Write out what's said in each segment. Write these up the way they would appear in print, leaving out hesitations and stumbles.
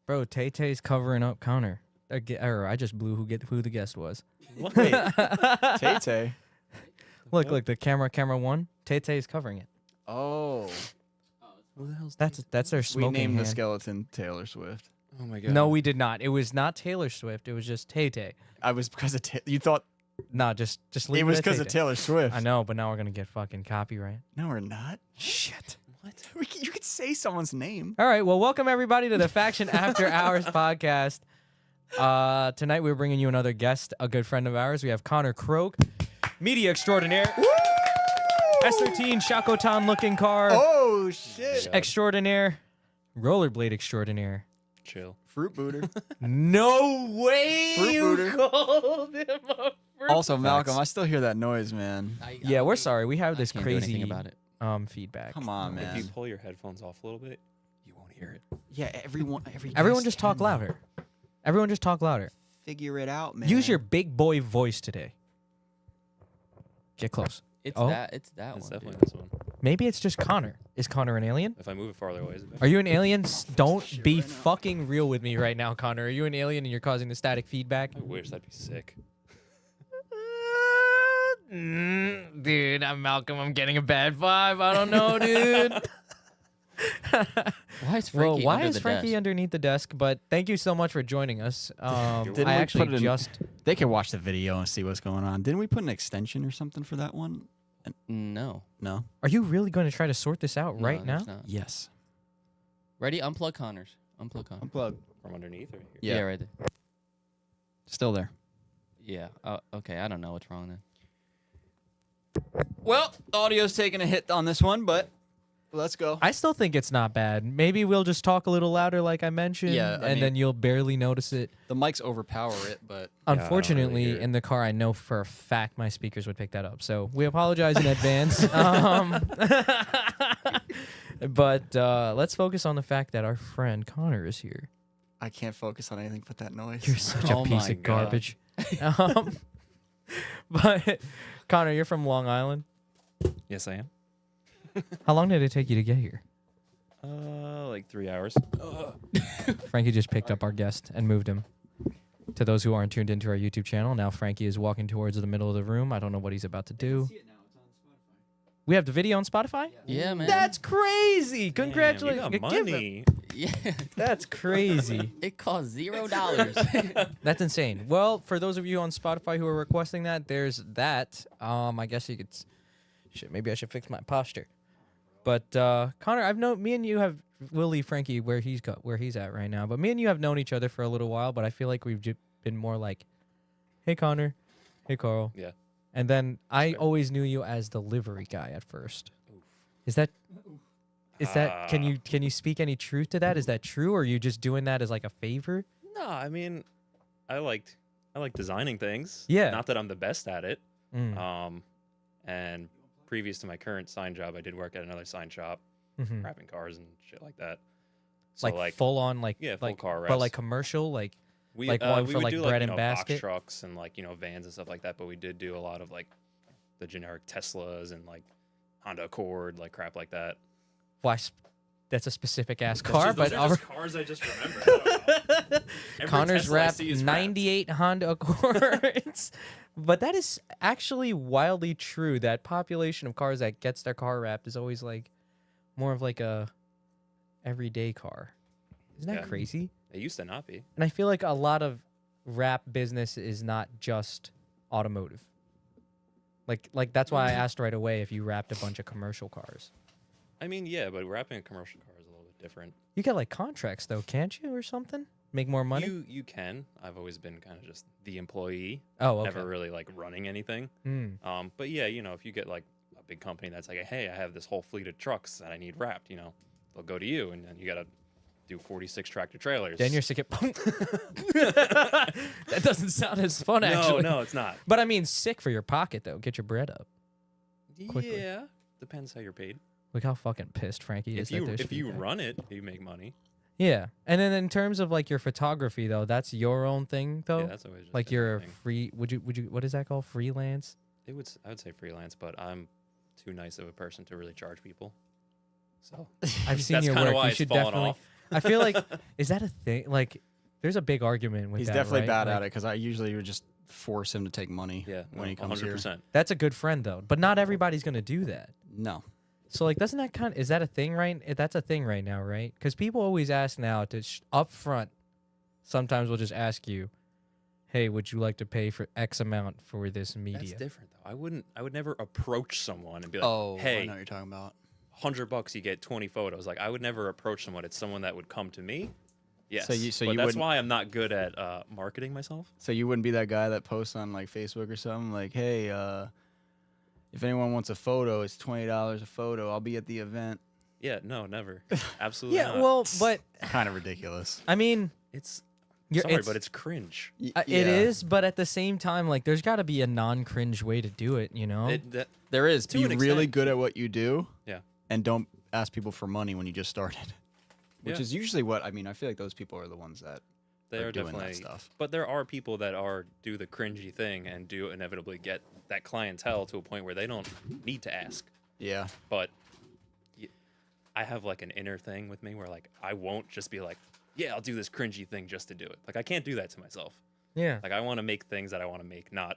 Bro, Tay-Tay's covering up Connor. Or I just blew who the guest was. What? Wait, Tay-Tay. Look, the camera one. Tay-Tay's covering it. Oh. Who the hell's That's their smoking We named hand. the skeleton Taylor Swift. Oh my god. No, we did not. It was not Taylor Swift. It was just Tay-Tay. I was because of you thought Nah, just leave it was at because of Tay-Tay. Taylor Swift. I know, but now we're gonna get fucking copyright. No, we're not. Shit. What? You could say someone's name. All right, well, welcome everybody to the Faction After Hours podcast. Tonight we're bringing you another guest, a good friend of ours. We have Connor Croak, media extraordinaire. Woo! S13 Shakotan looking car. Oh shit! Extraordinaire. Rollerblade extraordinaire. Chill. Fruit booter. No way Fruit you booter. called him a fruit. Also, Malcolm, I still hear that noise, man. Yeah, we're sorry. We have this can't do anything crazy about it. feedback. Come on, If you man. pull your headphones off a little bit, you won't hear it. Yeah, everyone Everyone just talk louder. Everyone just talk louder. Figure it out, man. Use your big boy voice today. Get close. It's Oh. that It's one. definitely Dude. this one. Maybe it's just Connor. Is Connor an alien? If I move it farther away, is it better? Are you an alien? Don't shit be right now. fucking real with me right now, Connor. Are you an alien and you're causing the static feedback? I wish that'd be sick. Dude, I'm Malcolm. I'm getting a bad vibe. I don't know, dude. Why is Well, Frankie why under is the Frankie desk? underneath the desk? But thank you so much for joining us. Didn't we I put actually it in- just... They can watch the video and see what's going on. Didn't we put an extension or something for that one? No. No. Are you really going to try to sort this out right No, now? there's not. Yes. Ready? Unplug Connors. Unplug Connors. Unplug. From underneath or here? Yeah. Right there. Still there. Yeah. Okay. I don't know what's wrong then. Well, the audio's taking a hit on this one, but let's go. I still think it's not bad. Maybe we'll just talk a little louder like I mentioned, Yeah, I and mean- then you'll barely notice it. The mics overpower it, but I don't really Unfortunately, hear it. in the car, I know for a fact my speakers would pick that up. So we apologize in advance. But let's focus on the fact that our friend Connor is here. I can't focus on anything but that noise. You're such a Oh piece my of God. garbage. But Connor, you're from Long Island. Yes, I am. How long did it take you to get here? Like 3 hours. Frankie just picked up our guest and moved him. To those who aren't tuned into our YouTube channel, now Frankie is walking towards the middle of the room. I don't know what he's about to do. We have the video on Spotify? Yeah, man. That's crazy! Congratulations! Damn, you got Give him- money. Yeah. That's crazy. It cost $0. That's insane. Well, for those of you on Spotify who are requesting that, there's that. I guess you could... Shit, maybe I should fix my posture. But Connor, I've known... Me and you have... We'll leave Frankie where he's at right now. But me and you have known each other for a little while, but I feel like we've been more like, hey, Connor. Hey, Carl. Yeah. And then I fair. always knew you as the livery guy at first. Is that... Can you speak any truth to that? Is that true, or are you just doing that as like a favor? No, I mean, I like designing things. Yeah. Not that I'm the best at it. Mm. And previous to my current sign job, I did work at another sign shop, Mhm. wrapping cars and shit like that. So Like full on, like yeah, full like, car but wraps. like commercial, like we like one we for, would like, do bread like, and box basket? trucks and like vans and stuff like that. But we did do a lot of like the generic Teslas and like Honda Accord, like crap like that. why? That's a specific ass car, but cars I just remember. Connor's wrapped 98 Honda Accords. But that is actually wildly true. That population of cars that gets their car wrapped is always like more of like a everyday car. Isn't that Yeah. crazy? It used to not be. And I feel like a lot of wrap business is not just automotive. Like that's why I asked right away if you wrapped a bunch of commercial cars. I mean, yeah, but wrapping a commercial car is a little bit different. You get like contracts though, can't you, or something? Make more money? You can. I've always been kind of just the employee, Oh, okay. never really like running anything. Mm. But yeah, if you get like a big company that's like, hey, I have this whole fleet of trucks that I need wrapped, they'll go to you, and then you gotta do 46 tractor trailers. Then you're sick of... That doesn't sound as fun, actually. No, it's not. But I mean, sick for your pocket, though. Get your bread up. Quickly. Yeah, depends how you're paid. Look how fucking pissed Frankie is. If you run it, you make money. Yeah. And then in terms of like your photography, though, that's your own thing, though? Yeah, that's always just like been you're my thing. free... Would you... What is that called? Freelance? I would say freelance, but I'm too nice of a person to really charge people. So I've seen that's your kind of work. why You it's should fallen definitely... off. I feel like is that a thing? Like, there's a big argument with He's that. definitely right? bad Like, at it because I usually would just force him to take money Yeah, when he comes 100%. here. That's a good friend though, but not everybody's gonna do that. No. So like, doesn't that is that a thing right? That's a thing right now, right? Because people always ask now to up front. Sometimes we'll just ask you, "Hey, would you like to pay for X amount for this media?" That's different though. I would never approach someone and be like, Oh, I hey, know what you're talking about. $100 you get 20 photos. Like I would never approach someone. It's someone that would come to me. Yes. So but you that's wouldn't- why I'm not good at marketing myself. So you wouldn't be that guy that posts on like Facebook or something like, "Hey, if anyone wants a photo, it's $20 a photo. I'll be at the event." Yeah, no, never. Absolutely Yeah, not. well, but Kind of ridiculous. I mean, it's you're, but it's cringe. it is. But at the same time, like, there's got to be a non-cringe way to do it. You know? There is. To Be an really extent. good at what you do. Yeah. And don't ask people for money when you just started. Which Yeah. is usually what I mean. I feel like those people are the ones that They are doing definitely that stuff. But there are people that do the cringy thing and do inevitably get that clientele to a point where they don't need to ask. Yeah. But I have like an inner thing with me where like I won't just be like, yeah, I'll do this cringy thing just to do it. Like I can't do that to myself. Yeah. Like I want to make things that I want to make, not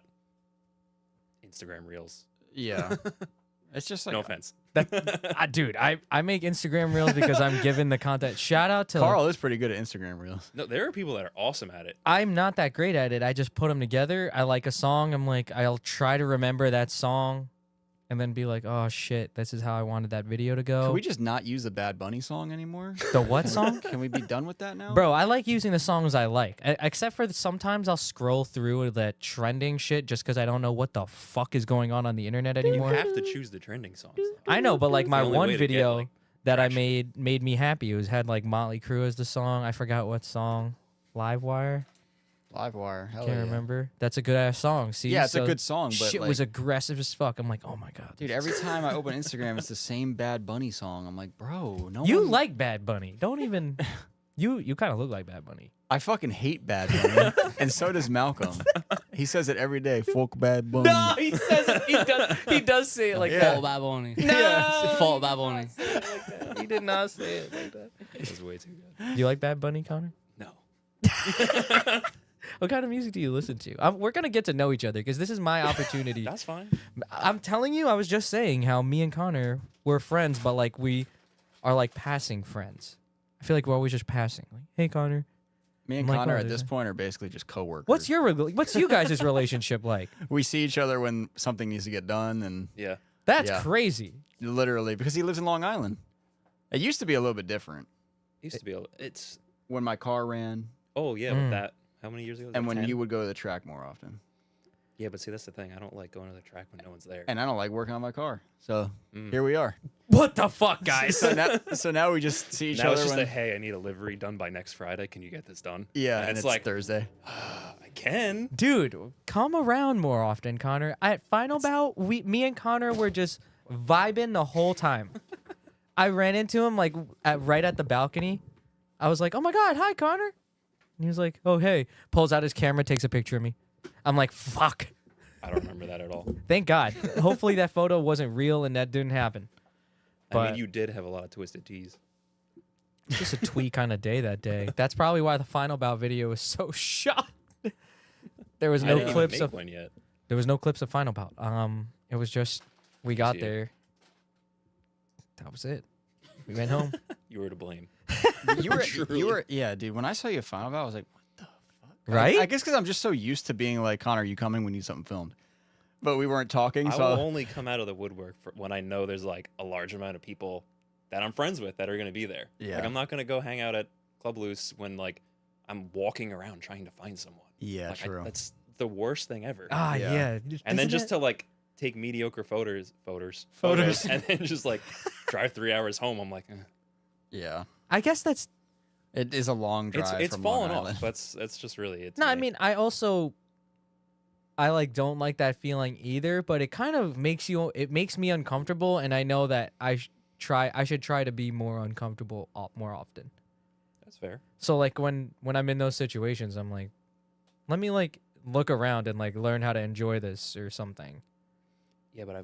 Instagram reels. Yeah. It's just like No offense. Dude, I make Instagram reels because I'm given the content. Shout out to Carl is pretty good at Instagram reels. No, there are people that are awesome at it. I'm not that great at it. I just put them together. I like a song. I'm like, I'll try to remember that song and then be like, oh shit, this is how I wanted that video to go. Can we just not use the Bad Bunny song anymore? The what song? Can we be done with that now? Bro, I like using the songs I like. Except for sometimes I'll scroll through the trending shit just because I don't know what the fuck is going on the internet You anymore. have to choose the trending songs. though. I know, but like my The only one way to get, video like, that I traction. made me happy. It had like Motley Crue as the song. I forgot what song. Livewire? Livewire. Hell Can't yeah. remember. That's a good ass song. See, Yeah, it's a So good song, but shit like, was aggressive as fuck. I'm like, oh my god, dude, every time I open Instagram, it's the same Bad Bunny song. I'm like, bro, no you one... like Bad Bunny. Don't even. You kind of look like Bad Bunny. I fucking hate Bad Bunny, and so does Malcolm. He says it every day. Fuck Bad Bunny. he says it. He does say it like Yeah. Fault Baboni. No, Fault Baboni. he did not say it like that. It was way too good. Do you like Bad Bunny, Connor? No. What kind of music do you listen to? We're gonna get to know each other because this is my opportunity. That's fine. I'm telling you, I was just saying how me and Connor were friends, but like we are like passing friends. I feel like we're always just passing. Like, hey, Connor. Me and I'm like, Connor oh, at this there's- point are basically just coworkers. What's you guys' relationship like? We see each other when something needs to get done, and Yeah. That's Yeah. crazy. literally because he lives in Long Island. It used to be a little bit different Used to be able. It's. when my car ran, Oh yeah, Mm. with that. How many years ago? Was and that, when 10? you would go to the track more often. Yeah, but see, that's the thing. I don't like going to the track when no one's there. And I don't like working on my car, so Mm. here we are. What the fuck, guys? So now we just see each Now other it's just when, a hey, I need a livery done by next Friday. Can you get this done? yeah, and and it's it's like Thursday. I can. Dude, come around more often, Connor. At Final Bout, me and Connor were just vibing the whole time. I ran into him like right at the balcony. I was like, "Oh my god, hi, Connor," and he was like, "Oh hey," pulls out his camera, takes a picture of me. I'm like, "Fuck." I don't remember that at all. Thank God. Hopefully that photo wasn't real and that didn't happen. I But- mean, you did have a lot of twisted tees. It's just a twee kind of day that day. That's probably why the Final Bout video was so shot. There was I no didn't even clips make of one yet. there was no clips of Final Bout. It was just we got you. there. That was it. We went home. You were to blame. you were, yeah, dude. When I saw you at Final Bout, I was like, what the fuck? Right? I guess because I'm just so used to being like, Connor, you coming? We need something filmed. But we weren't talking, I so will only come out of the woodwork when I know there's like a large amount of people that I'm friends with that are going to be there. Yeah. Like I'm not going to go hang out at Club Loose when like I'm walking around trying to find someone. yeah, Like, true. that's the worst thing ever. Ah, Yeah. yeah. And then Isn't just it- to like take mediocre photos, Photos. and then just like drive 3 hours home. I'm like, yeah, I guess that's it is a long drive. it's from fallen Long off. Island. That's just really it. to No, I me. mean, I like don't like that feeling either, but it kind of makes me uncomfortable, and I know that I should try to be more uncomfortable more often. That's fair. So like when I'm in those situations, I'm like, let me like look around and like learn how to enjoy this or something. Yeah, but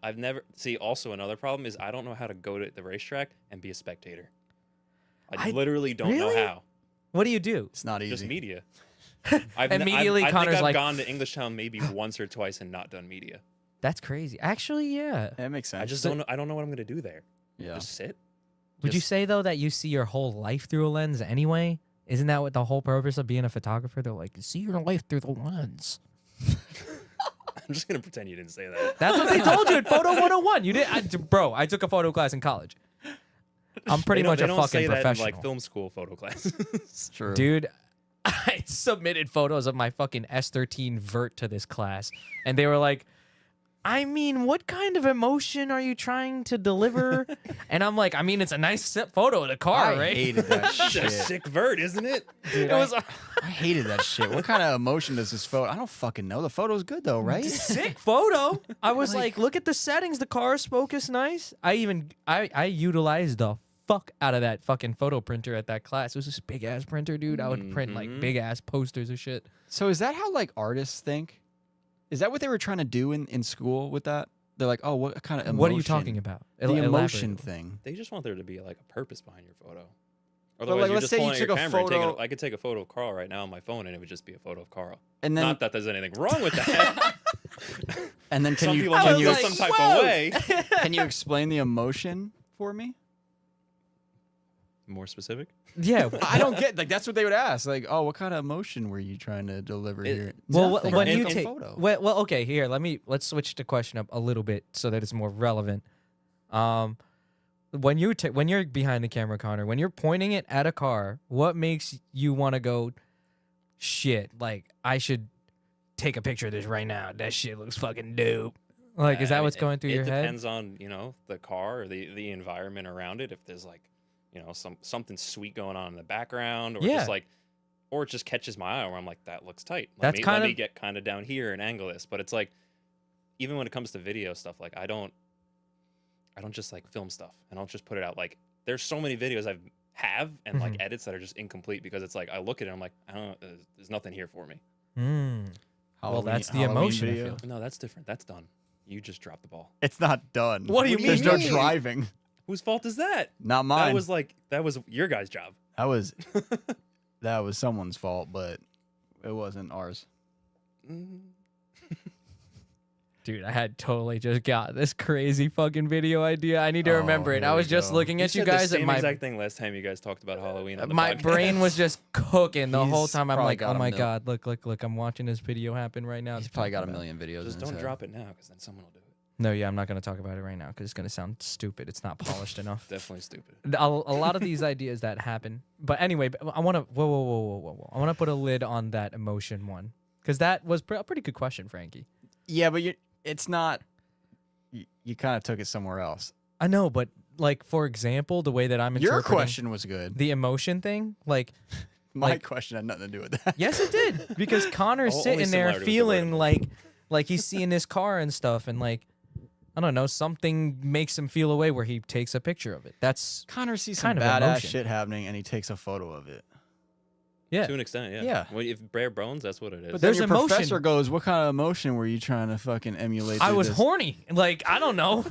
I've never see. Also, another problem is I don't know how to go to the racetrack and be a spectator. I literally don't know really? how. What do you do? It's not easy. Just media. Immediately, I Connor's think I've like- gone to English Town maybe once or twice and not done media. That's crazy. Actually, yeah. That makes sense. I just don't know. I don't know what I'm gonna do there. Yeah. Just sit. Would you Just- say though that you see your whole life through a lens anyway? Isn't that what the whole purpose of being a photographer? They're like, see your life through the lens. I'm just gonna pretend you didn't say that. That's what they told you in Photo 101. You did, bro. I took a photo class in college. I'm pretty much they a don't fucking say that in, professional, like film school photo classes. It's true. dude. I submitted photos of my fucking S13 Vert to this class, and they were like, I mean, what kind of emotion are you trying to deliver? And I'm like, I mean, it's a nice photo of the car, I right? hated that It's a shit. sick vert, isn't it? It was I hated that shit. What kind of emotion does this photo? I don't fucking know. The photo's good though, right? sick photo. I was like, look at the settings. The car's focused nice. I utilized the fuck out of that fucking photo printer at that class. It was this big ass printer, dude. I would print like Mhm. big ass posters of shit. So is that how like artists think? Is that what they were trying to do in school with that? They're like, oh, what kind of emotion? What are you talking about? The Elaborate. emotion thing. They just want there to be like a purpose behind your photo. like, Otherwise, you're let's just say you pulling out your took a camera and taking photo- I could take a photo of Carl right now on my phone, and it would just be a photo of Carl. And then Not that there's anything wrong with that. and then can Some you people I can was use like, some type whoa. of way. can you explain the emotion for me? More specific. Yeah. I don't get like that's what they would ask. Like, oh, what kind of emotion were you trying to deliver here? Well, Nothing. when Take you a take photo. well, okay, here let's switch the question up a little bit so that it's more relevant. When you're behind the camera, Connor, when you're pointing it at a car, what makes you want to go, shit? Like I should take a picture of this right now. That shit looks fucking dope. Like, is that what's going through your It head? depends on the car or the environment around it. If there's like something sweet going on in the background, or Yeah. just like, or it just catches my eye where I'm like, that looks tight. That's Let kind me of- get kind of down here and angle this. But it's like, even when it comes to video stuff, like I don't just like film stuff. I don't just put it out. Like there's so many videos have and like edits that are just incomplete because it's like I look at it and I'm like, I don't know, there's nothing here for me. Mm. Well, Halloween- that's the Halloween emotion, I video. feel. No, that's different. That's done. You just dropped the ball. It's not done. What do you There's mean? no driving. Whose fault is that? Not mine. That was your guys' job. that was someone's fault, but it wasn't ours. Dude, I had totally just got this crazy fucking video idea. I need to remember it. here I we was just go. looking at you said guys the and same my exact thing last time you guys talked about Halloween. On the my podcast. brain was just cooking the whole He's time. I'm probably like, got oh a my mil- god, look, I'm watching this video happen right now. He's It's probably got a talking about- million videos. Just in his don't head. drop it now, because then someone will do it. No, yeah, I'm not gonna talk about it right now because it's gonna sound stupid. It's not polished enough. Definitely stupid. A lot of these ideas that happen, but anyway, I want to whoa. I want to put a lid on that emotion one because that was a pretty good question, Frankie. Yeah, but it's not. You kind of took it somewhere else. I know, but like for example, the way that I'm Your interpreting question was good. the emotion thing, like My like- question had nothing to do with that. yes, it did because Connor's Only sitting there similarity was the feeling word. like he's seeing this car and stuff, and like I don't know, something makes him feel away where he takes a picture of it. That's Connor sees some kind of badass emotion. shit happening, and he takes a photo of it. yeah. To an extent, yeah. Yeah. Well, if bare bones, that's what it is. But There's then your emotion. professor goes, "What kind of emotion were you trying to fucking emulate?" I through was this?" horny. Like I don't know.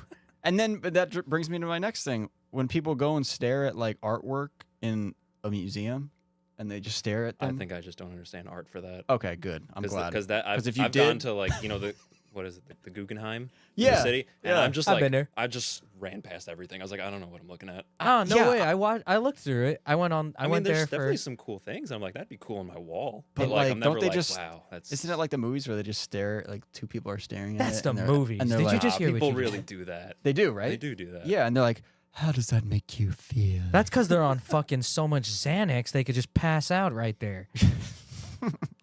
And then, but that brings me to my next thing. When people go and stare at like artwork in a museum, and they just stare at I them. think I just don't understand art for that. Okay, good. I'm glad. Because that I've, if you I've gone did- to like the what is it, the Guggenheim in Yeah, the city, and yeah. I'm just I've like been there. I just ran past everything. I was like, I don't know what I'm looking at. Oh no Yeah. way! I looked through it. I went on. I mean, went there's there definitely for. some cool things. I'm like, that'd be cool on my wall. But, But like, like, I'm don't never they like, just- wow, that's Isn't it like the movies where they just stare, like two people are staring at That's it? the and they're- movies. And they're Did you like, just hear what people you really did? do that. They do, right? They do that. Yeah, and they're like, how does that make you feel? That's because they're on fucking so much Xanax they could just pass out right there.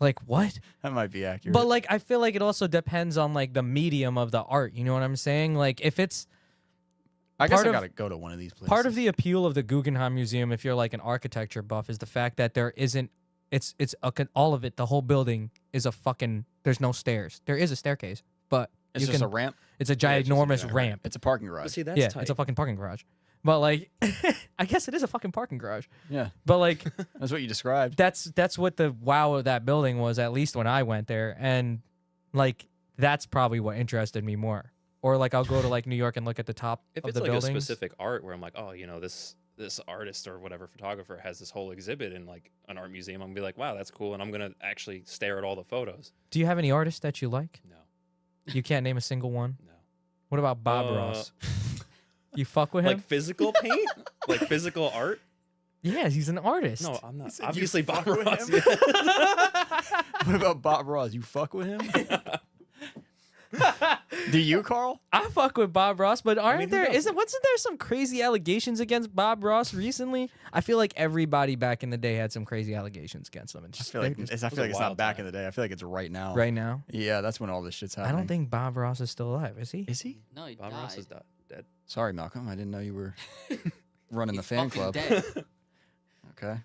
Like what? That might be accurate. But like I feel like it also depends on like the medium of the art. You know what I'm saying? Like if it's I guess part I of- gotta go to one of these places. part of the appeal of the Guggenheim Museum, if you're like an architecture buff, is the fact that there isn't. All of it. The whole building is a fucking. There's no stairs. There is a staircase, but it's you just can. a ramp. It's a Yeah, it's just a ginormous giant ramp. It's a parking But garage. see, that's Yeah, tight. it's a fucking parking garage. But like, I guess it is a fucking parking garage. Yeah, But like, that's what you described. that's what the wow of that building was. At least when I went there, and like that's probably what interested me more. Or like I'll go to like New York and look at the top if of it's the like buildings. a specific art where I'm like, oh, this this artist or whatever photographer has this whole exhibit in like an art museum, I'm gonna be like, wow, that's cool, and I'm gonna actually stare at all the photos. Do you have any artists that you like? No, You can't name a single one. no. What about Bob Ross? You fuck with him? Like physical paint, like physical art. Yeah, he's an artist. No, I'm not. said you Obviously, Bob fuck with Ross. him? What about Bob Ross? You fuck with him? Do you, Carl? I fuck with Bob Ross, but aren't who there? doesn't? Wasn't there some crazy allegations against Bob Ross recently? I feel like everybody back in the day had some crazy allegations against him. And I just, feel like they just- it's not wild back time. in the day. I feel like it's right now. right now, Yeah, that's when all this shit's I happening. don't think Bob Ross is still alive. Is he? Is he? No, he Bob died. Ross is dead. Sorry, Malcolm. I didn't know you were running the He's fan fucking club. dead. Okay.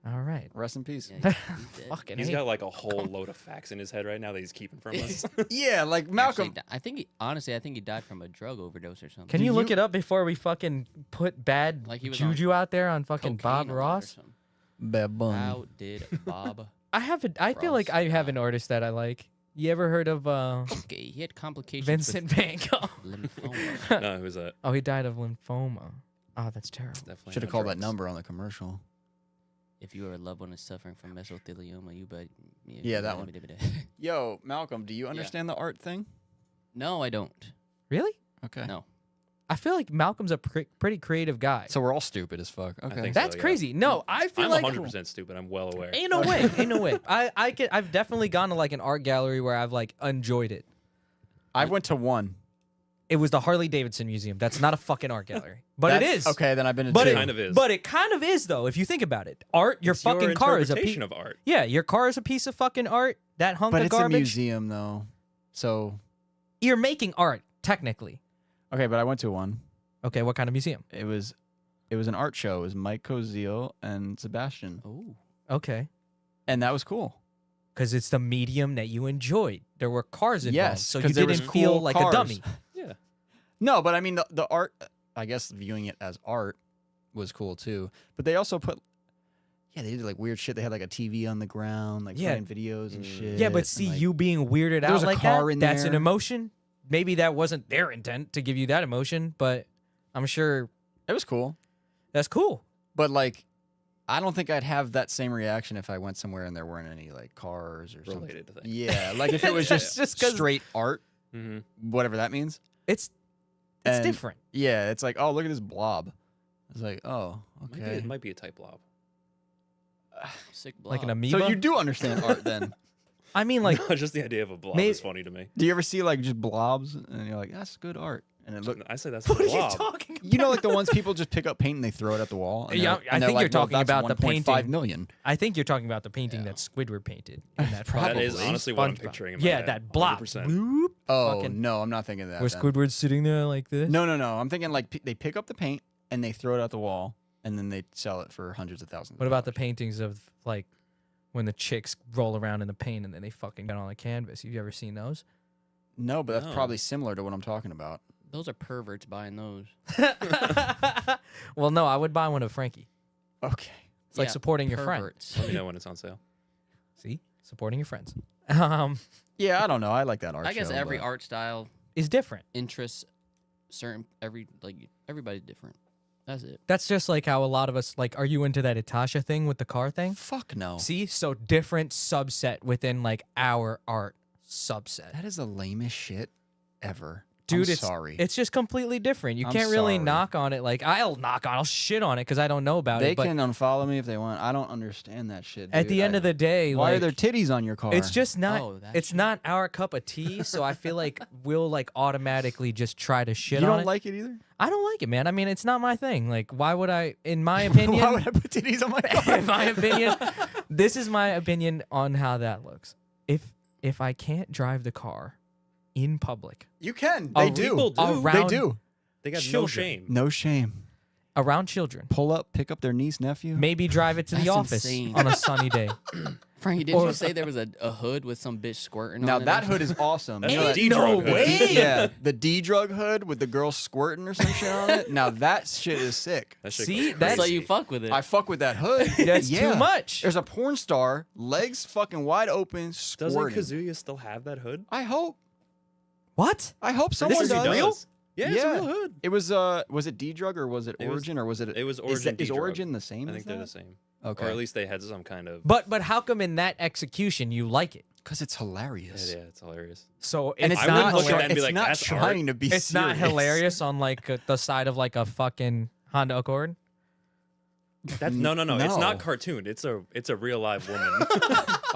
All right. Rest in peace. Yeah, he's dead. Fucking He's A. got like a whole load of facts in his head right now that he's keeping from us. Yeah, like Actually, Malcolm. I think he, honestly, I think he died from a drug overdose or something. Can Do you look you- it up before we fucking put bad Like he was on juju out there on fucking Cocaine Bob a lot or Ross? something. Bad Bunny. How did Bob? I feel like Ross I have an died. artist that I like. You ever heard of Okay, he had complications. Vincent Van Gogh? With lymphoma. No, who's that? Oh, he died of lymphoma. Oh, that's terrible. Definitely Should have on called that drugs. number on the commercial. If you or a loved one is suffering from mesothelioma, you bet. Yeah, that one. Yo, Malcolm, do you understand the art thing? No, I don't. Really? Okay. No. I feel like Malcolm's a pretty creative guy. So we're all stupid as fuck. Okay. think That's so, yeah. crazy. No, I feel I'm like 100% stupid. I'm well aware. ain't no way, ain't no way. I've definitely gone to like an art gallery where I've like enjoyed it. I went to one. It was the Harley Davidson Museum. That's not a fucking art gallery, but it That's- is. Okay, then I've been to But two. it kind of is. But it kind of is though. If you think about it, art. Your It's fucking car is a piece interpretation of art. Yeah, your car is a piece of fucking art. That hunk But of it's a garbage. museum though. So You're making art technically. okay, but I went to one. Okay, what kind of museum? It was an art show. It was Mike Cozile and Sebastian. Oh. Okay, And that was cool. because it's the medium that you enjoyed. There were cars involved, Yes, so 'cause you there was didn't feel cool like cars. a dummy. Yeah. No, but I mean the art, I guess viewing it as art was cool too. But they also put they did like weird shit. They had like a TV on the ground, like Yeah. playing videos and shit. Yeah, but and, see, like, you being weirded there out was a like car that, in that's an there. emotion. Maybe that wasn't their intent to give you that emotion, but I'm sure it was cool. that's cool. But like I don't think I'd have that same reaction if I went somewhere and there weren't any like cars or something. Related to things. Yeah, like if it was That's just, 'cause straight art, Mm-hmm. whatever that means. It's And- different. Yeah, it's like, oh, look at this blob. It's like, oh, okay. It might be a type blob. Sick blob. Like an amoeba. So you do understand art then? I mean, like, No, just the idea of a blob May- is funny to me. Do you ever see like just blobs and you're like, that's good art? And it look, I say that's what a are you blob. talking about? you know, like the ones people just pick up paint and they throw it at the wall. And Yeah, they're- I and they're think like, you're talking well, that's about the 1.5 painting. million. I think you're talking about the painting Yeah. that Squidward painted. In that That is Probably. honestly what I'm SpongeBob. picturing in my Yeah, head, that blob. 100%. Bloop. Oh Fucking- no, I'm not thinking that. Where then. Squidward's sitting there like this. No. I'm thinking like they pick up the paint and they throw it at the wall and then they sell it for hundreds of thousands. What of about the dollars. paintings of like when the chicks roll around in the paint and then they fucking get on a canvas? Have you ever seen those? No, but that's No. probably similar to what I'm talking about. Those are perverts buying those. Well, no, I would buy one of Frankie. Okay. It's like Yeah, supporting your friend. perverts. Let me know when it's on sale. See, supporting your friends Yeah, I don't know. I like that art. I guess show, every but- art style, is different. interests, everybody's different. That's it. That's just like how a lot of us like. Are you into that Itasha thing with the car thing? Fuck no. See, so different subset within like our art subset. That is the lamest shit ever. Dude, I'm it's sorry. It's just completely different. You I'm can't really sorry. knock on it. Like I'll shit on it because I don't know about They it. But can unfollow me if they want. I don't understand that shit. at dude. the end of the day, why like, are there titties on your car? it's just not. Oh, that it's shit. not our cup of tea. So I feel like we'll like automatically just try to shit you on don't it. like it either. I don't like it, man. I mean, it's not my thing. Like, why would I? In my opinion, Why would I put titties on my car? in my opinion, this is my opinion on how that looks. If I can't drive the car in public You can. A They do. people do. around They do. They got no Children. shame. No shame. around children, Pull up, pick up their niece, nephew. maybe drive it to the That's office insane. on a sunny day. Frankie, didn't Or- you say there was a hood with some bitch squirting Now on it? that hood is awesome. That's You know the that- D-drug hood. way. yeah, the D drug hood with the girl squirting or some shit on it. Now that shit is sick. That shit See, goes that's- So crazy. you fuck with it. I fuck with that hood. That's Yeah. too much. There's a porn star, legs fucking wide open, Doesn't squirting. Kazuya still have that hood? I hope. What? I hope This someone is does. real? Yeah, it's a real hood. It was it D-Drug or was it Origin or was it? It was Is, Origin. is D-Drug. Origin the same? I as think they're that? the same. Okay. Or at least they had some kind of. But how come in that execution you like it? Because it's hilarious. Yeah, it's hilarious. So And it's it's I not wouldn't look at hilar- that and be it's like, not "That's trying to be it's not serious. hilarious on like the side of like a fucking Honda Accord. That's no. It's No. not cartoon. It's a real live woman.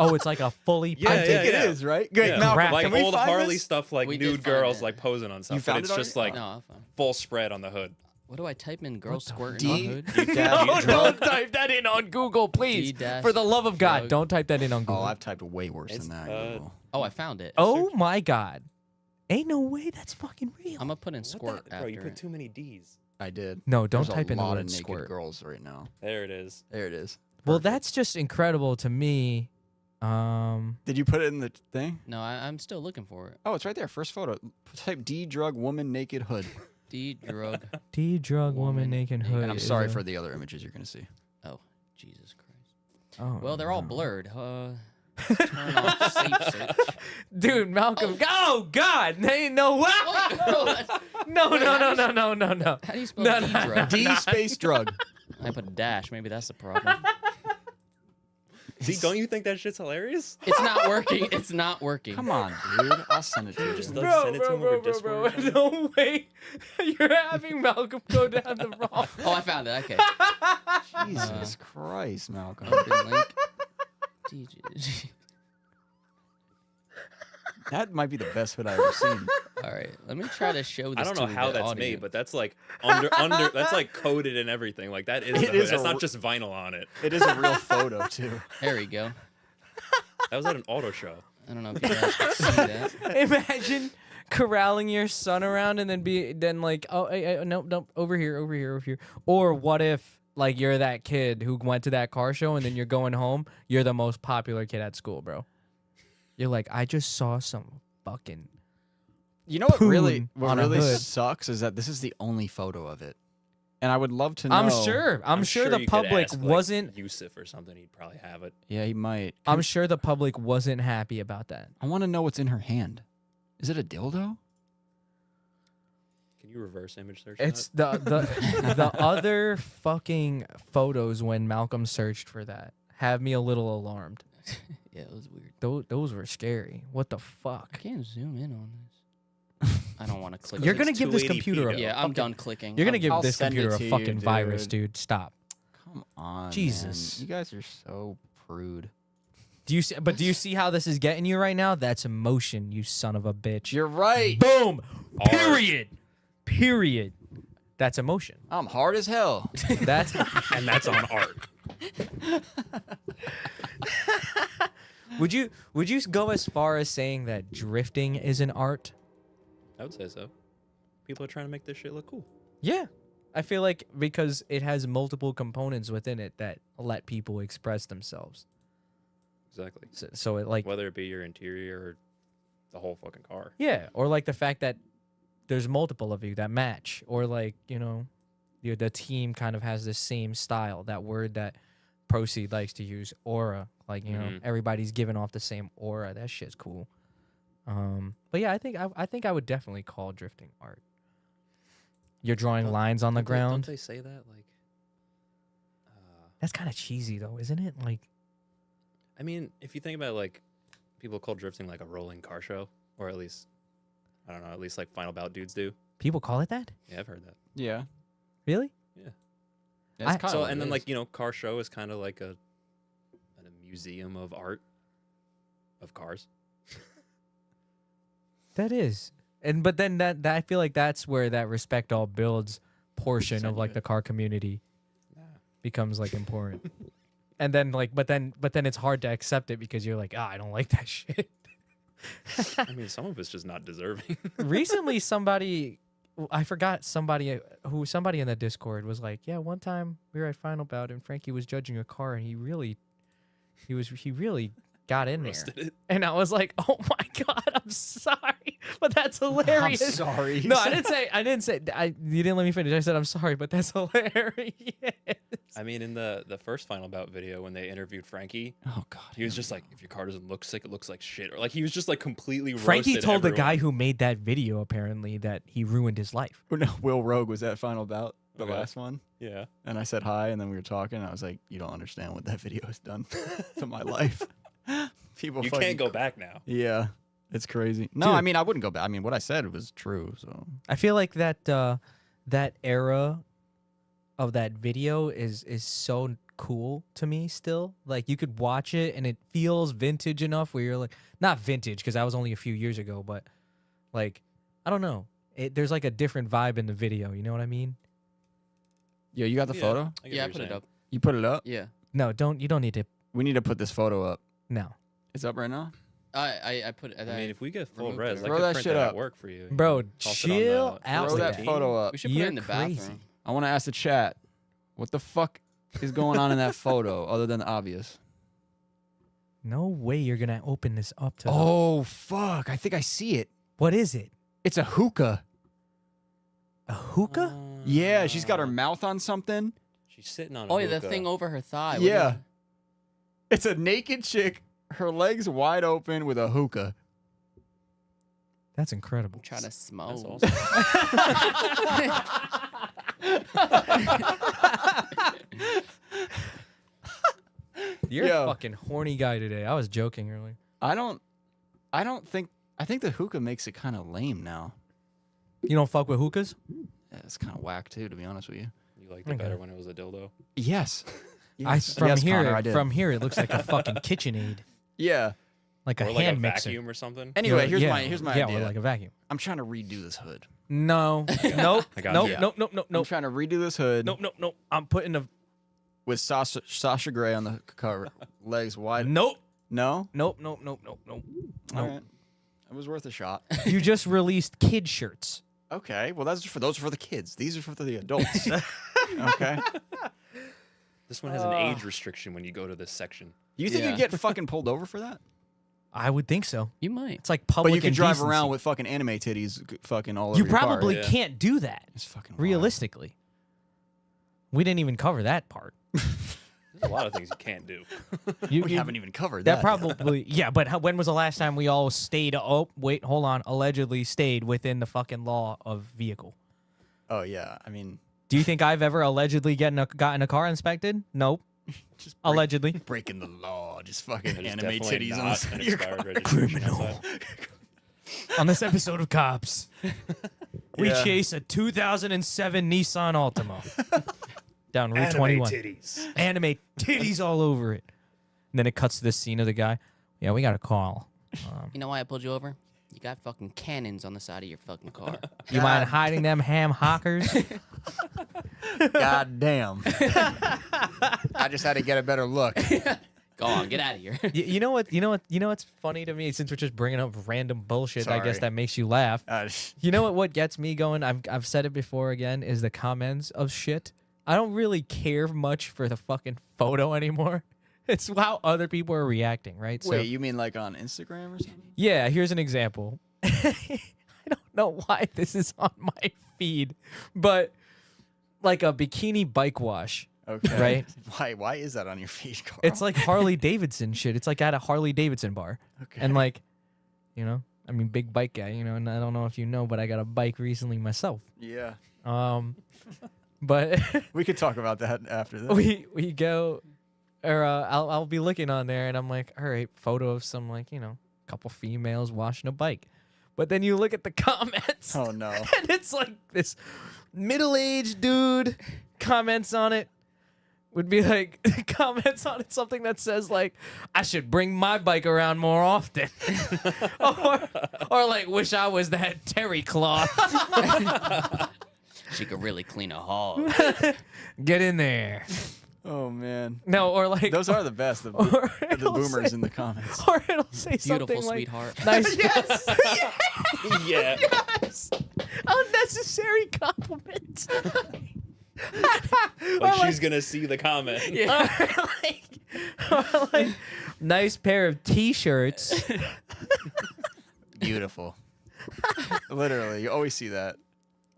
Oh, it's like a fully. Yeah, I painted- think it is, right? Great. Yeah. Malcolm, Graphic. Like can we old find Harley this? stuff, like We did nude find girls it. like posing on stuff. You found but it's it just already? like No, I'll find. full spread on the hood. What do I type in? Girl What the squirting on D- hood. No, D- don't type that in on Google, please. D- For the love of God, drug. don't type that in on Google. Oh, I've typed way worse It's, than that. Google. Oh, I found it. Oh my God. Ain't no way that's fucking real. I'm gonna put in squirt Bro, after you put it. too many D's. I did. No, don't There's type a in the lot word of naked squirt. girls right now. There it is. There it is. Well, Perfect. that's just incredible to me. Did you put it in the thing? No, I'm still looking for it. Oh, it's right there. First photo. Type D-Drug woman naked hood. D-drug. D-drug woman Woman naked naked. hood. And I'm is sorry a- for the other images you're gonna see. Oh, Jesus Christ. Oh, Well, they're all no. blurred. Turn off safe search. Dude, Malcolm. Oh, God. They ain't no way. No. How do you spell No, no, D-drug? D space drug. I put a dash. Maybe that's the problem. See, don't you think that shit's hilarious? It's not working. It's not working. Come on, dude. I'll send it to you. Just Bro, send it to bro, him over bro, Discord. or something? No way. You're having Malcolm go down the wrong. Oh, I found it. Okay. Jesus Christ, Malcolm. Open link. DJ. That might be the best hood I've ever seen. All right. Let me try to show this. I don't know to how the that's audience. made, but that's like under that's like coded and everything. Like that is. It The hood. is That's a not r- just vinyl on it. It is a real photo too. There we go. That was at an auto show. I don't know if you guys can see that. Imagine corralling your son around and then like, oh, hey, no, over here. Or what if like you're that kid who went to that car show and then you're going home, you're the most popular kid at school, bro. You're like, I just saw some fucking. You know what really Poon on a really hood. sucks is that this is the only photo of it, and I would love to know. I'm sure the you could public ask, like, wasn't. Yusuf or something. He'd probably have it. Yeah, he might. I'm sure the public wasn't happy about that. I want to know what's in her hand. Is it a dildo? Can you reverse image search? It's that? the other fucking photos when Malcolm searched for that have me a little alarmed. Yeah, it was weird. Those were scary. What the I fuck? can't zoom in on this. I don't want to click. You're it. gonna it's give this 280p computer a though. Yeah, I'm done clicking. You're gonna I'm- give I'll this send it computer a to you, fucking virus, dude. dude. Stop. Come on, Jesus. man. You guys are so prude. Do you see how this is getting you right now? That's emotion, you son of a bitch. You're right. Boom. Art. Period. That's emotion. I'm hard as hell. That's And that's on art. Would you go as far as saying that drifting is an art? I would say so. People are trying to make this shit look cool. Yeah. I feel like because it has multiple components within it that let people express themselves. Exactly. So it like Whether it be your interior or the whole fucking car. yeah, or like the fact that there's multiple of you that match, or like the team kind of has the same style. That word that Proceed likes to use, aura. Like Mhm. everybody's giving off the same aura. That shit's cool. But yeah, I think I would definitely call drifting art. You're drawing Don't- lines on the Don't ground. they say that? Like, That's kind of cheesy though, isn't it? Like I mean, if you think about like people call drifting like a rolling car show, or at least I don't know, at least like Final Bout dudes do. people call it that? Yeah, I've heard that. Yeah. Really? That's I- kinda So what and it then is. like car show is kind of like a museum of art of cars. That is. But then that I feel like that's where that respect all builds portion Send of you like it. the car community becomes like important. And then like but then it's hard to accept it because you're like, I don't like that shit. I mean, some of it's just not deserving. Recently I forgot somebody in the Discord was like, yeah, one time we were at Final Bout and Frankie was judging a car and he really got in there. Roasted it. And I was like, oh my God, I'm sorry. But that's I'm hilarious. sorry. No, I didn't say, you didn't let me finish. I said, I'm sorry, but that's hilarious. I mean, in the first Final Bout video when they interviewed Frankie, Oh God. he was just like, if your car doesn't look sick, it looks like shit. Or like he was just like completely Frankie roasted told the everyone. guy who made that video apparently that he ruined his life. No, Will Rogue was at Final Bout, the Okay. last one. Yeah. And I said hi, and then we were talking. And I was like, "You don't understand what that video has done to my life." People, You fucking can't go back now. Yeah, it's crazy. No, Dude. I mean I wouldn't go back. I mean what I said was true. So I feel like that era of that video is so cool to me still. Like you could watch it and it feels vintage enough where you're like, not vintage because that was only a few years ago, but like I don't know. There's like a different vibe in the video. You know what I mean? yeah, you got the photo. I get what Yeah, I you're put it saying. up. You put it up. Yeah. No, don't. You don't need to. We need to put this photo up. No, It's up right now. I put it. I mean, if we get full removed res, it. I Throw could that print shit that up. at work for you. bro, Toss it on chill the- out Throw with that that. photo up. we should put You're it in the crazy. bathroom. I want to ask the chat, what the fuck is going on in that photo other than the obvious? No way you're gonna open this up to. Oh fuck! I think I see it. What is it? It's a hookah. A hookah? Yeah, she's got her mouth on something. She's sitting on. A Oh yeah, the hookah. thing over her thigh. What Yeah. is it? It's a naked chick, her legs wide open with a hookah. That's incredible. I'm trying to That's smoke. awesome. You're Yo. a fucking horny guy today. I was joking earlier. I think the hookah makes it kind of lame now. You don't fuck with hookahs? Yeah, it's kind of whack too, to be honest with you. You liked it Okay. better when it was a dildo. Yes. From Yes, here, Connor, I did. from here, it looks like a fucking KitchenAid, Yeah. like a Or like hand a mixer. vacuum or something. Anyway, here's Yeah, my yeah, idea. or like a vacuum. I'm trying to redo this hood. No, nope, I got nope, you. nope, nope, nope, I'm nope, trying to redo this hood nope, nope, nope. I'm putting a with Sasha Grey on the cover, legs wide. nope, No. nope, nope, nope, nope, nope. All Nope. right. It was worth a shot. You just released kid shirts. Okay. Well, those are for the kids. These are for the adults. Okay. This one has an age restriction when you go to this section. You think Yeah. you'd get fucking pulled over for that? I would think so. You might. It's like public. But you could drive indecency. around with fucking anime titties fucking all over You your car. probably yeah. can't do that It's fucking wild. realistically. We didn't even cover that part. There's a lot of things you can't do. We haven't even covered that. That probably, yeah, but when was the last time we all stayed, allegedly stayed within the fucking law of vehicle? Oh yeah. I mean, Do you think I've ever allegedly gotten a car inspected? Nope. just Allegedly. breaking the law. Just fucking There's anime definitely titties on the not side an of your expired car. registration Criminal. outside. On this episode of Cops, we Yeah. chase a 2007 Nissan Altima down Route 21. Anime titties all over it. And then it cuts to the scene of the guy. Yeah, we got a call. You know why I pulled you over? You got fucking cannons on the side of your fucking car. You mind hiding them ham hockers? God damn. I just had to get a better look. Go on, get out of here. You know what? You know what? You know what's funny to me? Since we're just bringing up random bullshit, I guess Sorry. that makes you laugh. Uh, You know what gets me going? I've said it before again, is the comments of shit. I don't really care much for the fucking photo anymore. It's how other people are reacting, right? Wait, you mean like on Instagram or something? Yeah, here's an example. I don't know why this is on my feed, but like a bikini bike wash. Okay. Right? Why is that on your feed, Carl? It's like Harley Davidson shit. It's like at a Harley Davidson bar. okay. And like, you know, I mean, big bike guy, you know, and I don't know if you know, but I got a bike recently myself. yeah. But We could talk about that after this. we go, or I'll be looking on there, and I'm like, all right, photo of some like, you know, couple females washing a bike. But then you look at the comments, Oh no. and it's like this middle-aged dude comments on it. Would be like comments on it something that says like, I should bring my bike around more often, or like, wish I was that terry cloth. She could really clean a hog. Get in there. Oh man. No, or like Those are the best. The, or the it'll boomers say- in the comments. Or it'll say Beautiful something like, sweetheart. nice, Yeah. yes, unnecessary compliment. Like she's gonna see the comment. or like, nice pair of t-shirts. Beautiful. Literally, you always see that.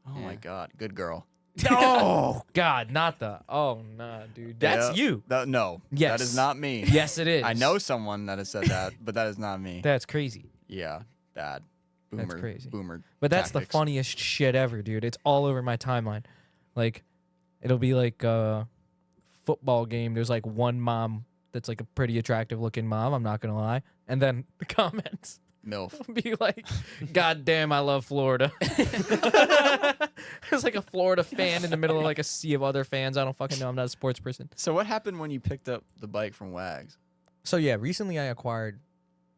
Oh my Yeah. god, good girl. Oh God, not the. Oh nah, dude. That's Yeah. you. No. Yes. That is not me. Yes, it is. I know someone that has said that, but that is not me. That's crazy. Yeah. Bad. Boomer. That's crazy. Boomer. But that's the tactics. funniest shit ever, dude. It's all over my timeline. Like, it'll be like a football game. There's like one mom that's like a pretty attractive looking mom. I'm not gonna lie. And then the comments MILF. will be like, "God damn, I love Florida." There's like a Florida fan in the middle of like a sea of other fans. I don't fucking know. I'm not a sports person. So what happened when you picked up the bike from Wags? So yeah, recently I acquired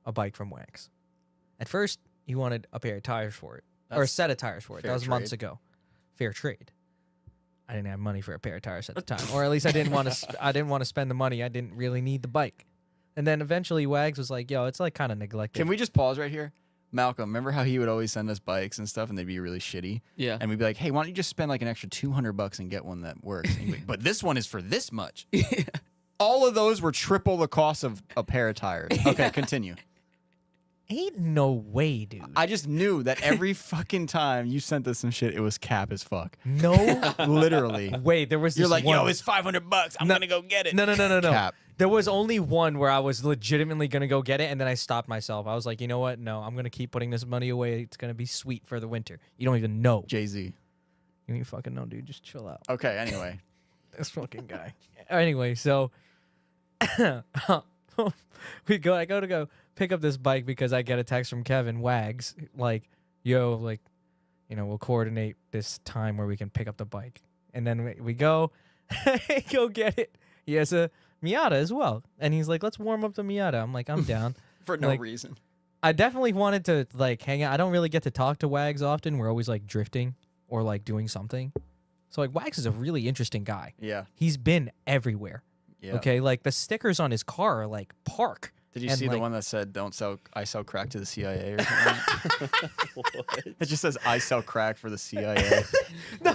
a bike from Wax. At first, he wanted a pair of tires for it, or a That's set of tires for it. That fair was months trade. ago. Fair trade. I didn't have money for a pair of tires at the time, or at least I didn't want to. I didn't want to spend the money. I didn't really need the bike. And then eventually, Wags was like, "Yo, it's like kind of neglected." Can we just pause right here? Malcolm, remember how he would always send us bikes and stuff and they'd be really shitty? Yeah. And we'd be like, hey, why don't you just spend like an extra $200 and get one that works? And he'd be like, but this one is for this much. All of those were triple the cost of a pair of tires. Okay, continue. Ain't no way, dude. I just knew that every fucking time you sent us some shit, it was cap as fuck. No Literally. way. There was. You're this like, one. yo, it's $500. I'm No. gonna go get it. No. Cap. There was only one where I was legitimately gonna go get it, and then I stopped myself. I was like, you know what? No, I'm gonna keep putting this money away. It's gonna be sweet for the winter. You don't even know. Jay-Z. You don't even fucking know, dude. Just chill out. Okay, anyway. This fucking guy. Anyway, so I go to go pick up this bike because I get a text from Kevin Wags like, yo, like, you know, we'll coordinate this time where we can pick up the bike. And then we go go get it. He has a Miata as well. And he's like, let's warm up the Miata. I'm like, I'm down. For no Like- reason. I definitely wanted to like hang out. I don't really get to talk to Wags often. We're always like drifting or like doing something. So like Wags is a really interesting guy. Yeah. He's been everywhere. Yeah. Okay, like the stickers on his car are like park. Did you And, see the like- one that said I sell crack to the CIA or something? It just says I sell crack for the CIA. No,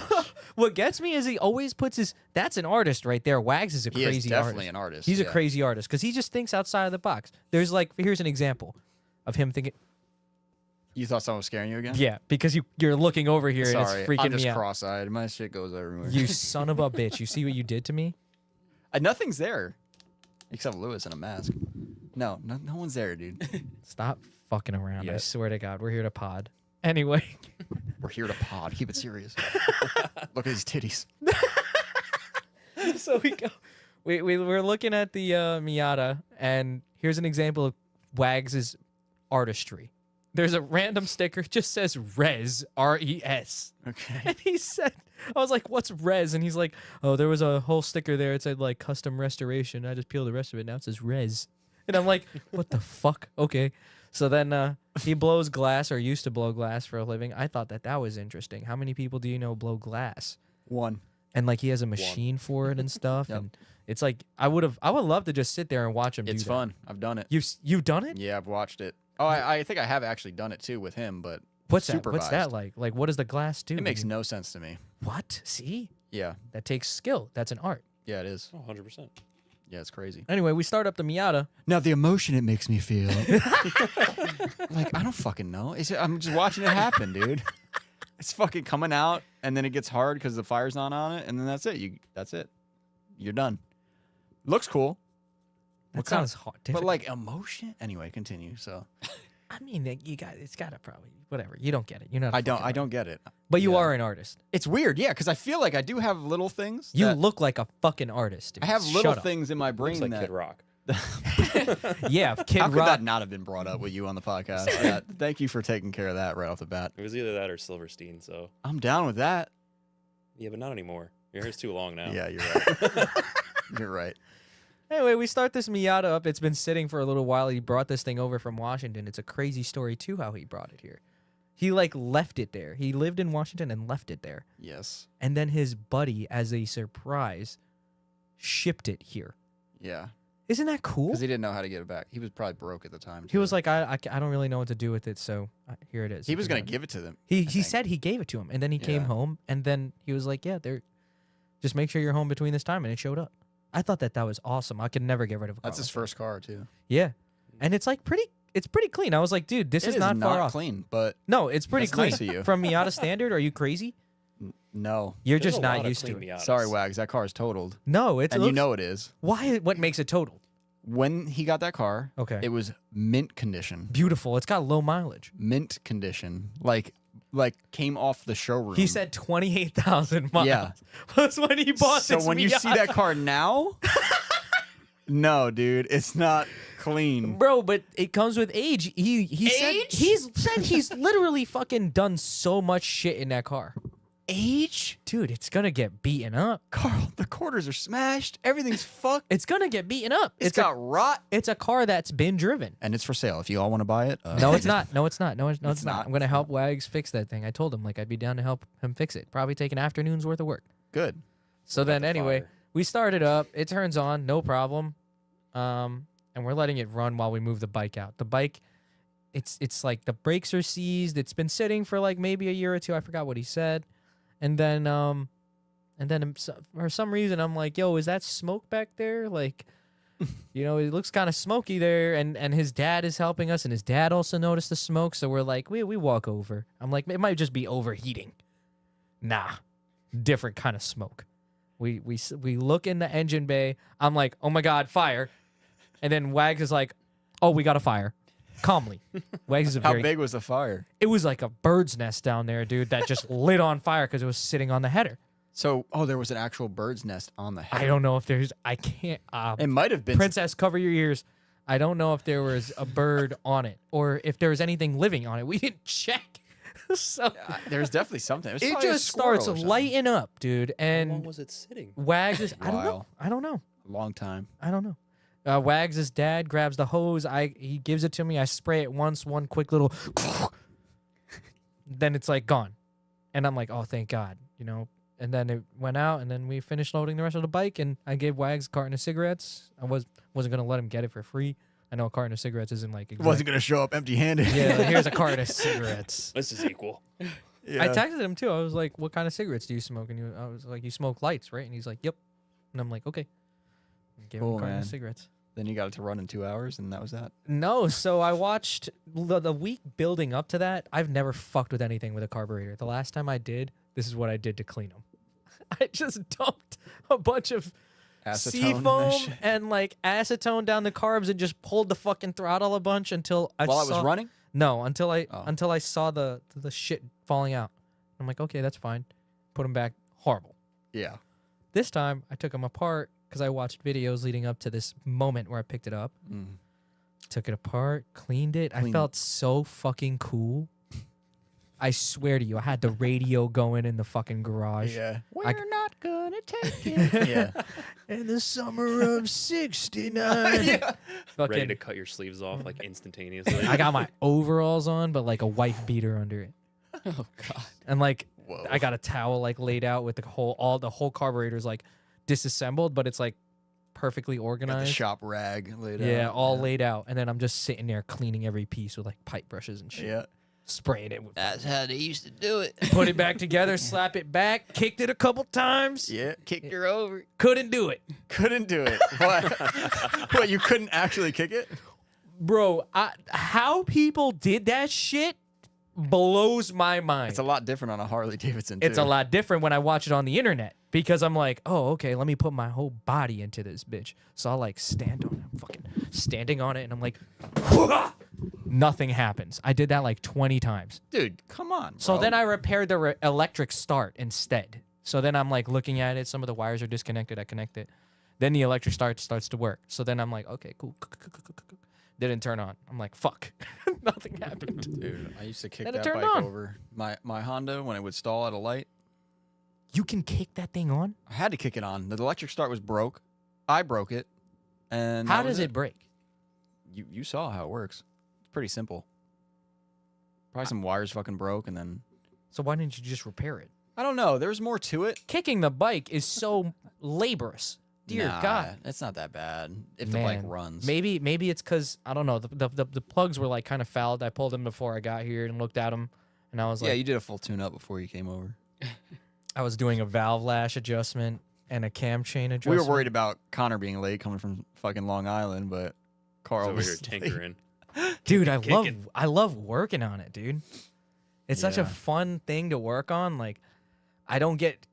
what gets me is he always puts his. That's an artist right there. Wags is a He crazy is definitely artist. an artist. He's a yeah. crazy artist because he just thinks outside of the box. There's like, here's an example of him thinking. You thought someone was scaring you again? Yeah, because you're looking over here Sorry, and it's freaking I'm just me out. cross-eyed. My shit goes everywhere. You son of a bitch! You see what you did to me? Nothing's there, except Lewis in a mask. No one's there, dude. Stop fucking around! I Yeah. swear to God, we're here to pod. Anyway, We're here to pod. Keep it serious. Look at these titties. so we go. We're looking at the Miata, and here's an example of Wags's artistry. There's a random sticker, it just says Res, R-E-S. Okay. And he said, I was like, what's Res? And he's like, oh, there was a whole sticker there. It said like custom restoration. I just peeled the rest of it. Now it says Res. And I'm like, what the fuck? Okay. So then he blows glass or used to blow glass for a living. I thought that was interesting. How many people do you know blow glass? One. And like he has a machine for it and stuff. Yep. And it's like, I would love to just sit there and watch him do It's that. fun. I've done it. You've done it? Yeah, I've watched it. Oh, I think I have actually done it too with him, but What's that? What's supervised. that like? Like, what does the glass do? It makes no sense to me. What? See? Yeah. That takes skill. That's an art. Yeah, it is. Oh, 100%. Yeah, it's crazy. Anyway, we start up the Miata. Now the emotion it makes me feel. Like, I don't fucking know. I'm just watching it happen, dude. It's fucking coming out, and then it gets hard because the fire's not on it, and then that's it. That's it. You're done. Looks cool. That What kind of- sounds hard. But like emotion? Anyway, continue. So I mean, it's got to probably, whatever. You don't get it. You're not. I don't get it. But you yeah. are an artist. It's weird, yeah, because I feel like I do have little things. You that- look like a fucking artist. Dude. I have Shut little up. things in my brain Looks like that. Kid Rock. Yeah, Kid How could Rock. that not have been brought up with you on the podcast? Yeah, thank you for taking care of that right off the bat. It was either that or Silverstein, so. I'm down with that. Yeah, but not anymore. Your hair's too long now. Yeah, you're right. You're right. Anyway, we start this Miata up. It's been sitting for a little while. He brought this thing over from Washington. It's a crazy story too how he brought it here. He like left it there. He lived in Washington and left it there. Yes. And then his buddy, as a surprise, shipped it here. Yeah. Isn't that cool? Because he didn't know how to get it back. He was probably broke at the time. He was like, I don't really know what to do with it, so here it is. he was can going have to it." give it to them. He think. said he gave it to him, and then he came Yeah. home, and then he was like, yeah, just make sure you're home between this time, and it showed up. I thought that was awesome. I could never get rid of a car. That's his like that. first car, too. Yeah, and it's like it's pretty clean. I was like, dude, this It is not far off. clean, but No, it's pretty That's clean nice of you. from Miata standard. Are you crazy? No. You're There's just a not lot of used to clean it. Miatas. Sorry, Wags. That car is totaled. No, And you know it is. why? What makes it total? When he got that car, Okay. it was mint condition. Beautiful. It's got low mileage. Mint condition. Like came off the showroom. He said 28,000 miles. Yeah. Was when he bought So this when you see Miata. that car now, no, dude, it's not clean. Bro, but it comes with age. He said he's literally fucking done so much shit in that car. Age? Dude, it's gonna get beaten up. Carl, the quarters are smashed. Everything's fucked. It's gonna get beaten up. It's got rot. It's a car that's been driven. And it's for sale. If you all want to buy it. No, it's not. No, it's not. No, it's not. not. I'm gonna help Wags fix that thing. I told him like I'd be down to help him fix it. Probably take an afternoon's worth of work. Good. So then the anyway, fire. we start it up. It turns on, no problem. And we're letting it run while we move the bike out. The bike, it's like the brakes are seized. It's been sitting for like maybe a year or two. I forgot what he said. And then for some reason I'm like, yo, is that smoke back there? Like, you know, it looks kind of smoky there. And his dad is helping us, and his dad also noticed the smoke. So we're like, we walk over. I'm like, it might just be overheating. Nah, different kind of smoke. We look in the engine bay. I'm like, oh my God, fire. And then Wags is like, oh, we got a fire. Calmly. Wags is a How very... big was the fire? It was like a bird's nest down there, dude, that just lit on fire because it was sitting on the header. So, there was an actual bird's nest on the head. I don't know if there's... I can't... It might have been. Princess, cover your ears. I don't know if there was a bird on it or if there was anything living on it. We didn't check. So There's definitely something. it probably a just squirrel starts or something. lighting up, dude. How long And was it sitting? Wags is... I don't know. While. I don't know. A long time. I don't know. Wags' dad grabs the hose. He gives it to me. I spray it once, one quick little. Then it's like gone, and I'm like, oh, thank God, you know. And then it went out, and then we finished loading the rest of the bike, and I gave Wags a carton of cigarettes. I wasn't gonna let him get it for free. I know a carton of cigarettes isn't like exact- Wasn't gonna show up empty-handed. Yeah, like, here's a carton of cigarettes. This is equal. Yeah. I texted him too. I was like, "What kind of cigarettes do you smoke?" And I was like, "You smoke lights, right?" And he's like, "Yep." And I'm like, "Okay." And gave him Cool, a carton man. of cigarettes. Then you got it to run in 2 hours, and that was that. No, so I watched the week building up to that. I've never fucked with anything with a carburetor. The last time I did, this is what I did to clean them. I just dumped a bunch of Acetone sea and that foam shit. and like acetone down the carbs and just pulled the fucking throttle a bunch until I While saw, it was running? No, until I Oh. saw the shit falling out. I'm like, okay, that's fine. Put them back. Horrible. Yeah. This time I took them apart because I watched videos leading up to this moment where I picked it up. Mm. Took it apart, cleaned it. I Clean. felt so fucking cool. I swear to you, I had the radio going in the fucking garage. Yeah. I- not gonna take it. yeah. In the summer of '69. Yeah. Fucking, Ready to cut your sleeves off like instantaneously. I got my overalls on, but like a wife beater under it. Oh God. And like Whoa. I got a towel like laid out with the whole carburetor's like disassembled, but it's like perfectly Got the organized. shop rag laid out. Yeah, all laid out. And then I'm just sitting there cleaning every piece with like pipe brushes and shit. Yeah. Spraying it with That's how they used to do it. put it back together, slap it back, kicked it a couple times. Yeah. Kicked her over. Couldn't do it. Couldn't do it. What? What, you couldn't actually kick it? Bro, how people did that shit blows my mind. It's a lot different on a Harley Davidson, too. It's a lot different when I watch it on the internet because I'm like, oh, okay, let me put my whole body into this bitch. So I'll like stand on it. I'm fucking standing on it and I'm like, nothing happens. I did that like 20 times. Dude, come on, So bro. then I repaired the electric start instead. So then I'm like looking at it. Some of the wires are disconnected. I connect it. Then the electric start starts to work. So then I'm like, okay, cool. Didn't turn on. I'm like, fuck. Nothing happened. Dude, I used to kick Then it that turned bike on. over. My Honda, when it would stall at a light, You can kick that thing on? I had to kick it on. The electric start was broke. I broke it. And How that was does it break? You saw how it works. It's pretty simple. Probably some wires fucking broke, and then So why didn't you just repair it? I don't know. There's more to it. Kicking the bike is so laborious. Dear Nah, God. it's not that bad if the bike Man, runs. Maybe it's because I don't know. The plugs were like kind of fouled. I pulled them before I got here and looked at them, and I was Yeah, like, you did a full tune-up before you came over. I was doing a valve lash adjustment and a cam chain We adjustment. were worried about Connor being late coming from fucking Long Island, but Carl over was here late. tinkering. dude. Kicking. I love working on it, dude. It's such a Yeah. fun thing to work on. Like, I don't get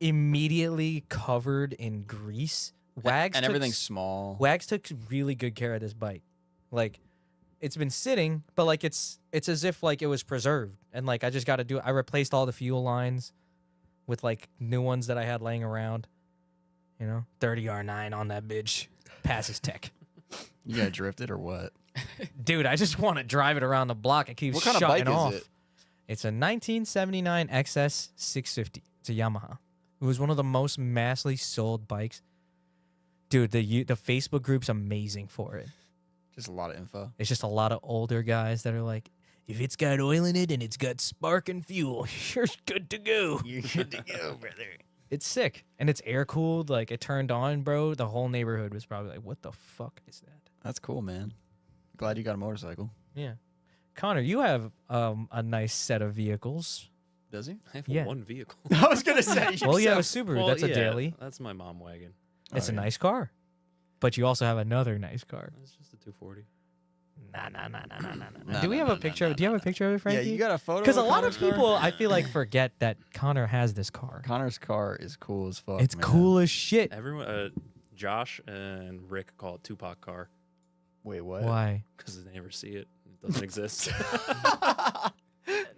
immediately covered in grease. Wags and took everything's small. Wags took really good care of this bike. Like, it's been sitting, but like it's as if like it was preserved, and like I just got to do. I replaced all the fuel lines with like new ones that I had laying around. 30 R9 on that bitch, passes tech. You gotta drift it or what? Dude, I just want to drive it around the block. It keeps What kind of shutting bike off. is it? It's a 1979 XS 650. It's a Yamaha. It was one of the most massively sold bikes. Dude, the Facebook group's amazing for it. Just a lot of info. It's just a lot of older guys that are like, if it's got oil in it and it's got spark and fuel, you're good to go. You're good to go, brother. It's sick. And it's air cooled. Like, it turned on, bro. The whole neighborhood was probably like, what the fuck is that? That's cool, man. Glad you got a motorcycle. Yeah. Connor, you have a nice set of vehicles. Does he? I have Yeah. one vehicle. I was gonna say. Well, you have a yourself. Subaru. That's a yeah, daily. That's my mom wagon. It's a Alright. nice car. But you also have another nice car. It's just a 240. Nah. Do we have a picture? Do you have a picture of it, Yeah, Frankie? you got a photo. Because a lot of Connor's car? people, I feel like, forget that Connor has this car. Connor's car is cool as fuck. It's man. cool as shit. Everyone, Josh and Rick call it Tupac car Wait, what? Why? because they never see it. It doesn't exist.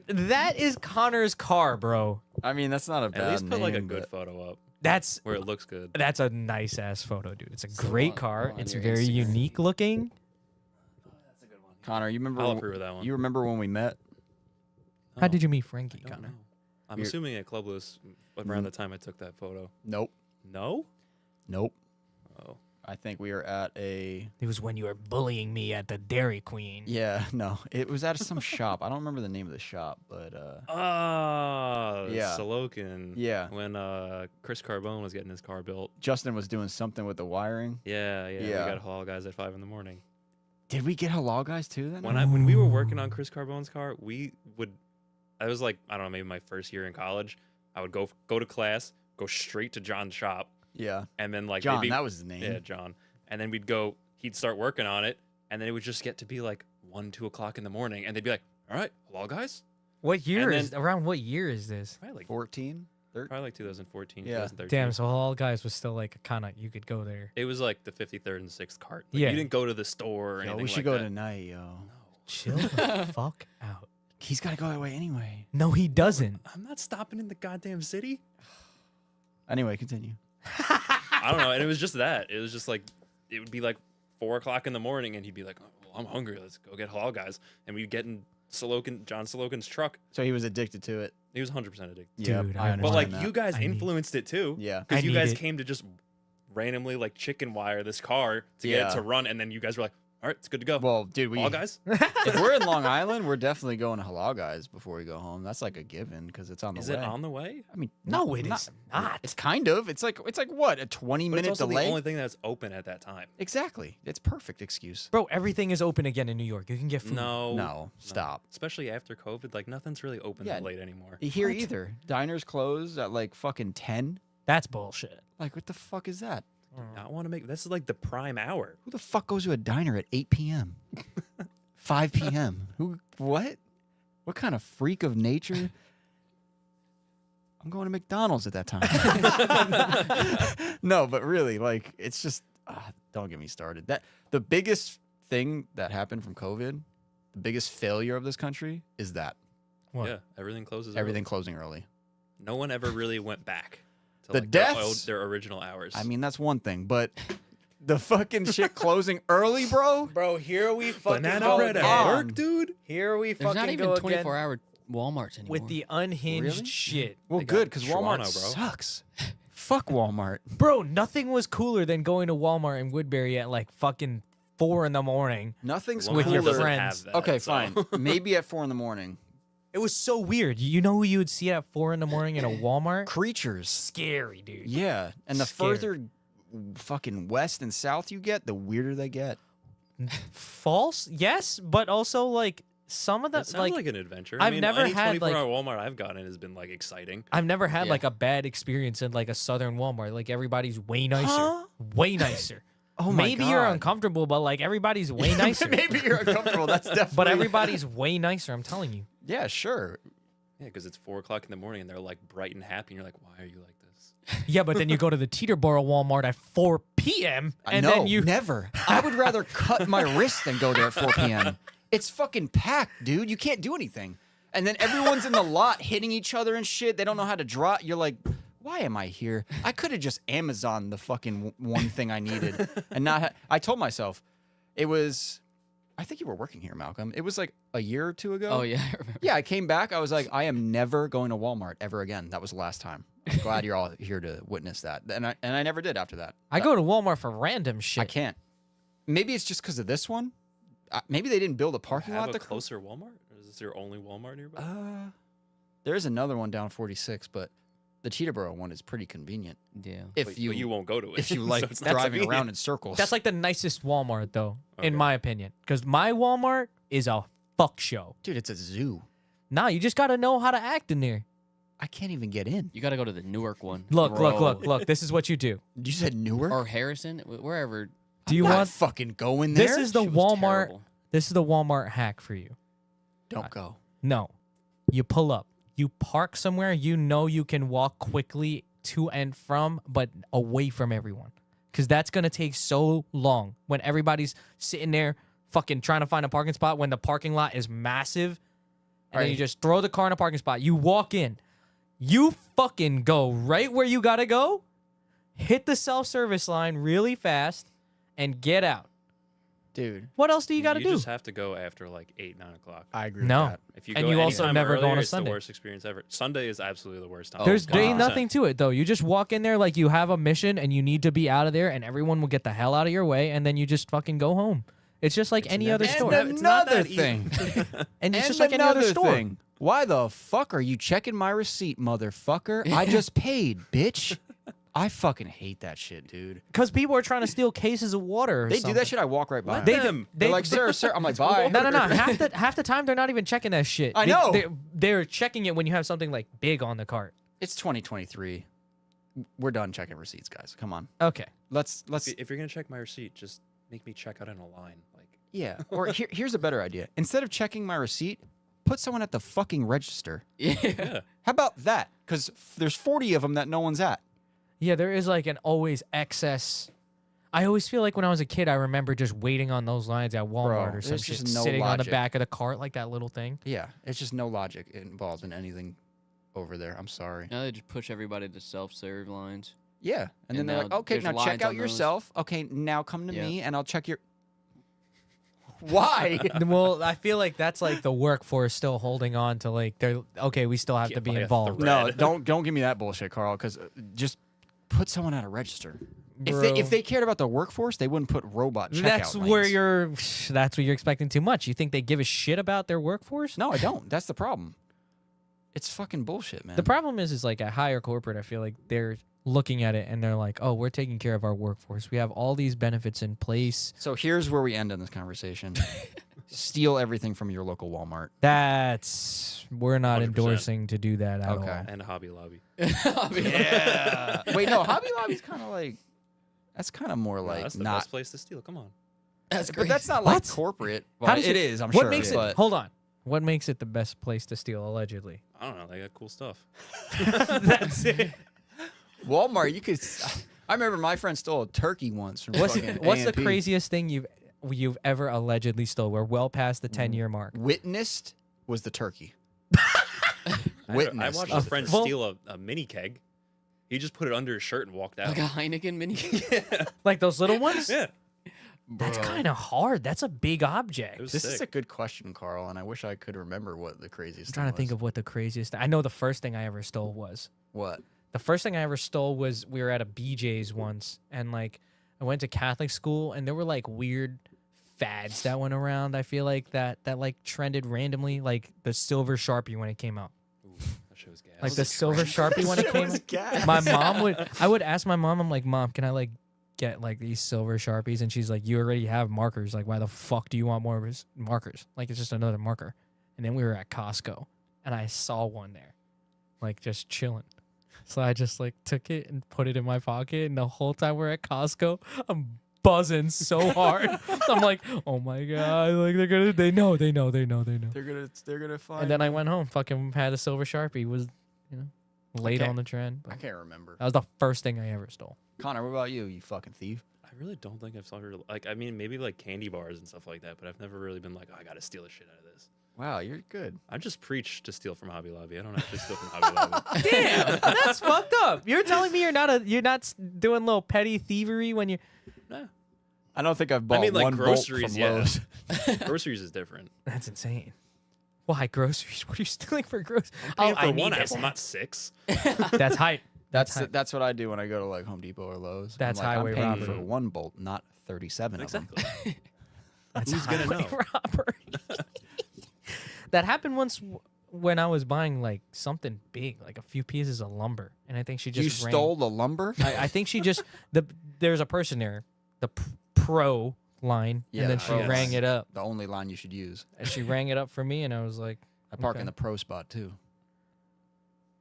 That is Connor's car, bro. I mean, that's not a bad At least put like a name, good but- photo up That's where it looks good. a nice ass photo, dude. It's a So great on- car. on It's your very Instagram. unique looking. Connor, you remember? I'll when- approve of that one. You remember when we met? How Oh, did you meet Frankie, I don't Connor? know. I'm You're- assuming at Club Lewis around the time I took that photo. Nope. No? Nope. Oh. I think we were at a. It was when you were bullying me at the Dairy Queen. Yeah, no, it was at some shop. I don't remember the name of the shop, but Oh, Yeah. Salokin. yeah, When Chris Carbone was getting his car built. Justin was doing something with the wiring. Yeah. Yeah. We got halal guys at 5 in the morning. Did we get halal guys too then? When we were working on Chris Carbone's car, we would. I was like, I don't know, maybe my first year in college. I would go to class, go straight to John's shop, Yeah, and then like John, maybe, that was his name. yeah, John. And then we'd go. He'd start working on it, and then it would just get to be like 1, 2 o'clock in the morning, and they'd be like, "All right, halal guys." What year And is around? What year is this? Probably like 14, 13. probably like 2014, Yeah. 2013. Damn, so all guys was still like kind of you could go there. It was like the 53rd and 6th cart. Like, Yeah. You didn't go to the store or Yo, anything we should like go that. tonight, yo. No. Chill the fuck out. He's got to go that way anyway. No, he doesn't. I'm not stopping in the goddamn city. Anyway, continue. I don't know. And it was just that. It was just like, it would be like 4 o'clock in the morning, and he'd be like, "Oh, well, I'm hungry. Let's go get halal guys." And we'd get in John Salokin's truck. So he was addicted to it. He was 100% addicted. Yeah, Dude, I I understand But like, that. you guys I need- influenced it too. Yeah. I Because you need guys it. came to just randomly like chicken wire this car to get Yeah. it to run, and then you guys were like, "All right, it's good to go." Well, dude, Halal guys. if we're in Long Island, we're definitely going to halal guys before we go home. That's like a given because it's on the Is way. it on the way? I mean, No, it is not. It's kind of. It's like what, a 20 But it's minute also delay? the only thing that's open at that time. Exactly. It's perfect excuse. Bro, everything is open again in New York. You can get food. No, stop. Especially after COVID, like nothing's really open Yeah. that late anymore. Here What? either. Diners close at like fucking 10. That's bullshit. Like, what the fuck is that? I want to make this is like the prime hour. Who the fuck goes to a diner at 8 p.m.? 5 p.m.? Who? What? What kind of freak of nature? I'm going to McDonald's at that time. No, but really, like, it's just, don't get me started. The biggest thing that happened from COVID, the biggest failure of this country is that What? Yeah, everything closes. everything early. closing early. No one ever really went back to The like deaths- their original hours. I mean, that's one thing, but the fucking shit closing early, bro. Bro, here we fucking banana go bread at again. work, dude. Here we There's fucking not even go 24-hour Walmarts anymore. with the unhinged Really? shit. Well, They got good, because Walmart Toronto, bro. sucks. Fuck Walmart. Bro, nothing was cooler than going to Walmart in Woodbury at like fucking 4 in the morning. Nothing's With Long your Island cooler. doesn't friends. have that, Okay, so- fine. Maybe at 4 in the morning. It was so weird. You know who you would see at 4 in the morning in a Walmart? Creatures. Scary, dude. Yeah, and the Scared. further fucking west and south you get, the weirder they get. False, yes, but also like some of the That sounds like an adventure. I've I mean, never any had, like- 24-hour Walmart I've gotten has been like exciting. I've never had Yeah. like a bad experience in like a southern Walmart. Like everybody's way nicer. Huh? Way nicer. Oh my Maybe you're God. uncomfortable, but like everybody's way nicer. Maybe you're uncomfortable. That's definitely. But everybody's way nicer, I'm telling you. Yeah, sure. Yeah, because it's 4 o'clock in the morning and they're like bright and happy, and you're like, why are you like this? Yeah, but then you go to the Teterboro Walmart at 4 p.m. and no, then you never. I would rather cut my wrist than go there at 4 p.m. It's fucking packed, dude. You can't do anything. And then everyone's in the lot hitting each other and shit. They don't know how to draw. You're like, why am I here? I could have just Amazoned the fucking one thing I needed and not. I told myself, it was. I think you were working here, Malcolm. It was like a year or two ago. Oh yeah, I remember. Yeah, I came back. I was like, I am never going to Walmart ever again. That was the last time. I'm glad you're all here to witness that. And I never did after that. I go to Walmart for random shit. I can't. Maybe it's just because of this one. Maybe they didn't build a parking Have lot. a closer Walmart? Or is this your only Walmart nearby? There is another one down 46, but the Teterboro one is pretty convenient. Yeah. If But you you won't go to it. if you so like it's not driving convenient. around in circles. That's like the nicest Walmart, though, Okay. in my opinion. Because my Walmart is a fuck show. dude, it's a zoo. Nah, you just got to know how to act in there. I can't even get in. You got to go to the Newark one. Look. This is what you do. You said Newark? Or Harrison, wherever. Do you I'm not want... fucking going there? This is the Shit was Walmart... terrible. This is the Walmart hack for you. Don't go. No. You pull up. You park somewhere you know you can walk quickly to and from, but away from everyone. Because that's going to take so long when everybody's sitting there fucking trying to find a parking spot when the parking lot is massive. And then you Right. just throw the car in a parking spot. You walk in. You fucking go right where you got to go. Hit the self-service line really fast and get out. Dude, What else do you got to do? just have to go after like 8, 9 o'clock. I agree No. with that. If you And go you also anytime never go on earlier, a it's Sunday. the worst experience ever. Sunday is absolutely the worst time. There ain't 100%. nothing to it, though. You just walk in there like you have a mission and you need to be out of there, and everyone will get the hell out of your way, and then you just fucking go home. It's just like any other store. It's not Another that easy. thing. And it's And just like any other another store. thing. Why the fuck are you checking my receipt, motherfucker? I just paid, bitch. I fucking hate that shit, dude. Because people are trying to steal cases of water or They something. do that shit, I walk right by. Let They, them. them. They're like, sir. I'm like, bye. No. Half the time, they're not even checking that shit. I know. They're checking it when you have something like big on the cart. It's 2023. We're done checking receipts, guys. Come on. Okay. Let's If you're gonna check my receipt, just make me check out in a line. Like, yeah. Or here's a better idea. Instead of checking my receipt, put someone at the fucking register. yeah. How about that? Because there's 40 of them that no one's at. Yeah, there is like an always excess. I always feel like when I was a kid, I remember just waiting on those lines at Walmart or some there's shit, just no sitting on the logic. back of the cart like that little thing. Yeah, it's just no logic involved in anything over there. I'm sorry. Now they just push everybody to self-serve lines. Yeah, and then And they're now like, okay, there's now check lines out on those. yourself. Okay, now come to Yeah. me and I'll check your. Why? Well, I feel like that's like the workforce still holding on to like they're okay. We still have to Get be by a involved. thread. No, don't give me that bullshit, Carl. Because just put someone at a register. If they cared about the workforce, they wouldn't put robot checkout That's lanes. where you're. That's what you're expecting too much. You think they give a shit about their workforce? No, I don't. That's the problem. It's fucking bullshit, man. The problem is like at higher corporate, I feel like they're looking at it and they're like, oh, we're taking care of our workforce. We have all these benefits in place. So here's where we end on this conversation. Steal everything from your local Walmart. We're not 100%. endorsing to do that at Okay. all. And Hobby Lobby. Yeah. Wait, no, Hobby Lobby's kind of like. That's kind of more No, like that's the not. best place to steal. Come on. That's But great. that's not like What? corporate. How Well, does it is, I'm what sure. makes it? but Hold on. What makes it the best place to steal? Allegedly. I don't know. They got cool stuff. That's it. Walmart, you could. I remember my friend stole a turkey once from What's fucking the A&P. craziest thing you've ever allegedly stole? We're well past the 10-year mark. Witnessed was the turkey. I Witnessed. watched a friend full- steal a mini keg. He just put it under his shirt and walked out. like a Heineken mini. Like those little ones? Yeah. That's Bro. kind of hard. That's a big object. It was This is sick. a good question, Carl, and I wish I could remember what the craziest. I'm trying to think of what the craziest. I know the first thing I ever stole was. what. The first thing I ever stole was we were at a BJ's once, and like I went to Catholic school, and there were like weird fads that went around. I feel like that like trended randomly, like the silver Sharpie when it came out. Ooh, that shit was gas. Like the silver Sharpie when it came out. My mom I would ask my mom, I'm like, Mom, can I like get like these silver Sharpies? And she's like, you already have markers. Like, why the fuck do you want more markers? Like, it's just another marker. And then we were at Costco, and I saw one there, like just chilling. So I just like took it and put it in my pocket, and the whole time we're at Costco, I'm buzzing so hard. I'm like, oh my god, like they know. They're gonna find. And then I went home, fucking had a silver Sharpie, was, you know, late can't- on the trend. I But can't remember. that was the first thing I ever stole. Connor, what about you? You fucking thief. I really don't think I've ever like. I mean, maybe like candy bars and stuff like that, but I've never really been like, oh, I gotta steal the shit out of this. Wow, you're good. I just preach to steal from Hobby Lobby. I don't actually steal from Hobby Lobby. Damn, that's fucked up. You're telling me you're not doing little petty thievery when you. Nah. I don't think I've bought mean, like one groceries, bolt from yeah. Lowe's. Groceries is different. That's insane. Why groceries? What are you stealing for groceries? Paying for I one need apple, this. not 6. That's hype. hype. That's what I do when I go to like Home Depot or Lowe's. That's I'm like, highway I'm paying robbery. for one bolt, not 37 of them. Exactly. That's Who's gonna highway know? robbery. That happened once when I was buying like something big, like a few pieces of lumber, and I think she just You ran- stole the lumber? I think she just there's a person there, the pro line, Yeah, and then the she pro rang line. it up. The only line you should use. And she rang it up for me, and I was like, I park Okay. in the pro spot too.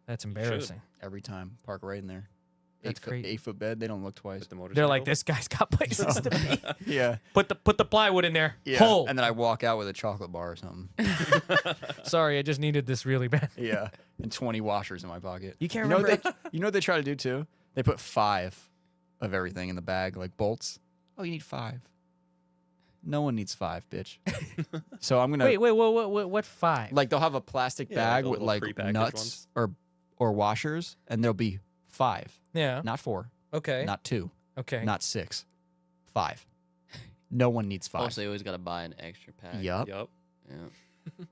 "That's embarrassing." Every time. Park right in there. That's crazy. 8-foot bed. They don't look twice. With the motorcycle. They're like, "This guy's got places to be." Yeah. Put the plywood in there. Yeah. Hole. And then I walk out with a chocolate bar or something. Sorry, I just needed this really bad. Yeah. And 20 washers in my pocket. You can't know remember. you know what they try to do too? They put 5 of everything in the bag, like bolts. Oh, you need 5. No one needs 5, bitch. So I'm gonna Wait, what 5? like they'll have a plastic Yeah, bag the with little like prepackaged nuts or washers, and there'll be 5, Yeah. not 4, Okay. not 2, Okay. not 6, 5. No one needs 5. Also, you always gotta buy an extra pack. Yup. Yup. Yeah.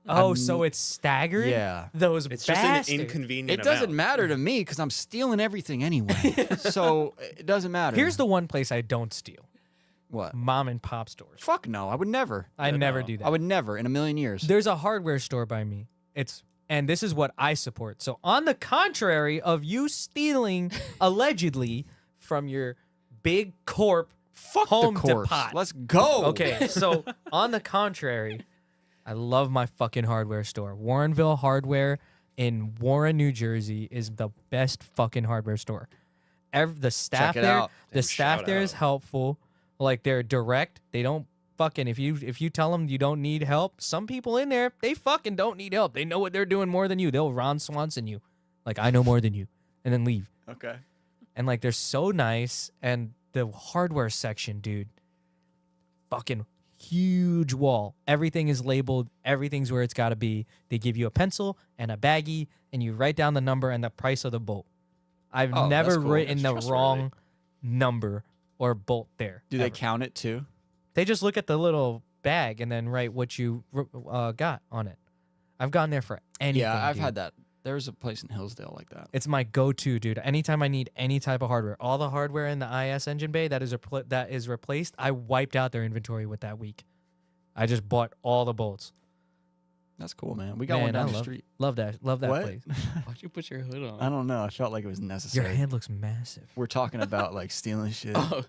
Oh, I'm- so it's staggered? Yeah. Those It's bastards. just an inconvenient It doesn't amount. matter to me because I'm stealing everything anyway. So it doesn't matter. Here's the one place I don't steal. what? Mom and pop stores. Fuck no, I would never. I Yeah, never no. do that. I would never in a million years. There's a hardware store by me. And this is what I support. So on the contrary of you stealing allegedly from your big corp Fuck home the corpse. depot. Let's go. Okay, so on the contrary, I love my fucking hardware store. Warrenville Hardware in Warren, New Jersey is the best fucking hardware store. The staff Check it there, out. the Damn, staff shout there is out. helpful. Like they're direct. They don't fucking if you tell them you don't need help, some people in there, they fucking don't need help. They know what they're doing more than you. They'll Ron Swanson you. Like I know more than you and then leave. Okay. And like they're so nice and the hardware section, dude. Fucking huge wall. Everything is labeled. Everything's where it's got to be. They give you a pencil and a baggie and you write down the number and the price of the bolt. I've Oh, never that's cool. written the That's wrong number or bolt there. Do they ever. count it too? They just look at the little bag and then write what you got on it. I've gone there for anything. Yeah, I've dude. had that. There's a place in Hillsdale like that. It's my go-to, dude. Anytime I need any type of hardware, all the hardware in the IS engine bay that is replaced, I wiped out their inventory with that week. I just bought all the bolts. That's cool, man. We got Man, one down I the love- street. Love that What? place. Why'd you put your hood on? I don't know. I felt like it was Your necessary. hand looks massive. We're talking about like stealing shit. Oh,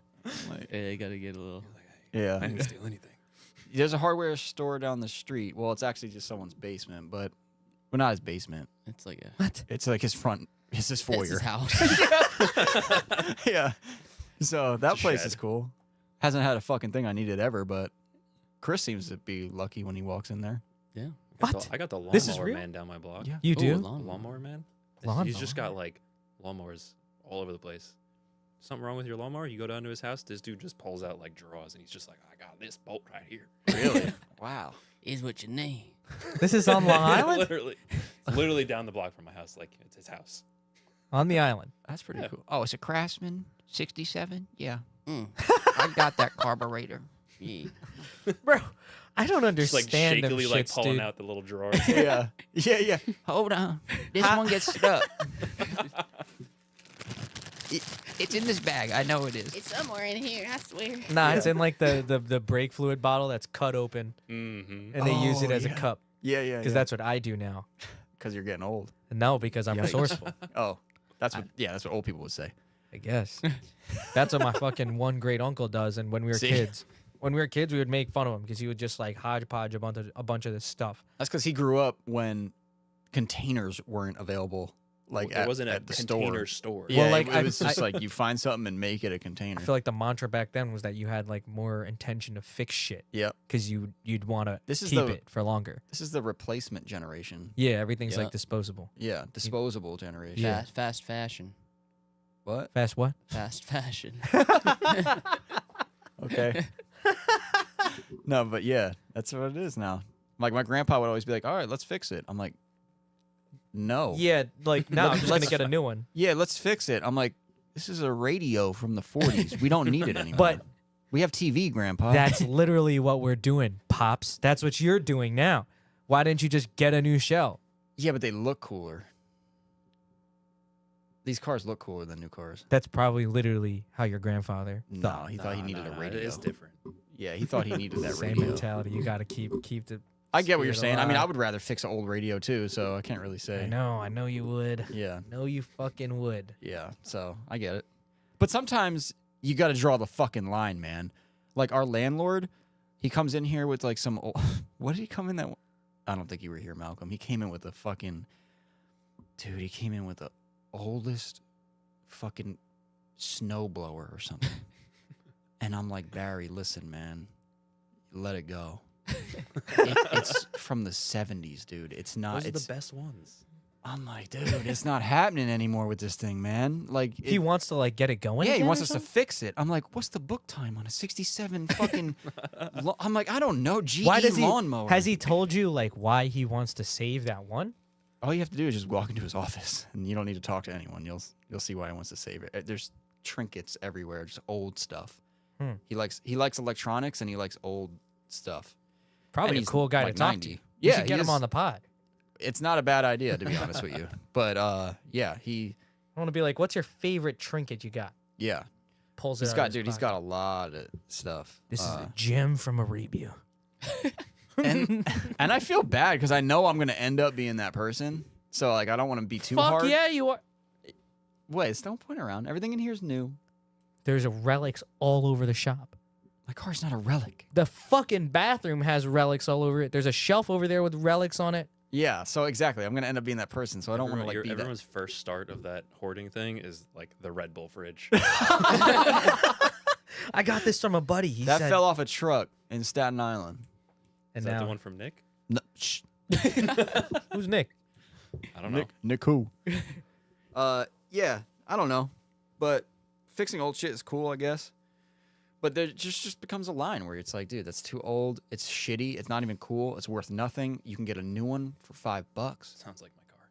Like, yeah, you gotta get a little. yeah. I didn't steal anything. There's a hardware store down the street. Well, it's actually just someone's basement, but well, not his basement. It's like a. What? It's like his front. It's his foyer. It's his house. Yeah. So that It's a place shed. is cool. Hasn't had a fucking thing I needed ever, but Chris seems to be lucky when he walks in there. yeah. What? I got the This is lawnmower real? man down my block. Yeah. You Ooh, do? Lawnmower man? He's just Lawnmower? got like lawnmowers all over the place. Something wrong with your lawnmower? You go down to his house, this dude just pulls out like drawers and he's just like, I got this bolt right here. Really? Wow. Is what you need. This is on Long Island? literally down the block from my house. Like it's his house. On the island. That's pretty Yeah. cool. Oh, it's a Craftsman 67? Yeah. Mm. I got that carburetor. Yeah. Bro, I don't Just like understand them shakily like shits, pulling dude. out the little drawer. Yeah. Yeah, yeah. Hold on. This one gets stuck. It's in this bag. I know it is. It's somewhere in here, I swear. Nah, it's in like the brake fluid bottle that's cut open Mm-hmm. and they use it Oh, as a yeah. cup. Yeah, yeah. Because that's what I do now. because you're getting old. No, because I'm Yikes. resourceful. Oh, that's what. Yeah, that's what old people would say. I guess. That's what my fucking one great uncle does. And when we were See? kids, we would make fun of him because he would just like hodgepodge a bunch of this stuff. That's because he grew up when containers weren't available like It wasn't at a the container store. store. Yeah, Well, like, it was just like you find something and make it a container. I feel like the mantra back then was that you had like more intention to fix shit Yep. because you'd want to This is keep the- it for longer. This is the replacement generation. Yeah, everything's Yeah. like disposable. Yeah, disposable generation. Yeah. Fast fashion. What? Fast what? Fast fashion. Okay. No, but yeah, that's what it is now. Like my grandpa would always be like, "All right, let's fix it." I'm like, "No." Yeah, like now I'm just gonna let's- get a new one. Yeah, let's fix it. I'm like, "This is a radio from the 40s. We don't need it anymore." But we have TV, Grandpa. that's literally what we're doing, pops. That's what you're doing now. Why didn't you just get a new shell? Yeah, but they look cooler. These cars look cooler than new cars. That's probably literally how your grandfather No, thought. he thought he needed a radio. It is different. Yeah, he thought he needed that Same radio. mentality. You got to keep the. I get what you're spirit saying. I mean, I alive. would rather fix an old radio too, so I can't really say. I know you would. Yeah, No, you fucking would. yeah. So I get it. But sometimes you got to draw the fucking line, man. Like our landlord, he comes in here with like some old. What did he come in that? I don't think you were here, Malcolm. He came in with a fucking. Dude, he came in with the oldest fucking snowblower or something. And I'm like, Barry, listen, man, let it go. It's from the 70s, dude. It's not. Those are It's. the best ones. I'm like, dude, it's not happening anymore with this thing, man. Like, He wants to like get it going. yeah, he again wants or us to something? fix it. I'm like, what's the book time on a 67 fucking? I'm like, I don't know. GE Why does he? lawnmower. Has he told you like why he wants to save that one? All you have to do is just walk into his office, and you don't need to talk to anyone. You'll see why he wants to save it. There's trinkets everywhere, just old stuff. Hmm. He likes electronics, and he likes old stuff. Probably And a he's cool guy like to talk 90. to. You Yeah, should get he him is. on the pod. It's not a bad idea, to be honest with you. But yeah, I want to be like, what's your favorite trinket you got? yeah, Pulls it. he's out got of his dude. He's pocket. got a lot of stuff. This is a gem from a review. and I feel bad because I know I'm gonna end up being that person. So like, I don't want to be too Fuck hard. yeah, you are. Wait, don't point around. Everything in here is new. There's relics all over the shop. My car's not a relic. The fucking bathroom has relics all over it. There's a shelf over there with relics on it. Yeah, so exactly. I'm gonna end up being that person. So I don't want to like be that. Everyone's first start of that hoarding thing is like the Red Bull fridge. I got this from a buddy. He That said, fell off a truck in Staten Island. and Is that now the one from Nick? No, shh. who's Nick? I don't know. Nick who? Yeah, I don't know, but fixing old shit is cool, I guess. But there just becomes a line where it's like, dude, that's too old. It's shitty. It's not even cool. It's worth nothing. You can get a new one for $5. Sounds like my car.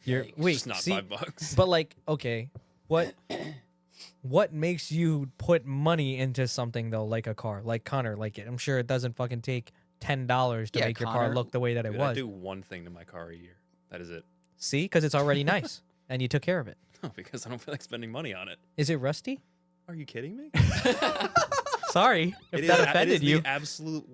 You're It's wait, just not see, $5. but like, okay, what makes you put money into something though, like a car, like Connor? Like, I'm sure it doesn't fucking take $10 to Yeah, make your car Connor, look the way that it Dude, I was. do one thing to my car a year. That is it. See, because it's already nice, and you took care of it. No, because I don't feel like spending money on it. Is it rusty? Are you kidding me? Sorry if It that is- offended it is you. the absolute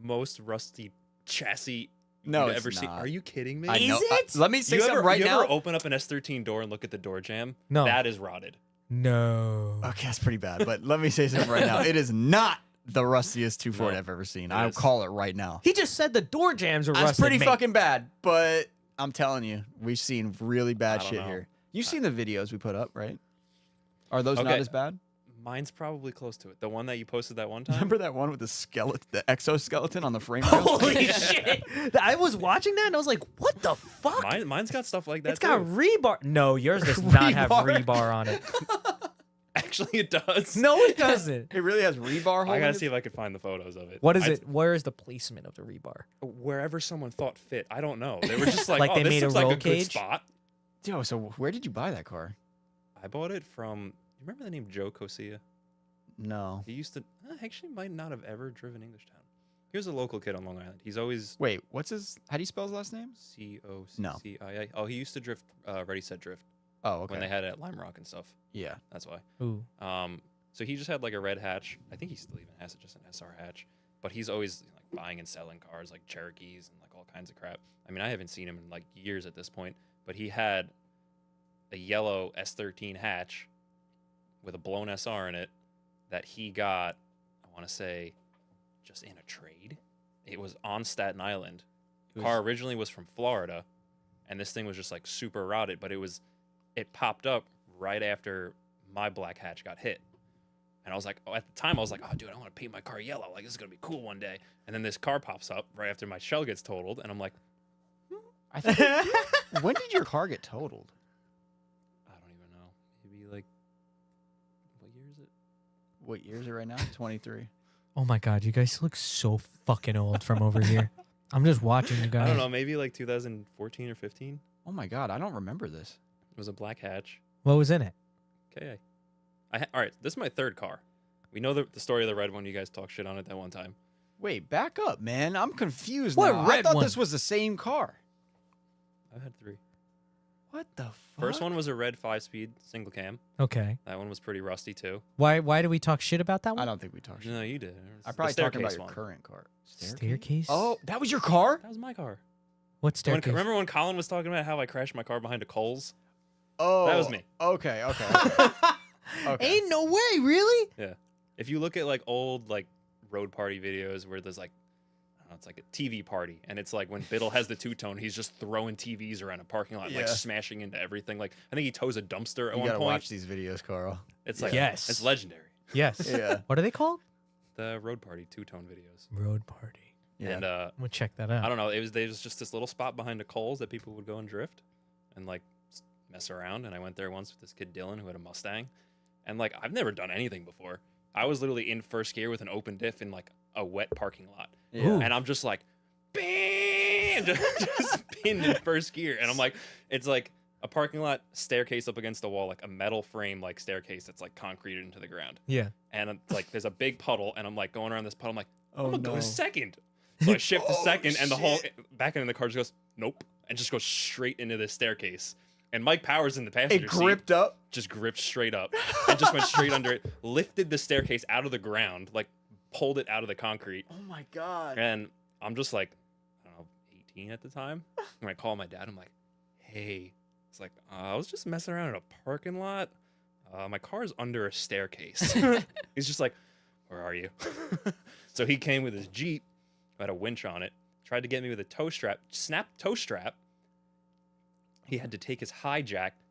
most rusty chassis No, you've it's ever seen. not. Are you kidding me? I know. Is it? Let me say You something ever, right you now. ever open up an S13 door and look at the door jam? No. That is rotted. No. Okay, that's pretty bad. But let me say something right now. It is not the rustiest 240 No, I've ever seen. it I'll is. call it right now. He just said the door jams were That's rusted. pretty mate. fucking bad. But I'm telling you, we've seen really bad I don't shit know. here. You've seen the videos we put up, right? Are those not Okay. as bad? Mine's probably close to it. The one that you posted that one time. Remember that one with the skeleton, the exoskeleton on the frame rail? Holy shit! I was watching that and I was like, "What the fuck?" Mine's got stuff like that. It's got too. rebar. No, yours does not have Rebar? rebar on it. Actually, it does. No, it doesn't. It really has rebar. I holding gotta it? see if I could find the photos of it. What is I'd- it? Where is the placement of the rebar? Wherever someone thought fit. I don't know. They were just like, Like oh, they this made a looks like roll a good cage? spot. Yo, so where did you buy that car? I bought it from. You remember the name Joe Cosia? No. He used to. Actually, might not have ever driven English Town. He was a local kid on Long Island. He's always Wait, what's his? How do you spell his last name? COCCIA. Oh, he used to drift Ready Set Drift Oh, okay. when they had it at Lime Rock and stuff. Yeah. That's why. Ooh. So he just had like a red hatch. I think he still even has it, just an SR hatch. But he's always like buying and selling cars, like Cherokees and like all kinds of crap. I mean, I haven't seen him in like years at this point. But he had a yellow S13 hatch with a blown SR in it that he got, I want to say, just in a trade. It was on Staten Island. It Car originally was from Florida, and this thing was just like super rotted, but it was it popped up right after my black hatch got hit. And I was like, oh, at the time, I was like, oh, dude, I want to paint my car yellow. Like, this is going to be cool one day. And then this car pops up right after my shell gets totaled. And I'm like, I think. When did your car get totaled? I don't even know. Maybe like, what year is it? What year is it right now? 23. Oh my God, you guys look so fucking old from over here. I'm just watching you guys. I don't know. Maybe like 2014 or 15. Oh my God, I don't remember this. It was a black hatch. What was in it? Okay. All right, this is my third car. We know the story of the red one. You guys talked shit on it that one time. Wait, back up, man. I'm confused What now. I red thought one? this was the same car. I've had 3. What the fuck? First one was a red 5-speed single cam. Okay. That one was pretty rusty too. Why do we talk shit about that one? I don't think we talked. No, you did. I'm The probably talking about staircase your one. current car. Staircase? Oh, that was your car? That was my car. What staircase? Remember when Colin was talking about how I crashed my car behind a Coles? Oh, That was me. Okay. Okay. Ain't no way, really? Yeah. If you look at like old like road party videos where there's like, I don't know, it's like a TV party, and it's like when Biddle has the two-tone, he's just throwing TVs around a parking lot, like Yeah. smashing into everything. Like I think he tows a dumpster at You one gotta point. watch these videos, Carl. It's like Yes. it's legendary. Yes. Yeah. What are they called? The road party two-tone videos. Road Party. Yeah. And I'm gonna check that out. I don't know. There was just this little spot behind a Coles that people would go and drift and like mess around. And I went there once with this kid Dylan who had a Mustang, and like I've never done anything before. I was literally in first gear with an open diff in like a wet parking lot, Yeah. Ooh. and I'm just like, bam, just pinned in first gear, and I'm like, it's like a parking lot staircase up against the wall, like a metal frame like staircase that's like concreted into the ground, Yeah. and it's like there's a big puddle, and I'm like going around this puddle, I'm like, Oh, I'm gonna go no. to second. So I shift to Oh, second, and the whole shit. back end of the car just goes, nope, and just goes straight into the staircase. And Mike Powers in the passenger It gripped seat up. just gripped straight up and just went straight under it, lifted the staircase out of the ground, like pulled it out of the concrete. Oh my God. And I'm just like, I don't know, 18 at the time. And I call my dad, I'm like, hey, it's like, I was just messing around in a parking lot. My car's under a staircase. He's just like, where are you? So he came with his Jeep, had a winch on it, tried to get me with a tow strap, snapped tow strap. He had to take his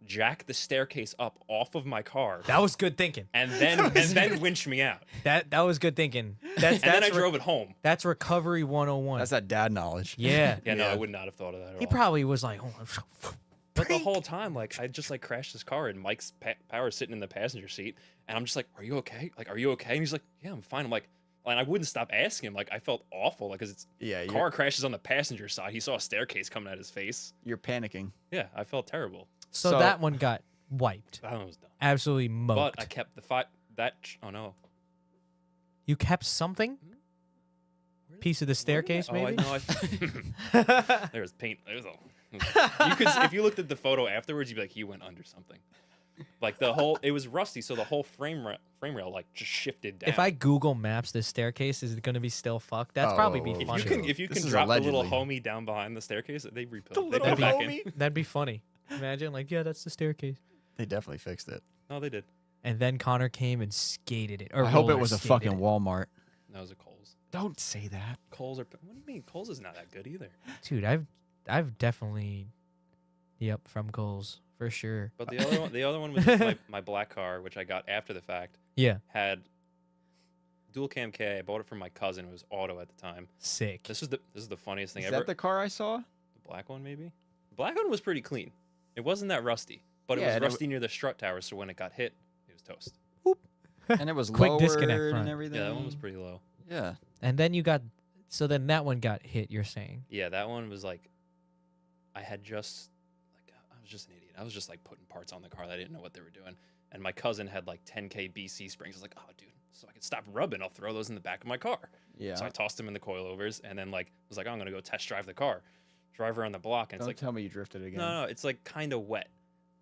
jack the staircase up off of my car, That was good thinking. and then winch me out. That was good thinking. That's And then I re- drove it home. That's recovery 101. That's that dad knowledge. Yeah. Yeah, no, Yeah. I would not have thought of that at He all. probably was like, oh, But the whole time, like, I just like crashed his car, and Mike's Power sitting in the passenger seat, and I'm just like, "Are you okay? Like, are you okay?" And he's like, "Yeah, I'm fine." I'm like, and I wouldn't stop asking him. Like, I felt awful, like, cause it's Yeah. car crashes on the passenger side. He saw a staircase coming at his face. You're panicking. Yeah, I felt terrible. so that one got wiped. That one was dumb. Absolutely mowed. But I kept the oh no, You kept something? Piece of the staircase, oh, maybe? There was paint. There was a. You could, if you looked at the photo afterwards, you'd be like, he went under something. Like it was rusty, so the whole frame rail like just shifted down. If I Google Maps this staircase, is it going to be still fucked? That'd probably be Oh, funny. if you This can is drop the little allegedly. homie down behind the staircase, they rebuilt. The They little put it back homie. in. That'd be funny. Imagine, like, yeah, that's the staircase. They definitely fixed it. No, they did. And then Connor came and skated it. Or I hope it roller was a skated fucking it. Walmart. That was a Coles. Don't say that. Coles are. What do you mean? Coles is not that good either. Dude, I've definitely, from Coles for sure. But the other one was just my black car, which I got after the fact. Yeah, Had dual cam K. I bought it from my cousin. It was auto at the time. sick. This is the funniest thing Is ever. that the car I saw? The black one, maybe. The black one was pretty clean. It wasn't that rusty, but Yeah, it was and it rusty near the strut tower. So when it got hit, it was toast. And it was Quick lowered disconnect and front. everything. Yeah, that one was pretty low. Yeah. And then then that one got hit. You're saying? Yeah, that one was like, I had just like I was just an idiot. I was just like putting parts on the car that I didn't know what they were doing. And my cousin had like 10K BC springs. I was like, oh, dude, so I can stop rubbing. I'll throw those in the back of my car. Yeah. So I tossed them in the coilovers, and then like was like, oh, I'm gonna go test drive the car. Drive around the block, and Don't it's like, tell me you drifted again. no, it's like kind of wet,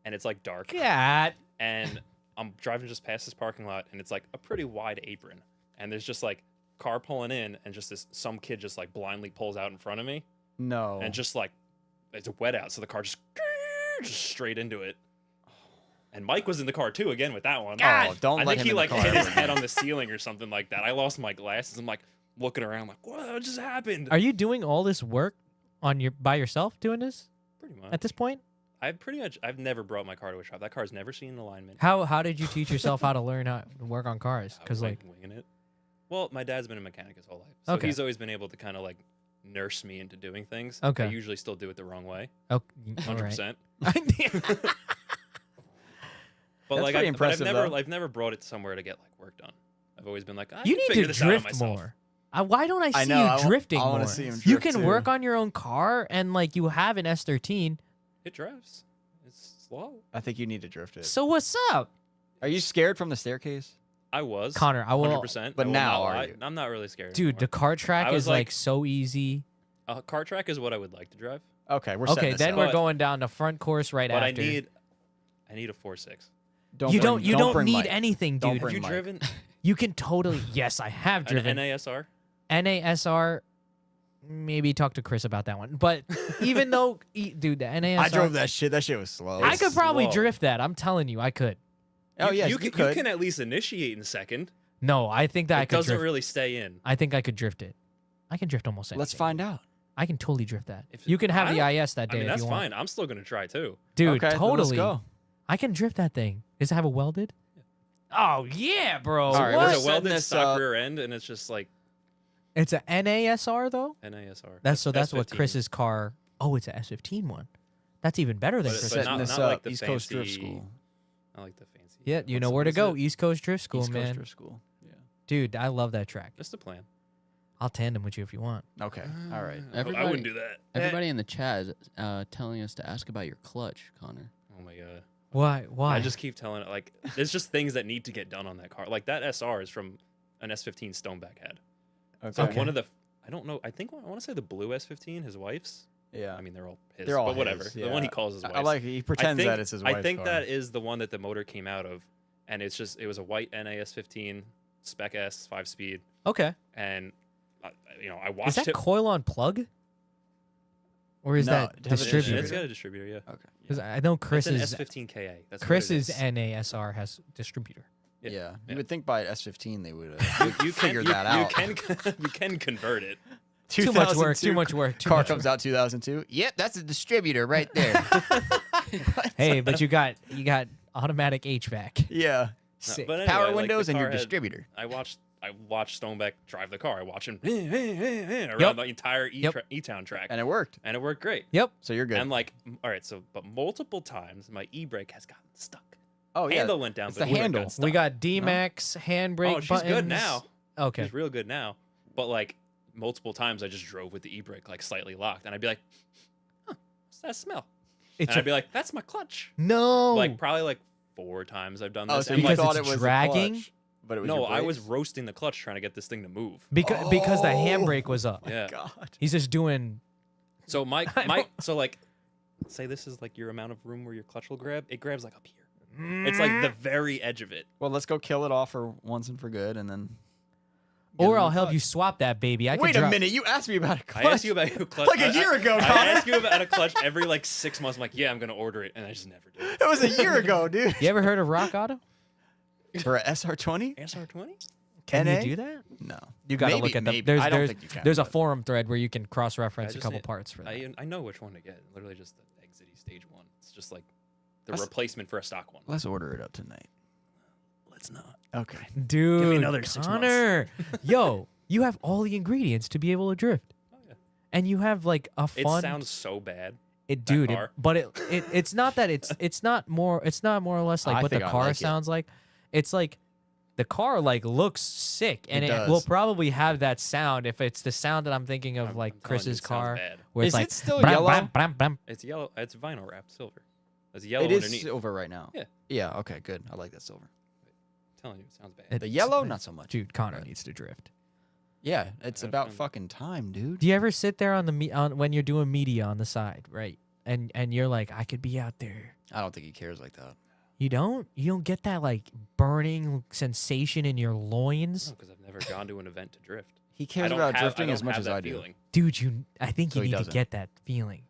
and it's like dark. Yeah. And I'm driving just past this parking lot, and it's like a pretty wide apron, and there's just like car pulling in, and just some kid just like blindly pulls out in front of me, No. and just like it's wet out, so the car just straight into it. And Mike was in the car too, again with that one. Oh, don't I let think him he in the like car hit his ever head again. on the ceiling or something like that. I lost my glasses. I'm like looking around, like what just happened? Are you doing all this work by yourself doing this Pretty much. at this point? I've never brought my car to a shop. That car's never seen an alignment. How did you teach yourself how to learn how to work on cars? I Because was like, winging it. Well, my dad's been a mechanic his whole life, so Okay. he's always been able to kind of like nurse me into doing things. Okay. I usually still do it the wrong way, oh, 100%. But That's like, pretty impressive, though. I've never brought it somewhere to get like work done. I've always been like, I you can need figure to this out on drift myself. more. Why don't I see know, you drifting I more? wanna see him You drift, can too. work on your own car, and like you have an S13. It drives. It's slow. I think you need to drift it. So what's up, Are you scared from the staircase? I was Connor? I will, 100%. But I will now not are lie. you? I'm not really scared. dude. The anymore. kart track I was is like like- so easy. Car track is what I would like to drive, Okay, we're Okay, setting this then up. we're But- going down the front course right but after. I need a 4.6. you don't bring need Mike. anything, Don't dude. bring Have you Mike. driven You can totally. Yes, I have an driven NASR? NASR. Maybe talk to Chris about that one. But even though, dude, the NASR, I drove that shit. That shit was slow. I could probably slow. drift that. I'm telling you, I could. Oh yeah, you you can, could. You can at least initiate in second. No, I think that I It could doesn't drift. really stay in. I think I could drift it. I can drift almost anything. Let's find out. I can totally drift that. If- You can have I the don't- IS that I day mean, if that's you want. fine. I'm still gonna try too. Dude, Okay, then let's totally. go. I can drift that thing. Does it have a welded? Oh yeah, bro. All right, What? we're There's a setting welded this stock up. rear end, and it's just like It's a NASR though. NASR. That's what S15. Chris's car. Oh, it's a S15 one. That's even better than But Chris's. but Setting not- this not like up. the East Coast Drift fancy- School. I like the fancy. Yeah, you know what's- where to what's go. it? East Coast Drift School, East Coast man. Drift School. Yeah. Dude, I love that track. Just a plan. I'll tandem with you if you want. Okay. All right. I wouldn't do that. Everybody in the chat is telling us to ask about your clutch, Connor. Oh my god. Why? Why? I just keep telling it like there's just things that need to get done on that car. Like that SR is from an S15 Stoneback head. So Okay. one of the I don't know. I think I want to say the blue S15, his wife's. Yeah. I mean, they're all his, They're all but whatever. his, The one he yeah. calls his wife's. I like he pretends that it's his wife's I think car. that is the one that the motor came out of, and it was a white NAS15 Spec S 5-speed, okay. and I Is watched that it. coil on plug? Or is No, that it has a distributor? It's got a distributor, yeah. Okay. 'Cause I know It's an Chris's S15KA. That's what it Chris's is. NASR has distributor. Yeah. Yeah. Yeah. You would think by S15 they would You figure can, that out. You can convert it. Too much work. 2002 Too much work. Too Car much comes work. out 2002. Yep, that's a distributor right there. Hey, but you got automatic HVAC. Yeah. No, Sick. but anyway, Power like, the windows and your car had- distributor. I watched Stoneback drive the car. I watch him around the entire E-Town track, And it worked. and it worked great. Yep. So you're good. And like, all right, but multiple times my e-brake has gotten stuck. oh yeah. Handle went down, It's but the e-brake handle. got stuck. We got D-Max handbrake Oh, she's buttons. good now. Okay. She's real good now. But like multiple times, I just drove with the e-brake like slightly locked, and I'd be like, "Huh, what's that smell?" It's And I'd be like, "That's my clutch." no. Like probably like 4 times I've done this. Oh, so and, you Because like, thought it's it was the dragging? clutch, but it was no, your I was brakes? roasting the clutch trying to get this thing to move. because the handbrake was up. Yeah. God. He's just doing. So my so like, say this is like your amount of room where your clutch will grab. It grabs like up here. It's like the very edge of it. Well, let's go kill it off for once and for good, and then. Or I'll help you swap that baby. I Wait could a drop- minute! You asked me about a clutch. I asked you about a clutch Like a year ago, I Connor. ask you about a clutch every like 6 months. I'm like, yeah, I'm gonna order it, and I just never do. That was a year ago, dude. You ever heard of Rock Auto? For a SR20? SR20? Can NA? you do that? No. You got to Maybe, look at them. maybe. There's I don't there's, think you can. there's a but- forum thread where you can cross-reference a just couple need- parts for that. I know which one to get. Literally just the Exity Stage 1. It's just like the Let's- replacement for a stock one. Let's order it up tonight. Let's not. Okay. Dude, another 6 months. Connor, yo, you have all the ingredients to be able to drift, Oh yeah. and you have like a It fun. sounds so bad. Dude, car. but it's not that it's not more or less like I what the think I car like it. sounds like. It's like the car like looks sick, and It it will does. probably have that sound if it's the sound that I'm thinking of, I'm like telling you, Chris's it sounds car, bad. where it's Is like it still bram, yellow? bram, bram, bram. It's yellow. It's vinyl wrapped silver. It's yellow It is underneath. silver right now. Yeah. Yeah, okay, good. I like that silver. I'm telling you, it sounds bad. It- The yellow, not so much. Dude, Connor But- needs to drift. Yeah, it's Have about fun. fucking time, dude. Do you ever sit there on when you're doing media on the side, right? And you're like, I could be out there. I don't think he cares like that. You don't get that like burning sensation in your loins, because I've never gone to an event to drift. He I cares don't about have- drifting I as don't much have as that I do. feeling. dude. I think So you he need to doesn't. get that feeling.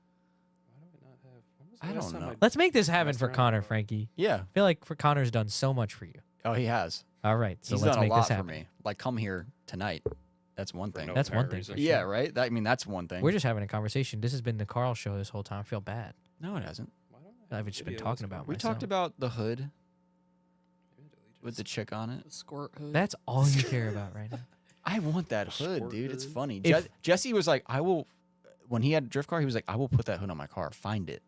Why do I not have? when was the I last don't time know. Let's make this happen messed for around Connor, with it? Frankie. Yeah. I feel like Connor's done so much for you. Oh, he has. All right, so He's let's done a make lot this for happen. me. Like, come here tonight. That's one thing. no That's one apparent thing reason. for Yeah, sure. right? That's one thing. We're just having a conversation. This has been the Carl show this whole time. I feel bad. No, it hasn't. Why don't I I've just been Video talking was about We myself. talked about the hood with the chick on it. Squirt hood. That's all you care about right now. I want that A hood, sport dude. It's hood? funny. If- Jesse was like, I will. When he had a drift car, he was like, I will put that hood on my car. Find it.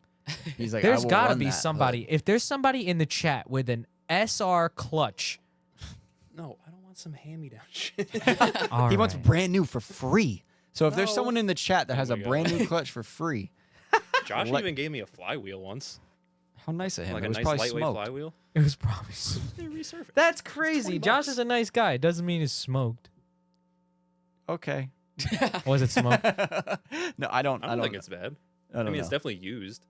He's like, I There's will got to run be that somebody. hood. If there's somebody in the chat with an SR clutch, No, I don't want some hand-me-down shit. all He wants right. brand new for free. So if there's No. someone in the chat that Oh has a my brand God. new clutch for free, Josh Let- even gave me a flywheel once, how nice of him. like It a was nice probably lightweight smoked. flywheel. It was probably. They resurfaced. That's crazy. 20 Josh bucks. is a nice guy. Doesn't mean he's smoked. Okay. Was it smoked? No, I don't. I don't think it's bad. I don't I mean, know. it's definitely used.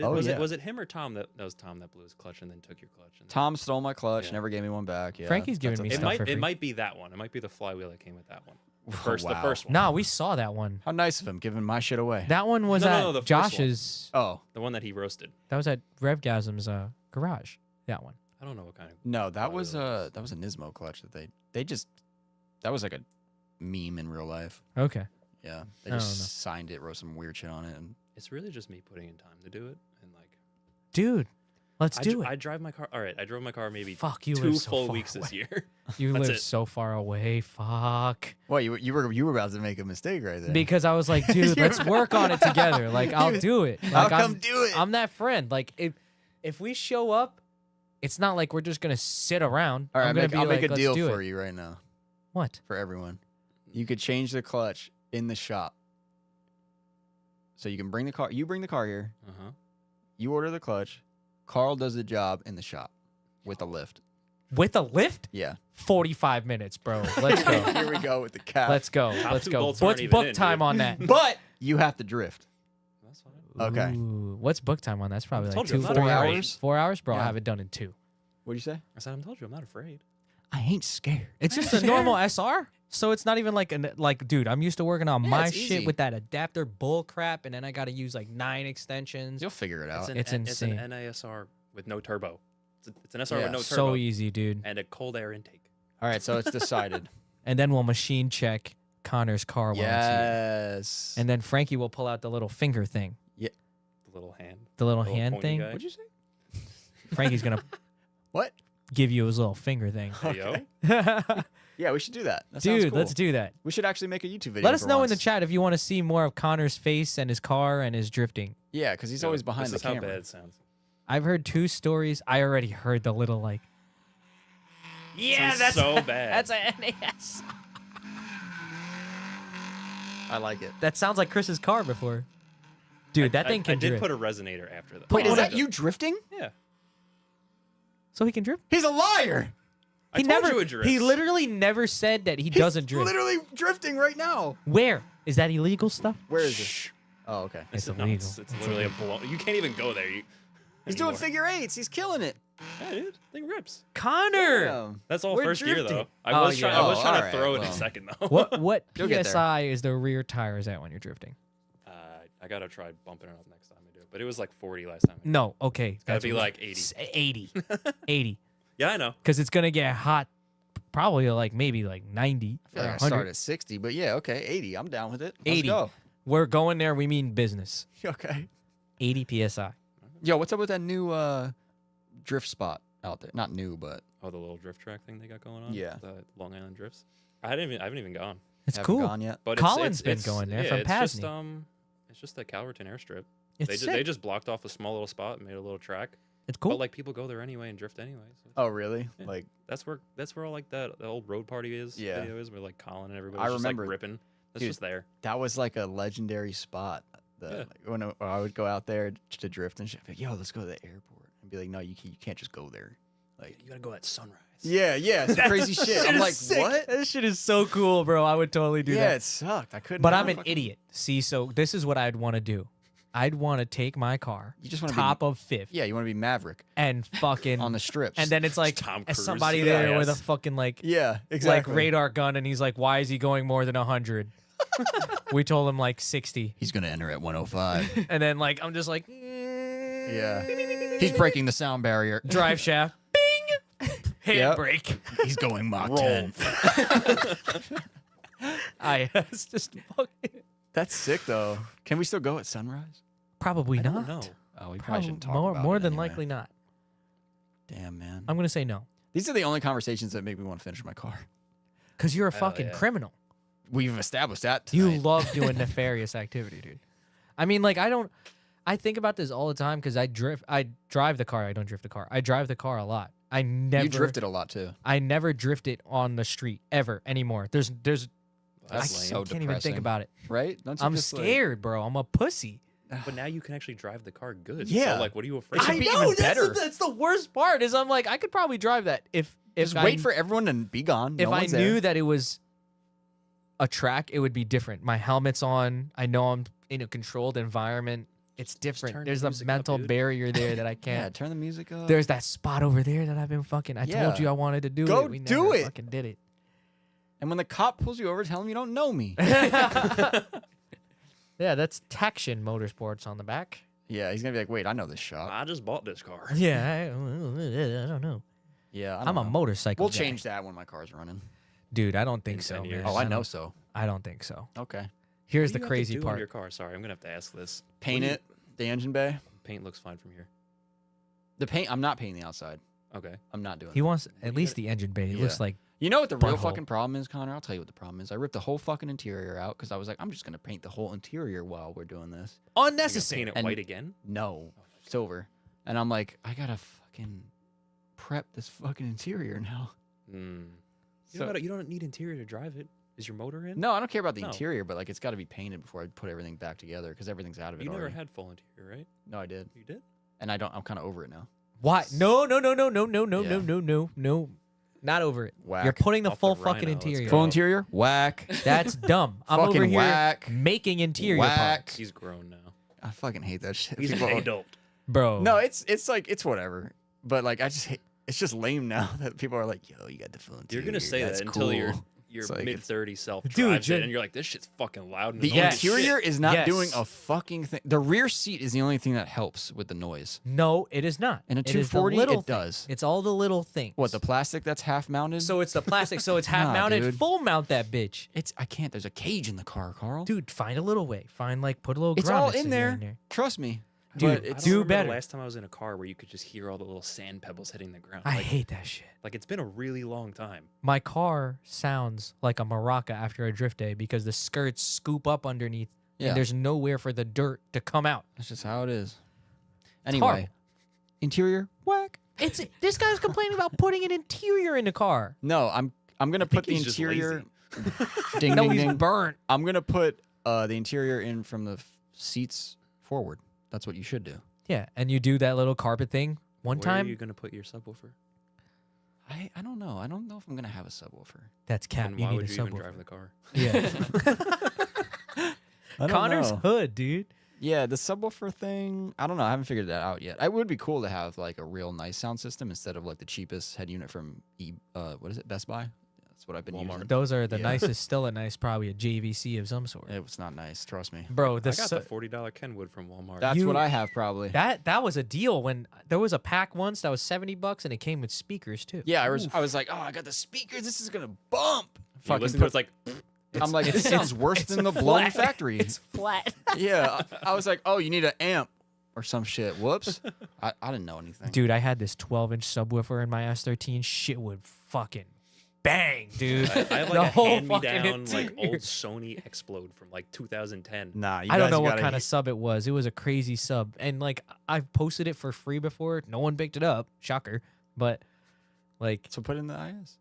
Oh, was yeah. it him or Tom that was Tom that blew his clutch and then took your clutch? And Tom stole my clutch. Yeah. Never gave me one back. Yeah, Frankie's giving that's me okay. it stuff might for free. it might be that one. It might be the flywheel that came with that one. Oh, The wow. first one. Nah, we saw that one. How nice of him giving my shit away. That one was No, at no, the first Josh's. Oh The one that he roasted. That was at Revgasm's garage. That one. I don't know what kind of. no, that was Flywheel. that was a Nismo clutch that they just that was like a meme in real life. Okay. Yeah, they I don't just know. signed it, wrote some weird shit on it, and It's really just me putting in time to do it, and like Dude, let's do I it. drive my car. All right, I drove my car maybe Fuck, you 2 live so full far weeks this away. year. You That's live it. so far away. Fuck. well, you were about to make a mistake right there. Because I was like, dude, let's work on it together. Like, I'll do it. Like, I'll come do it. I'm that friend. Like, if we show up, it's not like we're just gonna sit around. All right, I'm gonna I'll be make like, a let's deal do for it. you right now, What? for everyone. You could change the clutch in the shop, so you can bring the car. You bring the car here. Uh-huh. You order the clutch. Carl does the job in the shop with a lift. With a lift? Yeah. 45 minutes, bro. Let's go. Here we go with the cap. Let's go. Top Let's 2 go. bolts aren't What's even book in, time dude. on that? But you have to drift. That's fine. Okay. Ooh, what's book time on that? That's probably like told you, 2, I'm not 4 afraid. hours. 4 hours, bro. I'll Yeah. have it done in 2. What'd you say? I said, I told you, I'm not afraid. I ain't scared. It's just a normal SR, so it's not even like, dude. I'm used to working on Yeah, my it's shit easy. with that adapter bull crap, and then I got to use like 9 extensions. You'll figure it out. It's It's insane. an NASR with no turbo. It's an SR Yeah. with no turbo So easy, dude. and a cold air intake. All right, so it's decided. And then we'll machine check Connor's car while it's here. Yes. And then Frankie will pull out the little finger thing, The little hand. the little Little hand pointy thing. guy. What'd you say? Frankie's gonna What? give you his little finger thing. Hey, yo. Yeah, we should do that. That sounds Dude, cool. let's do that. We should actually make a YouTube video. Let us for know in the once. chat if you want to see more of Connor's face and his car and his drifting. Yeah, because he's always behind This the is camera. how bad it sounds. I've heard 2 stories. I already heard the little like. Yeah, Sounds that's so bad. That's a NAS. I like it. That sounds like Chris's car before. Dude, that thing I can did drift. put a resonator after that. Wait, Put is one that you drifting? Yeah. So he can drift? He's a liar. I told you it drifts. He literally never said that he doesn't He's drift. literally drifting right now. Where? Is that illegal stuff? Where is it? Oh, okay. It's No, illegal. it's literally a blow. You can't even go there. He's doing anymore. figure eights. He's killing it. Yeah, dude. Thing rips. Connor! Damn. That's all We're first gear, drifting. though. Oh, I was yeah. trying, I was Oh, trying to alright, throw it well. in second, though. What You'll get there. PSI is the rear tires at when you're drifting? I got to try bumping it up next time I do it. But it was like 40 last time. No, okay. Gotta that's be what- like 80. 80. 80. Yeah, I know. Because it's going to get hot probably like maybe like 90. I feel like I 100. started at 60, but yeah, okay, 80. I'm down with it. Let's 80. go. We're going there. We mean business. Okay. 80 PSI. Yo, what's up with that new drift spot out there? Not new, but Oh, the little drift track thing they got going on? Yeah. The Long Island drifts. I haven't even gone. It's haven't cool. gone yet. But Colin's it's, been it's, going there yeah, from it's just, Pasney. it's just the Calverton airstrip. It's They sick. just blocked off a small little spot and made a little track. It's cool. But like people go there anyway and drift anyway. So Oh, really? Yeah. Like, that's where all like the old road party is. Yeah. Video is where like Colin and everybody. I just remember- like ripping. That's Dude, just there. that was like a legendary spot. Yeah. Like, when I would go out there to drift and shit, I'd be like, yo, let's go to the airport. And be like, no, you can't just go there. Like, You gotta go at sunrise. yeah, some crazy shit. I'm like, what? That shit is so cool, bro. I would totally do Yeah, that. it sucked. I couldn't. But I I'm an fucking- idiot. See, so this is what I'd want to do. I'd want to take my car, You just want to top be, of fifth, yeah, you want to be Maverick and fucking, on the strips. and then it's like Tom as Cruise. somebody Yeah, there with a yes. fucking like yeah, exactly. like radar gun, and he's like, "Why is he going more than 100?" We told him like 60, He's gonna enter at 105. and then like I'm just like, Yeah, he's breaking the sound barrier. drive shaft, bing, handbrake. He's going Mach Roll. 10. It's just fucking That's sick though. Can we still go at sunrise? probably I not. don't know. Oh, we probably shouldn't talk more about more it than anyway. likely not. Damn, man. I'm gonna say no. These are the only conversations that make me want to finish my car. Cause you're a Hell fucking yeah. criminal. We've established that You tonight. love doing nefarious activity, dude. I mean, like I think about this all the time because I drive the car. I don't drift the car. I drive the car a lot. I never You drifted a lot too. I never drift it on the street ever anymore. There's I That's lame. So can't even think depressing. about it. Right? Don't you I'm just, like- scared, bro. I'm a pussy. But now you can actually drive the car good. Yeah. So, like, what are you afraid should of? be even better. That's the worst part. Is I'm like I could probably drive that if just I, wait for everyone to be gone. if no I one's knew there. that it was a track, it would be different. My helmet's on. I know I'm in a controlled environment. It's different. turn the There's a music up, mental dude. barrier there that I Yeah, can't. turn the music up. There's that spot over there that I've been fucking. I Yeah. told you I wanted to do Go it. We do never it. Fucking did it. And when the cop pulls you over, tell him you don't know me. Yeah, that's Traction Motorsports on the back. Yeah, he's gonna be like, wait, I know this shop. I just bought this car. Yeah, I don't know. Yeah, I I'm don't a know. motorcycle. We'll guy. change that when my car's running. Dude, I don't think In so. 10 years. Man. Oh, I know so. I don't think so. Okay. Here's What the do you have to crazy do on part. your car? Sorry, I'm gonna have to ask this. Paint What do it, the engine bay. Paint looks fine from here. The paint, I'm not painting the outside. Okay. I'm not doing He that. wants at least the engine bay. It Yeah. looks like You know what the real Butthole. fucking problem is, Connor? I'll tell you what the problem is. I ripped the whole fucking interior out because I was like, I'm just gonna paint the whole interior while we're doing this. You're gonna unnecessary. paint it And- white again? No, silver. And I'm like, I gotta fucking prep this fucking interior now. Hmm. So- You don't need interior to drive it. Is your motor in? No, I don't care about the No. interior, but like it's got to be painted before I put everything back together because everything's out of it You never already. had full interior, right? No, I did, You did? and I'm kind of over it now. Why? No, no, no, no, no, no, no, Yeah. no, no, no, no. Not over it. Whack. You're putting the Off the full Rhino, fucking let's interior. go. Full interior, whack, That's dumb. I'm Fucking over here whack. making interior Whack. parts. He's grown now. I fucking hate that shit. He's an People- adult. Bro. No, it's like it's whatever, but like I just hate, it's just lame now that people are like, yo, you got the full interior. You're gonna say That's that until your cool. It's like mid 30s self Dude, drives it, just- and you're like, this shit's fucking loud. And The annoying as interior shit. is not Yes. doing a fucking thing. The rear seat is the only thing that helps with the noise. No, it is not. In a It is the 240, little it thing. does. It's all the little things. What, the plastic that's half mounted? So it's the plastic. So it's half Nah, mounted. dude. Full mount that bitch. I can't. There's a cage in the car, Carl. Dude, find a little way. Find like put a little. it's all grommets in there. Trust me. Dude, But I it's don't do remember better. The last time I was in a car where you could just hear all the little sand pebbles hitting the ground. I Like, hate that shit. like it's been a really long time. My car sounds like a maraca after a drift day because the skirts scoop up underneath yeah. and there's nowhere for the dirt to come out. That's just how it is. horrible. Anyway, interior, whack. It's this guy's complaining about putting an interior in the car. No, I'm gonna think put the he's just interior. lazy. Ding No, ding he's ding. burnt. I'm gonna put the interior in from the seats forward. That's what you should do. Yeah, and you do that little carpet thing one Where time. are you gonna put your subwoofer? I don't know. I don't know if I'm gonna have a subwoofer. That's cap. And You why need would a you even subwoofer. drive the car? Yeah. I don't Connor's know. hood, dude. Yeah, the subwoofer thing. I don't know. I haven't figured that out yet. It would be cool to have like a real nice sound system instead of like the cheapest head unit from what is it, Best Buy? That's what I've been Walmart. using. Those are the Yeah. nicest, still a nice, probably a JVC of some sort. It was not nice. Trust me. Bro, the I got su- the $40 Kenwood from Walmart. That's You- what I have probably. that was a deal when there was a pack once that was $70 and it came with speakers too. Yeah, I was like, oh, I got the speakers. This is gonna bump. you Fucking listen to it, put, it's like, I'm like, this sounds worse than the blown factory. It's flat. Yeah, I was like, oh, you need an amp or some shit. Whoops. I didn't know anything. Dude, I had this 12-inch subwoofer in my S13. Shit would fucking bang, dude. I have like The a whole hand-me-down fucking like interior. old Sony Explode from like 2010. Nah, you I don't guys know what gotta kind of sub it was. It was a crazy sub. And like I've posted it for free before. No one picked it up. Shocker. But like So put in the IS.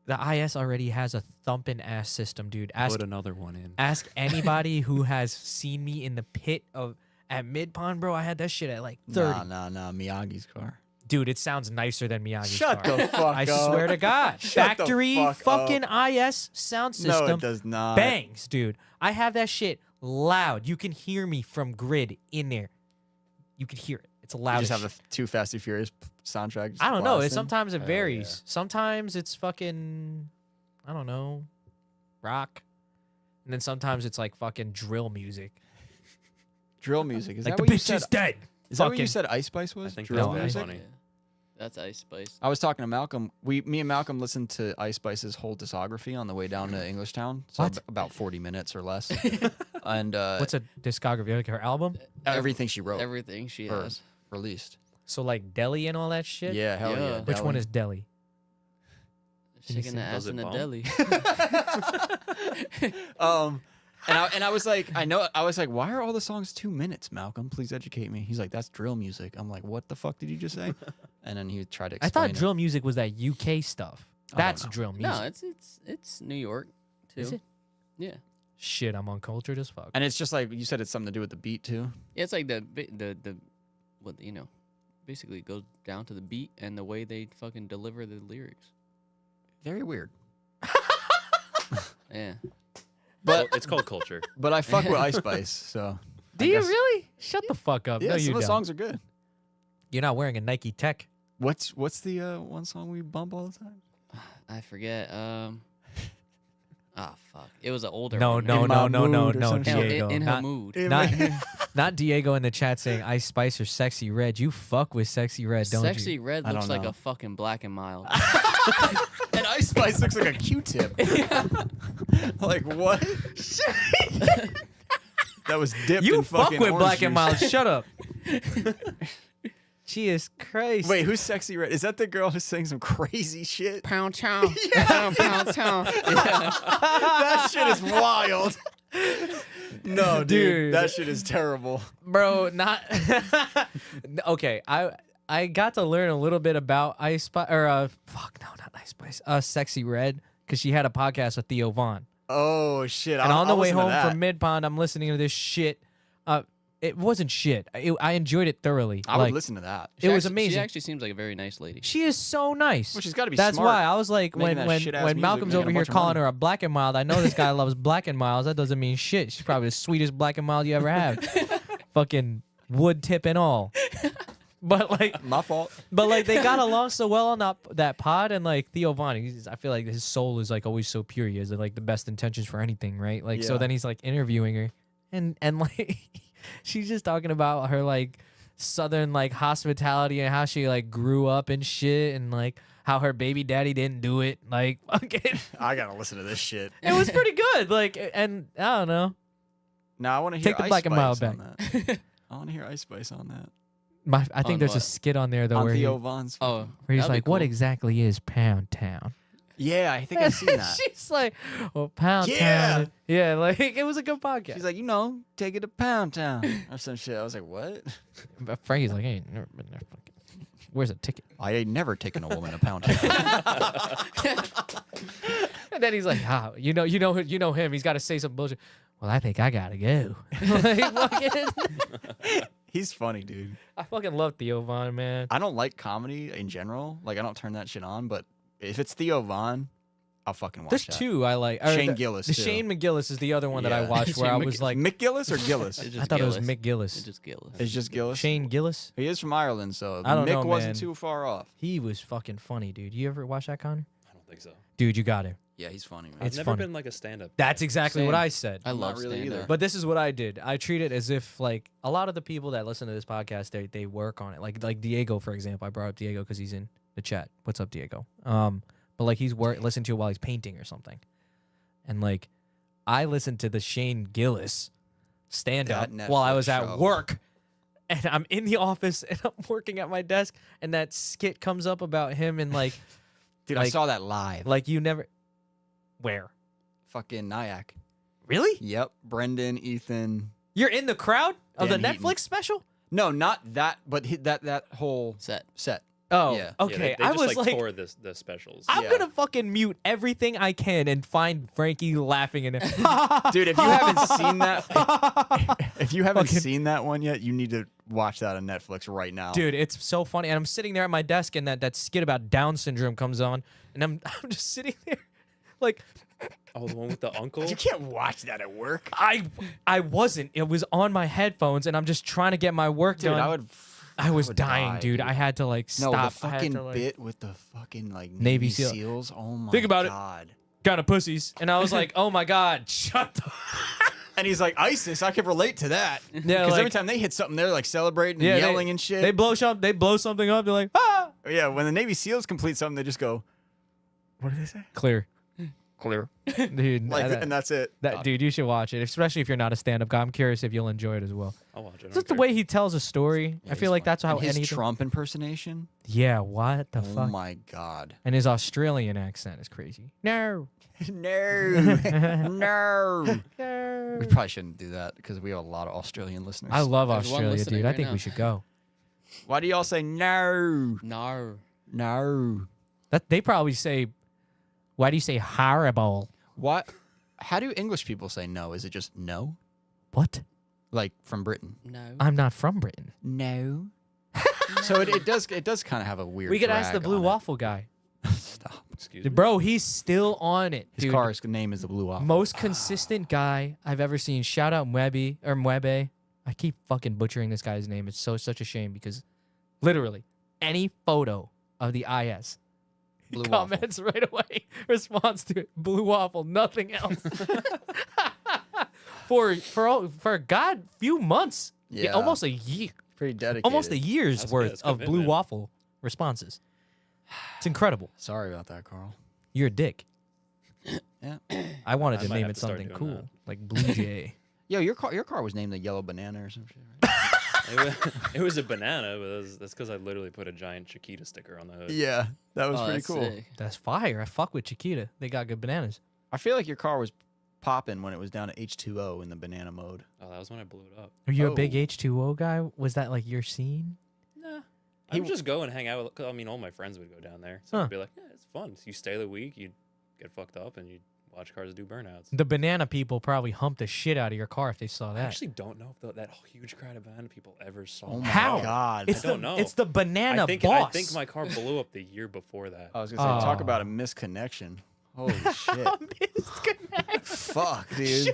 the IS already has a thumping ass system, dude. Ask Put another one in. ask anybody who has seen me in the pit of at Mid Pond, bro. I had that shit at like 30. Nah. Miyagi's car. Dude, it sounds nicer than Miyagi's Shut car. the fuck I up. swear to God. Shut the Factory fuck fucking IS sound system No, it does not. bangs, dude. I have that shit loud. You can hear me from grid in there. You can hear it. It's loud. You just as have shit. the Too Fast and Furious soundtrack. just I don't know. It blasting? sometimes it Hell varies. Sometimes it's fucking I don't know, rock. And then sometimes it's like fucking drill music. Drill music. Is Like that the what you bitch said? is dead. Is that what you fucking- said Ice Spice was? I think Drill that's bad music? funny. Yeah. That's Ice Spice. I was talking to Malcolm. Me and Malcolm listened to Ice Spice's whole discography on the way down to Englishtown. So What? about 40 minutes or less. And What's a discography? Like her album? everything she wrote Everything she or has. released. So like Delhi and all that shit? Yeah, hell yeah. Yeah. Which one Delhi. is Delhi? Can you Shaking the sing? ass Does in it the bump? deli. And I was like, I was like, why are all the songs 2 minutes, Malcolm? Please educate me. He's like, that's drill music. I'm like, what the fuck did you just say? And then he tried to I explain thought drill music was that UK stuff. I don't That's know. drill music. No, it's New York too. Is it? Yeah. Shit, I'm uncultured as fuck. And it's just like, you said it's something to do with the beat too. Yeah, it's like the what basically it goes down to the beat and the way they fucking deliver the lyrics. Very weird. Yeah. But it's called culture. But I fuck with Ice Spice, so. Do I you guess- really? Shut the fuck up. Yeah, No, some you of the don't. songs are good. You're not wearing a Nike Tech. What's the one song we bump all the time? I forget. Fuck. It was an older No, one. no, In no, my no, no, mood or no, some shit. Diego. In her not, mood. not, not Diego in the chat saying Ice Spice or Sexy Red. You fuck with Sexy Red, don't Sexy you? Red I looks don't like know. a fucking Black and Mild. And Ice Spice looks like a Q-tip. Like what? That was dipped You in fuck fucking with orange Black and juice. Mild. Shut up. Jesus Christ. Wait, who's Sexy Red? Is that the girl who's saying some crazy shit? Pound chow. Pound chow. Yeah. That shit is wild. No, dude, Dude. that shit is terrible. Bro, not okay. I got to learn a little bit about Ice Spice or fuck no, not Ice Spice. Sexy Red because she had a podcast with Theo Vaughn. Oh shit! And I'll- on the I'll way listen to home that. from Mid Pond, I'm listening to this shit. It wasn't shit. I enjoyed it thoroughly. I like, would listen to that. It was She amazing. actually seems like a very nice lady. She is so nice. Well, she's gotta be That's smart, why I was like, making when that shit-ass music, Malcolm's making over a here bunch of calling money. her a Black and Mild, I know this guy loves Black and Milds. That doesn't mean shit. She's probably the sweetest Black and Mild you ever have. Fucking wood tip and all. But like, My fault. they got along so well on that pod, and like Theo Vaughn, I feel like his soul is like always so pure. He has like the best intentions for anything, right? Like, so Yeah. then he's like interviewing her, and like she's just talking about her like southern like hospitality and how she like grew up and shit, and like how her baby daddy didn't do it. Like, fucking, I gotta listen to this shit. it was pretty good. Like, and I don't know. Now I want to hear Take the Ice Black and Spice Mild on that. I want to hear Ice Spice on that. I think On there's a what? skit on there though On where, Theo Vaughn's. Oh, where he's that'd be like, "What cool. exactly is Pound Town?" Yeah, I think I've seen that. She's like, "Well, Pound Yeah. Town." Yeah, like it was a good podcast. She's like, take it to Pound Town or some shit. I was like, what? But Frankie's like, "Hey, never been there." Fucking. Where's a ticket? I ain't never taken a woman to Pound Town. And then he's like, you know him. He's got to say some bullshit. Well, I think I gotta go. Like, fucking- He's funny, dude. I fucking love Theo Vaughn, man. I don't like comedy in general. Like, I don't turn that shit on. But if it's Theo Vaughn, I'll fucking watch There's that. two I like. Or Shane the, Gillis, The too. Shane McGillis is the other one that I Yeah. watched where Shane I was like, Mick Gillis or Gillis? It's I just thought it was Gillis. Mick Gillis. It's just Gillis. It's just Gillis. Shane Gillis. He is from Ireland, so I don't Mick know, wasn't man. too far off. He was fucking funny, dude. You ever watch that, Connor? I don't think so. Dude, you got to. Yeah, he's funny, man. I've It's never funny. been like a stand-up. That's exactly what Same. I said. I I'm love not really stand-up. either. But this is what I did. I treat it as if like a lot of the people that listen to this podcast, they work on it. Like Diego, for example. I brought up Diego because he's in the chat. What's up, Diego? But like he's listening to it while he's painting or something. And like I listened to the Shane Gillis stand up That while I Netflix was at show. work. And I'm in the office and I'm working at my desk and that skit comes up about him and like Dude, I like- saw that live. like you never where? Fucking Nyack. Really? Yep. Brendan, Ethan. You're in the crowd of Dan the Heaton. Netflix special? No, not that, but that whole Set. set. Oh, Yeah. okay. they I just was like, tore the specials. I'm Yeah. gonna fucking mute everything I can and find Frankie laughing in it. Dude, if you haven't seen that, if you haven't Fucking- seen that one yet, you need to watch that on Netflix right now. Dude, it's so funny. And I'm sitting there at my desk and that skit about Down syndrome comes on and I'm just sitting there like Oh, the one with the uncle. you can't watch that at work. I wasn't. It was on my headphones and I'm just trying to get my work Dude, done. I was dying, dude. I had to like No, stop. the I had fucking to, like, bit with the fucking like Navy Navy SEAL. SEAls. Oh my Think about it. god. kind of pussies. And I was like, oh my God, shut the And he's like, ISIS, I can relate to that. Yeah, Because like- every time they hit something, they're like celebrating and yelling and shit. They blow something up, they're like, ah. Yeah, when the Navy SEAls complete something, they just go, what do they say? Clear. Clear. Dude, Like, that, and that's it. dude, you should watch it, especially if you're not a stand-up guy. I'm curious if you'll enjoy it as well. I'll watch it. I don't Just the care. way he tells a story. Yeah, I feel he's like funny. that's how And his anything. Trump impersonation. Yeah, what the Oh fuck? my god. And his Australian accent is crazy. No. No. No. No. We probably shouldn't do that because we have a lot of Australian listeners. I love There's one Australia, listening dude. I right think now. we should go. Why do y'all say no? No. No. That they probably say. Why do you say horrible? What? How do English people say no? Is it just no? What? Like from Britain? No. I'm not from Britain. No. So it does kind of have a weird. We could ask the drag Blue on it. Waffle guy, Stop. Excuse me. bro. He's still on it, His dude. car's name is the Blue Waffle. Most consistent guy I've ever seen. Shout out Mwebe. I keep fucking butchering this guy's name. It's such a shame because literally any photo of the IS, he Blue Waffle. comments right away, responds to it. Blue Waffle, nothing else. for a god few months, Yeah. almost a year, Pretty dedicated. almost a year's That's worth good. That's of Blue commitment. Waffle responses. It's incredible. Sorry about that, Carl. You're a dick. Yeah. I wanted I to might name have it to start something doing cool, that. like Blue Jay. Yo, your car was named the Yellow Banana or some shit, right? It was a banana, but that's because I literally put a giant Chiquita sticker on the hood. Yeah, that was Oh, pretty that's cool. sick. That's fire. I fuck with Chiquita. They got good bananas. I feel like your car was popping when it was down to H2O in the banana mode. Oh, that was when I blew it up. Are you a big Oh. H2O guy? Was that like your scene? Nah. I would just go and hang out with. 'Cause, I mean, all my friends would go down there, so Huh. I'd be like, yeah, it's fun. So you stay the week, you get fucked up, and you watch cars do burnouts. The banana people probably humped the shit out of your car if they saw I that. actually don't know if that huge crowd of banana people ever saw. Oh that. my How? god. It's I don't know. It's the banana I think boss. I think my car blew up the year before that. I was gonna say, talk Oh. about a misconnection. Holy shit. Misconnect. Fuck, dude.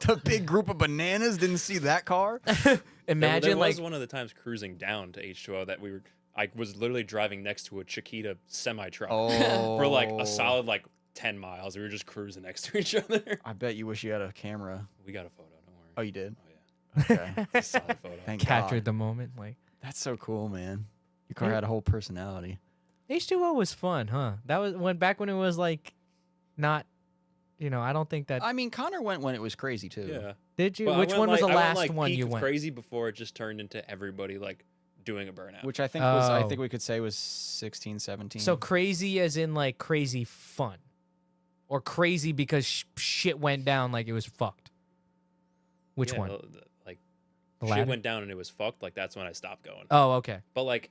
The big group of bananas didn't see that car? Imagine there like was one of the times cruising down to H2O that I was literally driving next to a Chiquita semi truck for like a solid 10 miles. We were just cruising next to each other. I bet you wish you had a camera. We got a photo. Don't worry. Oh, you did? Oh yeah, Okay. it's a solid photo. Thank captured God. the moment. Like That's so cool, man. Your car Yeah. had a whole personality. H2O was fun, huh? That was back when it was like not. I don't think that. I mean, Connor went when it was crazy, too. Yeah. Did you? But I Which went, one was the I went, last one peak you of went? crazy before it just turned into everybody doing a burnout. Which I think I Oh. think we could say was 16, 17. So crazy as in like crazy fun, or crazy because shit went down like it was fucked. Which Yeah, one? Like The shit ladder? went down and it was fucked. Like that's when I stopped going. Oh, okay. But what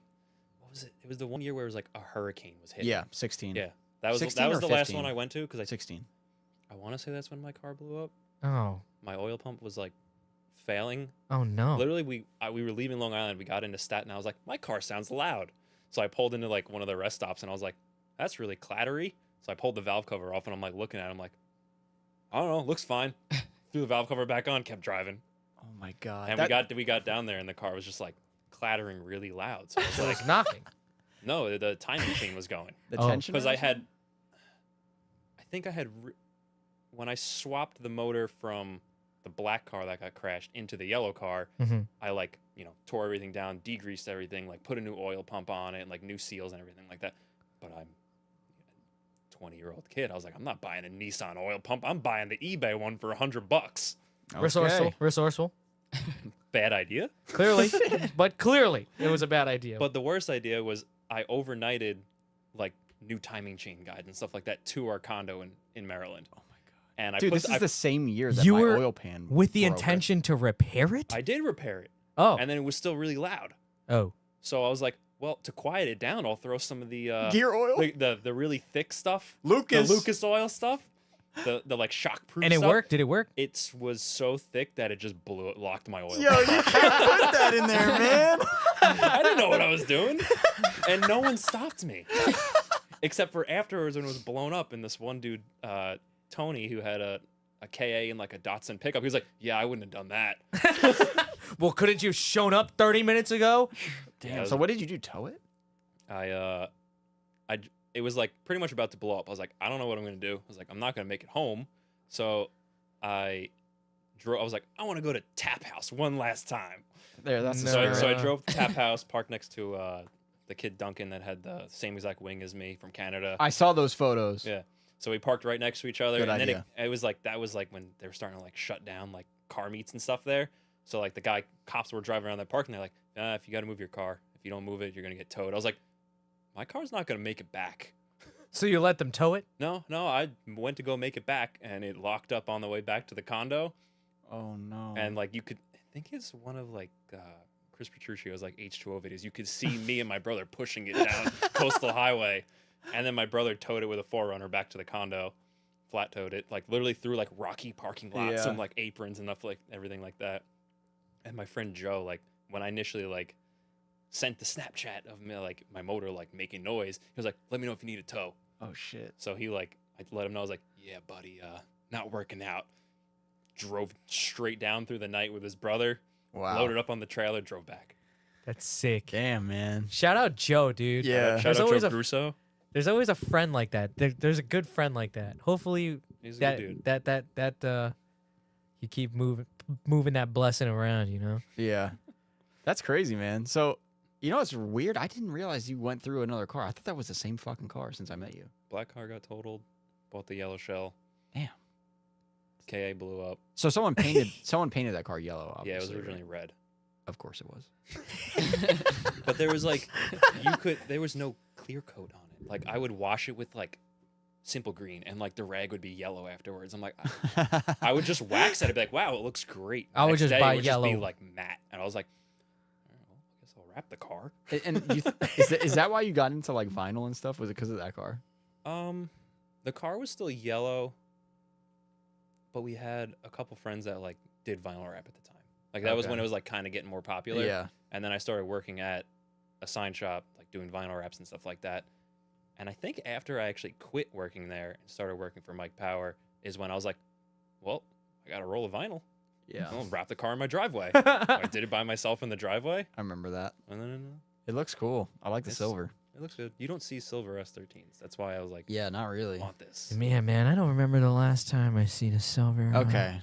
was it? It was the one year where it was like a hurricane was hitting. yeah, 16. Yeah. That was 16 or the last 15? one I went to because 16. I want to say that's when my car blew up. Oh, My oil pump was failing. oh no. Literally, we were leaving Long Island. We got into Staten. I was like, my car sounds loud. So I pulled into one of the rest stops, and I was like, that's really clattery. So I pulled the valve cover off, and I'm looking at it. I'm like, I don't know, looks fine. Threw the valve cover back on, kept driving, Oh, my God. and we got down there, and the car was just clattering really loud. So I was So like, it's knocking. no, the timing chain was going the Oh. tension. because I think I had when I swapped the motor from the black car that got crashed into the yellow car. hmm I tore everything down, degreased everything, put a new oil pump on it, and new seals and everything like that. But I'm a 20-year-old kid. I was like, I'm not buying a Nissan oil pump. I'm buying the eBay one for $100. Resourceful. Resourceful. Bad idea. Clearly, but clearly it was a bad idea. But the worst idea was I overnighted new timing chain guides and stuff like that to our condo in Maryland. Oh, my God. And I Dude, put this is the same year that You my were oil pan with the broke. intention to repair it. I did repair it, Oh. and then it was still really loud. Oh. So I was like, well, to quiet it down, I'll throw some of the Gear oil? the really thick stuff, Lucas. the Lucas oil stuff, the shockproof. And it stuff. worked. Did it work? It was so thick that it just locked my oil. Yo, you can't put that in there, man. I didn't know what I was doing, and no one stopped me, except for afterwards when it was blown up. And this one dude, Tony, who had a KA and a Datsun pickup, he was like, "Yeah, I wouldn't have done that." Well, couldn't you have shown up 30 minutes ago? Damn. So what did you do? Tow it? It was pretty much about to blow up. I was like, I don't know what I'm gonna do. I was like, I'm not gonna make it home. So I was like, I want to go to Tap House one last time. There, that's the No. spirit. So I drove to Tap House, parked next to the kid Duncan that had the same exact wing as me from Canada. I saw those photos. Yeah. So we parked right next to each other, Good and idea. then it was like that was like when they were starting to like shut down like car meets and stuff there. So like the cops were driving around that park, and they're like, if you got to move your car, if you don't move it, you're gonna get towed. I was like, my car's not gonna make it back. So you let them tow it? No, I went to go make it back, and it locked up on the way back to the condo. Oh no. And like you could, I think it's one of like Chris Petruccio's like H2O videos. You could see me and my brother pushing it down Coastal Highway, and then my brother towed it with a 4Runner back to the condo, flat towed it, like literally through like rocky parking lots, Yeah. some like aprons and stuff, like everything like that. And my friend Joe, like when I initially like sent the Snapchat of me like my motor like making noise, he was like, "Let me know if you need a tow." Oh shit. So he like, I let him know. I was like, "Yeah, buddy, not working out." Drove straight down through the night with his brother. Wow. Loaded up on the trailer, drove back. That's sick. Damn, man. Shout out Joe, dude. Yeah. Shout There's out always Joe a- Grusso. There's always a friend like that. There's a good friend like that. Hopefully He's a that good dude. that you keep moving that blessing around, you know? Yeah. That's crazy, man. So, you know what's weird? I didn't realize you went through another car. I thought that was the same fucking car since I met you. Black car got totaled. Bought the yellow shell. Damn. KA blew up. So someone painted that car yellow, obviously. Yeah, it was right? originally red. Of course it was. But there was like, there was no clear coat on it. Like I would wash it with like simple green, and like the rag would be yellow afterwards. I'm like, I would just wax it. I'd be like, wow, it looks great. I would Next just day, buy it would just be yellow. like matte, and I was like, all right, well, I guess I'll wrap the car. And is that why you got into like vinyl and stuff? Was it because of that car? The car was still yellow, but we had a couple friends that like did vinyl wrap at the time. Like that was Okay. when it was like kind of getting more popular. Yeah. And then I started working at a sign shop, like doing vinyl wraps and stuff like that. And I think after I actually quit working there and started working for Mike Power is when I was like, well, I got a roll of vinyl. Yeah. I'll wrap the car in my driveway. I did it by myself in the driveway. I remember that. And then It looks cool. I like the It's- silver. it looks good. You don't see silver S13s. That's why I was like, Yeah, not I really. want this. Man, I don't remember the last time I seen a silver Okay.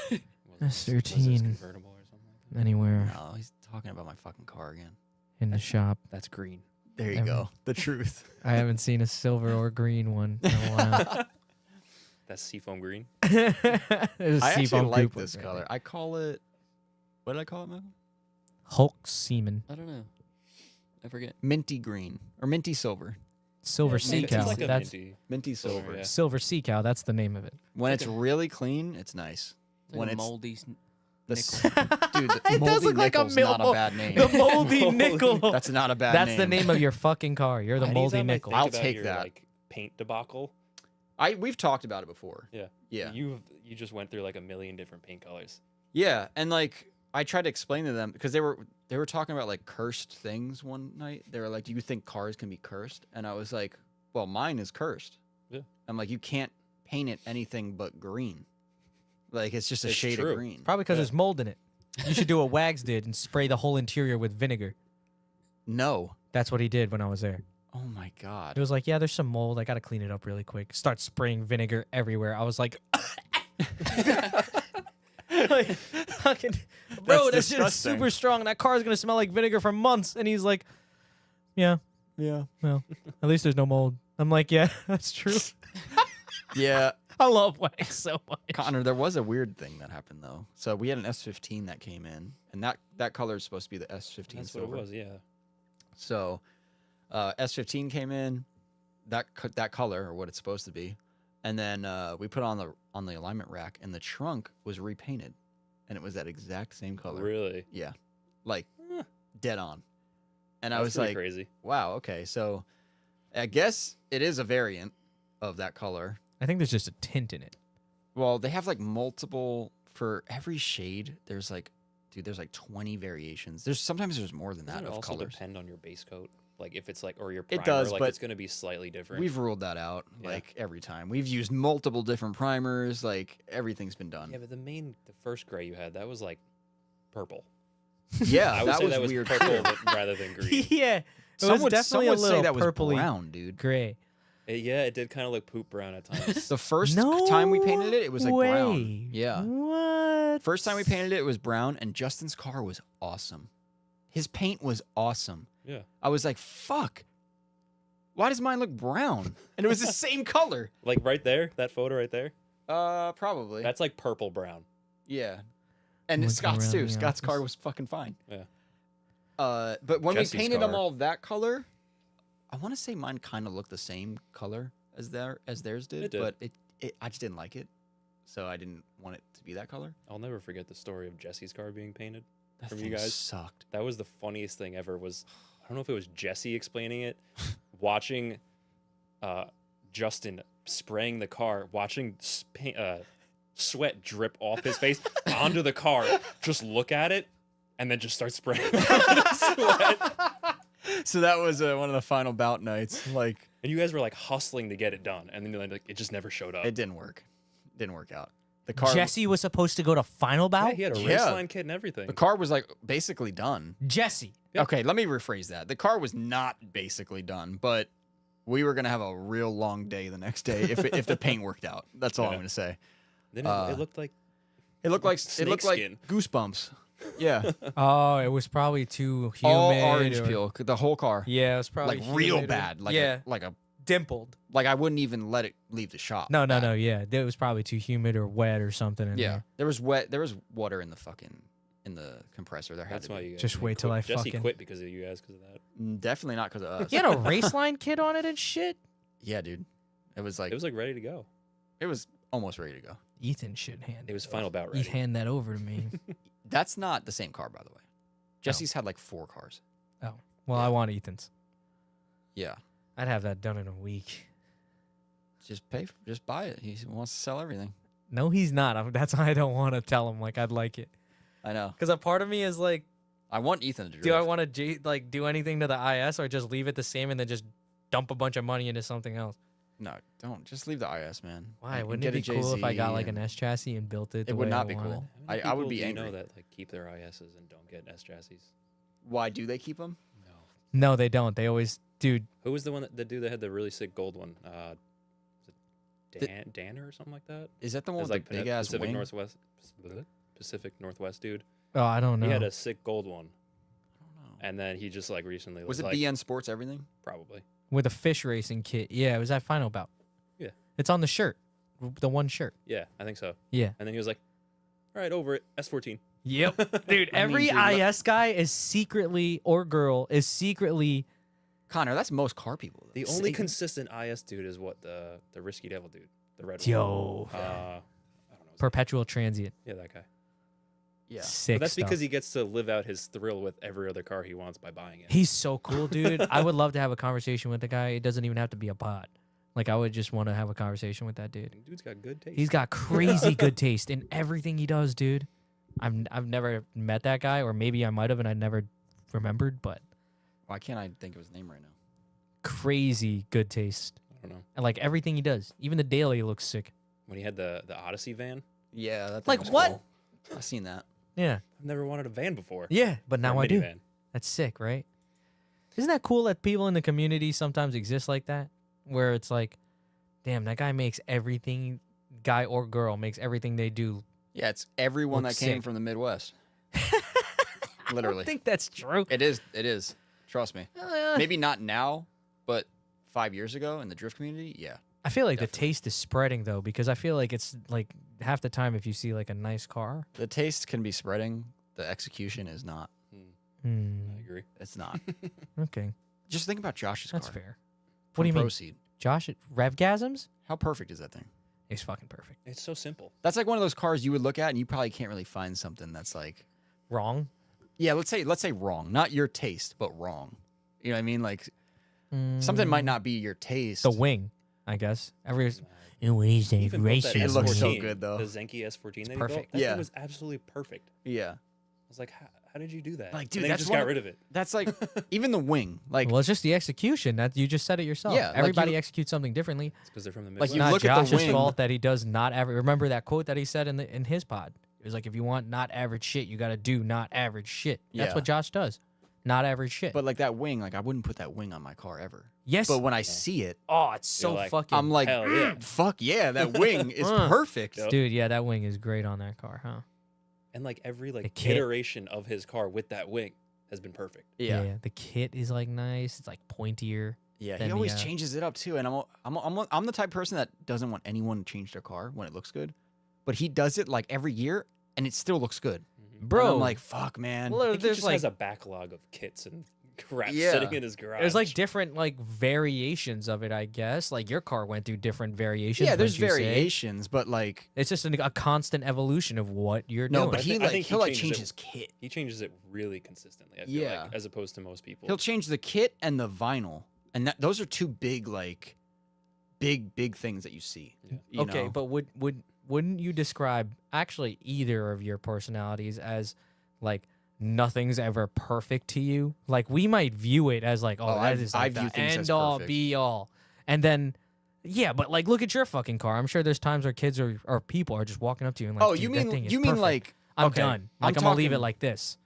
Was this S13. convertible or something like that? anywhere No, he's talking about my fucking car again. in the shop. That's green. There you Ever. go. The truth. I haven't seen a silver or green one in a while. That's seafoam green. There's a I actually seafoam like coupe this right color. there. I call it. What did I call it, Michael? Hulk semen. I don't know. I forget. Minty green or minty silver. Silver Yeah, sea minty. cow. It's like a That's minty. Minty silver. yeah. silver sea cow. That's the name of it. When It's it's like really clean, it's nice. It's like When a it's moldy. the nickel. dude, the It does moldy look like a nickel's not a mil- bad name. The moldy nickel. That's not a bad That's name. the name of your fucking car. You're the moldy Anytime I nickel. think I'll about take your, that. Like paint debacle. We've talked about it before. Yeah. Yeah. You just went through like a million different paint colors. Yeah, and like I tried to explain to them because they were talking about like cursed things one night. They were like, "Do you think cars can be cursed?" And I was like, "Well, mine is cursed." Yeah. I'm like, "You can't paint it anything but green. Like it's just a It's shade true. of green." Probably because Yeah. there's mold in it. You should do what Wags did and spray the whole interior with vinegar. No. That's what he did when I was there. Oh my god. It was like, yeah, there's some mold. I got to clean it up really quick. Start spraying vinegar everywhere. I was like, like, fucking, bro, that shit is disgusting. super strong. That car is going to smell like vinegar for months. And he's like, yeah, Yeah. well, at least there's no mold. I'm like, yeah, that's true. Yeah. I love Wags so much. Connor, there was a weird thing that happened though. So we had an S15 that came in, and that color is supposed to be the S15 That's silver. what it was. Yeah. So, S15 came in, that color or what it's supposed to be, and then we put it on the alignment rack, and the trunk was repainted, and it was that exact same color. Really. Yeah, like Huh. dead on. And I That's was pretty like, crazy. wow, okay, so I guess it is a variant of that color. I think there's just a tint in it. Well, they have like multiple for every shade. There's like, dude, there's like 20 variations. Sometimes there's more than that Doesn't it of also colors. depend on your base coat? Like if it's like or your primer, It does, like but it's going to be slightly different. We've ruled that out Yeah. like every time. We've used multiple different primers. Like everything's been done. Yeah, but the first gray you had, that was like purple. Yeah, I would that say was that was weird. purple too. rather than green. Yeah. It Some was would, definitely some a would little say that was purpley brown, dude. gray. Yeah, it did kind of look poop brown at times. The first No time we painted it was like way. brown. Yeah. What? First time we painted it, it was brown, and Justin's car was awesome. His paint was awesome. Yeah. I was like, fuck. Why does mine look brown? And it was the same color. Like right there, that photo right there. Probably. That's like purple brown. Yeah. And Looking Scott's around too. the Scott's car office. was fucking fine. Yeah. But when Jesse's we painted them car. all that color, I want to say mine kind of looked the same color as theirs did, It did. but I just didn't like it, so I didn't want it to be that color. I'll never forget the story of Jesse's car being painted. That From thing you guys? sucked. That was the funniest thing ever. Was I don't know if it was Jesse explaining it, watching Justin spraying the car, watching sweat drip off his face onto the car. Just look at it, and then just start spraying sweat. So that was one of the final bout nights. Like, And you guys were like hustling to get it done, and then like, it just never showed up. it didn't work. Didn't work out. The car. Jesse was supposed to go to final Yeah, bout. he had a Yeah. race line kit and everything. The car was like basically done. Jesse. Yep. Okay, let me rephrase that. The car was not basically done, but we were gonna have a real long day the next day if the paint worked out. That's all I'm Yeah. gonna say. Then it looked like It looked like Snakeskin. goosebumps. Yeah, Oh, it was probably too humid. all orange or- peel, the whole car, Yeah, it was probably like real humid or- bad. Like yeah, like dimpled. I wouldn't even let it leave the shop. No, Bad. yeah, it was probably too humid or wet or something in Yeah, there. there was water in the compressor. There had that's to why be. you guys Just didn't wait till quit. I Jesse fucking- quit because of you guys because of that. Definitely not because of us. He had a race line kit on it and shit. Yeah, dude. It was It was like ready to go. almost ready to go. Ethan should hand. It was final bout He'd ready. hand that over to me. That's not the same car, by the way. Jesse's had like 4 cars. Well, I want Ethan's. Yeah. I'd have that done in a week. Just buy it. He wants to sell everything. No, he's not. That's why I don't want to tell him like I'd like it. I know. Because a part of me is like, I want Ethan to drift. do I want to like do anything to the IS or just leave it the same and then just dump a bunch of money into something else? No, don't. Just leave the IS, man. Why? And Wouldn't get it be a cool if I got like JZ an S chassis and built it? The It would way not I be wanted? cool. How many I would people be do you angry. know that like keep their ISs and don't get S chassis? Why do they keep them? No. No, they don't. They always, dude. Who was the one the dude that had the really sick gold one? Was it Danner or something like that? Is that the It one was with like the big ass Pacific wing? Northwest. Pacific Northwest dude. Oh, I don't know. He had a sick gold one, I don't know. and then he just like recently Was it like, BN Sports everything? probably. With a fish racing kit. Yeah, it was that final bout. Yeah. It's on the shirt. The one shirt. Yeah, I think so. Yeah. And then he was like, "All right, over it. S14." Yep. Dude, I mean, every dude, look- IS guy is secretly, or girl, is secretly. Connor, that's most car people. The only consistent IS dude is what the Risky Devil dude, the red Yo. one. I don't know. his Perpetual transient. name. Yeah, that guy. Yeah. Sick But that's stuff. because he gets to live out his thrill with every other car he wants by buying it. He's so cool, dude. I would love to have a conversation with the guy. It doesn't even have to be a bot. Like, I would just want to have a conversation with that dude. Dude's got good taste. He's got crazy good taste in everything he does, dude. I've never met that guy, or maybe I might have and I never remembered, but Why can't I think of his name right now? crazy good taste. I don't know. And like everything he does. Even the daily looks sick. When he had the Odyssey van, Yeah, that Like was what? cool. I've seen that. Yeah. I've never wanted a van before. Yeah, but Or now a I do. minivan. That's sick, right? Isn't that cool that people in the community sometimes exist like that? Where it's like, damn, that guy makes everything, guy or girl makes everything they do. Yeah, it's everyone Look that came sick. from the Midwest. I Literally. don't think that's true. It is. It is. Trust me. Maybe not now, but 5 years ago in the drift community, yeah. I feel like the Definitely. taste is spreading though, because I feel like it's like half the time if you see like a nice car. The taste can be spreading. The execution is not. Hmm. I agree. It's not. Okay, Just think about Josh's that's car. fair. From What do you mean, Proceed. Josh? Revgasms? How perfect is that thing? He's fucking perfect. It's so simple. That's like one of those cars you would look at and you probably can't really find something that's like, Wrong. yeah, let's say wrong, not your taste, but wrong. You know what I mean? Like something might not be your taste. The wing, I guess. Every Anyways, He they even built that It looks so S14, good, though. The Zenki S14 that he perfect. built, that Yeah. thing was absolutely perfect. Yeah, I was like, how did you do that? Like, And dude, then he that's just one got of- rid of it. that's like even the wing. Like well, it's just the execution. That you just said it yourself. Yeah, like Everybody you- executes something differently. It's because they're from the Like, Midwest. you Not look at the Josh's wing- fault that he does not average. Remember that quote that he said in his pod? It was like, if you want not average shit, you got to do not average shit. That's Yeah. what Josh does. Not average shit. but like that wing, like I wouldn't put that wing on my car ever. yes. But when I see it, Oh, it's so like, fucking. I'm like, hell yeah. fuck yeah, that wing is perfect. Yep. dude, yeah, that wing is great on that car, huh? And like every The like kit. iteration of his car with that wing has been perfect. Yeah. The kit is like nice. It's like pointier. Yeah, he than always the, changes it up too, and I'm the type of person that doesn't want anyone to change their car when it looks good, but he does it like every year, and it still looks good. And Bro, I'm like, fuck, man. well, I think he there's just like has a backlog of kits and crap Yeah. sitting in his garage. there's like different like variations of it, I guess. Like your car went through different variations. Yeah, there's wouldn't you say? variations, but like It's just a constant evolution of what you're no, doing. but I he think- I like think he he'll like changes change it. his kit. he changes it really consistently. I feel Yeah. like, as opposed to most people. He'll change the kit and the vinyl, and those are two big like big things that you see. Yeah. you Okay, know? but wouldn't you describe actually either of your personalities as like nothing's ever perfect to you? Like we might view it as like, oh, Oh, that I- is I like view the things as end all perfect. be all, and then. Yeah, but like, look at your fucking car. I'm sure there's times where kids or people are just walking up to you and like, oh, "Dude, you that mean thing is you mean perfect. like I'm okay, done. Like I'm gonna leave it talking- like this.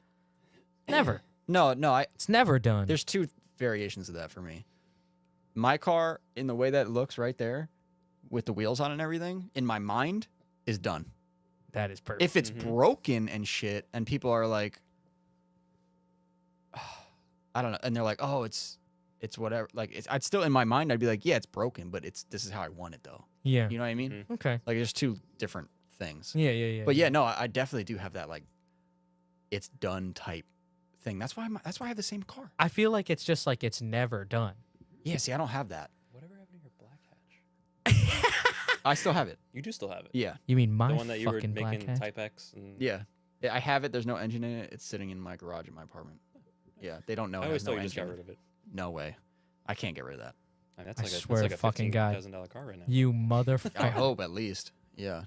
Never. no, It's never done. There's two variations of that for me. My car, in the way that it looks right there, with the wheels on and everything, in my mind, is done. That is perfect. If it's Mhm. broken and shit, and people are like, I don't know, and they're like, oh, it's whatever. Like, I'd still in my mind, I'd be like, yeah, it's broken, but this is how I want it though. yeah. You know what I mean? Mhm. Okay. Like, there's two different things. Yeah. But yeah, no, I definitely do have that like, it's done type thing. That's why I have the same car. I feel like it's just like it's never done. Yeah, see, I don't have that. Whatever happened to your black hatch? I still have it. You do still have it. Yeah. You mean my The one that you were fucking black making hat? Type X. And Yeah. I have it. There's no engine in it. It's sitting in my garage in my apartment. Yeah, they don't know. I it always has thought no you just got engine. rid of it. No way. I can't get rid of that. I mean, that's I like swear that's to like a fucking God. $15,000 car right now. You motherfucker. I hope at least. Yeah.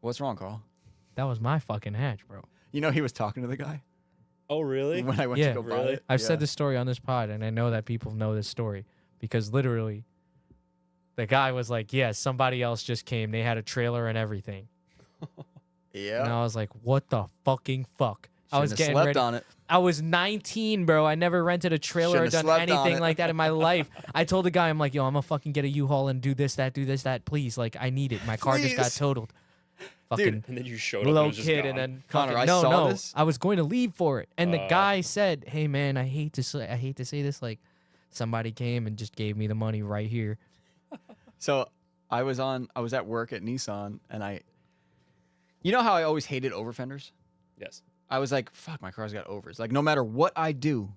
What's wrong, Carl? That was my fucking hatch, bro. You know he was talking to the guy Oh, really? when I went Yeah. to go buy Really? it. I've Yeah. said this story on this pod, and I know that people know this story because literally, the guy was like, "Yeah, somebody else just came. They had a trailer and everything." Yeah. And I was like, "What the fucking fuck?" I was Shouldn't have getting slept ready. on it. I was 19, bro. I never rented a trailer or Shouldn't have done slept on anything it. like that in my life. I told the guy, I'm like, yo, I'm gonna fucking get a U-Haul and do this, that, please. Like, I need it. My car just got Please. totaled. Fucking And then you showed up. And it low was just kid, gone. and then Connor, fucking, I no, saw no. this. I was going to leave for it, and the Uh. guy said, "Hey, man, I hate to say this, like, somebody came and just gave me the money right here." So I was at work at Nissan, and you know how I always hated over fenders? Yes. I was like, fuck, my car's got overs. Like, no matter what I do,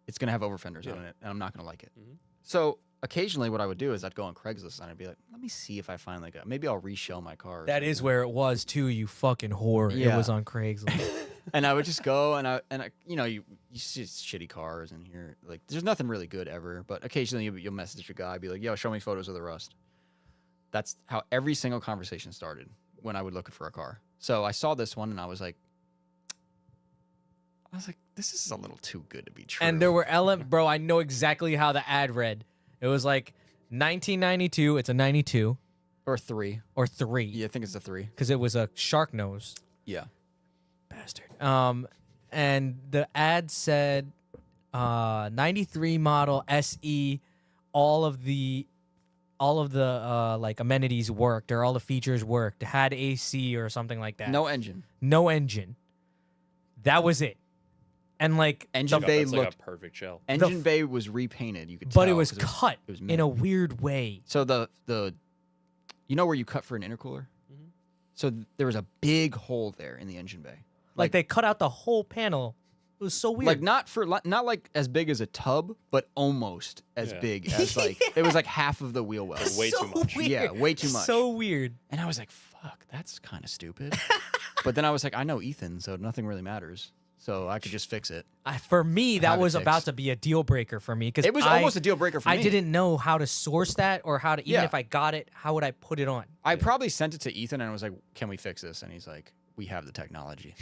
it's going to have over fenders Yeah. on it, and I'm not going to like it. Mhm. So occasionally what I would do is I'd go on Craigslist, and I'd be like, let me see if I find like maybe I'll reshell my car. or That is something. where it was too. You fucking whore. It Yeah. was on Craigslist. And I would just go, and I you know, you see shitty cars in here. Like, there's nothing really good ever, but occasionally you'll message your guy, be like, yo, show me photos of the rust. That's how every single conversation started when I would look for a car. So I saw this one, and I was like, this is a little too good to be true. And there were bro, I know exactly how the ad read. It was like 1992. It's a 92 or 3. or 3. Yeah, I think it's a 3. Because it was a shark nose. Yeah. Bastard. And the ad said 93 model SE, all of the like amenities worked, or all the features worked. Had AC or something like that. No engine. No engine. That was it. And like Engine God, bay that's like looked. a perfect shell. Engine f- bay was repainted. You could tell. but it was 'cause cut it was in a mint. weird way. So the you know where you cut for an intercooler? Mhm. So there was a big hole there in the engine bay. Like they cut out the whole panel. It was so weird. Like not like as big as a tub, but almost as Yeah. big as like it was like half of the wheel well. That's way too much. Weird. Yeah, way too much. So weird. And I was like, fuck, that's kind of stupid. But then I was like, I know Ethan, so nothing really matters. So I could just fix it. For me, that Have it was about fixed. to be a deal breaker for me because It was almost a deal breaker for me. I didn't know how to source that or how to even Yeah. if I got it, how would I put it on? I probably sent it to Ethan and I was like, can we fix this? And he's like, we have the technology.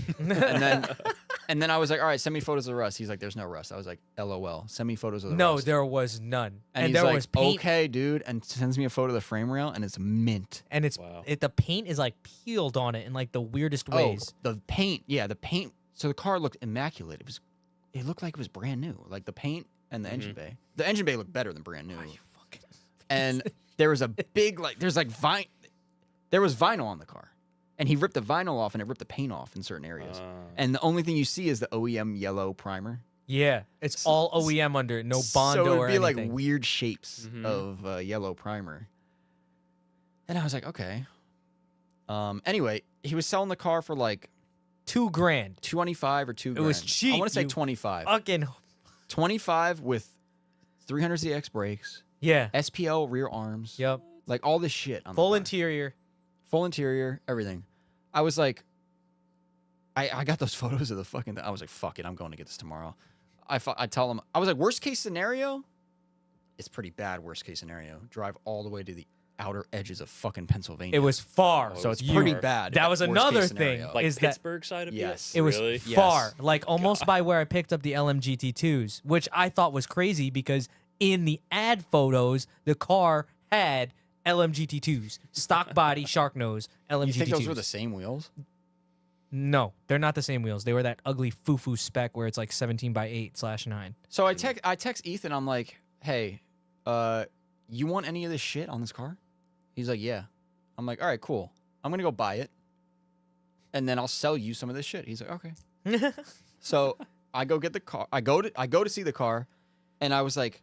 and then I was like, all right, send me photos of the rust. He's like, there's no rust. I was like, LOL. Send me photos of the No, rust. there was none, And he's there like, was paint, okay, dude, and sends me a photo of the frame rail, and it's mint. and it's Wow. the paint is like peeled on it in like the weirdest ways. Oh, the paint. Yeah, the paint. So the car looked immaculate. It looked like it was brand new. Like the paint and the engine bay. The engine bay looked better than brand new. And there was a big there was vinyl on the car. And he ripped the vinyl off and it ripped the paint off in certain areas. And the only thing you see is the OEM yellow primer. Yeah, it's all OEM under it, no Bondo so or it'd be anything. like weird shapes Mhm. of yellow primer. And I was like, okay. Anyway, he was selling the car for like $2,000. 25 or 2 It grand. was I cheap, want to say you 25. Fucking 25 with 300ZX brakes, yeah. SPL rear arms, Yep. like all this shit. On the Full car. interior. Full interior, everything. I was like, I got those photos of the fucking thing. I was like, fuck it, I'm going to get this tomorrow. I tell him, I was like, worst case scenario, it's pretty bad. Worst case scenario, drive all the way to the outer edges of fucking Pennsylvania. It was far. Oh, so it's you- pretty bad. That was worst another case thing. scenario. Like Is that- Pittsburgh side of Yes. It was really? Yes. far, like almost by where I picked up the LMGT2s, which I thought was crazy because in the ad photos, the car had LMGT2s, stock body, shark nose, LMGT2s. You think those were the same wheels? No, they're not the same wheels. They were that ugly foo-foo spec where it's like 17/8/9. So I text Ethan. I'm like, hey, you want any of this shit on this car? He's like, yeah. I'm like, all right, cool. I'm gonna go buy it, and then I'll sell you some of this shit. He's like, okay. So I go get the car. I go to see the car, and I was like,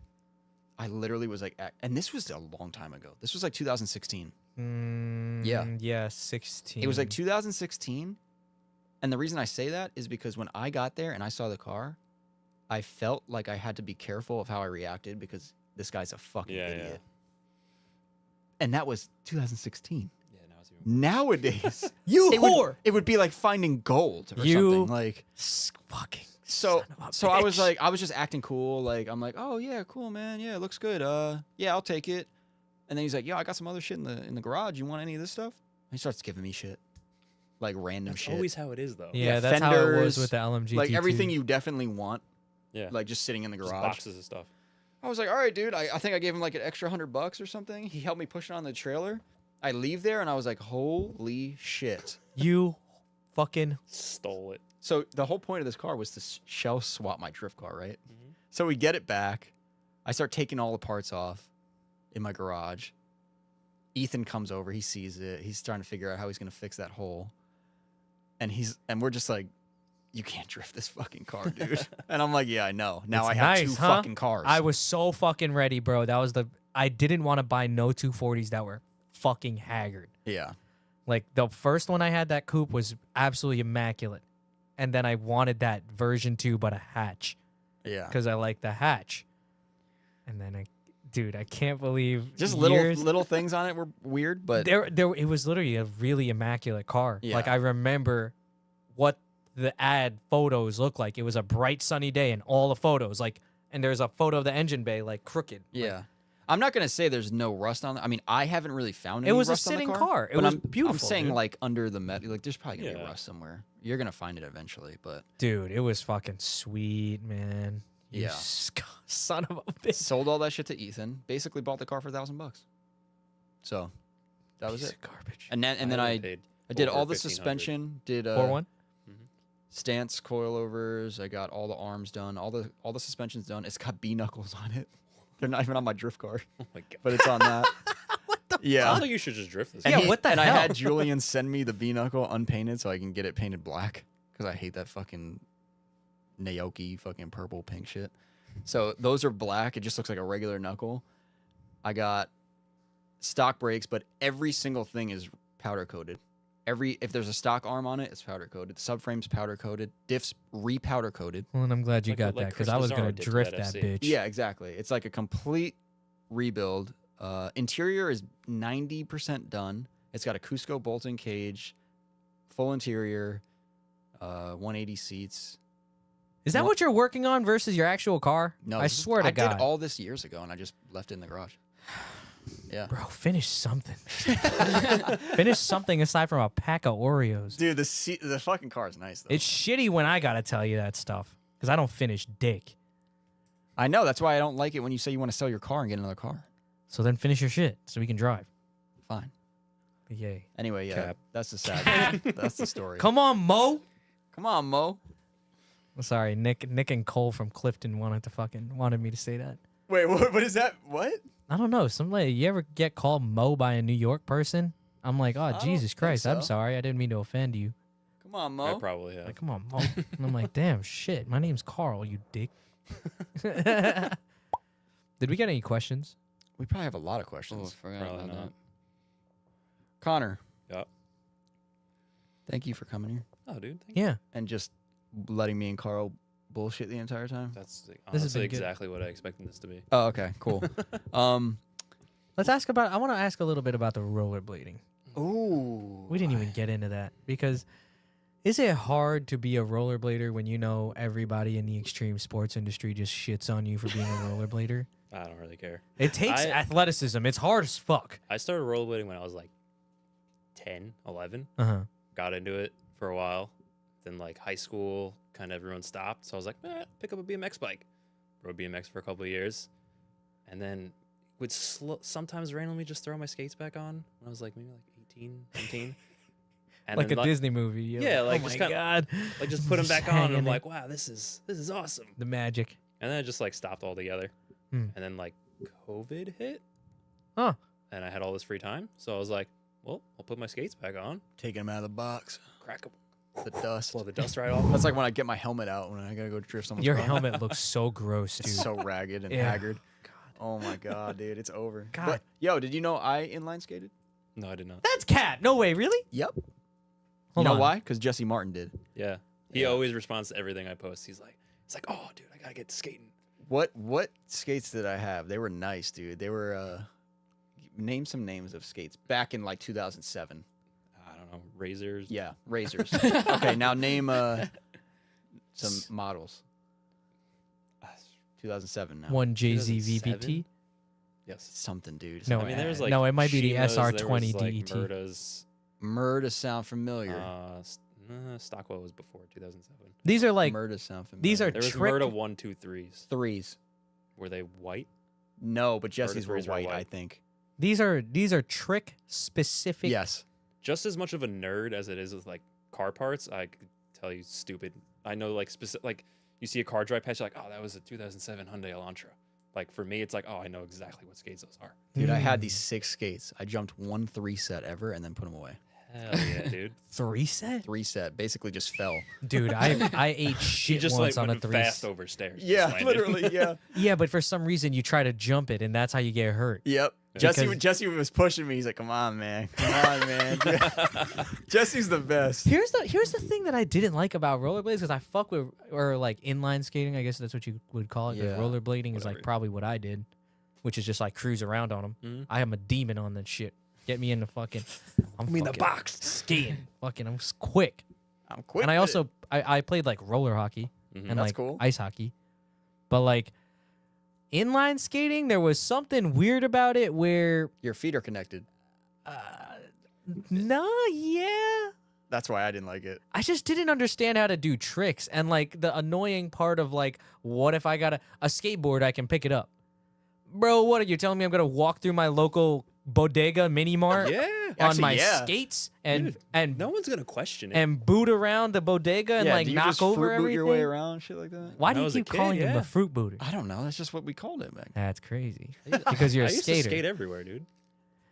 I literally was like, and this was a long time ago. This was like 2016. Yeah, 16. It was like 2016. And the reason I say that is because when I got there and I saw the car, I felt like I had to be careful of how I reacted because this guy's a fucking Yeah, idiot. yeah. And that was 2016. Yeah, now it's even Nowadays, you it whore. it would be like finding gold or You something. Like Fucking so. son of a So I was bitch. like, I was just acting cool. Like I'm like, oh yeah, cool man, yeah, it looks good. Yeah, I'll take it. And then he's like, yo, I got some other shit in the garage. You want any of this stuff? He starts giving me shit, like random That's shit. always how it is, though. Yeah, that's how it was fenders, with the LMGT2. like everything you definitely want, Yeah. like just sitting in the Just garage. boxes of stuff. I was like, all right, dude. I think I gave him like an extra $100 or something. He helped me push it on the trailer. I leave there and I was like, holy shit. You fucking Stole it. So the whole point of this car was to shell swap my drift car, right? Mhm. So we get it back. I start taking all the parts off in my garage. Ethan comes over. He sees it. He's trying to figure out how he's going to fix that hole. And we're just like, you can't drift this fucking car, dude. And I'm like, yeah, I know. Now It's I have nice, two huh? fucking cars. I was so fucking ready, bro. That was I didn't want to buy no 240s that were fucking haggard. yeah. Like the first one I had, that coupe was absolutely immaculate. And then I wanted that version 2 but a hatch Yeah. because I like the hatch. And then dude, I can't believe Just years- little things on it were weird, but there it was literally a really immaculate car. Like Yeah. I remember what the ad photos looked like. It was a bright sunny day and all the photos like, and there's a photo of the engine bay like crooked. Like, yeah. I'm not gonna say there's no rust on it. I mean, I haven't really found any It was a rust on the sitting car. car. It but was I'm beautiful, saying dude. like under the metal, like there's probably gonna be Yeah. rust somewhere. You're gonna find it eventually, but dude, it was fucking sweet, man. You Yeah. son of a bitch. sold all that shit to Ethan. Basically bought the car for $1,000. So that was Piece it. of garbage. And then would've I paid did over all the 1,500. suspension, did 4-1. stance coilovers. I got all the arms done, all the suspensions done. It's got B knuckles on it. They're not even on my drift car, Oh my god. but it's on that. I Yeah. think you should just drift this. And Yeah, what the and hell? I had Julian send me the B knuckle unpainted so I can get it painted black because I hate that fucking Naoki fucking purple pink shit. So those are black. It just looks like a regular knuckle. I got stock brakes, but every single thing is powder coated. If there's a stock arm on it, it's powder coated. The subframe's powder coated. Diffs re-powder coated. Well, and I'm glad you Like- got like that because Chris I was gonna Mazzaro did to drift that that FC. bitch. Yeah, exactly. It's like a complete rebuild. Interior is 90% done. It's got a Cusco bolt-in cage, full interior, 180 seats. Is that what you're working on versus your actual car? No, I this is- swear to I God, did all this years ago, and I just left it in the garage. Yeah, bro, finish something. Finish something aside from a pack of Oreos. dude, the fucking car is nice though. It's shitty when I gotta tell you that stuff because I don't finish dick. I know that's why I don't like it when you say you want to sell your car and get another car. So then finish your shit so we can drive. Fine. Yay. Anyway, yeah, Cap. that's the sad. That's the story. Come on, Mo. Come on, Mo. Sorry, Nick and Cole from Clifton wanted me to say that. Wait, what is that? What? I don't know. Somebody, you ever get called Mo by a New York person? I'm like, oh don't Jesus think Christ, I'm so. sorry. I didn't mean to offend you. Come on, I Mo. probably have. Like, come on, Mo. And I'm like, damn, shit. My name's Carl, you dick. Did we get any questions? We probably have a lot of Oh, I questions. forgot Probably about not. that. Connor. Yep. Thank you for coming here Oh, dude. Thank you. Yeah. and just letting me and Carl bullshit the entire time. That's This has honestly been good. exactly what I expected this to be. Oh, okay, cool. Let's ask about. I want to ask a little bit about the rollerblading. Ooh. We didn't even get into that because is it hard to be a rollerblader when you know everybody in the extreme sports industry just shits on you for being a rollerblader? I don't really care. It takes athleticism. It's hard as fuck. I started rollerblading when I was like 10, 11. Uh-huh. Got into it for a while. Then like high school, kind of everyone stopped. So I was like, pick up a BMX bike. Rode BMX for a couple of years. And then would sometimes randomly just throw my skates back on when I was like maybe like 18, 19. And Like a then, Disney movie. You're Yeah, oh like, my just kinda- God. like just put them Just back on and I'm hanging like, wow, this is awesome. The magic. And then I just like stopped altogether. Hmm. And then like COVID hit. Huh. And I had all this free time. So I was like, well, I'll put my skates back on, Taking him out of the box. crack them, The dust. blow the dust right off. That's like when I get my helmet out when I gotta go drift someone's Your car. helmet looks so gross, dude. It's so ragged and Yeah. haggard. Oh my god, dude, it's over. God. But, yo, did you know I inline skated? No, I did not. That's cat. No way, really? Yep. Hold you know on. why? Because Jesse Martin did. Yeah. He Yeah. always responds to everything I post. He's like, oh, dude, I gotta get skating. What skates did I have? They were nice, dude. They were name some names of skates back in like 2007. I don't know, razors. Yeah, razors. Okay, now name some models. 2007 now. One JZ 2007? VVT? Yes. Something, dude. No, I mean, there was like no, it might be the Shimas, there was, SR20 like, DET. Murta's, Murda sound familiar. Stockwell was before 2007. These are like Murda sound familiar. these are There was trick. Murta 1, 2, 3s. threes. Were they white? No, but Jesse's were threes were white, white. I think. These are trick specific. Yes. Just as much of a nerd as it is with like car parts, I could tell you stupid. I know like specific, like you see a car drive past, you're like, oh, that was a 2007 Hyundai Elantra. Like for me, it's like, oh, I know exactly what skates those are. Dude, I Hmm. had these 6 skates. I jumped 1 3 set ever and then put them away. Hell yeah, dude. 3 set? 3 set basically just fell. Dude, I ate He shit just once like on a went 3 fast over stairs. just Yeah, landed. literally, yeah. Yeah, but for some reason you try to jump it and that's how you get hurt. Yep. Because- Jesse was pushing me. He's like, "Come on, man. Come on, man." Jesse's the best. Here's the thing that I didn't like about rollerblades because I fuck with or like inline skating. I guess that's what you would call it. 'cause Yeah. rollerblading is like Whatever. probably what I did, which is just like cruise around on them. Mhm. I am a demon on that shit. Get me in the fucking. I'm me in the fucking box. skating. Fucking, I'm quick. I'm quick. And I with it. also I played like roller hockey Mhm. and That's like cool. ice hockey, but like inline skating, there was something weird about it where Your feet are connected. yeah. That's why I didn't like it. I just didn't understand how to do tricks and like the annoying part of like, what if I got a skateboard, I can pick it up. Bro, what are you telling me? I'm gonna walk through my local bodega mini mart Yeah. on Actually, my yeah. skates and Dude, and No one's gonna question it. and boot around the bodega and yeah, like do you knock just over fruit boot everything. your way around, shit like that? Why When do I you was a keep kid, calling him yeah. a fruit booter? I don't know. That's just what we called it back. That's crazy. Because you're a I used skater. to skate everywhere, dude.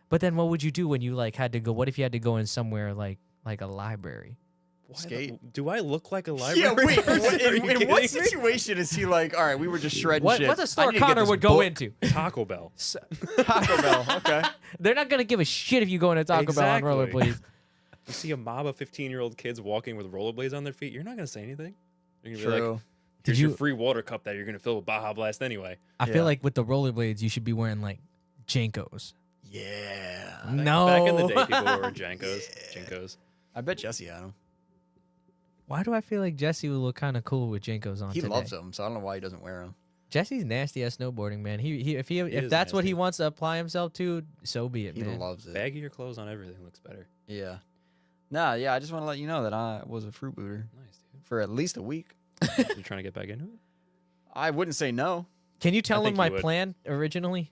But then what would you do when you like had to go? What if you had to go in somewhere like a library? Why Skate? do I look like a library? Yeah, wait. person? Are you In what kidding me? situation is he like, all right, we were just shredding What shit. what's a I store need to get Connor this would go book." into? Taco Bell. Taco Bell. Okay. They're not gonna give a shit if you go into Taco Bell on Exactly. rollerblades. You see a mob of 15-year-old kids walking with rollerblades on their feet, you're not gonna say anything. You're gonna be like, True. here's Did your you- free water cup that you're gonna fill with Baja Blast anyway. I Yeah. feel like with the rollerblades, you should be wearing like Jankos. Yeah. No. Back in the day, people wore Jinkos. I bet Jesse had them. Why do I feel like Jesse would look kind of cool with Jankos on He today? loves them, so I don't know why he doesn't wear them. Jesse's nasty at snowboarding, man. If is that's what he nasty. wants to apply himself to, so be it, He man. loves it. Baggier clothes on everything looks better. Yeah. Nah, yeah, I just want to let you know that I was a fruit booter Nice, for at least a week. dude. You trying to get back into it? I wouldn't say no. Can you tell him think my you would. plan originally?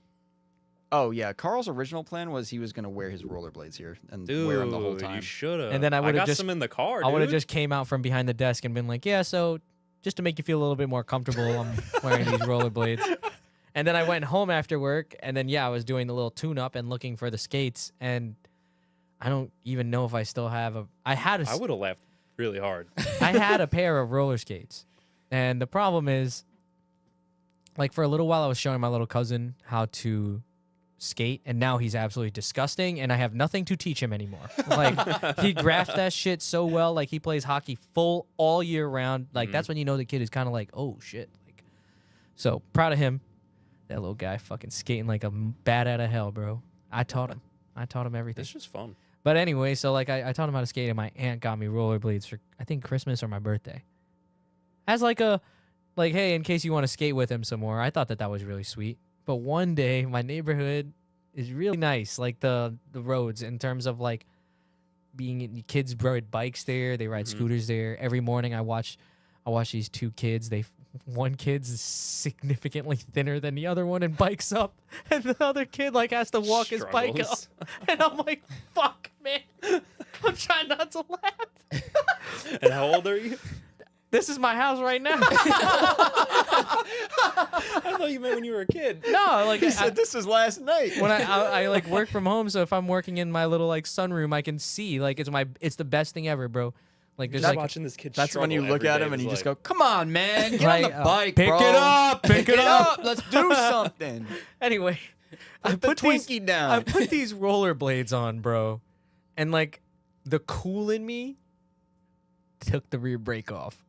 Oh, yeah. Carl's original plan was he was going to wear his rollerblades here and Dude, wear them the whole time. you should have. And then I would've got just- some in the car. I would have dude. just came out from behind the desk and been like, yeah, so just to make you feel a little bit more comfortable, I'm wearing these rollerblades. And then I went home after work, and then, yeah, I was doing the little tune-up and looking for the skates, and I don't even know if I still have a... I I would have laughed really hard. I had a pair of roller skates, and the problem is, like, for a little while I was showing my little cousin how to skate, and now he's absolutely disgusting, and I have nothing to teach him anymore. Like, he grasped that shit so well. Like, he plays hockey full all year round. Like, that's when you know the kid is kind of like, oh shit. Like, so proud of him. That little guy fucking skating like a bat out of hell, bro. I taught him everything. It's just fun. But anyway, so like I taught him how to skate, and my aunt got me rollerblades for I think Christmas or my birthday. As like a, like, hey, in case you want to skate with him some more. I thought that was really sweet. But one day, my neighborhood is really nice, like the roads in terms of like being kids ride bikes there, they ride scooters there. Every morning I watch these two kids. One kid's significantly thinner than the other one and bikes up, and the other kid like has to walk his bike up. Struggles. And I'm like, fuck, man. I'm trying not to laugh. And how old are you? This is my house right now. I thought you meant when you were a kid. No, like He said this was last night. when I like work from home, so if I'm working in my little like sunroom, I can see like it's the best thing ever, bro. Like there's Just like watching this kid. That's when you struggle look every at day him and of you his just life. go, "Come on, man, get Right, on the bike, pick bro. it up, pick it up." Let's do something." anyway, I Put the put these Twinkie down. I put these rollerblades on, bro, and like the cool in me took the rear brake off.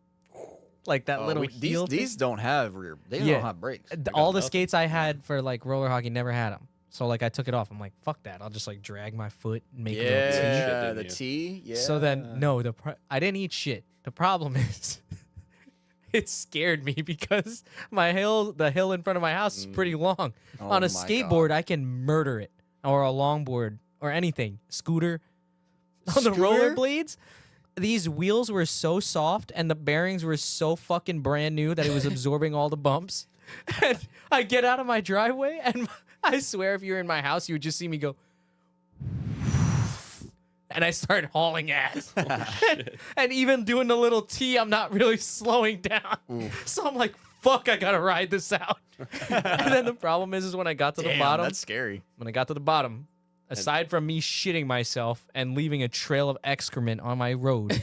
Like that little heel thing. these don't have rear. They Yeah. don't have brakes. All the nothing. skates I had for like roller hockey never had them. So like I took it off. I'm like, fuck that. I'll just like drag my foot and make a little T. Yeah, didn't the you? T. Yeah. So then no, I didn't eat shit. The problem is it scared me because the hill in front of my house is pretty long. Oh On a my skateboard, God. I can murder it, or a longboard, or anything. Scooter. On the Scooter? rollerblades, these wheels were so soft and the bearings were so fucking brand new that it was absorbing all the bumps. And I get out of my driveway, and I swear if you're in my house, you would just see me go. And I start hauling ass. and even doing the little T, I'm not really slowing down. So I'm like, fuck, I gotta ride this out. And then the problem is when I got to the Damn, bottom, that's scary. when I got to the bottom, aside from me shitting myself and leaving a trail of excrement on my road,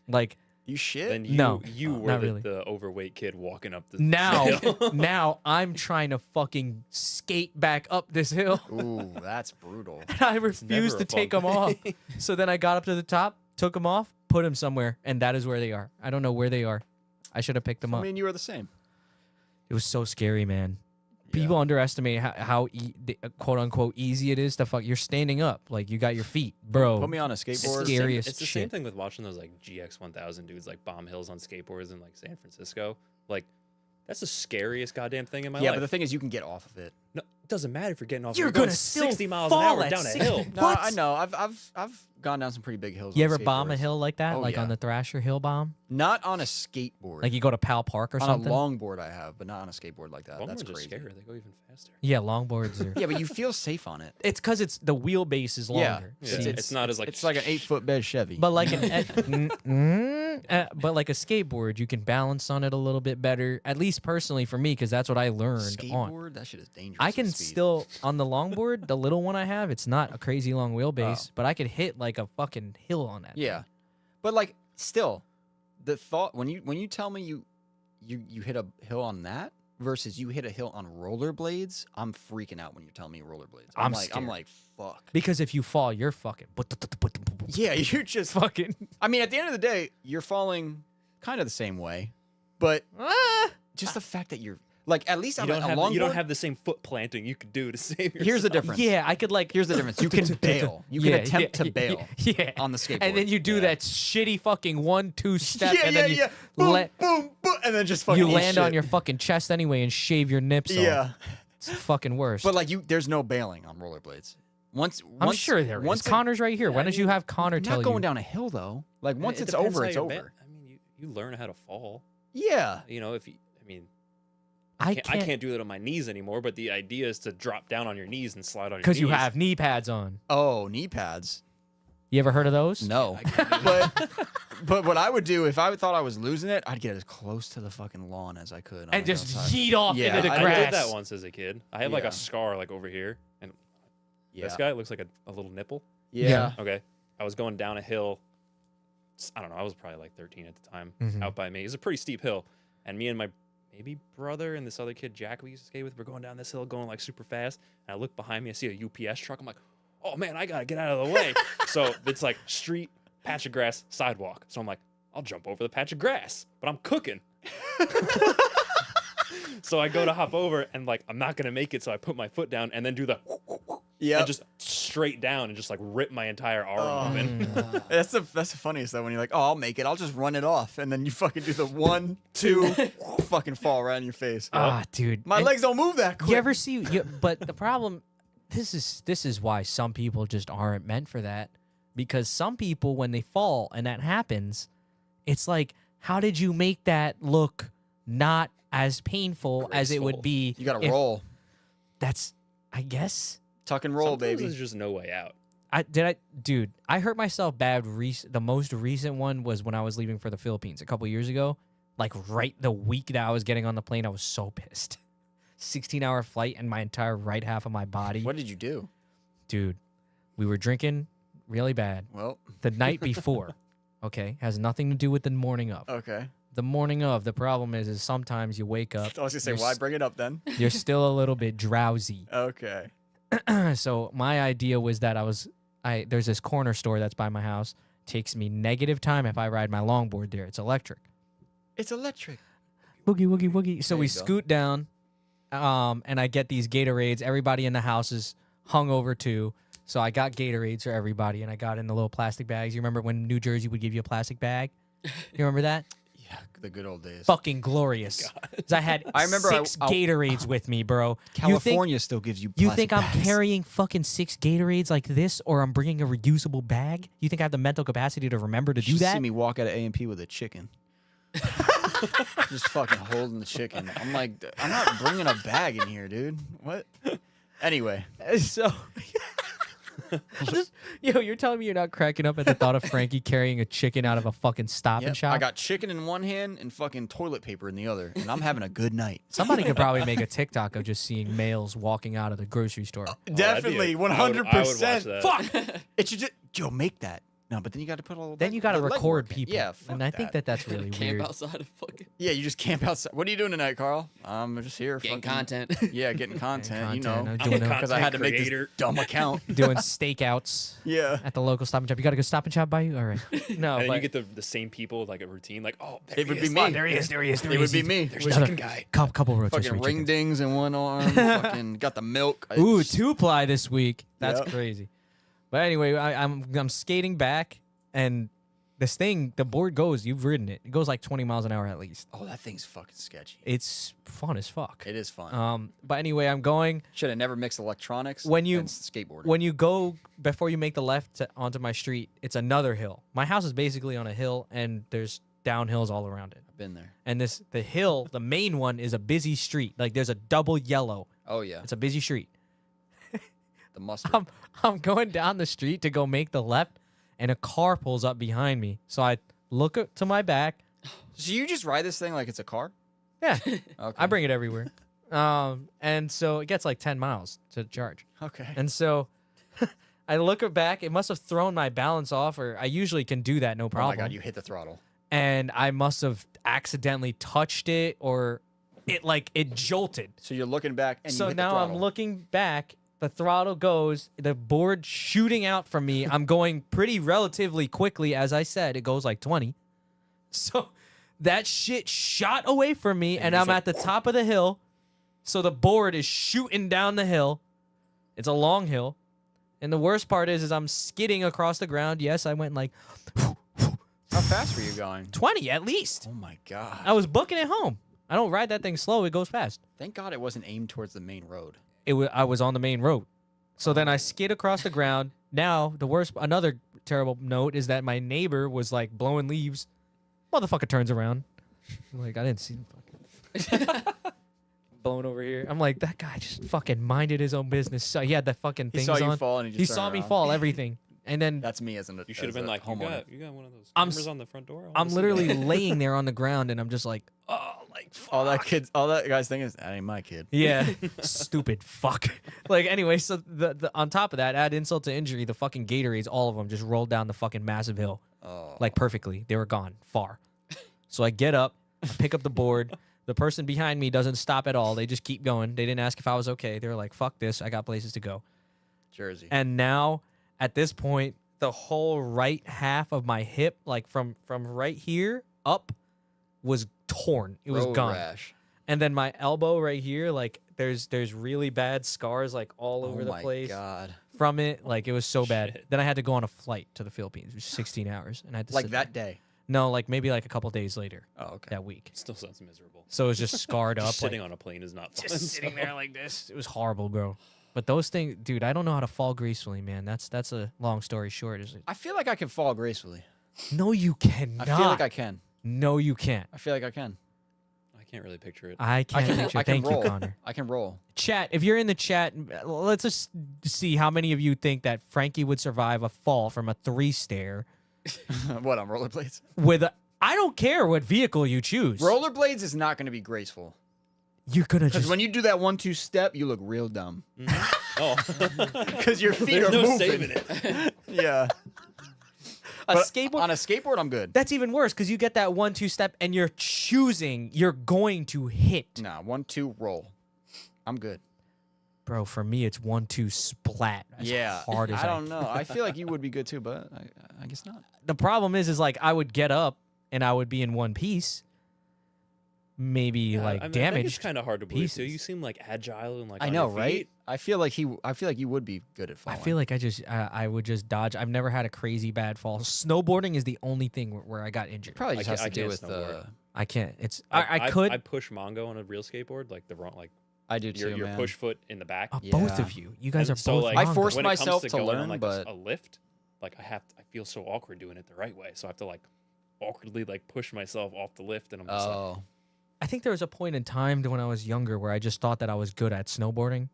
like You shit. Then No, you were not really. the overweight kid walking up the now, hill. now I'm trying to fucking skate back up this hill. Ooh, that's brutal. And I refuse never to a take fun them off. So then I got up to the top, took them off, put them somewhere, and that is where they are. I don't know where they are. I should have picked them I up. mean, you were the same. It was so scary, man. People underestimate how quote unquote easy it is to fuck. You're standing up, like you got your feet, bro. Put me on a It's skateboard. the Scariest same, it's the shit. same thing with watching those like GX 1000 dudes like bomb hills on skateboards in like San Francisco. Like that's the scariest goddamn thing in my Yeah, life. but the thing is, you can get off of it. No, it doesn't matter if you're getting off. You're You're going gonna still 60 miles an fall hour at down a 60. hill. No, What? I know. I've gone down some pretty big hills. You on ever bomb a skateboards. hill like that, Oh, like yeah. on the Thrasher Hill bomb? Not on a skateboard. Like you go to Pal Park or on something? a longboard, I have, but not on a skateboard like that. That's Longboards are crazy. scarier. They go even faster. Yeah, longboards are. Yeah, but you feel safe on it. It's because it's the wheelbase is longer. Yeah, See? it's not as like It's like an 8-foot bed Chevy. But like but like a skateboard, you can balance on it a little bit better. At least personally for me, because that's what I learned on. skateboard, that shit is dangerous. I with can speed. still on the longboard, the little one I have. It's not a crazy long wheelbase, Oh. but I could hit like a fucking hill on that. Yeah, but like still, the thought when you tell me you hit a hill on that versus you hit a hill on rollerblades, I'm freaking out when you're telling me rollerblades. I'm I'm like fuck. Because if you fall, you're fucking. Yeah, you're just. fucking. I mean, at the end of the day, you're falling kind of the same way, but just the fact that you're like at least you on don't a have longboard. you don't have the same foot planting you could do to save yourself. Here's the difference. Yeah, I could like. Here's the difference. You can bail. You can attempt to bail Yeah. on the skateboard. And then you do Yeah. that shitty fucking 1-2 step, yeah, and yeah, then you yeah. Boom, let boom, boom, and then just fucking you eat land on shit. your fucking chest anyway and shave your nips off. Yeah, It's the fucking worst. but like there's no bailing on rollerblades. I'm sure there is. once Connor's right here. Yeah, When I did you mean, have Connor Not tell going you? down a hill though. Like I mean, once it it's depends over, how it's you're over. bent. I mean, you learn how to fall. Yeah. You know, if you, I mean, I I can't do that on my knees anymore. But the idea is to drop down on your knees and slide on your knees. because you have knee pads on. Oh, knee pads. You ever heard of those? No. I can't do but what I would do if I thought I was losing it, I'd get as close to the fucking lawn as I could. And just outside. yeet off Yeah, into the I I grass. did that once as a kid. I have like Yeah. a scar like over here, and Yeah. this guy looks like a little nipple. Yeah. Okay, I was going down a hill I don't know. I was probably like 13 at the time. Mhm. Out by me, it's a pretty steep hill, and me and my maybe brother and this other kid Jack we used to skate with, we're going down this hill, going like super fast. And I look behind me, I see a UPS truck. I'm like, oh man, I gotta get out of the way. So it's like street, patch of grass, sidewalk. So I'm like, I'll jump over the patch of grass, but I'm cooking. So I go to hop over, and like I'm not gonna make it. So I put my foot down and then do the Yeah. and just straight down and just like rip my entire arm open. That's the funniest though when you're like, oh, I'll make it. I'll just run it off, and then you fucking do the 1, 2, fucking fall right in your face. Ah, dude. My And legs don't move that quick. You ever see? But the problem, this is why some people just aren't meant for that. Because some people, when they fall and that happens, it's like, how did you make that look not as painful as it would Graceful. be? You gotta if- roll, That's, I guess. tuck and roll, Sometimes baby. There's just no way out. Dude, I hurt myself bad. The most recent one was when I was leaving for the Philippines a couple years ago. Like right the week that I was getting on the plane, I was so pissed. 16-hour flight and my entire right half of my body. What did you do? Dude, we were drinking really bad Well, the night before. Okay, has nothing to do with the morning of. okay. The morning of, the problem is sometimes you wake up, I was gonna say, You're why s- bring it up then? you're still a little bit drowsy. Okay. So my idea was that there's this corner store that's by my house. Takes me negative time if I ride my longboard there. It's electric. It's electric. Boogie woogie woogie. So There we you go. scoot down, and I get these Gatorades. Everybody in the house is hungover too. So I got Gatorades for everybody, and I got in the little plastic bags. You remember when New Jersey would give you a plastic bag? You remember that? Yeah, the good old days. Fucking glorious. 'Cause I had I remember six I- Gatorades with me, bro. California still gives you. You think I'm plastic bags. carrying fucking 6 Gatorades like this, or I'm bringing a reusable bag? You think I have the mental capacity to remember to You do should that? see me walk out of A&P with a chicken. Just fucking holding the chicken. I'm like, I'm not bringing a bag in here, dude. What? Anyway, So, yo, you're telling me you're not cracking up at the thought of Frankie carrying a chicken out of a fucking Stop and yep, Shop? I got chicken in one hand and fucking toilet paper in the other, and I'm having a good night. Somebody could probably make a TikTok of just seeing males walking out of the grocery store. Definitely, 100%. I would watch that. Fuck! It should just, Joe, make that. No, but then you got to put all. Then you got to the legwork record in. people. Yeah, fuck and I think that's really Camp weird. outside of fucking Yeah, you just camp outside. What are you doing tonight, Carl? I'm just here. getting fucking- content. Yeah, getting content. You content. know, I'm I'm a doing, because I had to make this creator. dumb account. doing stakeouts Yeah. at the local Stop and Shop. You got to go Stop and Shop by you? All right. No, And then but you get the same people with like a routine, like, oh, there It he would be is. me. Oh, there he is. There he is. There It he would is. be me. There's With chicken guy. Couple Fucking rotisserie ring chickens. dings in one arm. Fucking got the milk. Ooh, 2-ply this week. That's Yep. crazy. But anyway, I'm skating back, and this thing, the board goes. You've ridden it. It goes like 20 miles an hour at least. Oh, that thing's fucking sketchy. It's fun as fuck. It is fun. But anyway, I'm going. Should have never mixed electronics When you- and skateboarding. When you go before you make the left onto my street, it's another hill. My house is basically on a hill, and there's downhills all around it. I've been there. And the hill, the main one, is a busy street. Like there's a double yellow. Oh yeah, It's a busy street. the mustard. I'm going down the street to go make the left, and a car pulls up behind me. So I look to my back. So you just ride this thing like it's a car? Yeah, Okay. I bring it everywhere. And so it gets like 10 miles to charge. Okay. And so I look back. It must have thrown my balance off, or I usually can do that no Oh problem. my god, you hit the throttle. And I must have accidentally touched it, or it jolted. So you're looking back and you So hit the now I'm throttle. looking back. The throttle goes, the board shooting out from me. I'm going pretty relatively quickly. As I said, it goes like 20. So that shit shot away from me, and I'm at the top of the hill. So the board is shooting down the hill. It's a long hill. And the worst part is I'm skidding across the ground. Yes, I went like How fast were you going? 20 at least. Oh my god. I was booking it home. I don't ride that thing slow. It goes fast. Thank God it wasn't aimed towards the main road. I was on the main road. So then I skid across the ground. Now, another terrible note is that my neighbor was like blowing leaves. Motherfucker turns around. I'm like, I didn't see him fucking blowing over here. I'm like, that guy just fucking minded his own business. So he had the fucking He things saw you on. fall and he He just saw turned me around. fall, everything. And then That's me as an You should have been like, you homeowner. got one of those I'm cameras s- on the front door. I wanna I'm see literally that." laying there on the ground, and I'm just like, oh, like, All that guy's thing is that ain't my kid. yeah, stupid fuck. Like anyway, so the on top of that, add insult to injury, the fucking Gatorades, all of them just rolled down the fucking massive hill. Oh. like perfectly. They were gone far. So I get up, I pick up the board. The person behind me doesn't stop at all. They just keep going. They didn't ask if I was okay. They were like, fuck this. I got places to go. Jersey. And now, at this point, the whole right half of my hip, like from right here up, was torn. It was Road gone. rash. And then my elbow right here, like there's really bad scars like all over the place Oh my god. from it. Like it was so bad. Shit. Then I had to go on a flight to the Philippines. It was 16 hours, and I had to Like sit that there. day. No, like maybe like a couple days later Oh, okay. that week. Still sounds miserable. So it was just scarred up. Just sitting like, on a plane is not fun. just sitting so- there like this. It was horrible, bro. But those things, dude, I don't know how to fall gracefully, man. That's a long story short. I feel like I can fall gracefully. No, you cannot. I feel like I can. No, you can't. I feel like I can. I can't really picture it. I can't can- picture. I can Thank roll. you, Connor. I can roll. Chat, if you're in the chat, let's just see how many of you think that Frankie would survive a fall from a 3-stair What, on rollerblades? with a. I don't care what vehicle you choose. Rollerblades is not going to be graceful. You're gonna Because just. when you do that 1-2 step, you look real dumb. Oh, Because your feet there's are no moving. saving it. Yeah. a But skateboard. on a skateboard, I'm good. That's even worse because you get that 1-2 step and you're choosing. You're going to hit. Nah, 1-2 roll. I'm good. Bro, for me, it's 1-2 splat. As hard as I don't know. I feel like you would be good too, but I guess not. The problem is like I would get up and I would be in one piece. Maybe Yeah, like I mean, damaged. It's kind of hard to believe too. pieces. You seem like agile and like. I on know, your right? feet. I feel like you would be good at I falling. feel like I would just dodge. I've never had a crazy bad fall. Snowboarding is the only thing where I got injured. probably I just has can't- to I do can't with snowboard. I can't. It's I could. I push Mongo on a real skateboard, like the wrong, like I do too, your man. push foot in the back. Both Yeah. of you. You guys And are so, both. like, I Mongols. forced when it comes myself to going learn, on, like, but- a lift, like I feel so awkward doing it the right way, so I have to like awkwardly like push myself off the lift, and I'm just like, Oh, I think there was a point in time when I was younger where I just thought that I was good at snowboarding.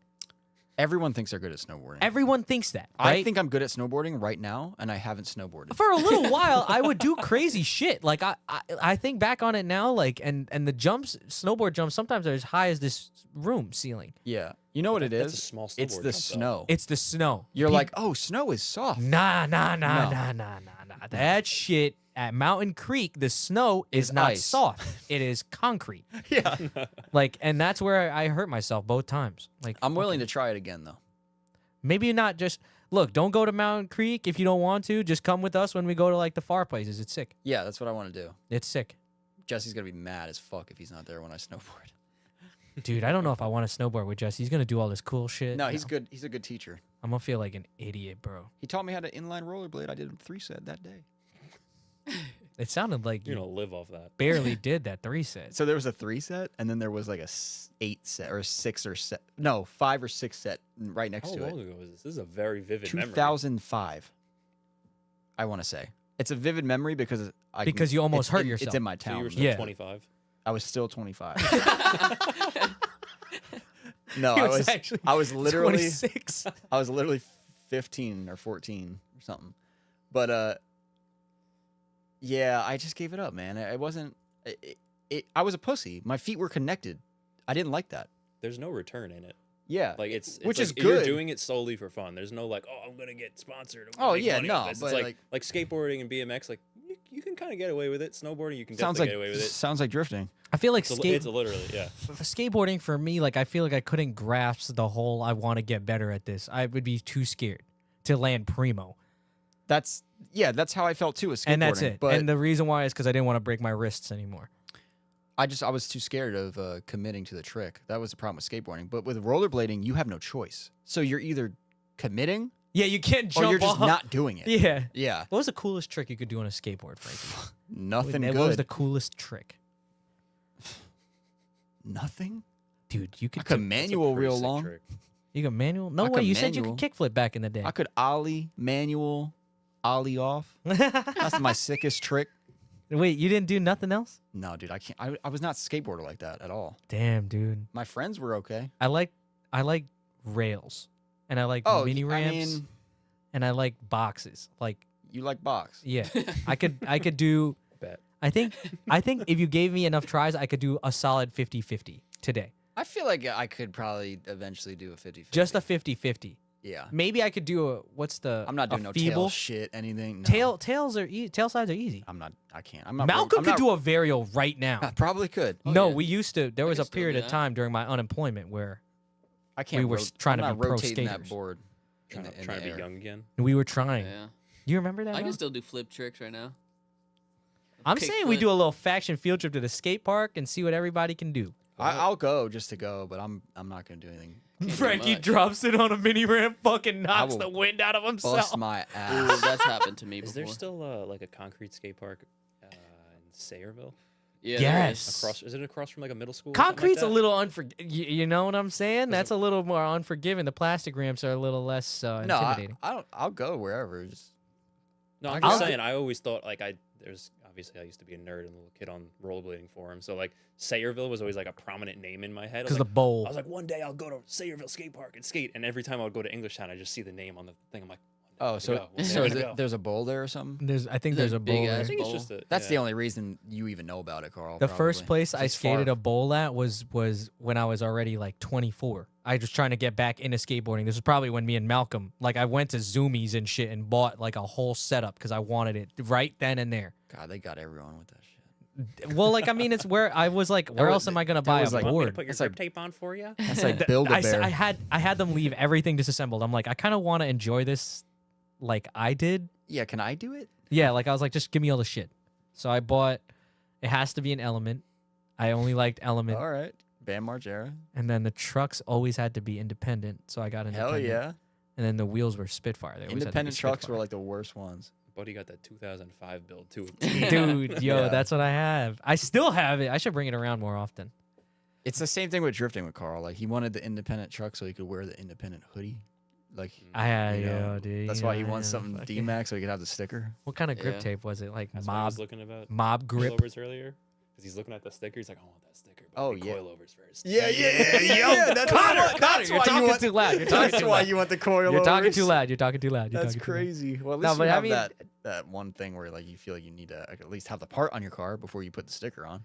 everyone thinks they're good at snowboarding. Everyone thinks that, right? I think I'm good at snowboarding right now, and I haven't snowboarded. for a little while I would do crazy shit. Like I think back on it now, like and the jumps, snowboard jumps, sometimes are as high as this room ceiling. Yeah, you know what it That's is? a small It's snowboard the jump, though. snow. It's the snow. You're Peop- like, oh, snow is soft. nah. No. That shit at Mountain Creek, the snow is Is not ice. soft. It is concrete. Yeah, Like, and that's where I hurt myself both times. Like, I'm willing to try it again though. maybe not just look. Don't go to Mountain Creek if you don't want to. Just come with us when we go to like the far places. It's sick. Yeah, that's what I want to do. It's sick, Jesse's gonna be mad as fuck if he's not there when I snowboard. dude. I don't know if I want to snowboard with Jesse. He's gonna do all this cool shit. No, he's good. He's a good teacher. I'm gonna feel like an idiot, bro. He taught me how to inline rollerblade. I did a 3-set that day. It sounded like You're you gonna live off that. barely did that 3-set. So there was a 3-set, and then there was like a 8-set or a 5 or 6 set right next How to long it. ago was this? This is a very vivid memory. 2005. I want to say it's a vivid memory because Because you almost hurt It's yourself. in my So town. you were still Yeah. 25. I was still 25. No, He I was was actually I was literally 26. I was literally 15 or 14 or something. But yeah, I just gave it up, man. I wasn't I was a pussy. My feet were connected. I didn't like that. There's no return in it. Yeah. Like it's Which like is You're good. doing it solely for fun. There's no like, oh, I'm gonna get sponsored. I'm Oh, gonna make yeah, money no, off this. but, It's like skateboarding and BMX. Like you can kind of get away with it. Snowboarding, you can sounds definitely like get away with it. sounds like drifting. I feel like It's literally, yeah. skateboarding for me, like I feel like I couldn't grasp the whole I want to get better at this. I would be too scared to land primo. That's how I felt too with skateboarding. And that's it. But And the reason why is because I didn't want to break my wrists anymore. I was too scared of committing to the trick. That was the problem with skateboarding. But with rollerblading, you have no choice. So you're either committing Yeah, you can't jump or you're just off. not doing it. Yeah. Yeah. What was the coolest trick you could do on a skateboard, Frankie? Nothing What good. was the coolest trick? Nothing? Dude, you I could could do- manual Pretty real sick long. trick. you could manual? No I way. could You said you manual. could kickflip back in the day. I could ollie, manual, ollie off. That's my sickest trick. Wait, you didn't do nothing else? No, dude, I can't. I was not a skateboarder like that at all. Damn, dude. My friends were okay. I like rails, and I like Oh, mini I ramps, mean, and I like boxes. Like, you like box. yeah, I could do. Bet. I think if you gave me enough tries, I could do a solid 50-50 today. I feel like I could probably eventually do a 50-50. Just a 50-50. Yeah. Maybe I could do a what's the I'm not doing a no feeble tail shit, anything. No. tail tail sides are easy. I can't. I'm not. Malcolm I'm could not, do a varial right now. I probably could. Oh, No, yeah. we used to. There was can a still do period of that. time during my unemployment where I can't. were trying to I'm be not pro rotating that skaters. board. Trying, in to, trying the to air. be young again. we were trying. Yeah. You remember that? I can Mal? still do flip tricks right now. I'm Kick saying we flip. do a little faction field trip to the skate park and see what everybody can do. I'll go just to go, but I'm not gonna do anything. do Frankie much. drops it on a mini ramp, fucking knocks will the wind out of Bust himself. my Ooh, ass. that's happened to me Is before. there still like a concrete skate park in Sayreville? Yeah, there Yes. is. Is it across from like a middle school? or something like Concrete's a that? little you know what I'm saying? That's a little more unforgiving. The plastic ramps are a little less No, intimidating. I don't. I'll go wherever. Just No, I'm I'll just go- saying. I always thought like there's obviously I used to be a nerd and a little kid on rollerblading forums, so like Sayreville was always like a prominent name in my head. I was Because the like, bowl. I was like, one day I'll go to Sayreville skate park and skate, and every time I would go to English Town, I just see the name on the thing. I'm like, oh, so there's a bowl there or something. I think There's there's a a big bowl. ass there. I think it's bowl. just a. That's the yeah. only reason you even know about it, Carl. The first probably. place It's I just skated far. a bowl at was when I was already like 24. I was trying to get back into skateboarding. This was probably when me and Malcolm, like I went to Zoomies and shit and bought like a whole setup because I wanted it right then and there. God, they got everyone with that shit. Well, like I mean, it's where I was like, where was- else am I gonna that buy was a like- Want me to board? put your It's grip like- tape on for you? That's like build a I bear. had them leave everything disassembled. I'm like, I kind of want to enjoy this, like I did. Yeah, can I do it? Yeah, like I was like, just give me all the shit. So I bought. It has to be an Element. I only liked Element, All right, Bam Margera. and then the trucks always had to be independent. So I got Hell independent. yeah! And then the wheels were Spitfire. They always had to be Independent trucks were Spitfire. like the worst ones. Buddy got that 2005 build too. Dude, yo, Yeah. that's what I have. I still have it. I should bring it around more often. It's the same thing with drifting with Carl. Like he wanted the independent truck so he could wear the independent hoodie. Like I had, you know, yo, dude. that's you why know, he I wants know, something fucking- D-Max so he could have the sticker. What kind of grip Yeah. tape was it? Like That's why I mob was looking about mob grip? coilovers earlier because he's looking at the sticker. He's like, I want that sticker. But Oh, I need yeah. coilovers first. Yeah. That's Connor, why, Connor, that's you're why talking you want, too loud. You're talking That's too why loud. you want the coilovers. You're talking too loud. You're talking too loud. You're That's talking too loud. crazy. Well, at No, least but you I have mean- that one thing where like you feel like you need to at least have the part on your car before you put the sticker on.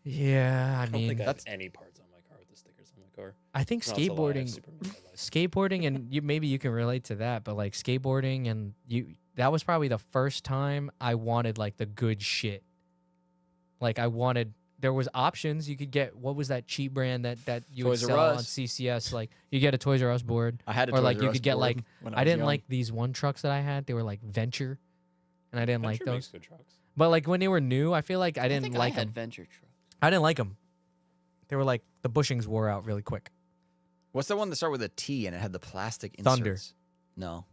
Yeah, I I don't mean, think I have that's- any parts on my car with the stickers on my car. I think No, it's a lie, I have skateboarding, super mega lights. skateboarding, and maybe you can relate to that. But like skateboarding, and that was probably the first time I wanted like the good shit. Like I wanted. There was options you could get. What was that cheap brand that you would Toys R sell on Us. CCS? Like you get a Toys R Us board. I had a Or, Toys like, R you Us could get, board like, when I was didn't young. like these one trucks that I had. They were like Venture, and I didn't like Venture makes those. good trucks. But like when they were new, I feel like I I didn't think like I had them. Venture truck. I didn't like them. They were like the bushings wore out really quick. What's the one that started with a T and it had the plastic Thunder. inserts? No.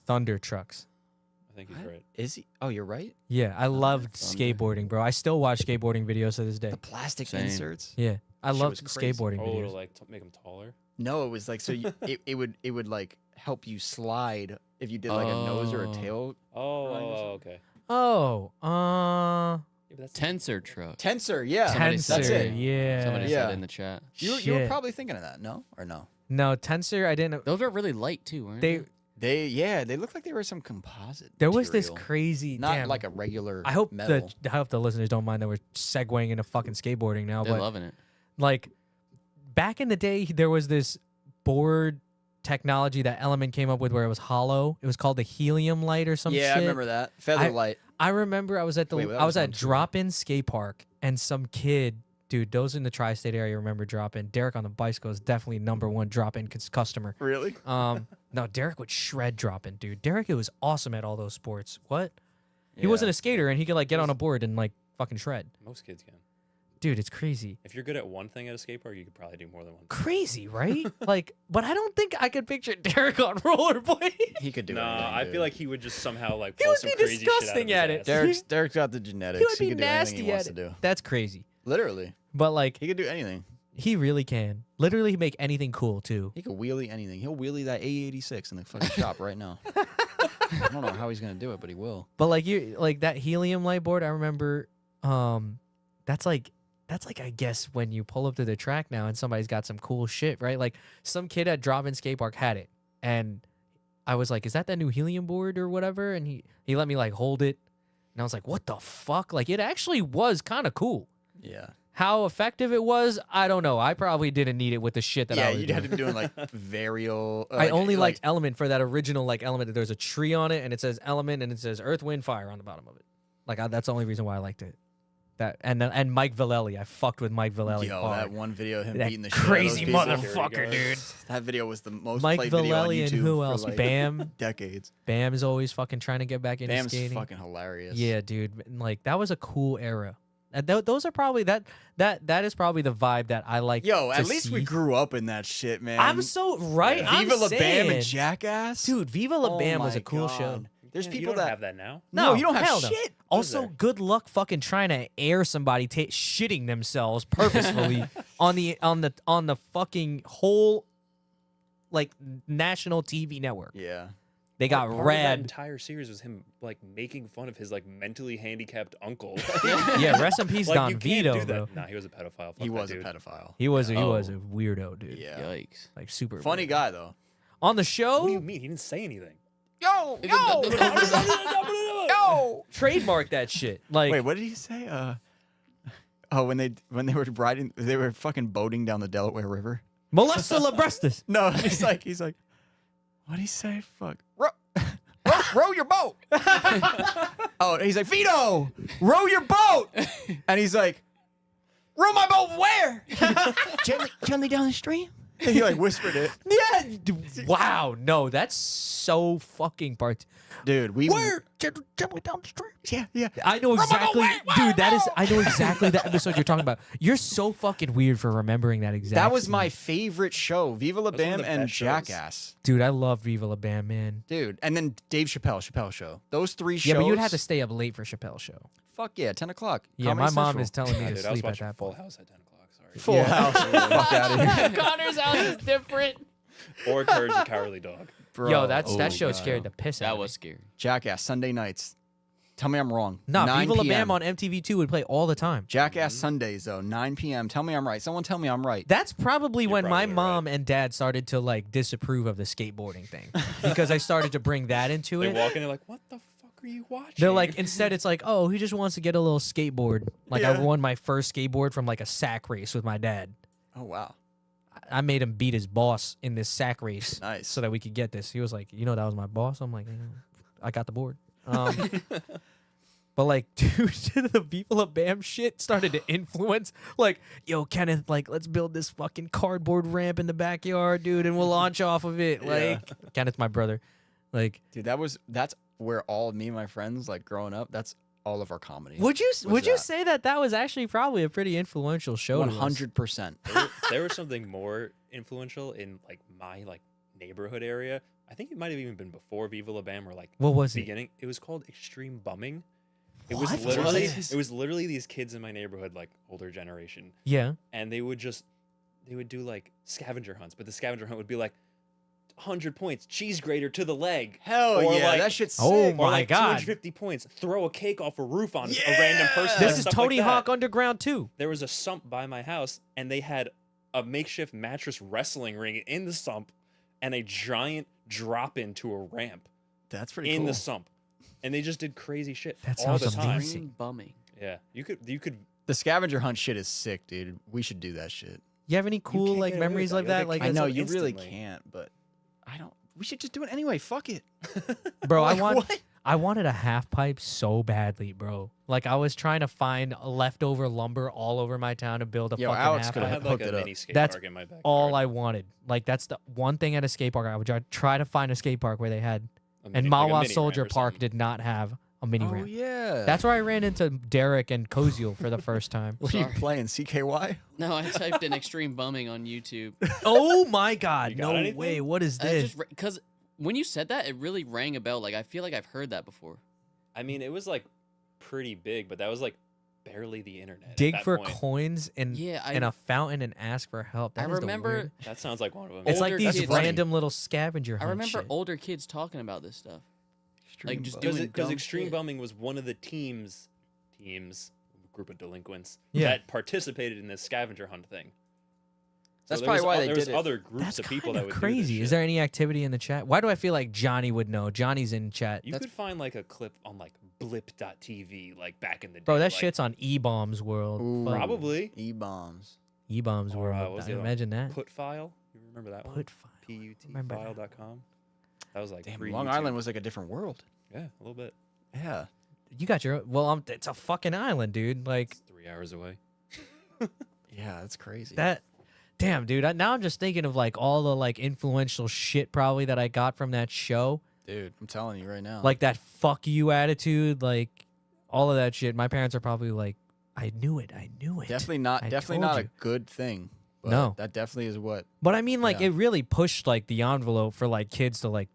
Thunder trucks. I think he's What? right. Is he? Oh, you're right. Yeah, I loved Thunder. skateboarding, bro. I still watch skateboarding videos to this day. The plastic Same. inserts. Yeah, I Shit loved was crazy. skateboarding Oh, to videos. like make them taller. No, it was like so it would like help you slide if you did like a nose or a Oh. tail. Oh, okay. Oh, Yeah, but that's Tensor truck. Tensor, yeah. Somebody Tensor. That's it. Yeah. Somebody Yeah. said in the chat. You were Shit. probably thinking of that, no? Or no? No, Tensor. I didn't. Those are really light too, weren't They. They look like they were some composite. There was this material. crazy. not damn, like a regular I hope metal. I hope the listeners don't mind that we're segueing into fucking skateboarding now. They're but loving it. like back in the day, there was this board technology that Element came up with where it was hollow. It was called the helium light or some yeah, shit. I remember that. Feather light. I remember I was at Wait, that I was was at one too. drop-in skate park and some kid, dude, those in the tri-state area remember drop-in. Derek on the bicycle is definitely #1 drop-in customer. Really? No, Derek would shred drop-in, dude. Derek was awesome at all those sports. What? He Yeah. wasn't a skater and he could like get on a board and like fucking shred. most kids can. Dude, it's crazy. If you're good at one thing at a skate park, you could probably do more than one. Crazy, right? Like, but I don't think I could picture Derek on rollerblade. He could do Nah, anything, I dude. feel like he would just somehow like He pull would some be crazy shit out of disgusting his at it. ass. Derek's got the genetics. He would be can do anything nasty he wants at to it. do. That's crazy. Literally. But like, He could do anything. he really can. Literally make anything cool too. He could wheelie anything. He'll wheelie that A86 in the fucking shop right now. I don't know how he's gonna do it, but he will. But like you like that helium light board, I remember that's like I guess when you pull up to the track now and somebody's got some cool shit, right? Like some kid at drop-in skate park had it. And I was like, is that new helium board or whatever? And he let me like hold it. And I was like, what the fuck? Like it actually was kind of cool. Yeah. How effective it was, I don't know. I probably didn't need it with the shit that I Yeah, was you'd doing. have to be doing like varial. I only liked Element for that original like Element. That there's a tree on it and it says Element and it says Earth, Wind, Fire on the bottom of it. Like that's the only reason why I liked it. That and Mike Vallely. I fucked with Mike Vallely Yo, hard. that one video of him That beating the crazy shit out of those people. motherfucker, dude. That video was the most Mike played video on Vallely YouTube and who for, else? like, Bam. decades. Bam is always fucking trying to get back into Bam's skating. fucking hilarious. Yeah, dude. Like that was a cool era. And those are probably that is probably the vibe that I like. Yo, to at least we see. grew up in that shit, man. I'm so right. Yeah. I'm Viva La Bam saying, and Jackass, dude. Viva La Oh Bam was my a cool show. God. There's You people don't that have that now. No, you don't have hell no. shit. Also, there? good luck fucking trying to air somebody shitting themselves purposefully on the fucking whole like national TV network. Yeah. They got Part of that rad. entire series was him like making fun of his like mentally handicapped uncle. Yeah, rest in peace, Like, Don you can't Vito, do bro. that. Nah, he was a pedophile. Fuck He that was a dude. pedophile. He was a Oh. weirdo, dude. Yeah. Yikes. Like super Funny weird. guy though. On the What do show. you mean? He didn't say anything. Yo, Yo, trademark that shit. Like, Wait, what did he say? Oh, when they were riding, they were fucking boating down the Delaware River. molesta labrestis. No, he's like, what did he say? Fuck, row your boat. Oh, he's like, Vito, row your boat, and he's like, row my boat where? gently down the stream. He like whispered it. Yeah. Wow. No, that's so fucking part. Dude, we Gently down the street. yeah. I know exactly, dude. I know exactly the episode you're talking about. You're so fucking weird for remembering that exact. That was scene. my favorite show, Viva La That was one of Bam the and best shows. Jackass. dude. I love Viva La Bam, man. Dude, and then Dave Chappelle show. Those three shows. Yeah, but you'd have to stay up late for Chappelle's show. Fuck yeah, 10 o'clock. Yeah, Comedy my mom Central. is telling me Nah, to dude, I was sleep at watching that Full point. House at 10 o'clock. Sorry. Full Yeah. House. Fuck out of here. Connor's house is different. Or Courage the Cowardly Dog. Bro. Yo, that Oh show God. scared the piss out That of was me. scary. Jackass, Sunday nights. Tell me I'm wrong. No, 9 Viva La PM. Bam on MTV2 would play all the time. Jackass Sundays, though, 9 p.m. Tell me I'm right. Someone tell me I'm right. That's probably when my probably right. mom and dad started to like disapprove of the skateboarding thing because I started to bring that into They it. walk in, they're like, "What the fuck are you watching?" They're like, instead, it's like, oh, he just wants to get a little skateboard. Like, I Yeah. won my first skateboard from like a sack race with my dad. Oh, wow. I made him beat his boss in this sack race Nice. so that we could get this. He was like, you know, that was my boss. I'm like, I got the board. But like, dude, the Viva La Bam shit started to influence. Like, yo, Kenneth, like, let's build this fucking cardboard ramp in the backyard, dude, and we'll launch off of it. Yeah. Like, Kenneth's my brother. Like, Dude, that's where all of me and my friends, like, growing up, that's all of our comedy. would you Was that? say that was actually probably a pretty influential show? to us? 100%. there was something more influential in like my like neighborhood area. I think it might have even been before Viva La Bam or like What was it? beginning. It was called Extreme Bumming. It What? was literally What? it was literally these kids in my neighborhood, like older generation, Yeah. and they would do like scavenger hunts, but the scavenger hunt would be like 100 points, cheese grater to the leg. Hell Or yeah, like- that shit's Oh sick. my Or like God. 250 points, throw a cake off a roof on a random person. This and is stuff Tony like that. Hawk Underground 2. There was a sump by my house, and they had a makeshift mattress wrestling ring in the sump and a giant drop into a ramp That's pretty in cool. the sump. And they just did crazy shit That all the sounds time. amazing. Extreme bumming. Yeah, you could. The scavenger hunt shit is sick, dude. We should do that shit. You have any cool can't like get away with memories that. like You'll that? get Like, I canceled know you really instantly. can't, but I don't. We should just do it anyway. Fuck it. bro, Like, what? I wanted a half pipe so badly, bro. Like I was trying to find leftover lumber all over my town to build a Yo, fucking Alex half could've I pipe. had like hooked a it up. mini skate That's park in my backyard. All I wanted. Like that's the one thing at a skate park. I would try to find a skate park where they had, and like a Mawa mini Soldier ramp or Park something. did not have a mini Oh ramp. yeah. That's where I ran into Derek and Koziel for the first time. What are you Sorry. playing? CKY? No, I typed in extreme bumming on YouTube. Oh my God! You got No anything? way! What is I this? just because when you said that, it really rang a bell. Like I feel like I've heard that before. I mean, it was like pretty big, but that was like barely the internet. at Dig that for point. coins in Yeah, in a fountain and ask for help. That I is the remember. weird- That sounds like one of them. It's like older these kids- random little scavenger I hunt remember shit. older kids talking about this stuff. Like, just bum. doing Because dumb Extreme shit. Bumming was one of the teams, group of delinquents Yeah. that participated in this scavenger hunt thing. That's there probably was why o- they there was did it. other groups That's of people kind that of would crazy. Do this Is there any activity in the chat? Why do I feel like Johnny would know? Johnny's in chat. You could find like a clip on like blip.tv like back in the day. Bro, that like, shit's on E-Bombs World. Ooh, Fuck. Probably. E-bombs. E-Bombs Or, World. what was I the other one? imagine that. Put file. You remember that one? Put file. Remember that. Putfile.com. That was like Damn, pre Long Island was like a different world. Yeah, a little bit. Yeah. You got your well. It's a fucking island, dude. Like It's 3 hours away. Yeah, that's crazy. that. Damn, dude. Now I'm just thinking of like all the like influential shit probably that I got from that show. Dude, I'm telling you right now. Like that fuck you attitude, like all of that shit. My parents are probably like, I knew it. definitely not I definitely told not a you. good thing. But No. that definitely is what. But I mean, like, Yeah. it really pushed like the envelope for like kids to like.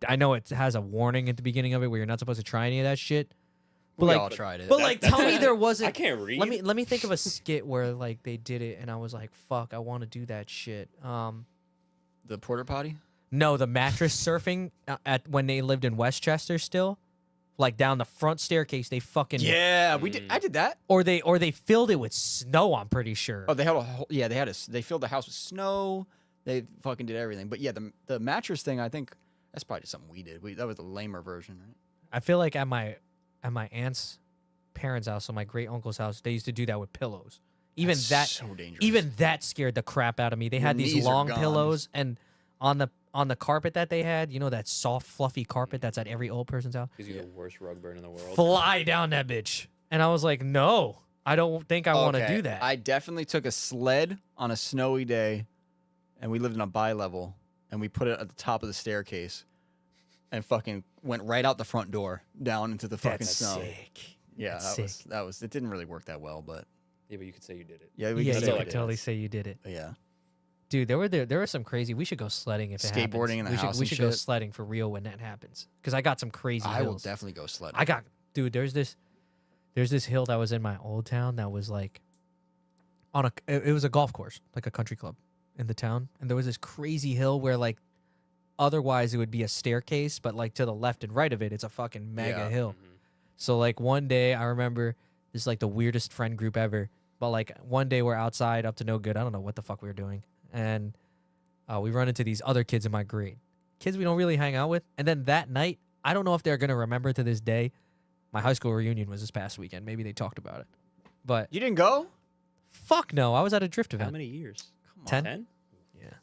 I know it has a warning at the beginning of it where you're not supposed to try any of that shit. But We like, all tried it. but like, tell me there wasn't. I can't read. Let me think of a skit where like they did it and I was like, fuck, I want to do that shit. The porta potty? No, the mattress surfing at when they lived in Westchester still, like down the front staircase. They fucking Yeah, we did. I did that. or they filled it with snow. I'm pretty sure. Oh, they had a whole. Yeah, they filled the house with snow. They fucking did everything. But yeah, the mattress thing, I think that's probably just something we did. That was the lamer version, right? I feel like at my aunt's parents' house, so my great uncle's house, they used to do that with pillows. That's so dangerous. Even that scared the crap out of me. They had these knees are long gone. pillows, and on the carpet that they had, you know, that soft, fluffy carpet that's at every old person's house. Gives you the worst rug burn in the world. Fly down that bitch. And I was like, no, I don't think I want to do that. I definitely took a sled on a snowy day, and we lived in a bi-level, and we put it at the top of the staircase, and fucking went right out the front door down into the fucking That's snow. sick. Yeah, That's that was. It didn't really work that well, but Yeah, but you could say you did it. yeah, we Yeah, can that's you say all we could I did. totally say you did it. But yeah, Dude, there were some crazy. We should go sledding if it happens. Skateboarding in the house We and should go shit. sledding for real when that happens. Because I got some crazy I will hills. definitely go sledding. I got, dude. There's this hill that was in my old town that was like, it was a golf course, like a country club in the town, and there was this crazy hill where like, otherwise it would be a staircase, but like to the left and right of it, it's a fucking mega Yeah. hill. Mhm. So like one day I remember this is like the weirdest friend group ever, but like one day we're outside up to no good. I don't know what the fuck we were doing, and we run into these other kids in my grade, kids we don't really hang out with, and then that night I don't know if they're gonna remember to this day. My high school reunion was this past weekend. Maybe they talked about it, but You didn't go? fuck no, I was at a drift How event. many years? Come on. 10? 10? Yeah. I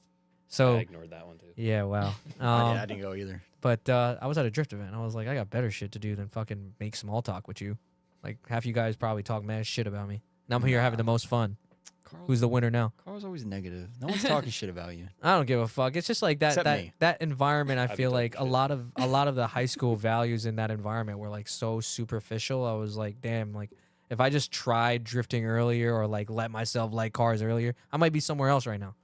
So ignored that one too. yeah, wow. I didn't go either. But I was at a drift event. I was like, I got better shit to do than fucking make small talk with you. Like half you guys probably talk mad shit about me. Now I'm here having the most fun. Carl, Who's the winner now? Carl's always negative. No one's talking shit about you. I don't give a fuck. It's just like that Except me. that environment. I I've been feel talking like a shit. lot of the high school values in that environment were like so superficial. I was like, damn, like if I just tried drifting earlier or like let myself like cars earlier, I might be somewhere else right now.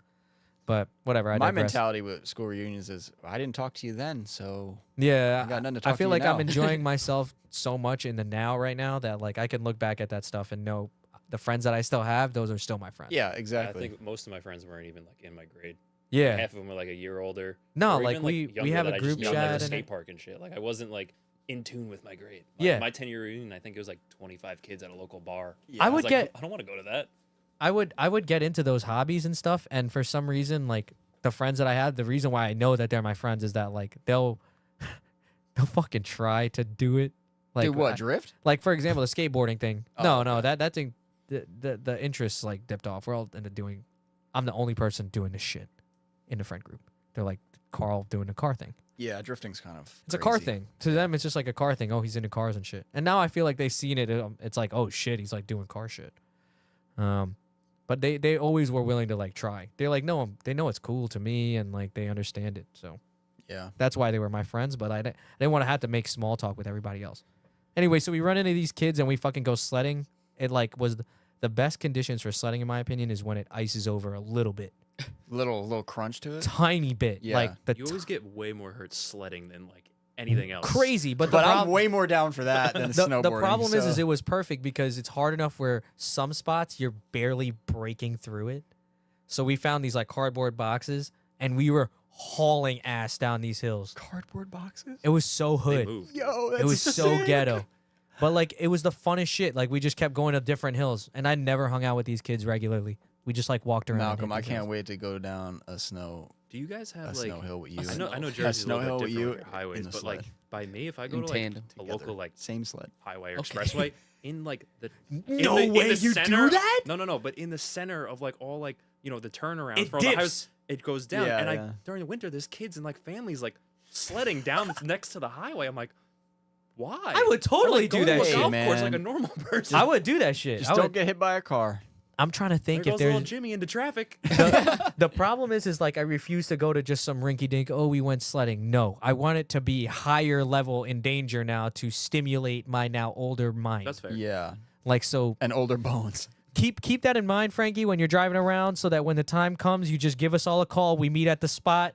But whatever. I My digress. mentality with school reunions is I didn't talk to you then, so Yeah, I got nothing to I talk feel to you like I'm now. enjoying myself so much in the now right now that like I can look back at that stuff and know the friends that I still have, those are still my friends. yeah, I exactly. think most of my friends weren't even like in my grade. Yeah. Half of them were like a year older. No, or like even, we younger have that a I just group knew, like, the chat and skate it- park and shit. Like I wasn't like in tune with my grade. Like, Yeah. My 10-year reunion, I think it was like 25 kids at a local bar. Yeah. I was would like, get I don't want to go to that. I would get into those hobbies and stuff, and for some reason, like the friends that I had, the reason why I know that they're my friends is that like they'll fucking try to do it. Like Do what, drift? like for example, the skateboarding thing. Oh, no, okay. that thing, the interests like dipped off. We're all into doing. I'm the only person doing this shit in the friend group. They're like Carl doing the car thing. Yeah, drifting's kind of It's a car crazy. thing. To them, it's just like a car thing. Oh, he's into cars and shit. And now I feel like they've seen it. It's like, oh shit, he's like doing car shit. But they always were willing to like try. They're like, no, they know it's cool to me, and like they understand it. So Yeah. that's why they were my friends. But I didn't want to have to make small talk with everybody else. Anyway, so we run into these kids and we fucking go sledding. It like was the best conditions for sledding, in my opinion, is when it ices over a little bit, Little crunch to it. tiny bit, Yeah. like the You always get way more hurt sledding than like anything else. crazy. But, But the I'm problem, way more down for that than snowboarding. the problem is so- it was perfect because it's hard enough where some spots you're barely breaking through it. So we found these like cardboard boxes and we were hauling ass down these hills. cardboard boxes. It was so They hood. moved. Yo, that's It was so sick. ghetto. But like it was the funnest shit. Like we just kept going to different hills and I never hung out with these kids regularly. We just like walked around. and Malcolm, hit I these can't hills. wait to go down a snow Do you guys have like? snow hill with you. I know A Jersey's a snow little hill bit with different you with your highways, in the but like sled. by me, if I go In to like tandem. a Together. local like Same sled. highway or Okay. expressway in like the No in way the you do center, that? No, but in the center of like all like the turnarounds It for all the dips. highways, it goes down. Yeah, and yeah. during the winter, there's kids and like families like sledding down next to the highway. I'm like, why? I would totally like, do go to that a shit. golf course like man. a normal person. I would do that shit. Just I don't would- get hit by a car. I'm trying to think there if goes little there's Jimmy into traffic. the problem is like I refuse to go to just some rinky dink. Oh, we went sledding. No, I want it to be higher level in danger now to stimulate my now older mind. That's fair. Yeah. Like so, And older bones. keep that in mind, Frankie, when you're driving around, so that when the time comes, you just give us all a call. We meet at the spot.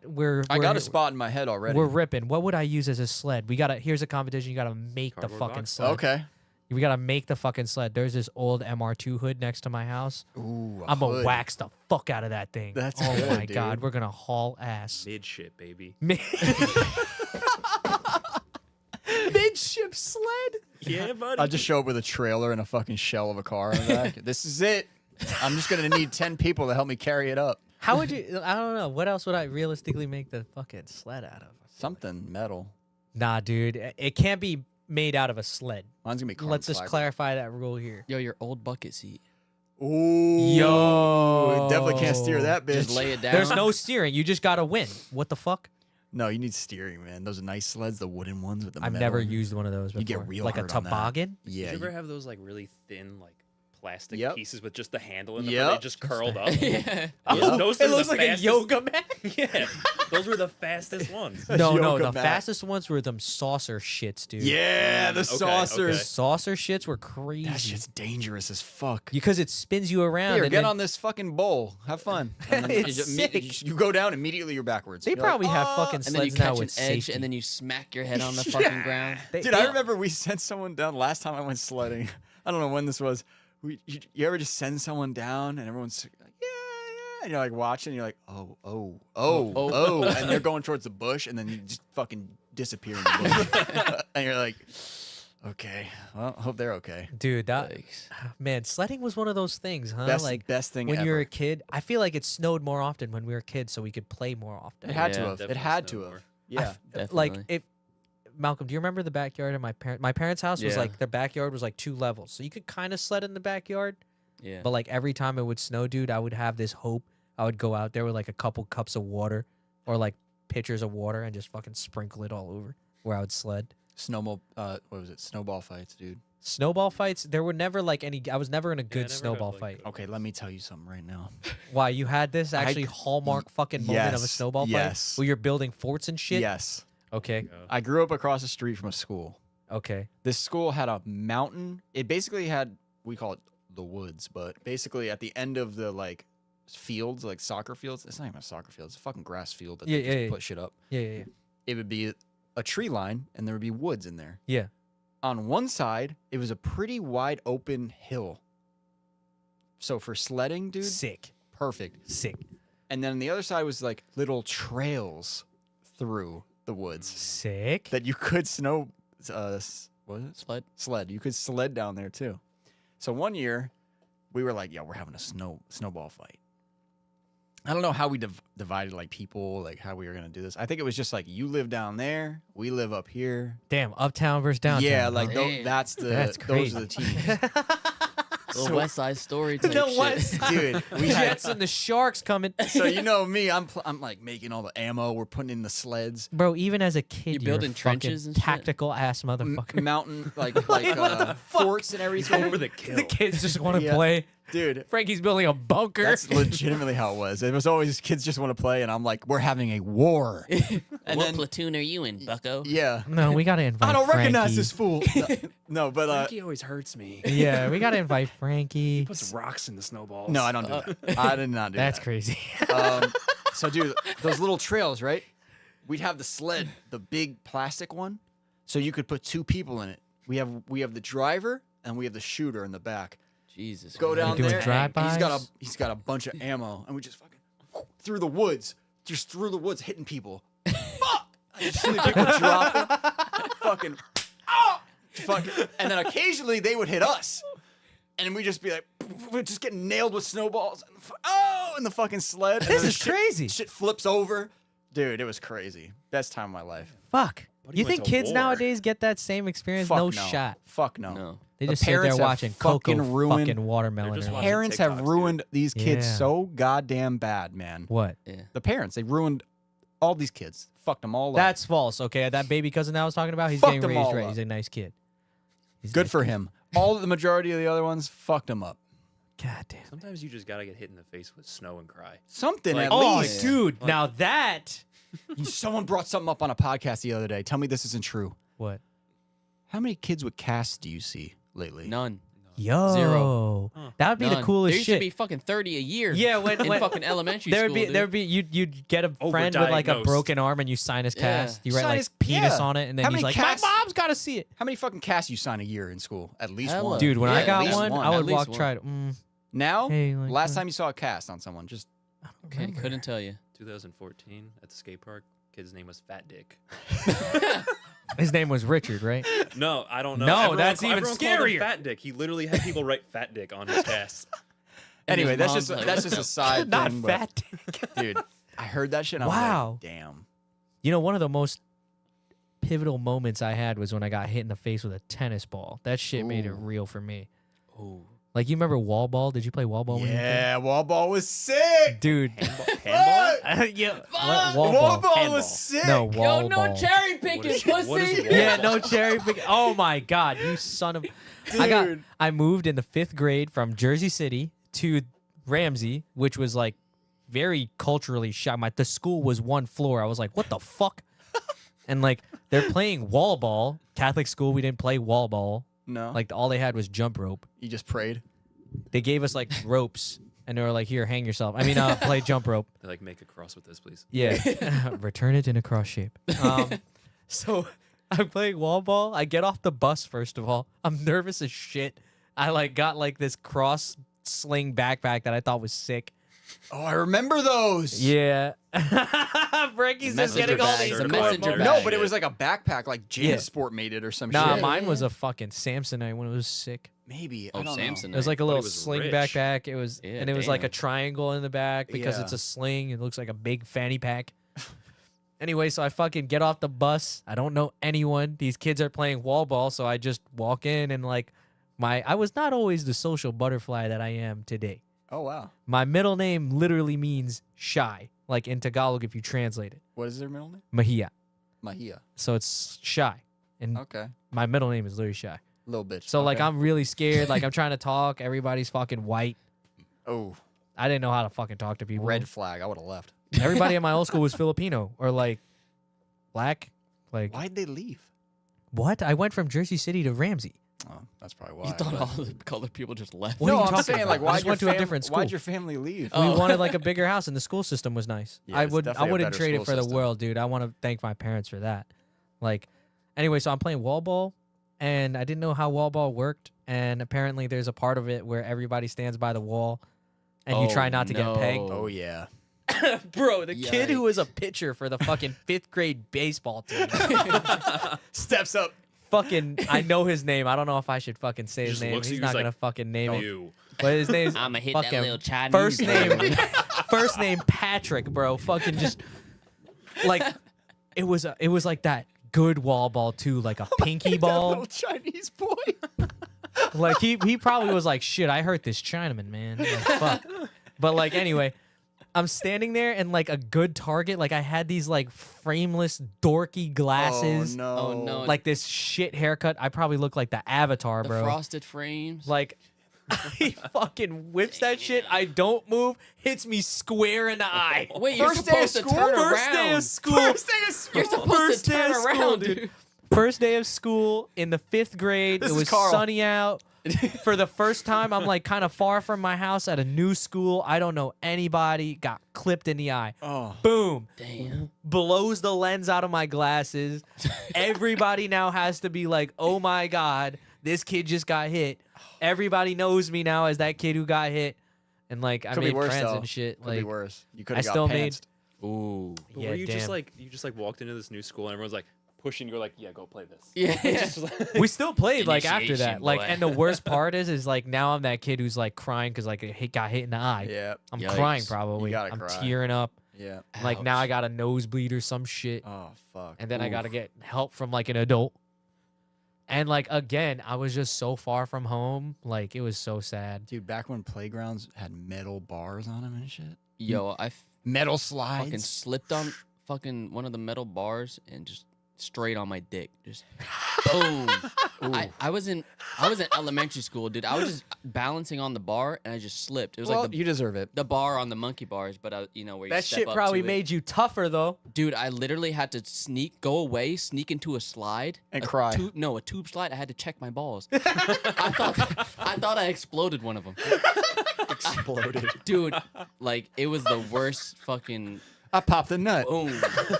I got a spot in my head already. We're ripping. What would I use as a sled? Here's a competition. You gotta make the Cardboard fucking box. sled. Okay. We gotta make the fucking sled. There's this old MR2 hood next to my house. Ooh, I'm gonna hood. wax the fuck out of that thing. That's oh good, my god, dude. we're gonna haul ass. Midship, baby. Midship sled. Yeah, buddy. I'll just show up with a trailer and a fucking shell of a car in the back. This is it. I'm just gonna need 10 people to help me carry it up. How would you? I don't know. What else would I realistically make the fucking sled out of? Something metal. Nah, dude, it can't be made out of a sled. Mine's gonna be carbon Let's just fiber. clarify that rule here. Yo, your old bucket seat. Ooh. Yo. Definitely can't steer that bitch. Just lay it down. There's no steering. You just gotta win. What the fuck? No, you need steering, man. Those nice sleds, the wooden ones with the I've metal. never used one of those before. You get real like a hurt on that. toboggan. Yeah. Did you ever have those like really thin like plastic Yep. pieces with just the handle in the Yep. front? They just curled up. yeah. Those It were looks the like a fastest- yoga mat. Yeah, those were the fastest ones. No, no, Yoga the mat. fastest ones were them saucer shits, dude. Yeah, the Okay, saucers. okay. Saucer shits were crazy. That shit's dangerous as fuck. Because it spins you around. Here, and get then on this fucking bowl. Have fun. And then It's you, just sick. you go down immediately. You're backwards. They You're like, probably have "Ah." fucking And then you sleds now catch an with edge, safety. and then you smack your head on the fucking ground. Dude, I remember we sent someone down last time I went sledding. I don't know when this was. You ever just send someone down and everyone's like, yeah, and you're like watching, and you're like, oh, and they're going towards the bush, and then you just fucking disappear in the bush, and you're like, okay, well, I hope they're okay. Dude, that Thanks. man, sledding was one of those things, huh? Best thing when ever. you were a kid, I feel like it snowed more often when we were kids, so we could play more often. It had to Yeah, have. It definitely had to snowed have. more. Yeah. Like Definitely. if Malcolm, do you remember the backyard of my parents' house was Yeah. like their backyard was like 2 levels, so you could kind of sled in the backyard. Yeah. But like every time it would snow, dude, I would have this hope. I would go out there with like a couple cups of water or like pitchers of water and just fucking sprinkle it all over where I would sled. Snowball. What was it? Snowball fights, dude. Snowball fights, there were never like any. I was never in a good never had, snowball like, fight. Okay, let me tell you something right now. Why you had this actually hallmark fucking moment of a yes, snowball yes. fight where you're building forts and shit? Yes. Okay. I grew up across the street from a school. Okay. This school had a mountain. It basically had, we call it the woods, but basically at the end of the like fields, like soccer fields, it's not even a soccer field, it's a fucking grass field that Yeah, they just yeah. put shit up. Yeah, yeah, yeah. It would be a tree line and there would be woods in there. Yeah. On one side, it was a pretty wide open hill. So for sledding, dude, Sick. perfect. Sick. And then on the other side was like little trails through the woods Sick. that you could snow, what is it? Sled. Sled. You could sled down there too. So one year, we were like, "Yo, we're having a snowball fight." I don't know how we divided like people, like how we were gonna do this. I think it was just like you live down there, we live up here. Damn, uptown versus downtown. yeah, huh? like Damn. that's the That's those crazy. are the teams, Little So- West Side Story type The shit. West Side. dude. We had Jets and the Sharks coming. so you know me, I'm like making all the ammo. We're putting in the sleds, Bro, even as a kid, You you're building a fucking trenches and shit? tactical ass motherfucker. mountain like what the fuck? forts and everything. Over the kill. The kids just want to Yeah. play. Dude, Frankie's building a bunker. that's legitimately how it was. It was always kids just want to play, and I'm like, we're having a war. And what then platoon are you in, bucko? yeah. No, we gotta invite. I don't recognize Frankie. this fool. No, but Frankie always hurts me. Yeah, we gotta invite Frankie. Puts rocks in the snowballs. no, I don't do that. I did not do That's that. crazy. So, dude, those little trails, right? We'd have the sled, the big plastic one, so you could put 2 people in it. We have the driver and we have the shooter in the back. Jesus. Go man. down doing there. drive-bys? He's got a bunch of ammo, and we just fucking through the woods, hitting people. Fuck! And just see people dropping. Fucking. Oh! Fucking. And then occasionally they would hit us, and we'd just be like, we're just getting nailed with snowballs. In the fucking sled. And This then is crazy. Shit flips over. Dude, it was crazy. Best time of my life. Fuck. Buddy You went think to kids war. nowadays get that same experience? Fuck No no. shot. Fuck no. No. They The just sit there parents have watching Coco fucking ruined- fucking watermelon. They're just or watching whatever. Parents have TikToks, dude. ruined these kids Yeah. so goddamn bad, man. What? Yeah. The parents, they ruined all these kids. Fucked them all up. That's false. Okay, that baby cousin that I was talking about, he's Fucked getting them raised all right. up. He's a nice kid. He's a good nice for kid. him. All the majority of the other ones fucked him up. God damn. Sometimes you just gotta get hit in the face with snow and cry. Something Like- at Oh, least. dude. Like- Now that. Someone brought something up on a podcast the other day. Tell me this isn't true. What? How many kids with casts do you see lately? None. Yo. Zero. Huh. That would be None. the coolest There used shit. to be fucking 30 a year. Yeah, when in fucking elementary there would school. be there would be you'd get a friend with like a Overdiagnosed. broken arm and you sign his Yeah. cast. You write Sign like his- penis yeah. on it and then How he's many like, casts- my mom's got to see it. How many fucking casts you sign a year in school? At least Hella. one. Dude, when Yeah, I at got least one, one. I At would least walk one. try to. Now, Hey, like, last time you saw a cast on someone, just Okay, couldn't tell you. 2014 at the skate park. Kid's name was Fat Dick. His name was Richard, right? No, I don't know. No, that's even everyone called him scarier. Fat Dick. He literally had people write Fat Dick on his cast. And anyway. his That's mom's just like, that's just a side Not thing. fat. But, dude, I heard that shit. And I was Wow. like, damn. You know, one of the most pivotal moments I had was when I got hit in the face with a tennis ball. That shit made it Ooh. real for me. Oh. Like, you remember wall ball? Did you play wall ball when you were a Yeah, wall ball was sick. kid? Dude. Handball? Yeah. Fuck! Wall Wall ball. ball Handball. was sick. No, wall Yo, no ball. cherry picking, What is- pussy. what is wall Yeah, ball? no cherry pick. Oh my god, you son of! Dude. I moved in the 5th grade from Jersey City to Ramsey, which was like very culturally shocked. The school was one floor. I was like, what the fuck? And like they're playing wall ball. Catholic school, we didn't play wall ball. No, Like all they had was jump rope. you just prayed. They gave us like ropes, and they were like, here, hang yourself. I mean, play jump rope. They're like, make a cross with this, please. Yeah. Return it in a cross shape. So I'm playing wall ball. I get off the bus, first of all. I'm nervous as shit. I like got like this cross sling backpack that I thought was sick. Oh, I remember those. Yeah. Frankie's just messenger getting all bag, these the cool messenger moments. No, bag. but it was like a backpack, like Yeah. Jansport made it or some Nah, shit. mine was a fucking Samsonite when it was sick. Maybe. Oh, I don't know. Samsonite. It was like a But it little was sling rich. backpack. It was, Yeah, and it was like a damn. triangle in the back because it's Yeah. a sling. It looks like a big fanny pack. Anyway, so I fucking get off the bus. I don't know anyone. These kids are playing wall ball, so I just walk in and like I was not always the social butterfly that I am today. Oh wow. My middle name literally means shy, like in Tagalog if you translate it. What is their middle name? Mahia. Mahia. So it's shy. And Okay. my middle name is literally shy. Little bitch. So like Okay. I'm really scared. Like I'm trying to talk. Everybody's fucking white. Oh, I didn't know how to fucking talk to people. red flag. I would have left. Everybody at my old school was Filipino or like black. Like Why'd they leave? what? I went from Jersey City to Ramsey. Oh, that's probably why. You thought but- all the colored people just left. What are no, you I'm talking saying about? like I why'd just your went to a different Why'd school. your family leave? Oh. We wanted like a bigger house, and the school system was nice. Yeah, I it's would, I definitely a wouldn't better trade it school for the system. world, dude. I want to thank my parents for that. Like, anyway, so I'm playing wall ball, and I didn't know how wall ball worked, and apparently there's a part of it where everybody stands by the wall, and you Oh, try not to get pegged. Oh yeah. Bro, the kid who Yikes. was a pitcher for the fucking 5th grade baseball team. Steps up. Fucking, I know his name. I don't know if I should fucking say his Just name. looks at He's you, not he's gonna like, fucking name it. You. But his name's I'ma hit fucking that little Chinese. first name, dude. first name Patrick, bro. Fucking just like it was like that good wall ball too, like a pinky That ball. little Chinese boy. Like he probably was like, shit, I hurt this Chinaman, man. Like, fuck. But like anyway, I'm standing there and like a good target. Like I had these like frameless dorky glasses. Oh no. Oh, no. Like this shit haircut. I probably look like the Avatar, The bro. frosted frames. Like he fucking whips that shit. I don't move. Hits me square in the eye. Wait, you're First day of supposed to school? turn First day around. of school. First day of school. You're supposed First to day turn of school, around, dude. dude. First day of school in the 5th grade. This It is was Carl. sunny out. For the first time, I'm like kind of far from my house at a new school. I don't know anybody. Got clipped in the eye. Oh. Boom. Damn. Blows the lens out of my glasses. Everybody now has to be like, oh my God, this kid just got hit. Everybody knows me now as that kid who got hit. And like, I Could be made worse, friends though. and shit. Could like, be worse. You could I have got still made- pantsed. Ooh. But Yeah, were you damn. just like walked into this new school and everyone's like, pushing you, like, yeah, go play this. Yeah. It's just like- We still played like after that. Initiation, Like, boy. and the worst part is like now I'm that kid who's like crying because like got hit in the eye. Yeah. I'm Yikes. crying probably. gotta I'm cry. tearing up. Yeah. Like now I Ouch. got a nosebleed or some shit, Oh fuck. and then I Oof. gotta get help from like an adult. And like again, I was just so far from home. Like it was so sad. Dude, back when playgrounds had metal bars on them and shit. Yo, I Metal fucking slides. slipped on fucking one of the metal bars and just straight on my dick. Just boom. I was in elementary school, dude. I was just balancing on the bar and I just slipped. It was Well, like you deserve it. the bar on the monkey bars, but where you That step shit up probably to it. made you tougher though. Dude, I literally had to sneak into a slide And a cry. a tube slide. I had to check my balls. I thought I exploded one of them. Exploded. Dude, like it was the worst fucking I popped the nut. boom.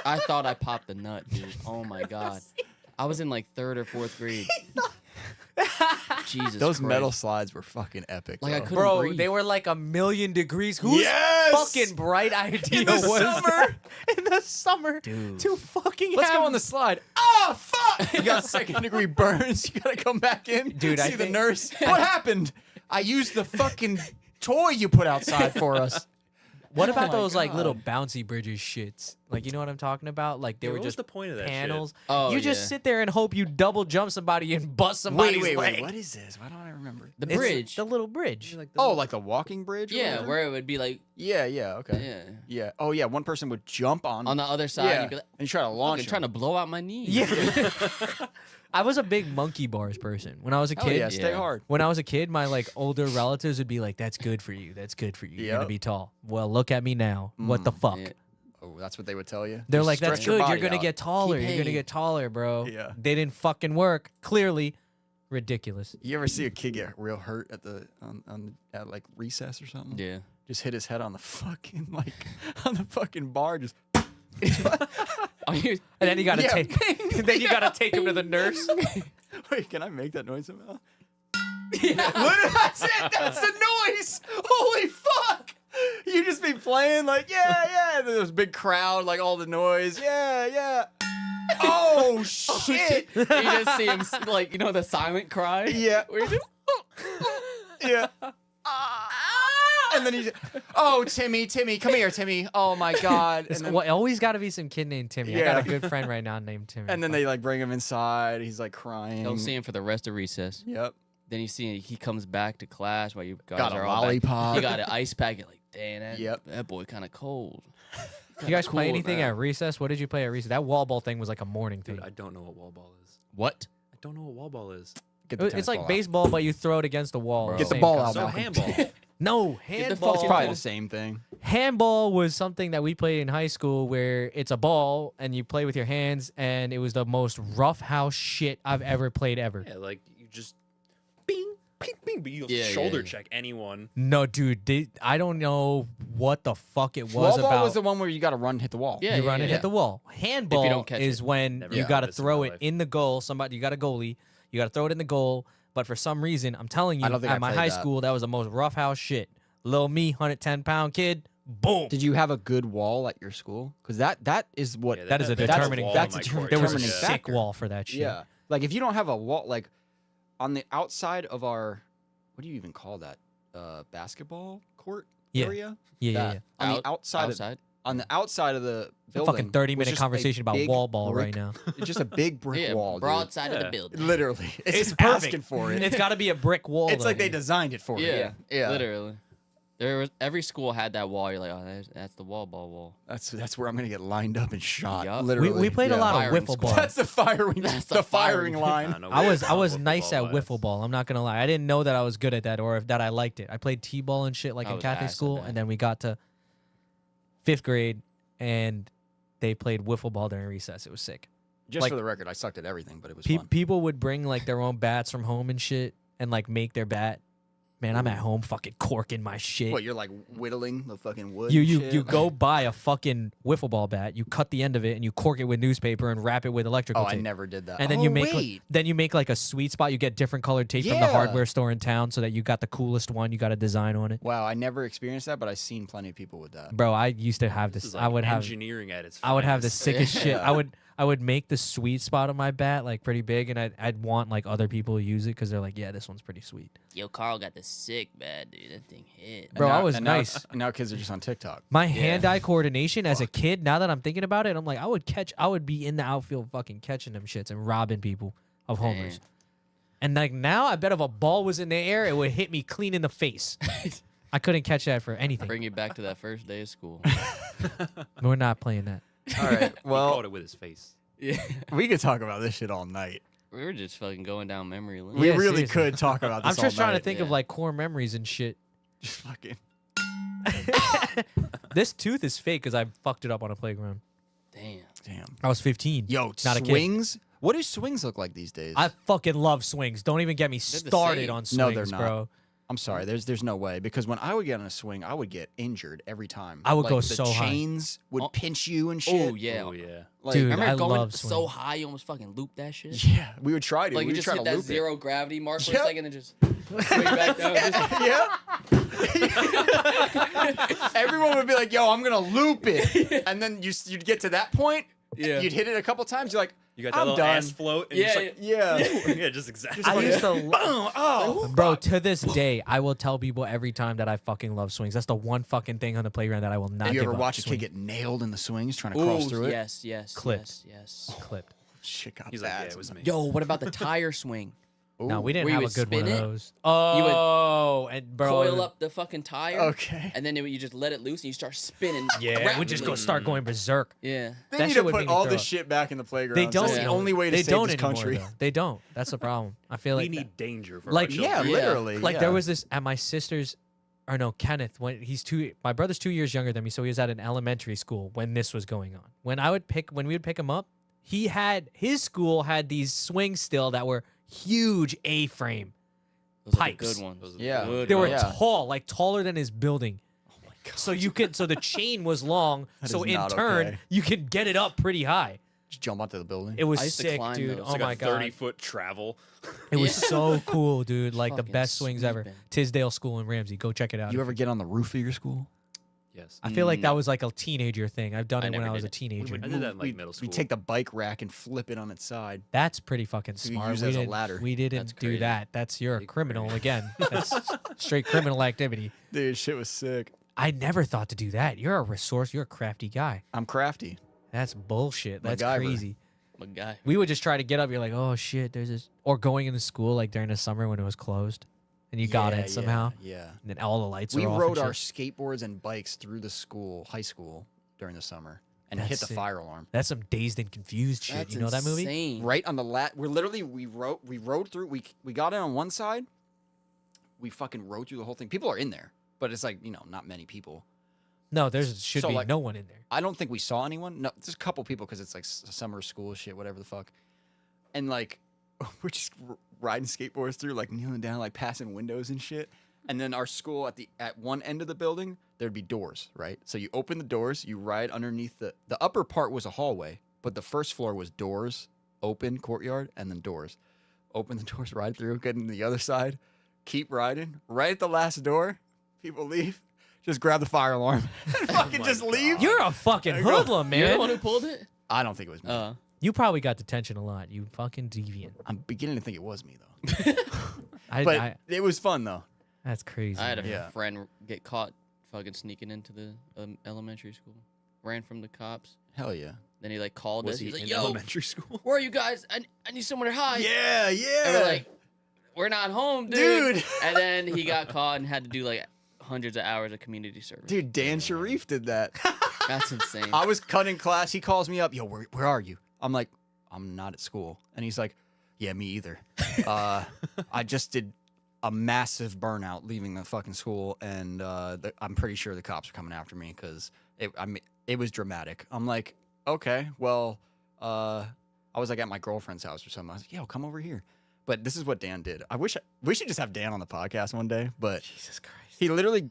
I thought I popped the nut, dude. Oh my god. I was in like 3rd or 4th grade. Jesus Those metal Christ. slides were fucking epic. Like, I bro. couldn't Bro, breathe. they were like 1,000,000 degrees. Whose Yes! fucking bright idea the was summer. that in the summer Dude. to fucking Let's have go on the slide. Oh fuck! You got 2nd-degree burns. You gotta come back in. Dude, I see the think- nurse. What happened? I used the fucking toy you put outside for us. What Oh about my those like little God. bouncy bridges shits? Like you know what I'm talking about? Like they Yeah, were what was just the point of that shit? panels. Oh, you just yeah. sit there and hope you double jump somebody and bust somebody's Wait. leg. What is this? Why don't I remember? The It's bridge. the little bridge. Like Oh, like the walking bridge? or Yeah, whatever? where it would be like, Yeah. Okay. yeah. Yeah. Oh yeah. One person would jump on. On the other side, Yeah. you'd be like, and you try to launch. fucking trying to blow out my knee. Yeah. I was a big monkey bars person when I was a Hell kid. yeah. Stay Yeah. hard. When I was a kid, my like older relatives would be like, "That's good for you. That's good for you. You're gonna Yep. be tall." Well, look at me now. What the fuck? Yeah. Oh, that's what they would tell you. They're Just like, "That's stretch your good. You're body gonna out." get taller. Keep You're gonna hanging. get taller, bro." Yeah. They didn't fucking work. Clearly, ridiculous. You ever see a kid get real hurt at the at like recess or something? Yeah. Just hit his head on the fucking on the fucking bar. Just Oh, you And then you gotta Yeah, take. bing, then you gotta take him to the nurse. wait. Can I make that noise somehow? That's it. That's the noise. Holy fuck! You just be playing like yeah. And then there's a big crowd, like all the noise. Yeah. Oh shit! you just see him like, you know, the silent cry. Yeah. Where you just, Yeah. And then he's, oh, Timmy, come here, Timmy. Oh my God. It's And then, well, always got to be some kid named Timmy. I got a Yeah. good friend right now named Timmy. and then they like bring him inside. He's like crying. don't see him for the rest of recess. Yep. Then you see he comes back to class while you guys Got a are all lollipop. back. You got an ice pack. You're like, damn, Yep. that boy kind of cold. you guys play cool, anything man. at recess? What did you play at recess? That wall ball thing was like a morning thing. Dude, I don't know what wall ball is. What? I don't know what wall ball is. Get the It's tennis like ball out. baseball, but you throw it against the wall. Bro. Get the Same ball concept. out, So Malcolm. handball. No, the handball. It's probably the same thing. Handball was something that we played in high school where it's a ball and you play with your hands, and it was the most roughhouse shit I've ever played ever. Yeah, like you just bing, ping, bing, but you Yeah, shoulder yeah. check anyone. No, dude, I don't know what the fuck it was Wall ball about. was the one where you got to run, hit the wall. Yeah, You run and yeah. hit the wall. Handball don't catch is it. when Never you got got to this in throw my it life. in the goal. Somebody, you got a goalie. You got to throw it in the goal. But for some reason, I'm telling you, I don't think at I my played high that. school, that was the most roughhouse shit. Little me, 110-pound kid, boom. Did you have a good wall at your school? Because that is what. Yeah, That is a that's determining wall that's in a my court. There was a determining sick factor. wall for that shit. Yeah. Like if you don't have a wall, like on the outside of our, what do you even call that? Basketball court Yeah. area. Yeah, yeah, That- yeah. On the outside. On the outside of the It's a building. fucking was 30-minute just a conversation about big wall ball brick- right now. It's just a big brick Yeah, wall, broadside of the Yeah. building. dude. Literally, it's It's just perfect. asking for it. It's got to be a brick wall. It's though. like they designed it for Yeah, it. Yeah. literally. There was every school had that wall. You're like, oh, that's the wall ball wall. That's where I'm gonna get lined up and shot. Yup. Literally, We played a yeah. lot of Firing wiffle squad. ball. That's the firing. That's the the firing firing. line. Nah, no, I was wiffle nice at ball, wiffle ball. I'm not gonna lie. I didn't know that I was good at that or if that I liked it. I played t-ball and shit like I in was Catholic ass at school, that. and then we got to 5th grade and they played wiffle ball during recess. It was sick. Just Like- for the record, I sucked at everything, but it was Pe- fun. people would bring like their own bats from home and shit, and like make their bat. Man, I'm at home fucking corking my shit. What, you're like whittling the fucking wood? You and you shit? you go buy a fucking wiffle ball bat. You cut the end of it and you cork it with newspaper and wrap it with electrical Oh, I tape. never did that. And then oh, you make wait. then you make like a sweet spot. You get different colored tape from the Yeah. hardware store in town, so that you got the coolest one. You got a design on it. Wow, I never experienced that, but I've seen plenty of people with that. Bro, I used to have This this. is like I would have engineering at its I would have the finest. sickest shit. Yeah. I would make the sweet spot of my bat like pretty big, and I'd want like other people to use it because they're like, yeah, this one's pretty sweet. Yo, Carl got the sick bat, dude. That thing hit. Bro, I was nice. Now kids are just on TikTok. My hand-eye coordination as a kid, now that I'm thinking about it, I'm like, I would be in the outfield fucking catching them shits and robbing people of homers. Damn. And like now, I bet if a ball was in the air, it would hit me clean in the face. I couldn't catch that for anything. Bring you back to that first day of school. We're not playing that. All right. He Well, caught it with his face. Yeah. we could talk about this shit all night. We were just fucking going down memory lane. We Yeah, really seriously. could talk about this I'm just all trying to night. think of Yeah. like core memories and shit. Just fucking. This tooth is fake because I fucked it up on a playground. Damn. Damn. I was 15. Yo, not a kid. swings? What do swings look like these days? I fucking love swings. Don't even get me They're the started same. on swings, No, they're not. bro. I'm sorry. There's no way because when I would get on a swing, I would get injured every time. I would Like, go the so high. chains would Oh. pinch you and shit. Oh, yeah. Oh yeah. Like, Dude, Remember I going love so swing. high, you almost fucking loop that shit? Yeah, we would try to. Like we you would just try hit to that loop zero gravity mark for Yep. a second and just swing back down. yeah. Everyone would be like, "Yo, I'm gonna loop it," and then you'd get to that point. Yeah. You'd hit it a couple times. You're like, You got that I'm little done. ass float. And Yeah, Just like, Yeah. yeah, just exactly. I used to Boom. Oh, Bro, to this day, I will tell people every time that I fucking love swings. That's the one fucking thing on the playground that I will not Have you give ever up. watched a Swing. kid get nailed in the swings trying to cross through it? Yes. Clipped. Yes. clipped? Shit got He's like, bad. yeah, it was me. Yo, what about the tire swing? No, we Where didn't you have a would good one of spin it? those. Oh, and bro, Coil up the fucking tire. Okay. And then you just let it loose and you start spinning. Yeah, we just go rapidly. start going berserk. Yeah. They That need shit to would put make me all throw this up. shit back in the playground. They don't. That's the only way to they save don't this anymore, country. though. They don't. That's the problem. I feel We like need danger for like, our Yeah, children. Yeah. literally. like yeah. there was this at my sister's, or no, Kenneth. When my brother's 2 years younger than me, so he was at an elementary school when this was going on. When we would pick him up, his school had these swings still that were huge A-frame. Those are the Pipes. good ones. Those are Yeah. Good They were Yeah. tall, like taller than his building. Oh my God. So so the chain was long. That So is in not turn, okay. you could get it up pretty high. Just jump onto the building. It was I used to sick, climb dude. those. Oh It's my like a god, 30-foot travel. it was Yeah. so cool, dude. Like the Fucking best swings ever. sweeping. Tisdale School in Ramsey. Go check it out. You ever get on the roof of your school? Yes. I feel like that No. was like a teenager thing. I've done I it when never I was did a it. teenager. I did that in like middle school. We take the bike rack and flip it on its side. That's pretty fucking So you smart. use it we as a didn't, ladder. We didn't That's do crazy. that. That's you're a Big criminal brain. again. That's straight criminal activity. Dude, shit was sick. I never thought to do that. You're a resource. You're a crafty guy. I'm crafty. That's bullshit. That's MacGyver. crazy. My guy. We would just try to get up. You're like, oh shit, there's this. Or going into school like during the summer when it was closed, and you got Yeah, it somehow. Yeah. And then all the lights We are off. rode and our shit. skateboards and bikes through the high school during the summer, and hit That's the sick. fire alarm. That's some dazed and confused shit. That's You know that movie? insane. Right on the We're literally we rode through. We got in on one side. We fucking rode through the whole thing. People are in there, but it's like not many people. No, there's should So, be like- no one in there. I don't think we saw anyone. No, there's a couple people because it's like summer school shit, whatever the fuck. And like, we're just riding skateboards through, like kneeling down, like passing windows and shit. And then our school at one end of the building, there'd be doors, right? So you open the doors, you ride underneath the upper part was a hallway, but the first floor was doors, open courtyard, and then doors. Open the doors, ride through, get in the other side, keep riding. Right at the last door, people leave. Just grab the fire alarm and fucking my just leave. God. You're a fucking I go- hoodlum, You're the man. one who pulled it? I don't think it was me. You probably got detention a lot. You fucking deviant. I'm beginning to think it was me though. But it was fun though. That's crazy. I had a man. Yeah. friend get caught fucking sneaking into the elementary school. Ran from the cops. Hell yeah. Then he like called Was us. he He's like, in yo, elementary school? where are you guys? I need somewhere to hide. Yeah, yeah. And we're like, we're not home, dude. Dude. And then he got caught and had to do like hundreds of hours of community service. Dude, Dan Sharif did that. That's insane. I was cutting class. He calls me up. Yo, where are you? I'm like, I'm not at school. And he's like, yeah, me either. I just did a massive burnout leaving the fucking school, and I'm pretty sure the cops are coming after me because it was dramatic. I'm like, okay, well, I was like at my girlfriend's house or something. I was like, yo, come over here. But this is what Dan did. We should just have Dan on the podcast one day. But Jesus Christ. he literally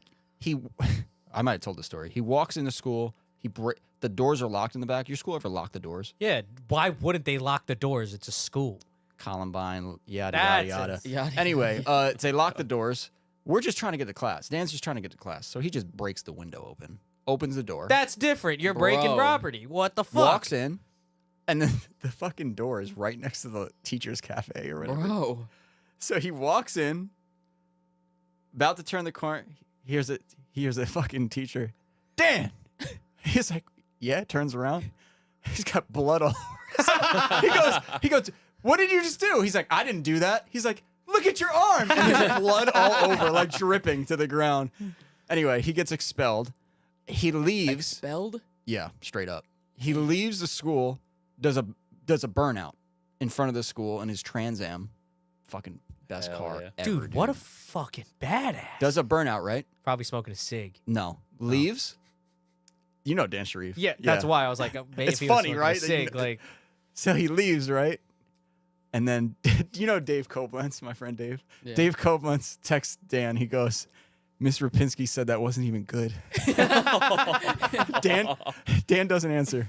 I might have told the story. He walks into school. The doors are locked in the back. Your school ever lock the doors? Yeah. Why wouldn't they lock the doors? It's a school. Columbine, yada That's yada yada. Yada, Anyway, they lock the doors. We're just trying to get to class. Dan's just trying to get to class, so he just breaks the window open, opens the door, That's different. You're breaking Bro. property. What the fuck? walks in, And then the fucking door is right next to the teacher's cafe or whatever. Bro. So he walks in, about to turn the corner. Here's a fucking teacher. Dan! He's like, yeah, turns around. He's got blood all over. He goes, what did you just do? He's like, I didn't do that. He's like, look at your arm. And there's blood all over, like dripping to the ground. Anyway, he gets expelled. He leaves. Expelled? Yeah, straight up. He leaves the school, does a burnout in front of the school in his Trans Am. Fucking best Hell car yeah. ever. Dude, what a fucking badass. Does a burnout, right? Probably smoking a cig. No. Leaves. You know Dan Sharif. Yeah, that's why I was like, maybe It's if he was funny, smoking right? A cig, like, So he leaves, right? And then, you know Dave Koblenz, my friend Dave? Yeah. Dave Koblenz texts Dan. He goes, Miss Rapinski said that wasn't even good. Dan doesn't answer.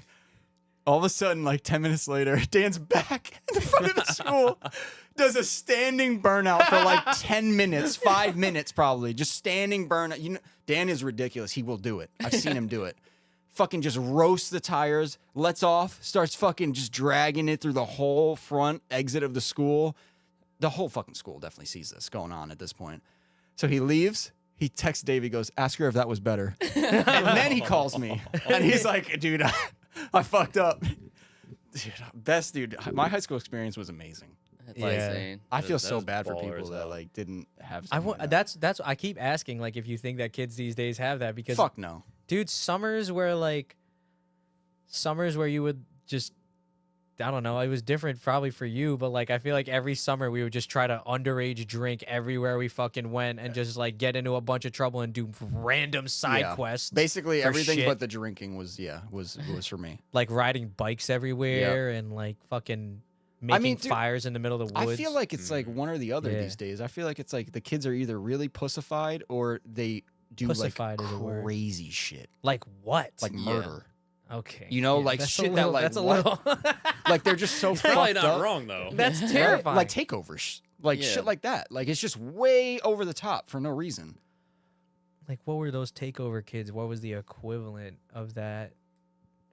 All of a sudden, like 10 minutes later, Dan's back in the front of the school, does a standing burnout for like 10 minutes, 5 minutes probably, just standing burnout. You know, Dan is ridiculous. He will do it. I've seen him do it. Fucking just roasts the tires, lets off, starts fucking just dragging it through the whole front exit of the school. The whole fucking school definitely sees this going on at this point. So he leaves. He texts Dave. He goes, ask her if that was better. And then he calls me. And he's like, dude, I fucked up. Dude, best dude. My high school experience was amazing. That's Yeah. insane. I That feel is so bad for baller people as that hell. like didn't have I something want. like that. That's. I keep asking, like, if you think that kids these days have that because, Fuck no. dude, summers where you would just, I don't know, it was different probably for you, but like I feel like every summer we would just try to underage drink everywhere we fucking went and just like get into a bunch of trouble and do random side Yeah. quests. Basically for everything shit. but the drinking was for me. Like riding bikes everywhere and like fucking making mean, dude, fires in the middle of the woods. I feel like it's like one or the other Yeah. these days. I feel like it's like the kids are either really pussified or they do Pussified is a like word. crazy shit, like what? like Yeah. murder. Okay. You know, like that's shit a that, little, like, that's a what? little Like they're just so Probably fucked not up. wrong though. That's Right? terrifying. Like takeovers, like Yeah. shit like that. Like it's just way over the top for no reason. Like, what were those takeover kids? What was the equivalent of that?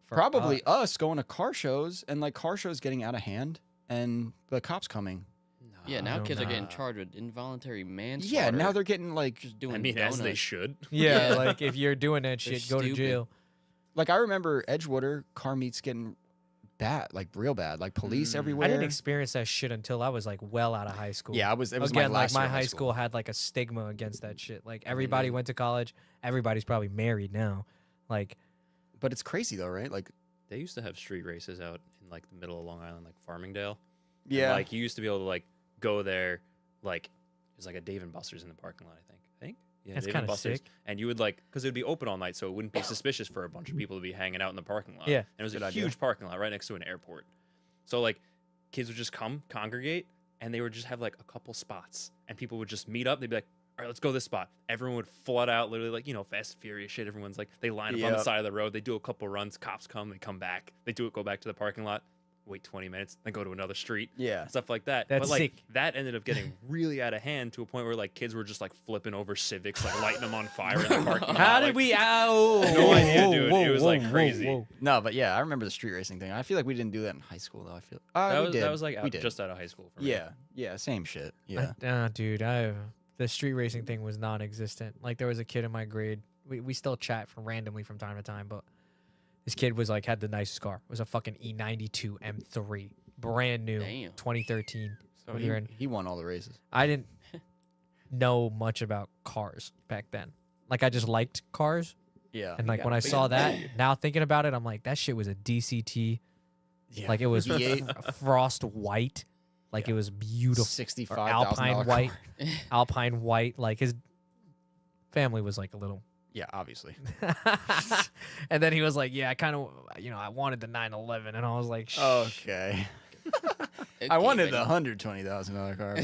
For Probably us? us going to car shows and like car shows getting out of hand and the cops coming. Yeah, now don't kids are getting know. charged with involuntary manslaughter. Yeah, now they're getting like just doing I mean, as they donuts. should. Yeah, Yeah. like if you're doing that They're shit, go to stupid. jail. like I remember Edgewater car meets getting bad, like real bad, like police everywhere. I didn't experience that shit until I was like well out of high school. Yeah, it was Again, my last like my year of high school had like a stigma against that shit. Like everybody Mm-hmm. went to college. Everybody's probably married now. Like, But it's crazy though, right? Like They used to have street races out in like the middle of Long Island, like Farmingdale. And, yeah, like you used to be able to like go there, like there's like a Dave and Buster's in the parking lot. I think. Yeah, That's Dave kinda and Buster's, sick. and you would like because it would be open all night, so it wouldn't be suspicious for a bunch of people to be hanging out in the parking lot. Yeah. and it was Good a idea. huge parking lot right next to an airport. So like, kids would just come congregate, and they would just have like a couple spots, and people would just meet up. They'd be like, all right, let's go this spot. Everyone would flood out, literally like, you know, Fast and Furious shit. Everyone's like, they line up on the Yep. side of the road. They do a couple runs. Cops come. They come back. They do it. Go back to the parking lot. Wait 20 minutes. Then go to another street. yeah. Stuff like that. That's but like sick. that ended up getting really out of hand to a point where like kids were just like flipping over Civics, like lighting them on fire in the parking lot. how did like, we? Ow! No idea, dude. It was, like, crazy. No, but yeah, I remember the street racing thing. I feel like we didn't do that in high school though. I feel That we was, did. that was like we out, did. just out of high school for me. yeah, same shit. Yeah, Dude, the street racing thing was non-existent. Like there was a kid in my grade. We still chat randomly from time to time, but this kid was like had the nicest car. It was a fucking E92 M3, brand new, Damn. 2013. so when you're in, he won all the races. I didn't know much about cars back then. Like I just liked cars, Yeah, and like when I saw that, now thinking about it, I'm like that shit was a DCT. yeah. Like it was V8, frost white. Like it was beautiful. $65,000 Alpine car. white. Alpine white. Like his family was like a little. Yeah, obviously. And then he was like, "Yeah, I kind of, I wanted the 911," and I was like, Okay. I wanted the $120,000 car.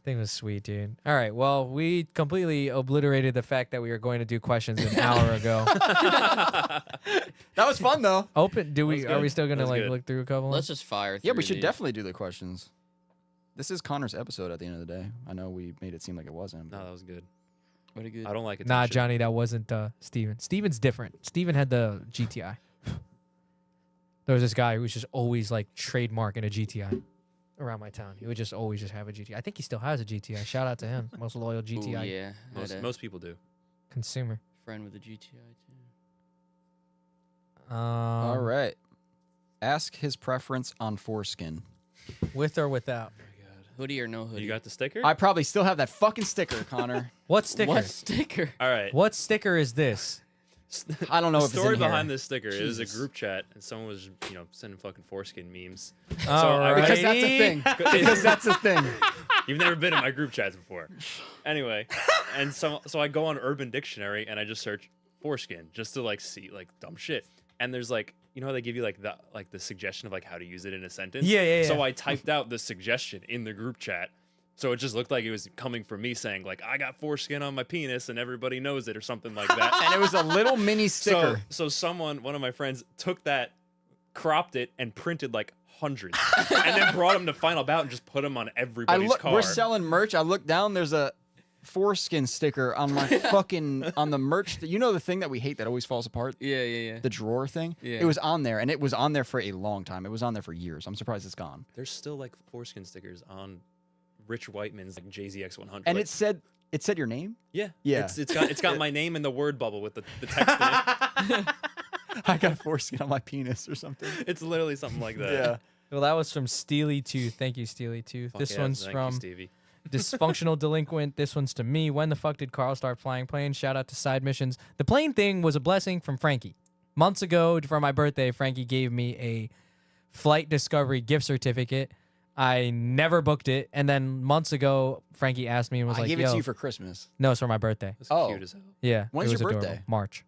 Thing was sweet, dude. All right, well, we completely obliterated the fact that we were going to do questions an hour ago. That was fun though. Open? Do we? That was Are we good. still gonna That was like good. look through a couple? Let's just fire. Yeah, we through, should dude. definitely do the questions. This is Connor's episode at the end of the day. I know we made it seem like it wasn't. No, that was good. Pretty good. I don't like it. Nah, Johnny, that wasn't Steven. Steven's different. Steven had the GTI. There was this guy who was just always like trademarking a GTI around my town. He would just always just have a GTI. I think he still has a GTI. Shout out to him, most loyal Ooh, GTI yeah. I had a Most people do. consumer. friend with a GTI too. All right. Ask his preference on foreskin. With or without. Hoodie or no hoodie? You got the sticker? I probably still have that fucking sticker, Connor. What sticker? What sticker? All right. What sticker is this? I don't know The if it's story in here. behind this sticker is a Jesus. group chat, and someone was, sending fucking foreskin memes. All Because that's a righty. thing. Because that's a thing. You've never been in my group chats before. Anyway, and so I go on Urban Dictionary and I just search foreskin just to like see like dumb shit. And there's like, how they give you like the suggestion of like how to use it in a sentence. Yeah. So I typed out the suggestion in the group chat. So it just looked like it was coming from me saying like, I got foreskin on my penis and everybody knows it or something like that. And it was a little mini sticker. So one of my friends took that, cropped it, and printed like hundreds, and then brought them to Final Bout and just put them on everybody's car. We're selling merch. I look down. There's a foreskin sticker on my fucking on the merch. The thing that we hate that always falls apart. Yeah. The drawer thing. Yeah. It was on there, and it was on there for a long time. It was on there for years. I'm surprised it's gone. There's still like foreskin stickers on Rich Whiteman's like JZX100. And like, it said your name. yeah. Yeah. It's got my name in the word bubble with the text in it. I got foreskin on my penis or something. It's literally something like that. Yeah. Well, that was from Steely Tooth. Thank you, Steely Tooth. Fuck This yeah, one's thank you, from Stevie. Dysfunctional Delinquent. This one's to me. When the fuck did Carl start flying planes? Shout out to Side Missions. The plane thing was a blessing from Frankie. Months ago, for my birthday, Frankie gave me a Flight Discovery gift certificate. I never booked it. And then months ago, Frankie asked me and was I like, gave it yo. to you for Christmas. No, it's for my birthday. That's Oh. cute as hell. Yeah. When's it was your adorable. birthday? March.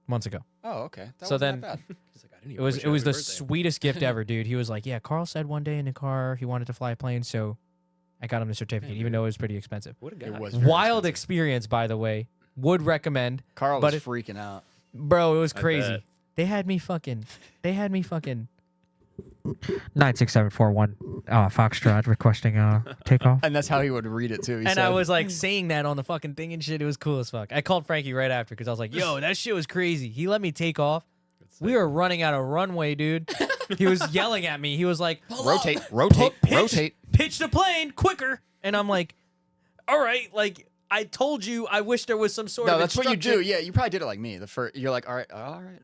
Months ago. Oh, okay. That So wasn't then- that bad. He's like, I didn't It even was wish it you was happy the birthday. sweetest gift ever, dude. He was like, yeah, Carl said one day in the car he wanted to fly a plane, so I got him the certificate, even though it was pretty expensive. What a guy. It was very Wild expensive. experience, by the way. Would recommend. Carl but was freaking out. Bro, it was I crazy. bet. They had me fucking 96741 Foxtrot requesting takeoff. And that's how he would read it too. He And said, I was like saying that on the fucking thing and shit. It was cool as fuck. I called Frankie right after because I was like, yo, that shit was crazy. He let me take off. We were running out of runway, dude. He was yelling at me. He was like, rotate, pitch the plane quicker. And I'm like, all right, like I told you, I wish there was some sort No, of that's what you instruction. do. Yeah, you probably did it like me. You're like, all right.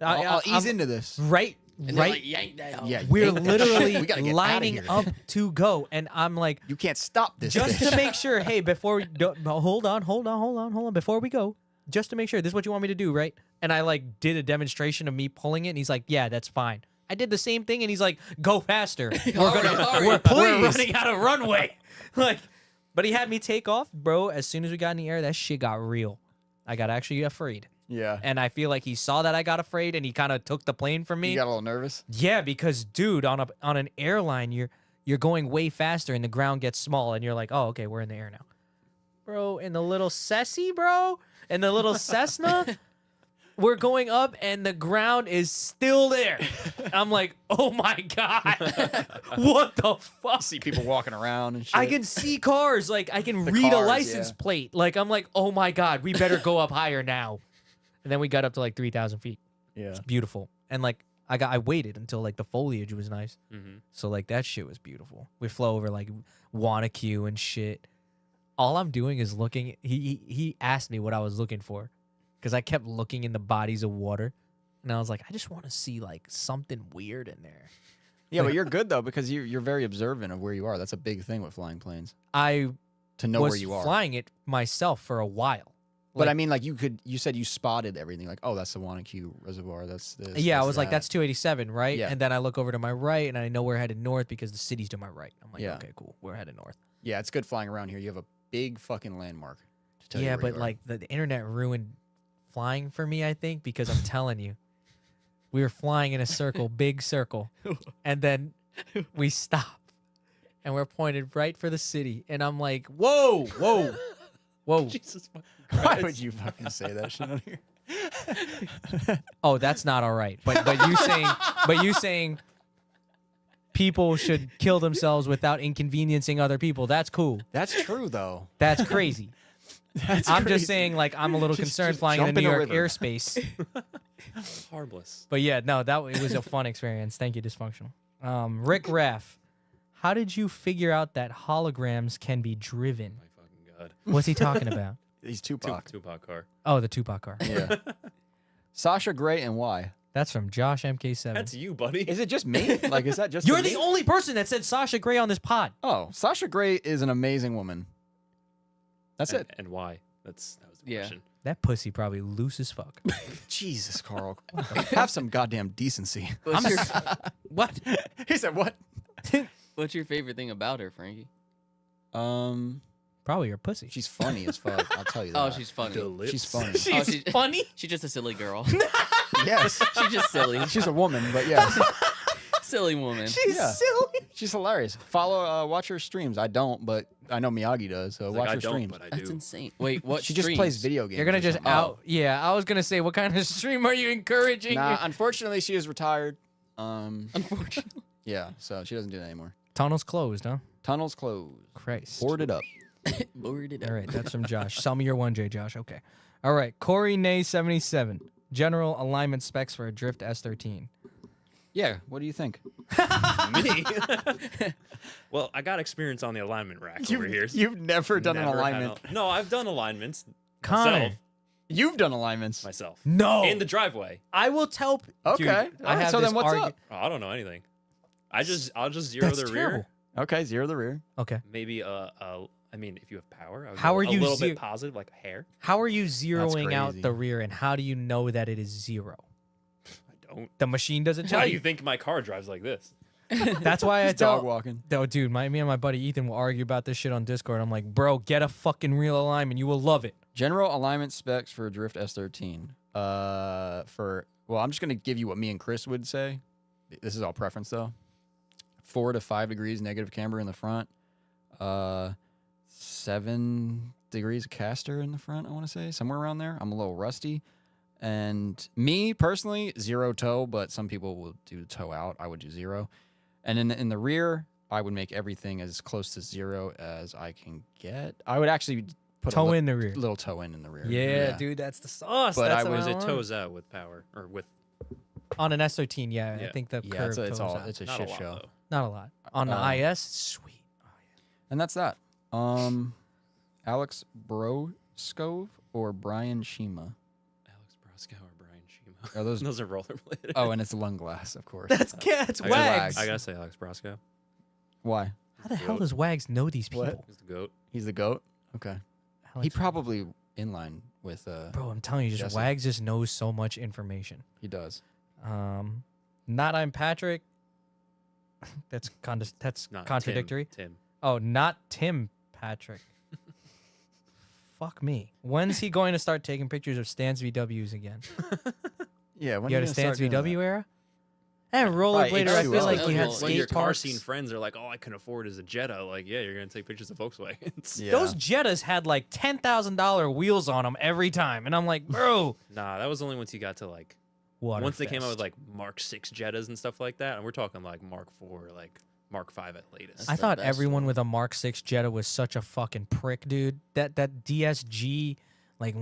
I'll ease into this. Right, And they're right. like, yank that hoe. Yeah, We're yank that shit. literally We gotta get outta lining here. up to go, and I'm like, You can't stop this. just bitch. to make sure. Hey, before we do, hold on. Before we go, just to make sure, this is what you want me to do, right? And I like did a demonstration of me pulling it, and he's like, yeah, that's fine. I did the same thing, and he's like, go faster. We're running out of runway. Like, but he had me take off, bro. As soon as we got in the air, that shit got real. I got actually afraid. Yeah. And I feel like he saw that I got afraid, and he kind of took the plane from me. You got a little nervous. Yeah, because dude, on an airline, you're going way faster, and the ground gets small, and you're like, oh, okay, we're in the air now, bro. In the little Cessy, bro, in the little Cessna, we're going up, and the ground is still there. I'm like, oh my god, what the fuck? See people walking around and shit. I can see cars, like I can The read a cars, license yeah. plate. Like I'm like, oh my god, we better go up higher now. And then we got up to like 3,000 feet. Yeah. It's beautiful. And like I waited until like the foliage was nice. Mm-hmm. So like that shit was beautiful. We flew over like Wanacue and shit. All I'm doing is looking. He asked me what I was looking for, because I kept looking in the bodies of water, and I was like, I just want to see like something weird in there. Yeah, but you're good though because you're very observant of where you are. That's a big thing with flying planes I to know was where you are. flying it myself for a while. But Like- I mean, like you said you spotted everything. Like, oh, that's the Wanacue Reservoir. That's this. Yeah, I that's was like, that. that's 287, right? Yeah. And then I look over to my right, and I know we're headed north because the city's to my right. I'm like, Yeah. okay, cool, we're headed north. Yeah, it's good flying around here. You have a big fucking landmark. To tell you Yeah, where but you are. like the internet ruined flying for me, I think, because I'm telling you, we were flying in a circle, big circle, and then we stop, and we're pointed right for the city, and I'm like, whoa, whoa, whoa. Jesus fucking why Christ. would you fucking say that shit on here? Oh, that's not all right. But you saying people should kill themselves without inconveniencing other people. That's cool. That's true though. That's crazy. That's I'm crazy. just saying, like, I'm a little Just- concerned just flying in jump the New in a York river. airspace. Harmless. But yeah, no, it was a fun experience. Thank you, Dysfunctional. Rick Raff, how did you figure out that holograms can be driven? My fucking god. What's he talking about? He's Tupac. Tupac car. Oh, the Tupac car. Yeah. Sasha Grey and why? That's from Josh MK7. That's you, buddy. Is it just me? Like, is that just You're me? the only person that said Sasha Grey on this pod. Oh, Sasha Grey is an amazing woman. That's it. And why? That was the Yeah. question. That pussy probably loose as fuck. Jesus, Carl. Have some goddamn decency. What's your, What? He said what? what's your favorite thing about her, Frankie? Probably your pussy. She's funny as fuck. I'll tell you that. Oh, she's funny. She's funny. Oh, she's funny. She's just a silly girl. Yes. She's just silly. She's a woman, but yes. Silly woman. She's Yeah. silly. She's hilarious. Watch her streams. I don't, but I know Miyagi does, so Like, watch I her don't, streams. but I That's do. insane. Wait, what? She just plays video games. You're gonna or just something. out. Yeah, I was gonna say, what kind of stream are you encouraging? Nah, unfortunately, she is retired. Unfortunately. Yeah, so she doesn't do that anymore. Tunnel's closed, huh? Tunnels closed. Christ. Boarded up. Boarded up. All right, that's from Josh. Sell me your 1J, Josh. Okay. All right, Corey Nay 77. General alignment specs for a Drift S13. Yeah, what do you think? Me? Well, I got experience on the alignment rack over here. You've never done an Never had alignment. No, I've done alignments. Connor. You've done alignments. Myself. No. In the driveway. I will tell. Okay. Dude, All I right, have so this then what's argu- up? Oh, I don't know anything. I'll just zero That's the terrible. rear. Okay, zero the rear. Okay. Maybe I mean, if you have power, I would How go are a you little zero- bit positive, like a hair. How are you zeroing out crazy. the rear, and how do you know that it is zero? I don't. The machine doesn't tell Why do you. you think my car drives like this? That's why I He's dog tell. walking. No, dude, me and my buddy Ethan will argue about this shit on Discord. I'm like, bro, get a fucking real alignment. You will love it. General alignment specs for a Drift S13. I'm just gonna give you what me and Chris would say. This is all preference though. 4 to 5 degrees negative camber in the front. 7 degrees of caster in the front. I want to say somewhere around there. I'm a little rusty. And me personally, 0 toe, but some people will do toe out. I would do 0. And in the rear, I would make everything as close to 0 as I can get. I would actually put Toe a in the rear. little toe in the rear. Yeah, dude, that's the sauce. But that's I what was- Is it want. toes out with power or with On an S13, yeah, I Yeah. think the Yeah, curve it's toes all out. it's a not shit a lot show. though? Not a lot. On the IS, sweet. And that's that. Alex Broskov or Brian Shima? Alex Broscow or Brian Shima? Are those? Those are rollerblading. Oh, and it's lung glass, of course. That's I gotta- Wags. I gotta say Alex Broscow. Why? How the hell does Wags know these What? people? He's the goat. He's the goat. Okay. Alex- He probably in line with. Bro, I'm telling you, just Jesse. Wags just knows so much information. He does. Not I'm Patrick. That's Not contradictory. Tim. Oh, not Tim Patrick. Fuck me. When's he going to start taking pictures of Stans VWs again? Yeah. When You had a Stans VW era? And rollerblader, I feel H2O. like you had Well, When your skate car parks. scene friends are like, "Oh, I can afford as a Jetta," like, yeah, you're gonna take pictures of Volkswagens. Yeah. Those Jettas had like $10,000 wheels on them every time, and I'm like, bro, Nah, that was only once you got to like what? once they came out with like Mark 6 Jettas and stuff like that, and we're talking like Mark 4, like Mark 5 at latest. I the thought best everyone one. with a Mark 6 Jetta was such a fucking prick, dude. That DSG, like,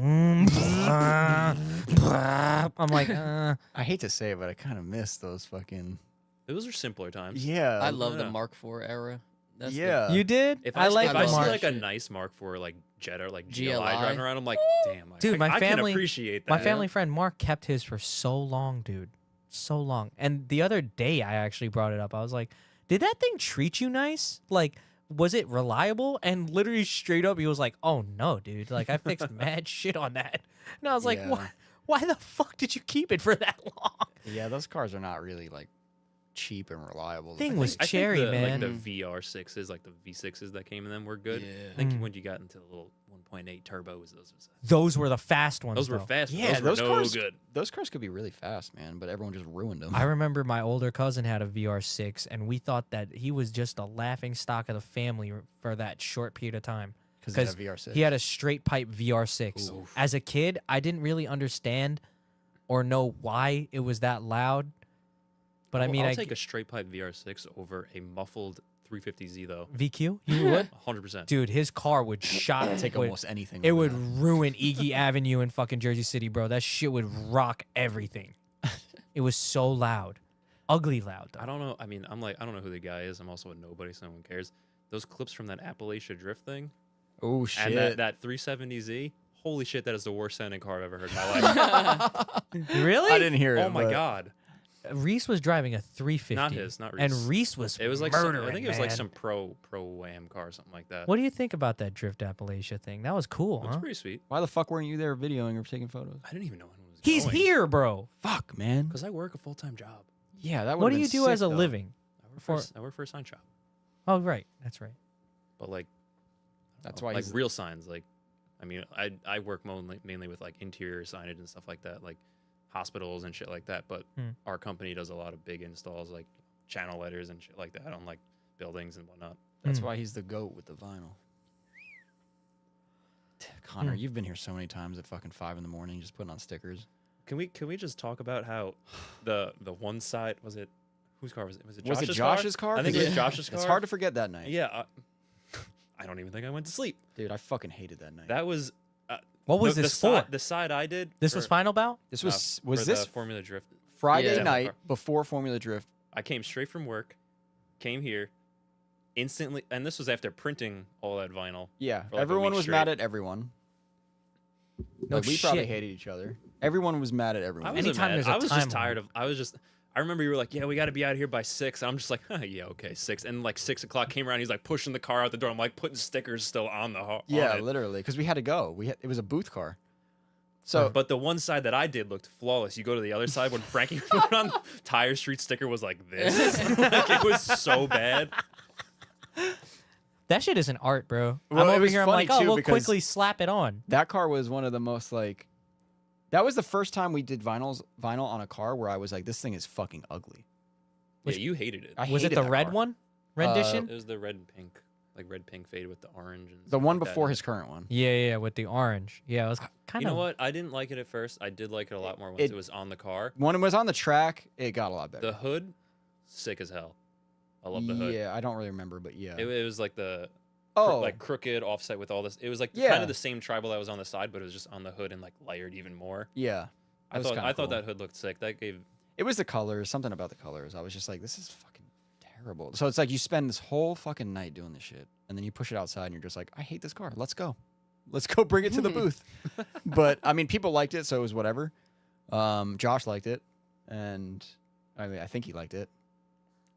I'm like, I hate to say it, but I kind of miss those fucking. Those are simpler times. Yeah. I love the yeah. Mark IV era. That's the- Yeah. you did? If I like if the I see Mark. like a nice Mark 4 like Jetta, like GLI, GLI. driving around, I'm like, damn, Dude, my I family- can appreciate that. My family friend Mark kept his for so long, dude. So long. And the other day I actually brought it up. I was like, did that thing treat you nice? Like, was it reliable? And literally straight up, he was like, oh no, dude. Like, I fixed mad shit on that. And I was like, Yeah. why the fuck did you keep it for that long? Yeah, those cars are not really like cheap and reliable. Thing I was think. I cherry, think man. Like the VR6s, like the V6s that came in them were good. Yeah. I think Mm. when you got into the little 1.8 turbos, Those were the fast ones. those were though. fast. but Yeah, those those were no cars. good. Those cars could be really fast, man, but everyone just ruined them. I remember my older cousin had a VR6, and we thought that he was just a laughing stock of the family for that short period of time. because VR6. He had a straight pipe VR6. Oof. As a kid, I didn't really understand or know why it was that loud. But I mean, I'll I take a straight pipe VR6 over a muffled 350Z though. VQ? You would? 100%. Dude, his car would shock. Take would- almost anything. It over would that. ruin Iggy Avenue in fucking Jersey City, bro. That shit would rock everything. It was so loud. Ugly loud, though. I don't know. I mean, I don't know who the guy is. I'm also a nobody, so no one cares. Those clips from that Appalachia Drift thing Oh shit. and that 370Z. Holy shit, that is the worst sounding car I've ever heard in my life. Really? I didn't hear it. Oh my but- god. Reese was driving a 350. Not his, not And Reese. Reese was It was like murdering, I think it was like man. some pro wham car or something like that. What do you think about that Drift Appalachia thing? That was cool, Looks huh? pretty sweet. Why the fuck weren't you there videoing or taking photos? I didn't even know anyone was He's going. here, bro. Fuck, man. Because I work a full-time job. Yeah, that. What would've do you been do sick, as a though. living? I work for a sign shop. Oh, right. That's right. But like, That's why like he's- real signs. Like, I mean, I work mainly with like interior signage and stuff like that, like hospitals and shit like that. But our company does a lot of big installs, like channel letters and shit like that on like buildings and whatnot. That's Mm. why he's the goat with the vinyl. Connor, you've been here so many times at fucking 5 in the morning, just putting on stickers. Can we just talk about how the one side was it? Whose car was it? Was it Was Josh's it Josh's car? I think it Because was Josh's car. It's hard to forget that night. Yeah. I don't even think I went to sleep. Dude, I fucking hated that night. That was. What was the this side, for? The side I did. This was Final Bout? this uh, was for this the Formula Drift. Friday Yeah. night before Formula Drift. I came straight from work, came here, instantly, and this was after printing all that vinyl. Yeah, For like a everyone week was mad straight. at everyone. No Like, we probably shit. hated each other. Everyone was mad at I everyone. wasn't Anytime mad. there's a I was time just tired limit. of. I was just. I remember you were like, "Yeah, we got to be out of here by 6." I'm just like, "Yeah, okay, 6." And like 6 o'clock came around. He's like pushing the car out the door. I'm like putting stickers still on the. Yeah, on it. literally, because we had to go. It was a booth car. So But the one side that I did looked flawless. You go to the other side when Frankie put it on, Tire Street sticker was like this. Like, it was so bad. That shit isn't art, bro. Well, I'm it over was here. I'm funny, like, oh, too, we'll because- quickly slap it on. that car was one of the most like. That was the first time we did vinyl on a car where I was like, this thing is fucking ugly. Yeah, you hated it. I Was it hated the that red car. one? Rendition? It was the red and pink, like red pink fade with the orange. And The stuff one like that. before his current one. Yeah, with the orange. Yeah, it was kind You of. know what? I didn't like it at first. I did like it a lot more once It- it was on the car. When it was on the track, it got a lot better. The hood, sick as hell. I love the hood. Yeah, I don't really remember, but yeah. It was like the Oh, like crooked offset with all this. It was like Yeah. kind of the same tribal that was on the side, but it was just on the hood and like layered even more. yeah. I was thought kinda cool. that hood looked sick. That gave It was the colors, something about the colors. I was just like, this is fucking terrible. So it's like you spend this whole fucking night doing this shit, and then you push it outside, and you're just like, I hate this car. Let's go. Let's go bring it to the booth. But I mean, people liked it, so it was whatever. Josh liked it, and I mean, I think he liked it.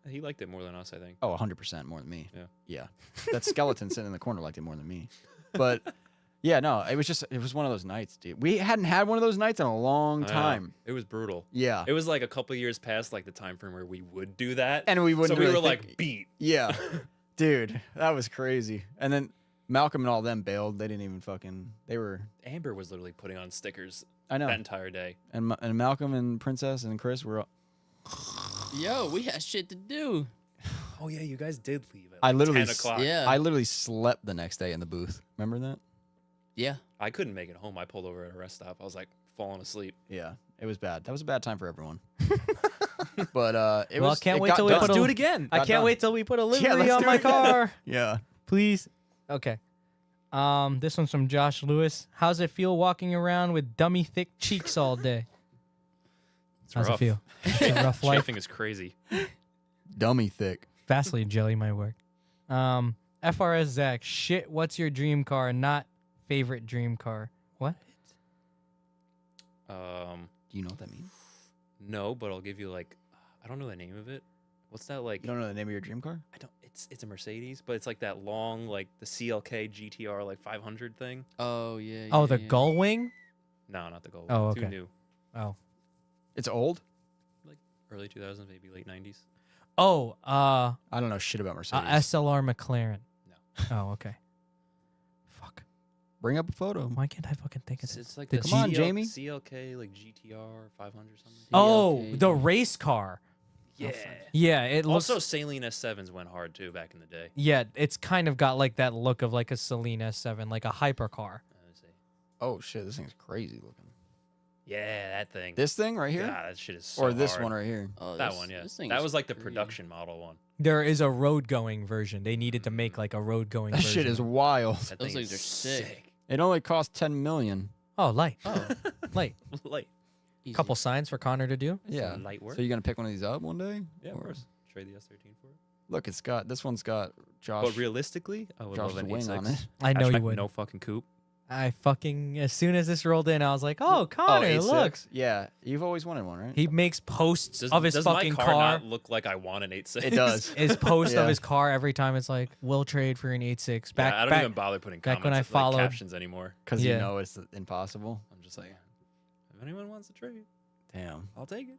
he liked it more than us, I think. Oh, 100% more than me. Yeah. Yeah. That skeleton sitting in the corner liked it more than me. But yeah, no, it was one of those nights, dude. We hadn't had one of those nights in a long I know. time. It was brutal. Yeah. It was like a couple years past like the time frame where we would do that. And we wouldn't so we really were think- like beat. Yeah. Dude, that was crazy. And then Malcolm and all them bailed. They didn't even fucking, they were, Amber was literally putting on stickers I know. that entire day. And Malcolm and Princess and Chris were, Yo, we had shit to do. Oh yeah, you guys did leave at I like literally 10 o'clock. Yeah. I literally slept the next day in the booth. Remember that? Yeah. I couldn't make it home. I pulled over at a rest stop. I was like falling asleep. Yeah. It was bad. That was a bad time for everyone. But it Well, was. can't it wait got till we done. put Let's a- do it again. I Got can't done. wait till we put a let's livery on do my it again. car. Yeah. Please. Okay. This one's from Josh Lewis. How's it feel walking around with dummy thick cheeks all day? It's How's rough. it feel? It's a rough life. Chafing is crazy. Dummy thick. Vaseline jelly might work. FRS Zach, shit, what's your dream car? Not favorite dream car. What? Do you know what that means? No, but I'll give you like I don't know the name of it. What's that like? You don't know the name of your dream car? I don't. It's a Mercedes, but it's like that long like the CLK GTR like 500 thing. Oh yeah. Oh, yeah, the yeah. gull wing? No, not the gold. Oh, Too okay. new. Oh. It's old. Early 2000s, maybe late 90s. Oh, I don't know shit about Mercedes. SLR McLaren. No. Oh, okay. Fuck. Bring up a photo. Why can't I fucking think of It's, this? it's like The the Come on, Jamie. CLK like GTR 500 something. Oh, CLK. the race car. Yeah. Yeah, it looks. Also, Saline S7s went hard too back in the day. Yeah, it's kind of got like that look of like a Celine S7, like a hypercar. Let's see. Oh shit, this thing's crazy looking. Yeah, that thing. This thing right here, God, that shit is so or this hard. one right here. Oh, That this- one, yeah. this thing That is was like the crazy. production model one. There is a road going version. They needed to make like a road going That version. shit is wild. That Those thing things is are sick. It only cost 10 million. Oh, light. Oh, Light. light. Easy. Couple signs for Connor to do. Yeah. Light work. So you gonna pick one of these up one day? Yeah, of Or- course. Trade the S13 for it. Look, this one's got Josh. But realistically, I would Josh's love an wing 8.6. on it. I know you Hatchback, would. No fucking coupe. I fucking, as soon as this rolled in, I was like, oh, Connor, 8.6? look. Yeah, you've always wanted one, right? He makes posts Does, of his does fucking my car, not look like I want an 8.6? It does. His post Yeah. of his car every time it's like, we'll trade for an 8.6. Back, Yeah, I don't back, even bother putting back comments when I like followed- captions anymore. Because Yeah. you know it's impossible. I'm just like, if anyone wants to trade, Damn. I'll take it.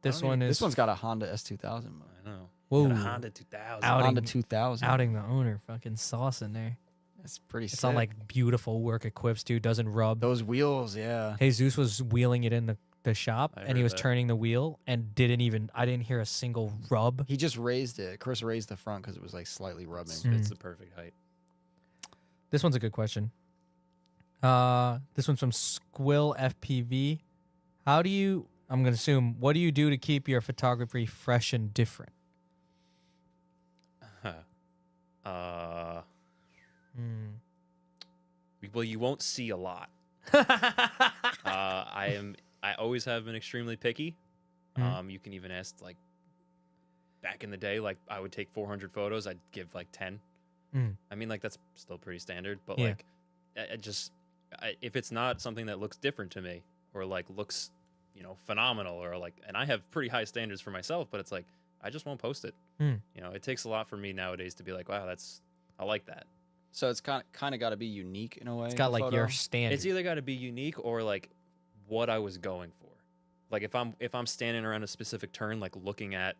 This don't one even- is. This one's got a Honda S2000. I know. Whoa. Got a Honda 2000. Outing- Honda 2000. outing the owner, fucking sauce in there. That's pretty sick. It's on like beautiful work equips, dude. Doesn't rub. Those wheels, yeah. Jesus was wheeling it in the shop, I and he heard was that. turning the wheel and I didn't hear a single rub. He just raised it. Chris raised the front because it was like slightly rubbing. Mm. It's the perfect height. This one's a good question. This one's from Squill FPV. How do you? I'm gonna assume. What do you do to keep your photography fresh and different? Hmm. Well, you won't see a lot. I always have been extremely picky. Mhm. You can even ask, like, back in the day, like, I would take 400 photos, I'd give like 10. Mm. I mean, like, that's still pretty standard, but Yeah. like, if it's not something that looks different to me or like looks, phenomenal, or like, and I have pretty high standards for myself, but it's like, I just won't post it. Mm. It takes a lot for me nowadays to be like, wow, I like that. So it's kind of got to be unique in a way. It's got the like photo. your standard. It's either got to be unique or like what I was going for. Like if I'm standing around a specific turn, like looking at,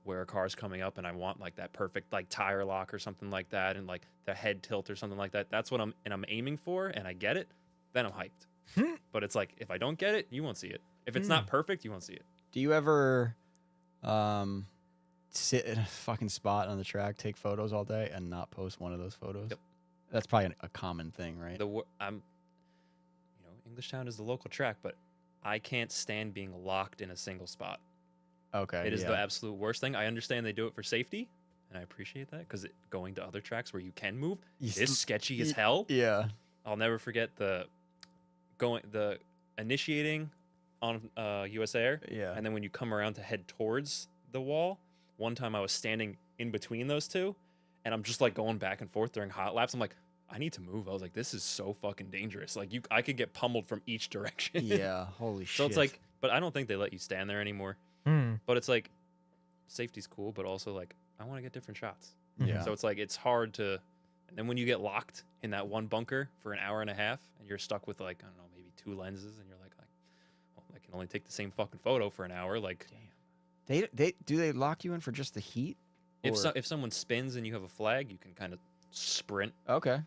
where a car's coming up, and I want like that perfect like tire lock or something like that, and like the head tilt or something like that. That's what I'm aiming for, and I get it, then I'm hyped. But it's like if I don't get it, you won't see it. If it's not perfect, you won't see it. Do you ever sit in a fucking spot on the track, take photos all day, and not post one of those photos? Yep. That's probably a common thing, right? Englishtown is the local track, but I can't stand being locked in a single spot. Okay. It is yeah. the absolute worst thing. I understand they do it for safety, and I appreciate that, because going to other tracks where you can move You is sl- sketchy as y- hell. Yeah. I'll never forget the initiating on US Air, Yeah. and then when you come around to head towards the wall. One time I was standing in between those two, and I'm just like going back and forth during hot laps. I'm like, I need to move. I was like, this is so fucking dangerous. Like I could get pummeled from each direction. Yeah. Holy shit. So it's like, but I don't think they let you stand there anymore. Hmm. But it's like, safety's cool, but also like, I want to get different shots. Yeah. So it's like, it's hard to, and then when you get locked in that one bunker for an hour and a half, and you're stuck with like, I don't know, maybe 2 lenses, and you're like well, I can only take the same fucking photo for an hour. Like, they lock you in for just the heat? if Or- if someone spins and you have a flag, you can kind of sprint. Okay.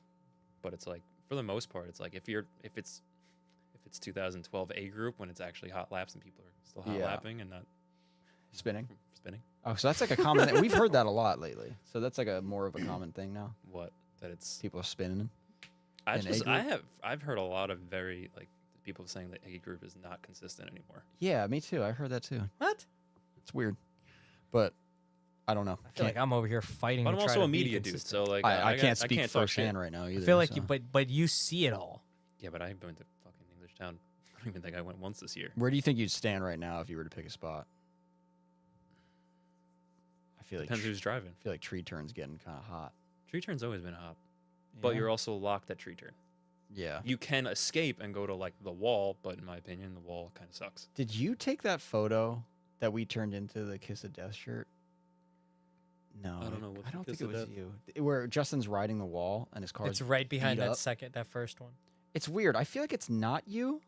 But it's like, for the most part, it's like if it's 2012 A group, when it's actually hot laps and people are still hot Yeah. lapping and not Spinning. spinning. Oh, so that's like a common thing. We've heard that a lot lately. So that's like a more of a common thing now. What that it's People are spinning. An A I've heard a lot of very like people saying that A group is not consistent anymore. Yeah, me too. I heard that too. What? It's weird. But I don't know. I feel like I'm over here fighting. But to I'm try also to a be media dude, consistent. so like I can't I speak can't talk shit. firsthand right now either. I feel like so. you, but you see it all. Yeah, but I haven't been to fucking English Town. I don't even think I went once this year. Where do you think you'd stand right now if you were to pick a spot? I feel like Depends who's driving. I feel like tree turn's getting kind of hot. Tree turn's always been hot, but Yeah? you're also locked at tree turn. Yeah. You can escape and go to like the wall, but in my opinion, the wall kind of sucks. Did you take that photo that we turned into the Kiss of Death shirt? No, I don't know what's I the don't Kiss think it of was Death? you. Where Justin's riding the wall and his car's It's right behind beat that up. that first one. It's weird. I feel like it's not you,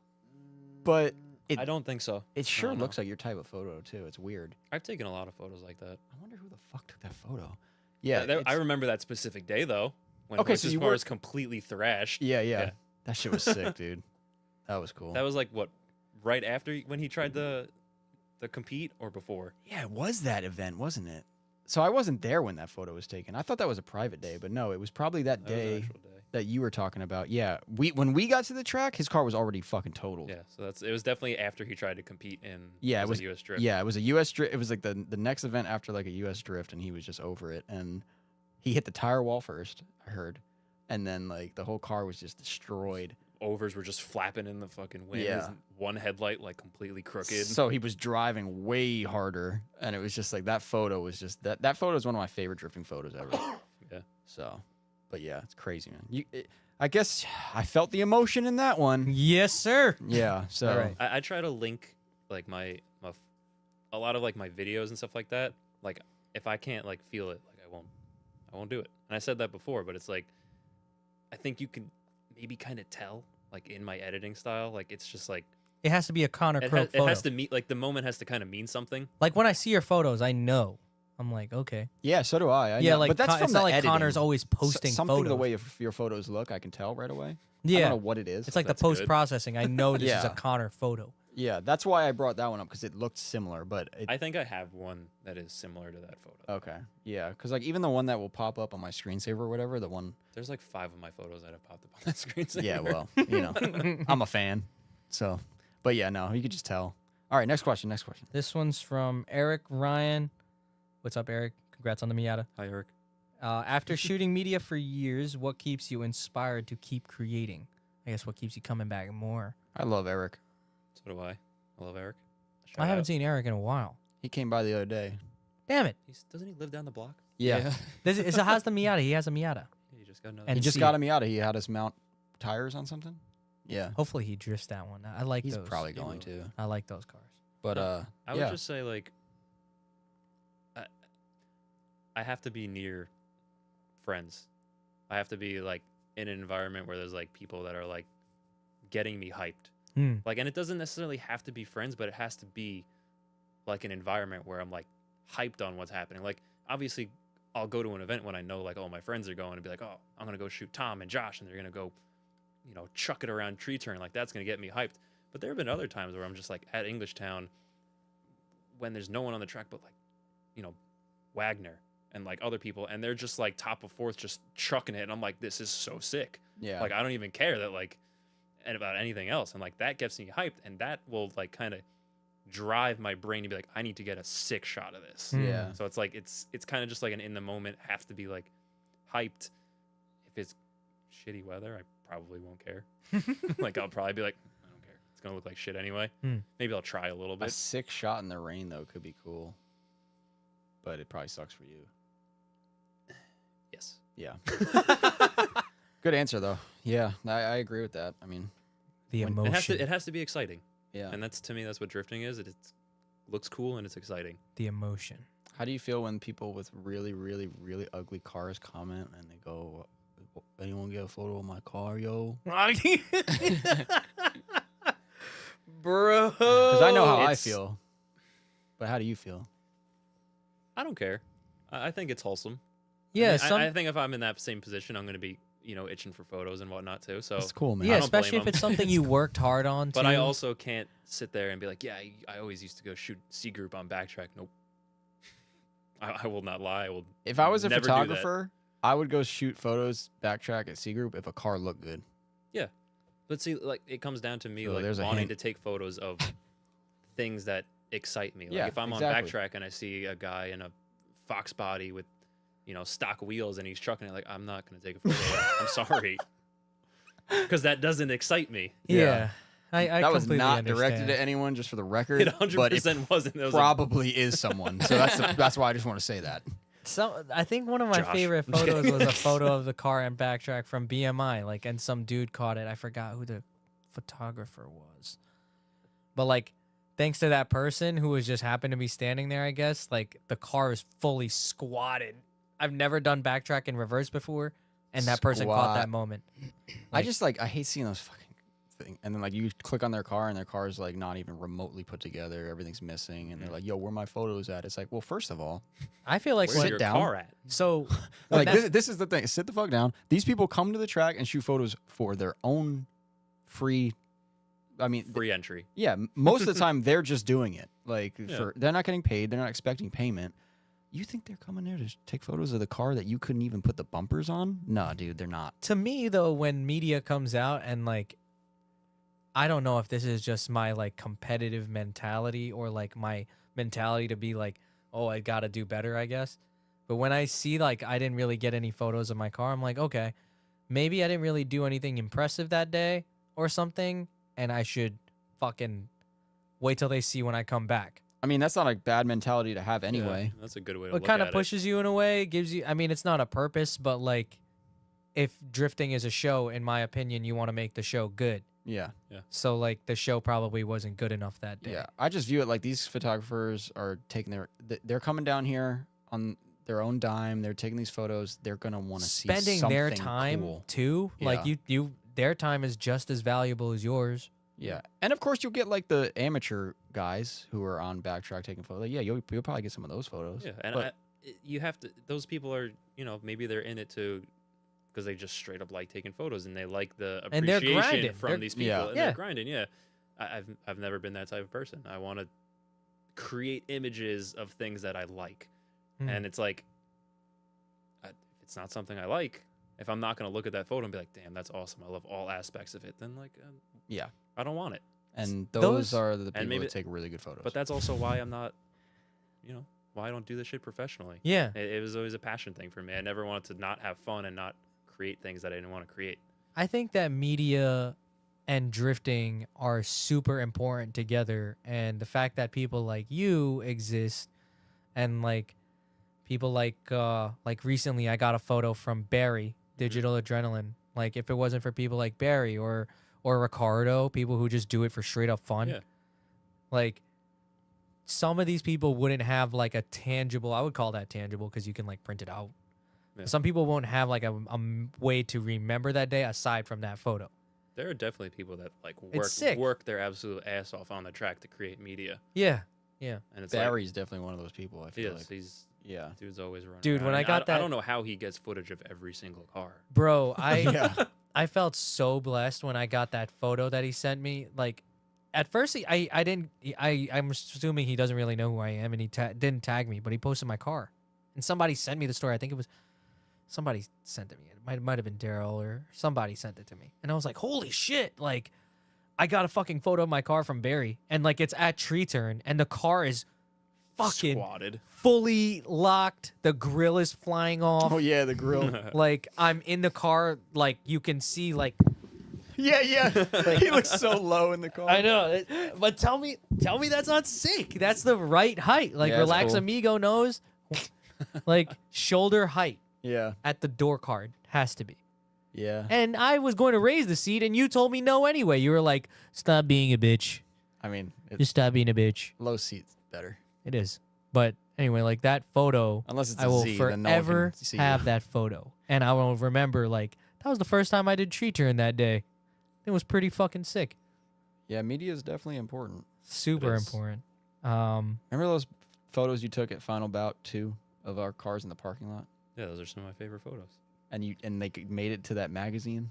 but it I don't think so. it sure don't looks know. like your type of photo too. It's weird. I've taken a lot of photos like that. I wonder who the fuck took that photo. Yeah, I it's- remember that specific day though. When Okay, Horses so you Bar were- was completely thrashed. yeah, Yeah. That shit was sick, dude. That was cool. That was like what, right after when he tried the compete or before? Yeah, it was that event, wasn't it? So I wasn't there when that photo was taken. I thought that was a private day, but no, it was probably that That was an day actual day. that you were talking about, yeah, when we got to the track, his car was already fucking totaled. Yeah, so it was definitely after he tried to compete in Yeah, it was a US drift. Yeah, it was a U.S. drift. It was like the next event after like a U.S. drift, and he was just over it. And he hit the tire wall first, I heard, and then like the whole car was just destroyed. Overs were just flapping in the fucking wind. Yeah. His one headlight like completely crooked. So he was driving way harder, and it was just like that photo was just that photo is one of my favorite drifting photos ever. Yeah. So, but yeah, it's crazy, man. I guess I felt the emotion in that one. Yes, sir. Yeah. So All right. I try to link like a lot of like my videos and stuff like that. Like if I can't like feel it, like I won't do it. And I said that before, but it's like I think you can maybe kind of tell like in my editing style, like it's just like It has to be a Connor it Croak photo. has to meet like the moment has to kind of mean something. Like when I see your photos, I know. I'm like, okay. yeah, so do I. Yeah, know. like but that's from it's the not like editing. Connor's always posting something photos. the way your photos look, I can tell right away. I Yeah, don't know what it is. it's like the That's good. post processing. I know this is a Yeah. Connor photo. Yeah, that's why I brought that one up because it looked similar, but I think I have one that is similar to that photo. okay, yeah, because like even the one that will pop up on my screensaver or whatever, the one, There's like 5 of my photos that have popped up on that screen. yeah, well, you know, I'm a fan, so, but yeah, no, you could just tell. All right, next question. This one's from Eric Ryan. What's up, Eric? Congrats on the Miata. Hi, Eric. After shooting media for years, what keeps you inspired to keep creating? I guess what keeps you coming back more? I love Eric. So do I. I love Eric. I haven't seen Eric in a while. He came by the other day. Damn it. Doesn't he live down the block? Yeah, How's the Miata? He has a Miata. Yeah, he just got another. And he just see- got a Miata. He had us mount tires on something. Yeah, Hopefully he drifts that one. I like he's those. probably He going will. to. I like those cars. But I would yeah. just say like I have to be near friends. I have to be like in an environment where there's like people that are like getting me hyped. Hmm. Like, and it doesn't necessarily have to be friends, but it has to be like an environment where I'm like hyped on what's happening. Like, obviously, I'll go to an event when I know like all my friends are going and be like, oh, I'm gonna go shoot Tom and Josh, and they're gonna go, you know, chuck it around tree turn. Like, that's gonna get me hyped. But there have been other times where I'm just like at Englishtown when there's no one on the track but like, you know, Wagner and like other people, and they're just like top of fourth, just chucking it, and I'm like, this is so sick. Yeah, Like, I don't even care that like and about anything else, and like that gets me hyped, and that will like kind of drive my brain to be like, I need to get a sick shot of this. Hmm. yeah. So it's like it's kind of just like an in the moment, have to be like hyped. If it's shitty weather, I probably won't care. Like, I'll probably be like, I don't care, it's gonna look like shit anyway. Hmm. Maybe I'll try a little A bit. sick shot in the rain though could be cool, but it probably sucks for you. Yes. Yeah. Good answer though. Yeah, I agree with that. I mean, The When- emotion. It has to be exciting. yeah. And that's, to me, that's what drifting is. It looks cool and it's exciting. The emotion. How do you feel when people with really, really, really ugly cars comment and they go, "Anyone get a photo of my car, yo?" Bro. Because I know how I It's- feel. But how do you feel? I don't care. I think it's wholesome. Yeah, I mean, I think if I'm in that same position, I'm going to be, you know, itching for photos and whatnot too. So, It's cool, man. yeah, I don't blame especially if him. it's something you worked hard on. but I too. also can't sit there and be like, yeah, I always used to go shoot C group on backtrack. Nope. I will not lie. I will. If I was a never do that. photographer, I would go shoot photos backtrack at C Group if a car looked good. But see, like, it comes down to me So like there's a wanting hint. to take photos of things that excite me. Like, Yeah, if I'm exactly. on backtrack and I see a guy in a Fox body with, you know, stock wheels and he's trucking it, like, I'm not going to take a photo. I'm sorry. Because that doesn't excite me. Yeah. I That was completely not directed understand. at anyone, just for the record. It 100% but it wasn't. It was probably is someone. So that's why I just want to say that. I think one of my Josh. favorite photos was a photo of the car and backtrack from BMI, like, and some dude caught it. I forgot who the photographer was, but like, thanks to that person who was just happened to be standing there, I guess, like, the car is fully squatted. I've never done backtrack in reverse before, and that person caught Squat. that moment. I just I hate seeing those fucking things. And then like you click on their car and their car is like not even remotely put together. Everything's missing. And they're like, yo, where my photos at? It's like, well, first of all, I feel like Where's when, Sit your down. car at? so like that- this is the thing. Sit the fuck down. These people come to the track and shoot photos for their own free. I mean, Free entry. yeah, most of the time they're just doing it. Like Yeah. they're not getting paid. They're not expecting payment. You think they're coming there to take photos of the car that you couldn't even put the bumpers on? No, dude, they're not. To me, though, when media comes out and like, I don't know if this is just my like competitive mentality or like my mentality to be like, oh, I gotta do better, I guess. But when I see like I didn't really get any photos of my car, I'm like, okay, maybe I didn't really do anything impressive that day or something, and I should fucking wait till they see when I come back. I mean, that's not a bad mentality to have anyway. Yeah, that's a good way to It look kind at of it. pushes you in a way, gives you, I mean, it's not a purpose, but like if drifting is a show, in my opinion, you want to make the show good. Yeah. So like the show probably wasn't good enough that day. Yeah. I just view it like these photographers are taking they're coming down here on their own dime. They're taking these photos. They're going to want to see Spending something their time cool. too, like Yeah. their time is just as valuable as yours. Yeah. And of course, you'll get like the amateur guys who are on backtrack taking photos. Yeah, you'll probably get some of those photos. Yeah, and But- you have to. Those people are, maybe they're in it to, because they just straight up like taking photos and they like the And they're appreciation grinding. from They're- these people. Yeah. And Yeah. they're grinding. Yeah, I've never been that type of person. I want to create images of things that I like, Mm. and it's like, if it's not something I like, if I'm not gonna look at that photo and be like, damn, that's awesome, I love all aspects of it, then like, Yeah. I don't want it. And Those- those are the people maybe- that take really good photos. But that's also why I'm not, why I don't do this shit professionally. Yeah. It was always a passion thing for me. I never wanted to not have fun and not create things that I didn't want to create. I think that media and drifting are super important together, and the fact that people like you exist, and like people like recently I got a photo from Barry, Digital Adrenaline. Like if it wasn't for people like Barry or Ricardo, people who just do it for straight up fun, Yeah. like some of these people wouldn't have like a tangible, I would call that tangible because you can like print it out. Yeah. Some people won't have like a way to remember that day aside from that photo. There are definitely people that like It's sick. work their absolute ass off on the track to create media, Yeah. and it's Barry's definitely one of those people, I like, he feel is. like. He's Yeah. dude's always running. Dude, around. when I got I that- don't know how he gets footage of every single car. Bro, I Yeah. I felt so blessed when I got that photo that he sent me. Like at first I'm assuming he doesn't really know who I am, and he didn't tag me, but he posted my car. And somebody sent me the story. I think it was somebody sent it to me. It might have been Daryl or somebody sent it to me. And I was like, "Holy shit, like I got a fucking photo of my car from Barry, and like it's at tree turn, and the car is fucking Squatted. fully locked. The grill is flying off. Oh yeah, the grill. Like I'm in the car, like you can see, like yeah. He looks so low in the car. I know, but tell me that's not sick. That's the right height. Like Yeah, that's Relax cool. Amigo knows, like shoulder height Yeah. at the door card has to be. Yeah. And I was going to raise the seat, and you told me no anyway. You were like, "Stop being a bitch. I mean, Just stop being a bitch." low seats better. It is, but anyway, like that photo. Unless it's I a will Z, then no one forever can see have you. that photo, and I will remember like that was the first time I did tree turn that day. It was pretty fucking sick. Yeah, media is definitely important. Super is. important. Remember those photos you took at Final Bout 2 of our cars in the parking lot? Yeah, those are some of my favorite photos. And they made it to that magazine?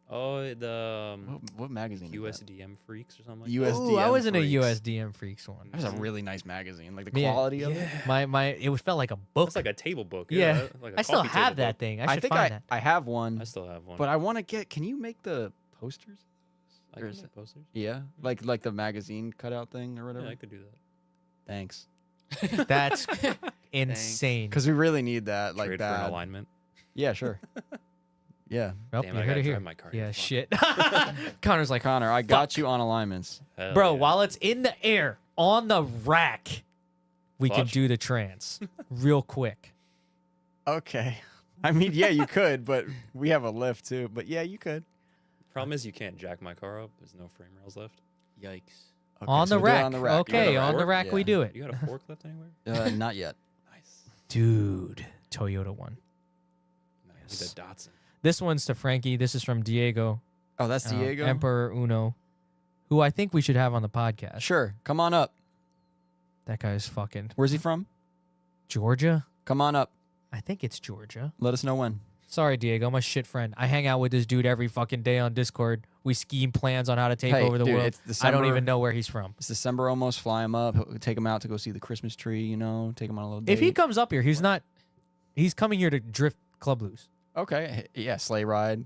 Oh, the What magazine? is that? USDM Freaks or something like USDM Ooh, I was in a Freaks. USDM Freaks one. That was a really nice magazine. Like the Yeah. quality of it. My it felt like a book. It's like a table book. Yeah. like a I still coffee have table that book. thing. I I should think find that. I have one, I still have one. but I want to get. Can you make the posters? I or can is make posters. Yeah, like the magazine cutout thing or whatever. Yeah, I could do that. Thanks. That's insane. Because we really need that. Like Trade for an that. alignment. Yeah, sure. Yeah, Nope, Damn, you I heard gotta it here. drive my car. Yeah, Fuck. shit. Connor's like, Connor, I got you on alignments. Hell bro, yeah. while it's in the air on the rack, we can Clutch? do the trans real quick. Okay. I mean, yeah, you could, but we have a lift too. But yeah, you could. Problem is, you can't jack my car up. There's no frame rails left. Yikes. Okay, On so the we'll do it rack. on the rack. Okay, You got a on the fork? rack we Yeah. do it. You got a forklift anywhere? Not yet. Nice. Dude, Toyota one. Nice. Yes. The Datsun. This one's to Frankie. This is from Diego. Oh, that's Diego. Emperor Uno, who I think we should have on the podcast. Sure, come on up. That guy is fucking Where's he from? Georgia. Come on up. I think it's Georgia. Let us know when. Sorry, Diego, I'm a shit friend. I hang out with this dude every fucking day on Discord. We scheme plans on how to take Hey, over the dude, world. it's I don't December. even know where he's from. It's December almost. Fly him up. Take him out to go see the Christmas tree. You know, take him on a little date. If he comes up here, he's not. He's coming here to drift Club Loose. Okay, yeah, sleigh ride.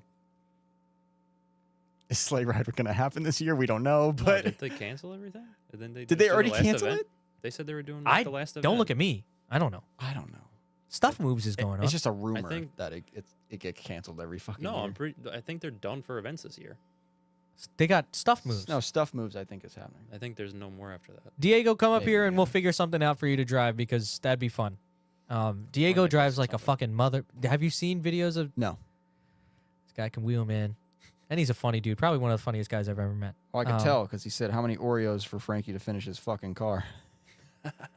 Is sleigh ride going to happen this year? We don't know, No, but did they cancel everything? And then did just they do the already last cancel event? it? They said they were doing I the last event. don't look at me. I don't know. I don't know. Stuff moves is going on. It's just a rumor think- that it gets canceled every fucking No, year. I think they're done for events this year. They got stuff moves. No, stuff moves. I think is happening. I think there's no more after that. Diego, come up Maybe, here and yeah. we'll figure something out for you to drive because that'd be fun. Diego make drives us like a something. fucking mother. Have you seen videos of No. this guy? Can wheel, man, and he's a funny dude. Probably one of the funniest guys I've ever met. Well, I could tell because he said how many Oreos for Frankie to finish his fucking car.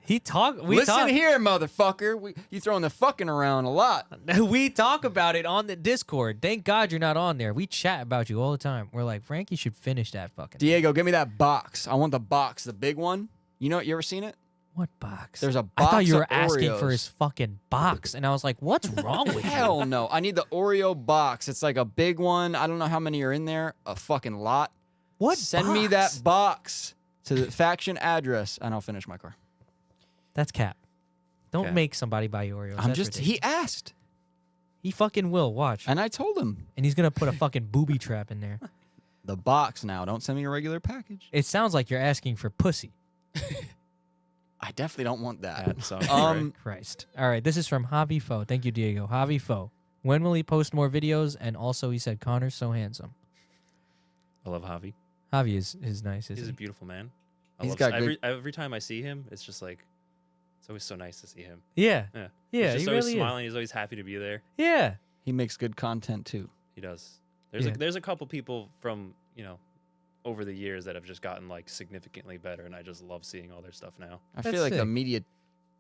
He talk. We Listen talk. here, motherfucker. You throwing the fucking around a lot. We talk about it on the Discord. Thank God you're not on there. We chat about you all the time. We're like, Frankie should finish that fucking. Diego, give me that box. I want the box, the big one. You know, you ever seen it? What box? There's a I thought box you of were asking for Oreos. his fucking box, and I was like, what's wrong with you? Hell no. I need the Oreo box. It's like a big one. I don't know how many are in there. A fucking lot. What? Send me box? that box to the faction address, and I'll finish my car. That's cap. Don't Cap. make somebody buy you Oreos. I'm That's just. ridiculous. He asked, He fucking will. Watch. and I told him And he's gonna put a fucking booby trap in there. the box now. Don't send me a regular package. It sounds like you're asking for pussy. I definitely don't want that. That sounds Christ. All right, this is from Javi Fo. Thank you, Diego. Javi Fo. When will he post more videos? And also, he said Connor's so handsome. I love Javi. Javi is nice. He's a Isn't he? beautiful man. I He's love got every time I see him, it's just like it's always so nice to see him. Yeah. Yeah. Yeah. He's He just always really smiling. He's always happy to be there. is. Yeah. He makes good content too. He does. There's Yeah. there's a couple people from, over the years that have just gotten like significantly better, and I just love seeing all their stuff now. I That's feel like the sick.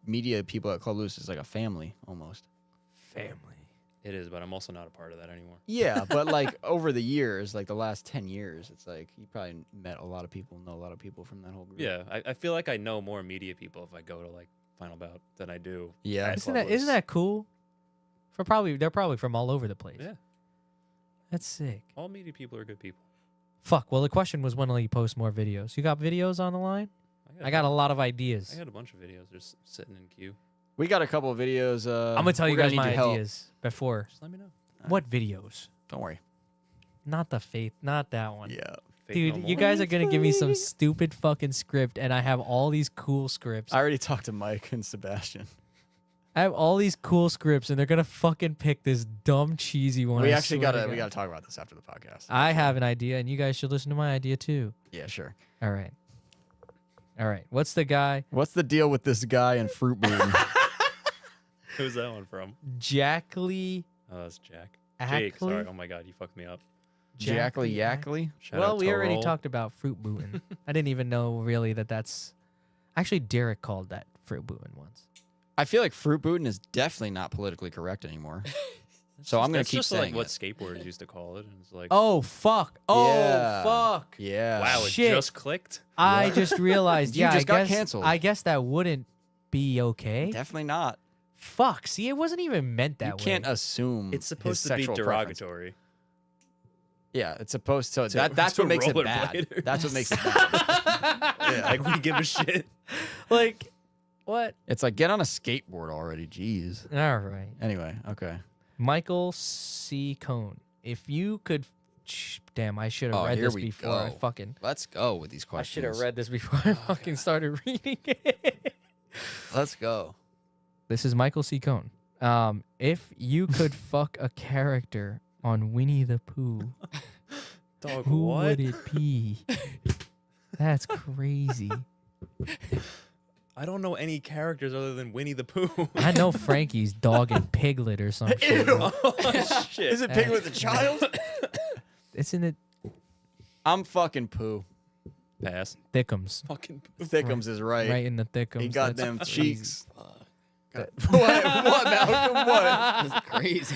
media people at Club Loose is like a family almost. Family. It is, but I'm also not a part of that anymore. Yeah, but like over the years, like the last 10 years, it's like you probably met a lot of people, know a lot of people from that whole group. Yeah, I feel like I know more media people if I go to like Final Bout than I do. Yeah. at Isn't Club that isn't Loose. that cool? They're probably from all over the place. Yeah, That's sick. all media people are good people. Fuck. Well, the question was when will you post more videos? You got videos on the line? I got a lot of ideas. I got a bunch of videos just sitting in queue. We got a couple of videos. I'm gonna tell you we're guys need my your help. ideas before. Just let me know. What videos? Don't worry. Not the faith. Not that one. Yeah. Fake Dude, no you more. guys are gonna give me some stupid fucking script, and I have all these cool scripts. I already talked to Mike and Sebastian. I have all these cool scripts, and they're gonna fucking pick this dumb, cheesy one. We I actually swear to we God. gotta talk about this after the podcast. I have an idea, and you guys should listen to my idea too. Yeah, sure. All right. All right. What's the guy? What's the deal with this guy in Fruit Boom? Who's that one from? Jackley. Oh, that's Jack. Jake, Ackley? sorry. Oh my God, you fucked me up. Jackly Ack- Yackly? Shout Well, out we to already Roll. talked about fruit booting. I didn't even know really that's. Actually, Derek called that fruit booting once. I feel like Fruit Booting is definitely not politically correct anymore. So I'm gonna That's keep just saying like what it. skateboarders used to call it. And it's like, Oh fuck! Oh Yeah. fuck! Yeah. wow, shit. it just clicked. I just realized. You Yeah, just I got guess, canceled. I guess that wouldn't be okay. Definitely not. Fuck! See, it wasn't even meant that You way. can't assume It's his supposed to be sexual preference. derogatory. Yeah, it's supposed to. To- That's to what makes it bad. rollerbladers. That's what makes it bad. Yeah, like we give a shit. Like, what? It's like get on a skateboard already. Jeez. All right. Anyway, okay. Michael C. Cone. If you could. Damn, I should have Oh, read here this we before I go. fucking. Let's go with these I questions. should have read this before I fucking started reading it. Let's go. This is Michael C. Cone. If you could fuck a character on Winnie the Pooh, Dog, who what? would it be? That's crazy. I don't know any characters other than Winnie the Pooh. I know Frankie's dog and Piglet or some shit. Oh, shit. Is it Piglet the child? It's in the I'm fucking Pooh. Pass. thickums. Fucking Pooh. Thickums is right. Right in the thickums. He got That's them crazy. cheeks. What, Malcolm? What? That's crazy.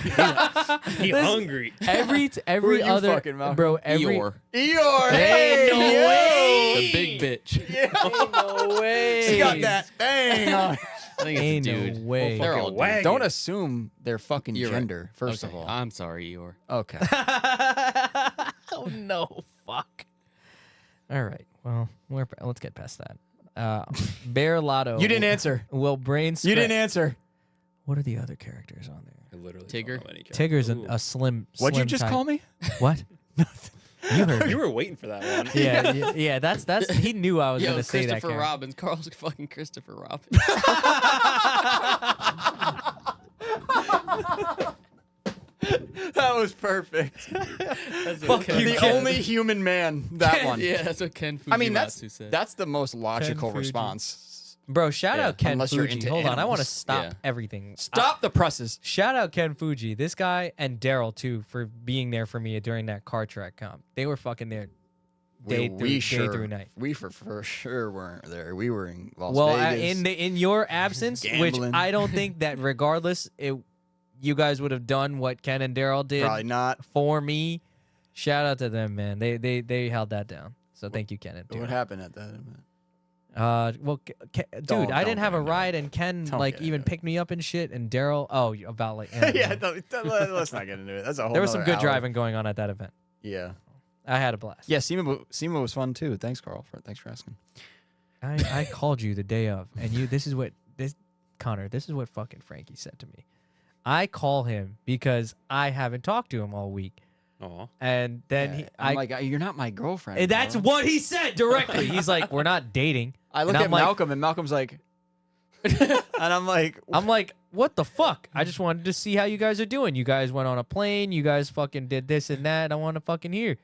He hungry. Every Who are you other fucking, Malcolm? bro, every Eeyore. Eeyore! Hey, no yo! way! The big bitch. Ain't no way. She got that thing on. I think it's a Ain't dude. no way. They're all Fucking dudes. wagon. Don't assume their fucking You're right. gender, first Okay, of all. I'm sorry, Eeyore. Okay. Oh no, fuck. All right, well, let's get past that. Bear Lotto. You didn't answer. Will brain. You didn't answer. What are the other characters on there? I literally Tigger? don't know any Tigger's characters. a slim. What'd you slim just type. call me? What? You heard Ooh, me. you were waiting for that one. Yeah. That's. He knew I was Yo, gonna say that. Christopher character. Robbins. Carl's fucking Christopher Robbins. That was perfect. That's Fuck you, The Ken. only human man. That one. Yeah, that's what Ken Fujimatsu I mean, that's said. the most logical Fuji. response. Bro, shout Yeah, out Ken unless you're Fuji. into Hold on, I want to animals. stop Yeah. everything. Stop the presses. Shout out Ken Fuji, this guy, and Daryl too for being there for me during that car track comp. They were fucking there day through night. We for sure weren't there. We were in Las Well, Vegas. in your absence, which Gambling. I don't think that regardless, you guys would have done what Ken and Daryl did Probably not. for me. Shout out to them, man. They held that down. So thank you, Ken and What Daryl. happened at that event? Well, dude, I didn't don't have a get into ride, it. and Ken Don't like get even into it. picked me up and shit. And Daryl, about like Yeah, let's not get into it. That's a whole. there was some nother good hour. driving going on at that event. Yeah. I had a blast. Yeah, SEMA was fun too. Thanks, Carl. Thanks for asking. I called you the day of, and this is what fucking Frankie said to me. I call him because I haven't talked to him all week, Aw. and then Yeah, I'm like, you're not my girlfriend. and that's bro." what he said directly. He's like, we're not dating. I look and at I'm like- Malcolm, and Malcolm's like, and I'm like, I'm like, what the fuck? I just wanted to see how you guys are doing. You guys went on a plane. You guys fucking did this and that. I want to fucking hear.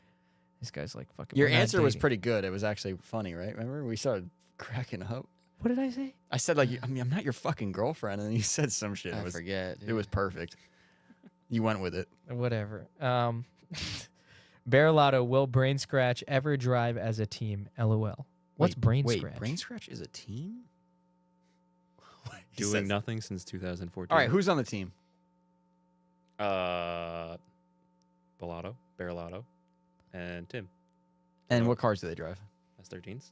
This guy's like, fucking. your we're not answer was dating. pretty good. It was actually funny, right? Remember, we started cracking up. What did I say? I said like, I mean, I'm not your fucking girlfriend, and then you said some shit. I forget. It was perfect. You went with it. Whatever. Bear Lotto, will Brain Scratch ever drive as a team? LOL. What's Brain Scratch? Brain Scratch is a team? He Doing says- nothing since 2014. All right, who's on the team? Bellato, Barrelato, and Tim. And Uh, what cars do they drive? S13s.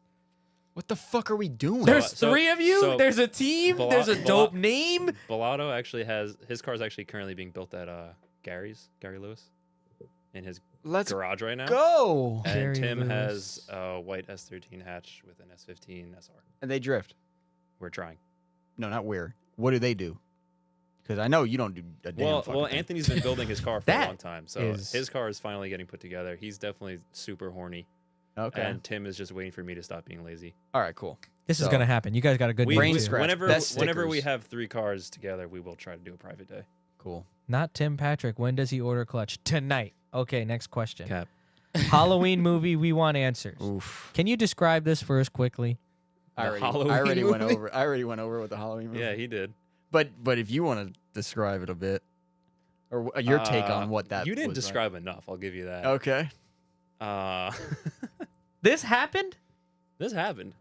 What the fuck are we doing? There's So- three of you. so There's a team. Bala- There's a Bala- dope name. Bellato actually has his car's actually currently being built at Gary Lewis, in his Let's garage right now. go. And Gary Tim Lewis. has a white S13 hatch with an S15 SR. And they drift. We're trying. No, not where. What do they do? Because I know you don't do a damn Well, fucking thing. Anthony's been building his car for That a long time, so is- his car is finally getting put together. He's definitely super horny, Okay. and Tim is just waiting for me to stop being lazy. All right, cool. This is So- gonna happen. You guys got a good Brain name, too. Scratch. Whenever Best whenever we stickers. have 3 cars together, we will try to do a private day. Cool. Not Tim Patrick. When does he order clutch? Tonight. Okay, next question. Cap. Halloween movie. We want answers. Oof. Can you describe this for us quickly? I The already Halloween went movie? over. I already went over with the Halloween movie. Yeah, he did. But if you want to describe it a bit, or your take on what that you didn't was like. describe enough. I'll give you that. Okay. This happened. This happened.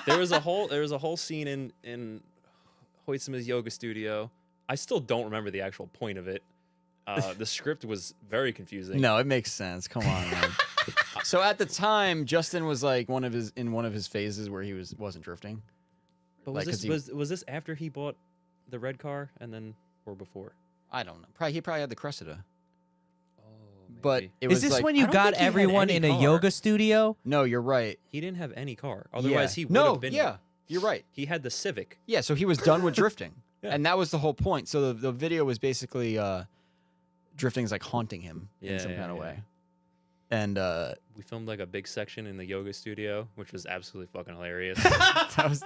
there was a whole scene in Hoytsma's yoga studio. I still don't remember the actual point of it. The script was very confusing. No, it makes sense. Come on, man. So at the time, Justin was like one of his phases where he wasn't drifting. but like, 'cause he- was this after he bought the red car and then or before? I don't know. He probably had the Cressida. Oh, But maybe. it was Is this like, when I you don't got think he had everyone any in a car. yoga studio? No, you're right. He didn't have any car. Otherwise, he would no, have been. yeah, you're right. He had the Civic. Yeah, so he was done with drifting, Yeah. and that was the whole point. So the video was basically drifting is like haunting him in Yeah, some yeah, kind of yeah. way. And We filmed like a big section in the yoga studio, which was absolutely fucking hilarious.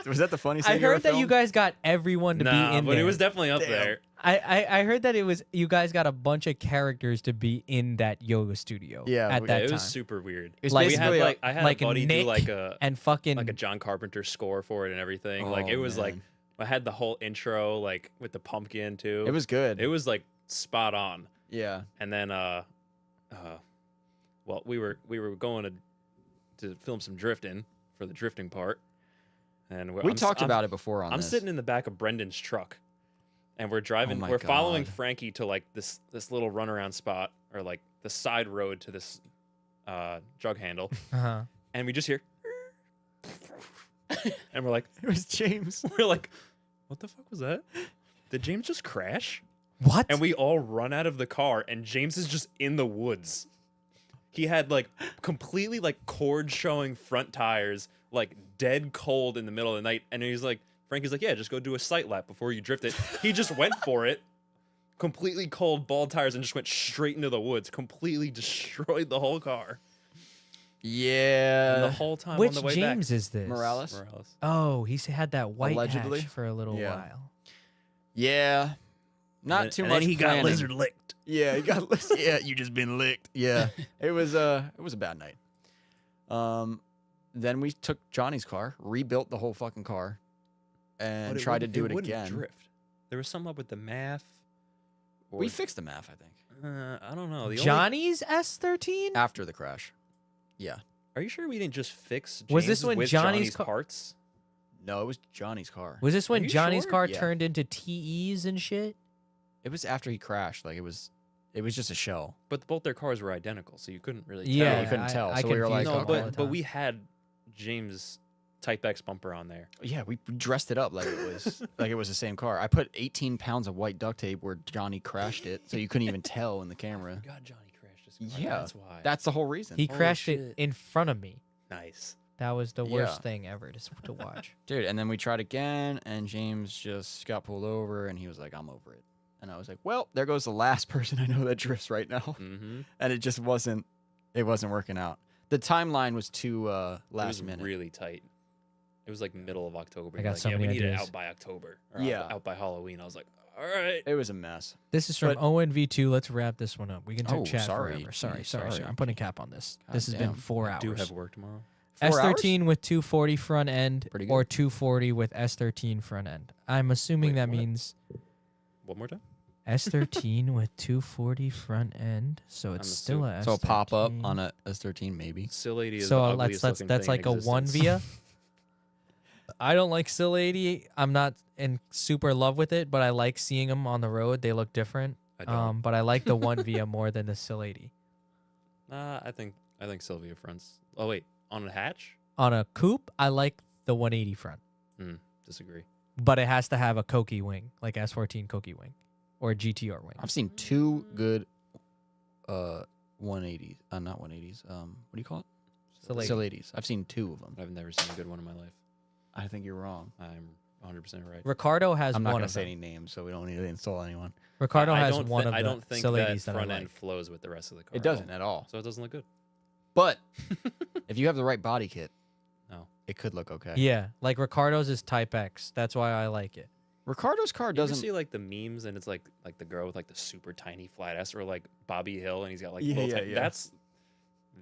was that the funniest I thing you ever heard that you filmed? guys got everyone to nah, be in but there. it was definitely up Damn. there. I heard that it was you guys got a bunch of characters to be in that yoga studio. Yeah, at we- that it time. was super weird. It's like- we had basically like I had like a buddy Nick do like a and fucking John Carpenter score for it and everything. Like Oh, it was like man. I had the whole intro like with the pumpkin too. It was good. it was like spot on. Yeah. And then well we were going to film some drifting for the drifting part. And We talked about it before on I'm this. sitting in the back of Brendan's truck, and we're driving. my we're following God. Frankie to like this little runaround spot, or like the side road to this jug handle, uh-huh. and we just hear, and we're like, It was James. we're like, what the fuck was that? Did James just crash? What? And we all run out of the car, and James is just in the woods. He had like completely like cord showing front tires, like dead cold in the middle of the night. And he's like, Frankie's like, yeah, just go do a sight lap before you drift it. He just went for it, completely cold, bald tires, and just went straight into the woods, completely destroyed the whole car. And Yeah. the whole time Which on the way James back. is this? Morales? Oh, he's had that white Allegedly? hatch for a little Yeah. while. Yeah. Not And too then much. he got planning. lizard licked. Yeah, he got yeah, you just been licked. Yeah. It was a bad night. Then we took Johnny's car, rebuilt the whole fucking car, and tried to do it wouldn't again. Drift. There was something up with the math. Or, We fixed the math, I think, I don't know. The only, Johnny's S13? after the crash. Yeah. are you sure we didn't just fix James Was this when with Johnny's car- parts? No, it was Johnny's car. Was this when you Johnny's sure? car Yeah. turned into TEs and shit? It was after he crashed. Like it was just a shell. But both their cars were identical, so you couldn't really tell. Yeah, you couldn't tell, I so we were confuse like, No, them all the but time. we had James Type X bumper on there. Yeah, we dressed it up like it was the same car. I put 18 pounds of white duct tape where Johnny crashed it, so you couldn't even tell in the camera. God, Johnny crashed his car. Yeah, That's why. That's the whole reason. He Holy crashed it shit. in front of me. nice. That was the worst Yeah. thing ever to watch. Dude, and then we tried again, and James just got pulled over, and he was like, I'm over it. And I was like, well, there goes the last person I know that drifts right now. Mm-hmm. And it just wasn't working out. The timeline was too It last was minute. really tight. It was like middle of October. I You're got like, so yeah, we many need it ideas. out by October. Or Yeah. out by Halloween. I was like, all right. It was a mess. This is from But- ONV2. Let's wrap this one up. We can Oh, chat sorry. forever. Sorry. Sorry. I'm putting a cap on this. God This has been damn. 4 I hours. do have work tomorrow. 4 hours? S13 with 240 front end Pretty or good. 240 with S13 front end. I'm assuming Wait, that what? means One more time? S13 with 240 front end. So it's I'm still a S13. So a pop up on a S13 maybe. Still 80 is So the let's ugliest looking that's thing like in a 1 existence. via. I don't like Still 80. I'm not in super love with it, but I like seeing them on the road. They look different. I don't. But I like the 1 via more than the Still 80. I think Sylvia fronts. Oh wait, on a hatch? On a coupe, I like the 180 front, Disagree. but it has to have a Koki wing, like S14 Koki wing, or a GTR wing. I've seen 2 good 180s. Not 180s. What do you call it? Still 80. Still 80s. I've seen 2 of them. I've never seen a good one in my life. I think you're wrong. I'm 100% right. Ricardo has I'm not one going to of say them. any names, so we don't need to insult anyone. Ricardo I has don't one thi- of the I don't think Still that 80s that I front like. end flows with the rest of the car. It doesn't at all. So it doesn't look good. But if you have the right body kit, No. it could look okay. Yeah, like Ricardo's is Type X. That's why I like it. Ricardo's car You ever doesn't. see like the memes and it's like the girl with like the super tiny flat S, or like Bobby Hill and he's got like Yeah, little yeah, ti- yeah.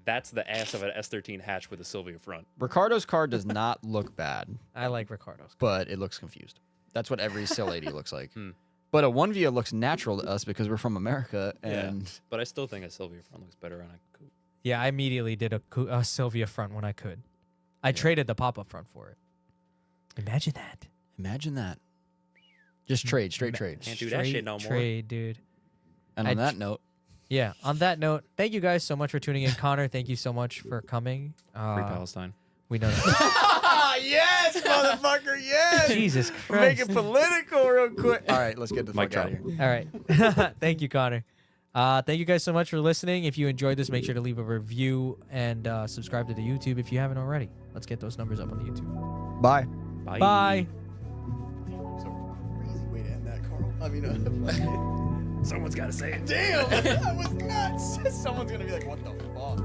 That's the ass of an S13 hatch with a Sylvia front. Ricardo's car does not look bad, I like Ricardo's. but it looks confused. That's what every Still 80 looks like. Hmm. But a 1 via looks natural to us because we're from America, Yeah. and But I still think a Sylvia front looks better on a coupe. Yeah, I immediately did a Sylvia front when I could. I traded the pop-up front for it. Imagine that. imagine that. Just trade, straight trade. Can't do that shit Straight no more. Trade, dude. And I on that tr- note, Yeah. On that note, thank you guys so much for tuning in. Connor, thank you so much for coming. Free Palestine. We know that. yes, motherfucker, yes. Jesus Make Christ. it political real quick. All right, let's get the Mic fuck out drop. of here. All right. Thank you, Connor. Thank you guys so much for listening. If you enjoyed this, make sure to leave a review and subscribe to the YouTube if you haven't already. Let's get those numbers up on the YouTube. Bye. Bye. Bye. So crazy way to end that, Carl. I mean, Someone's got to say it. damn, that was nuts. Someone's gonna be like, "What the fuck?"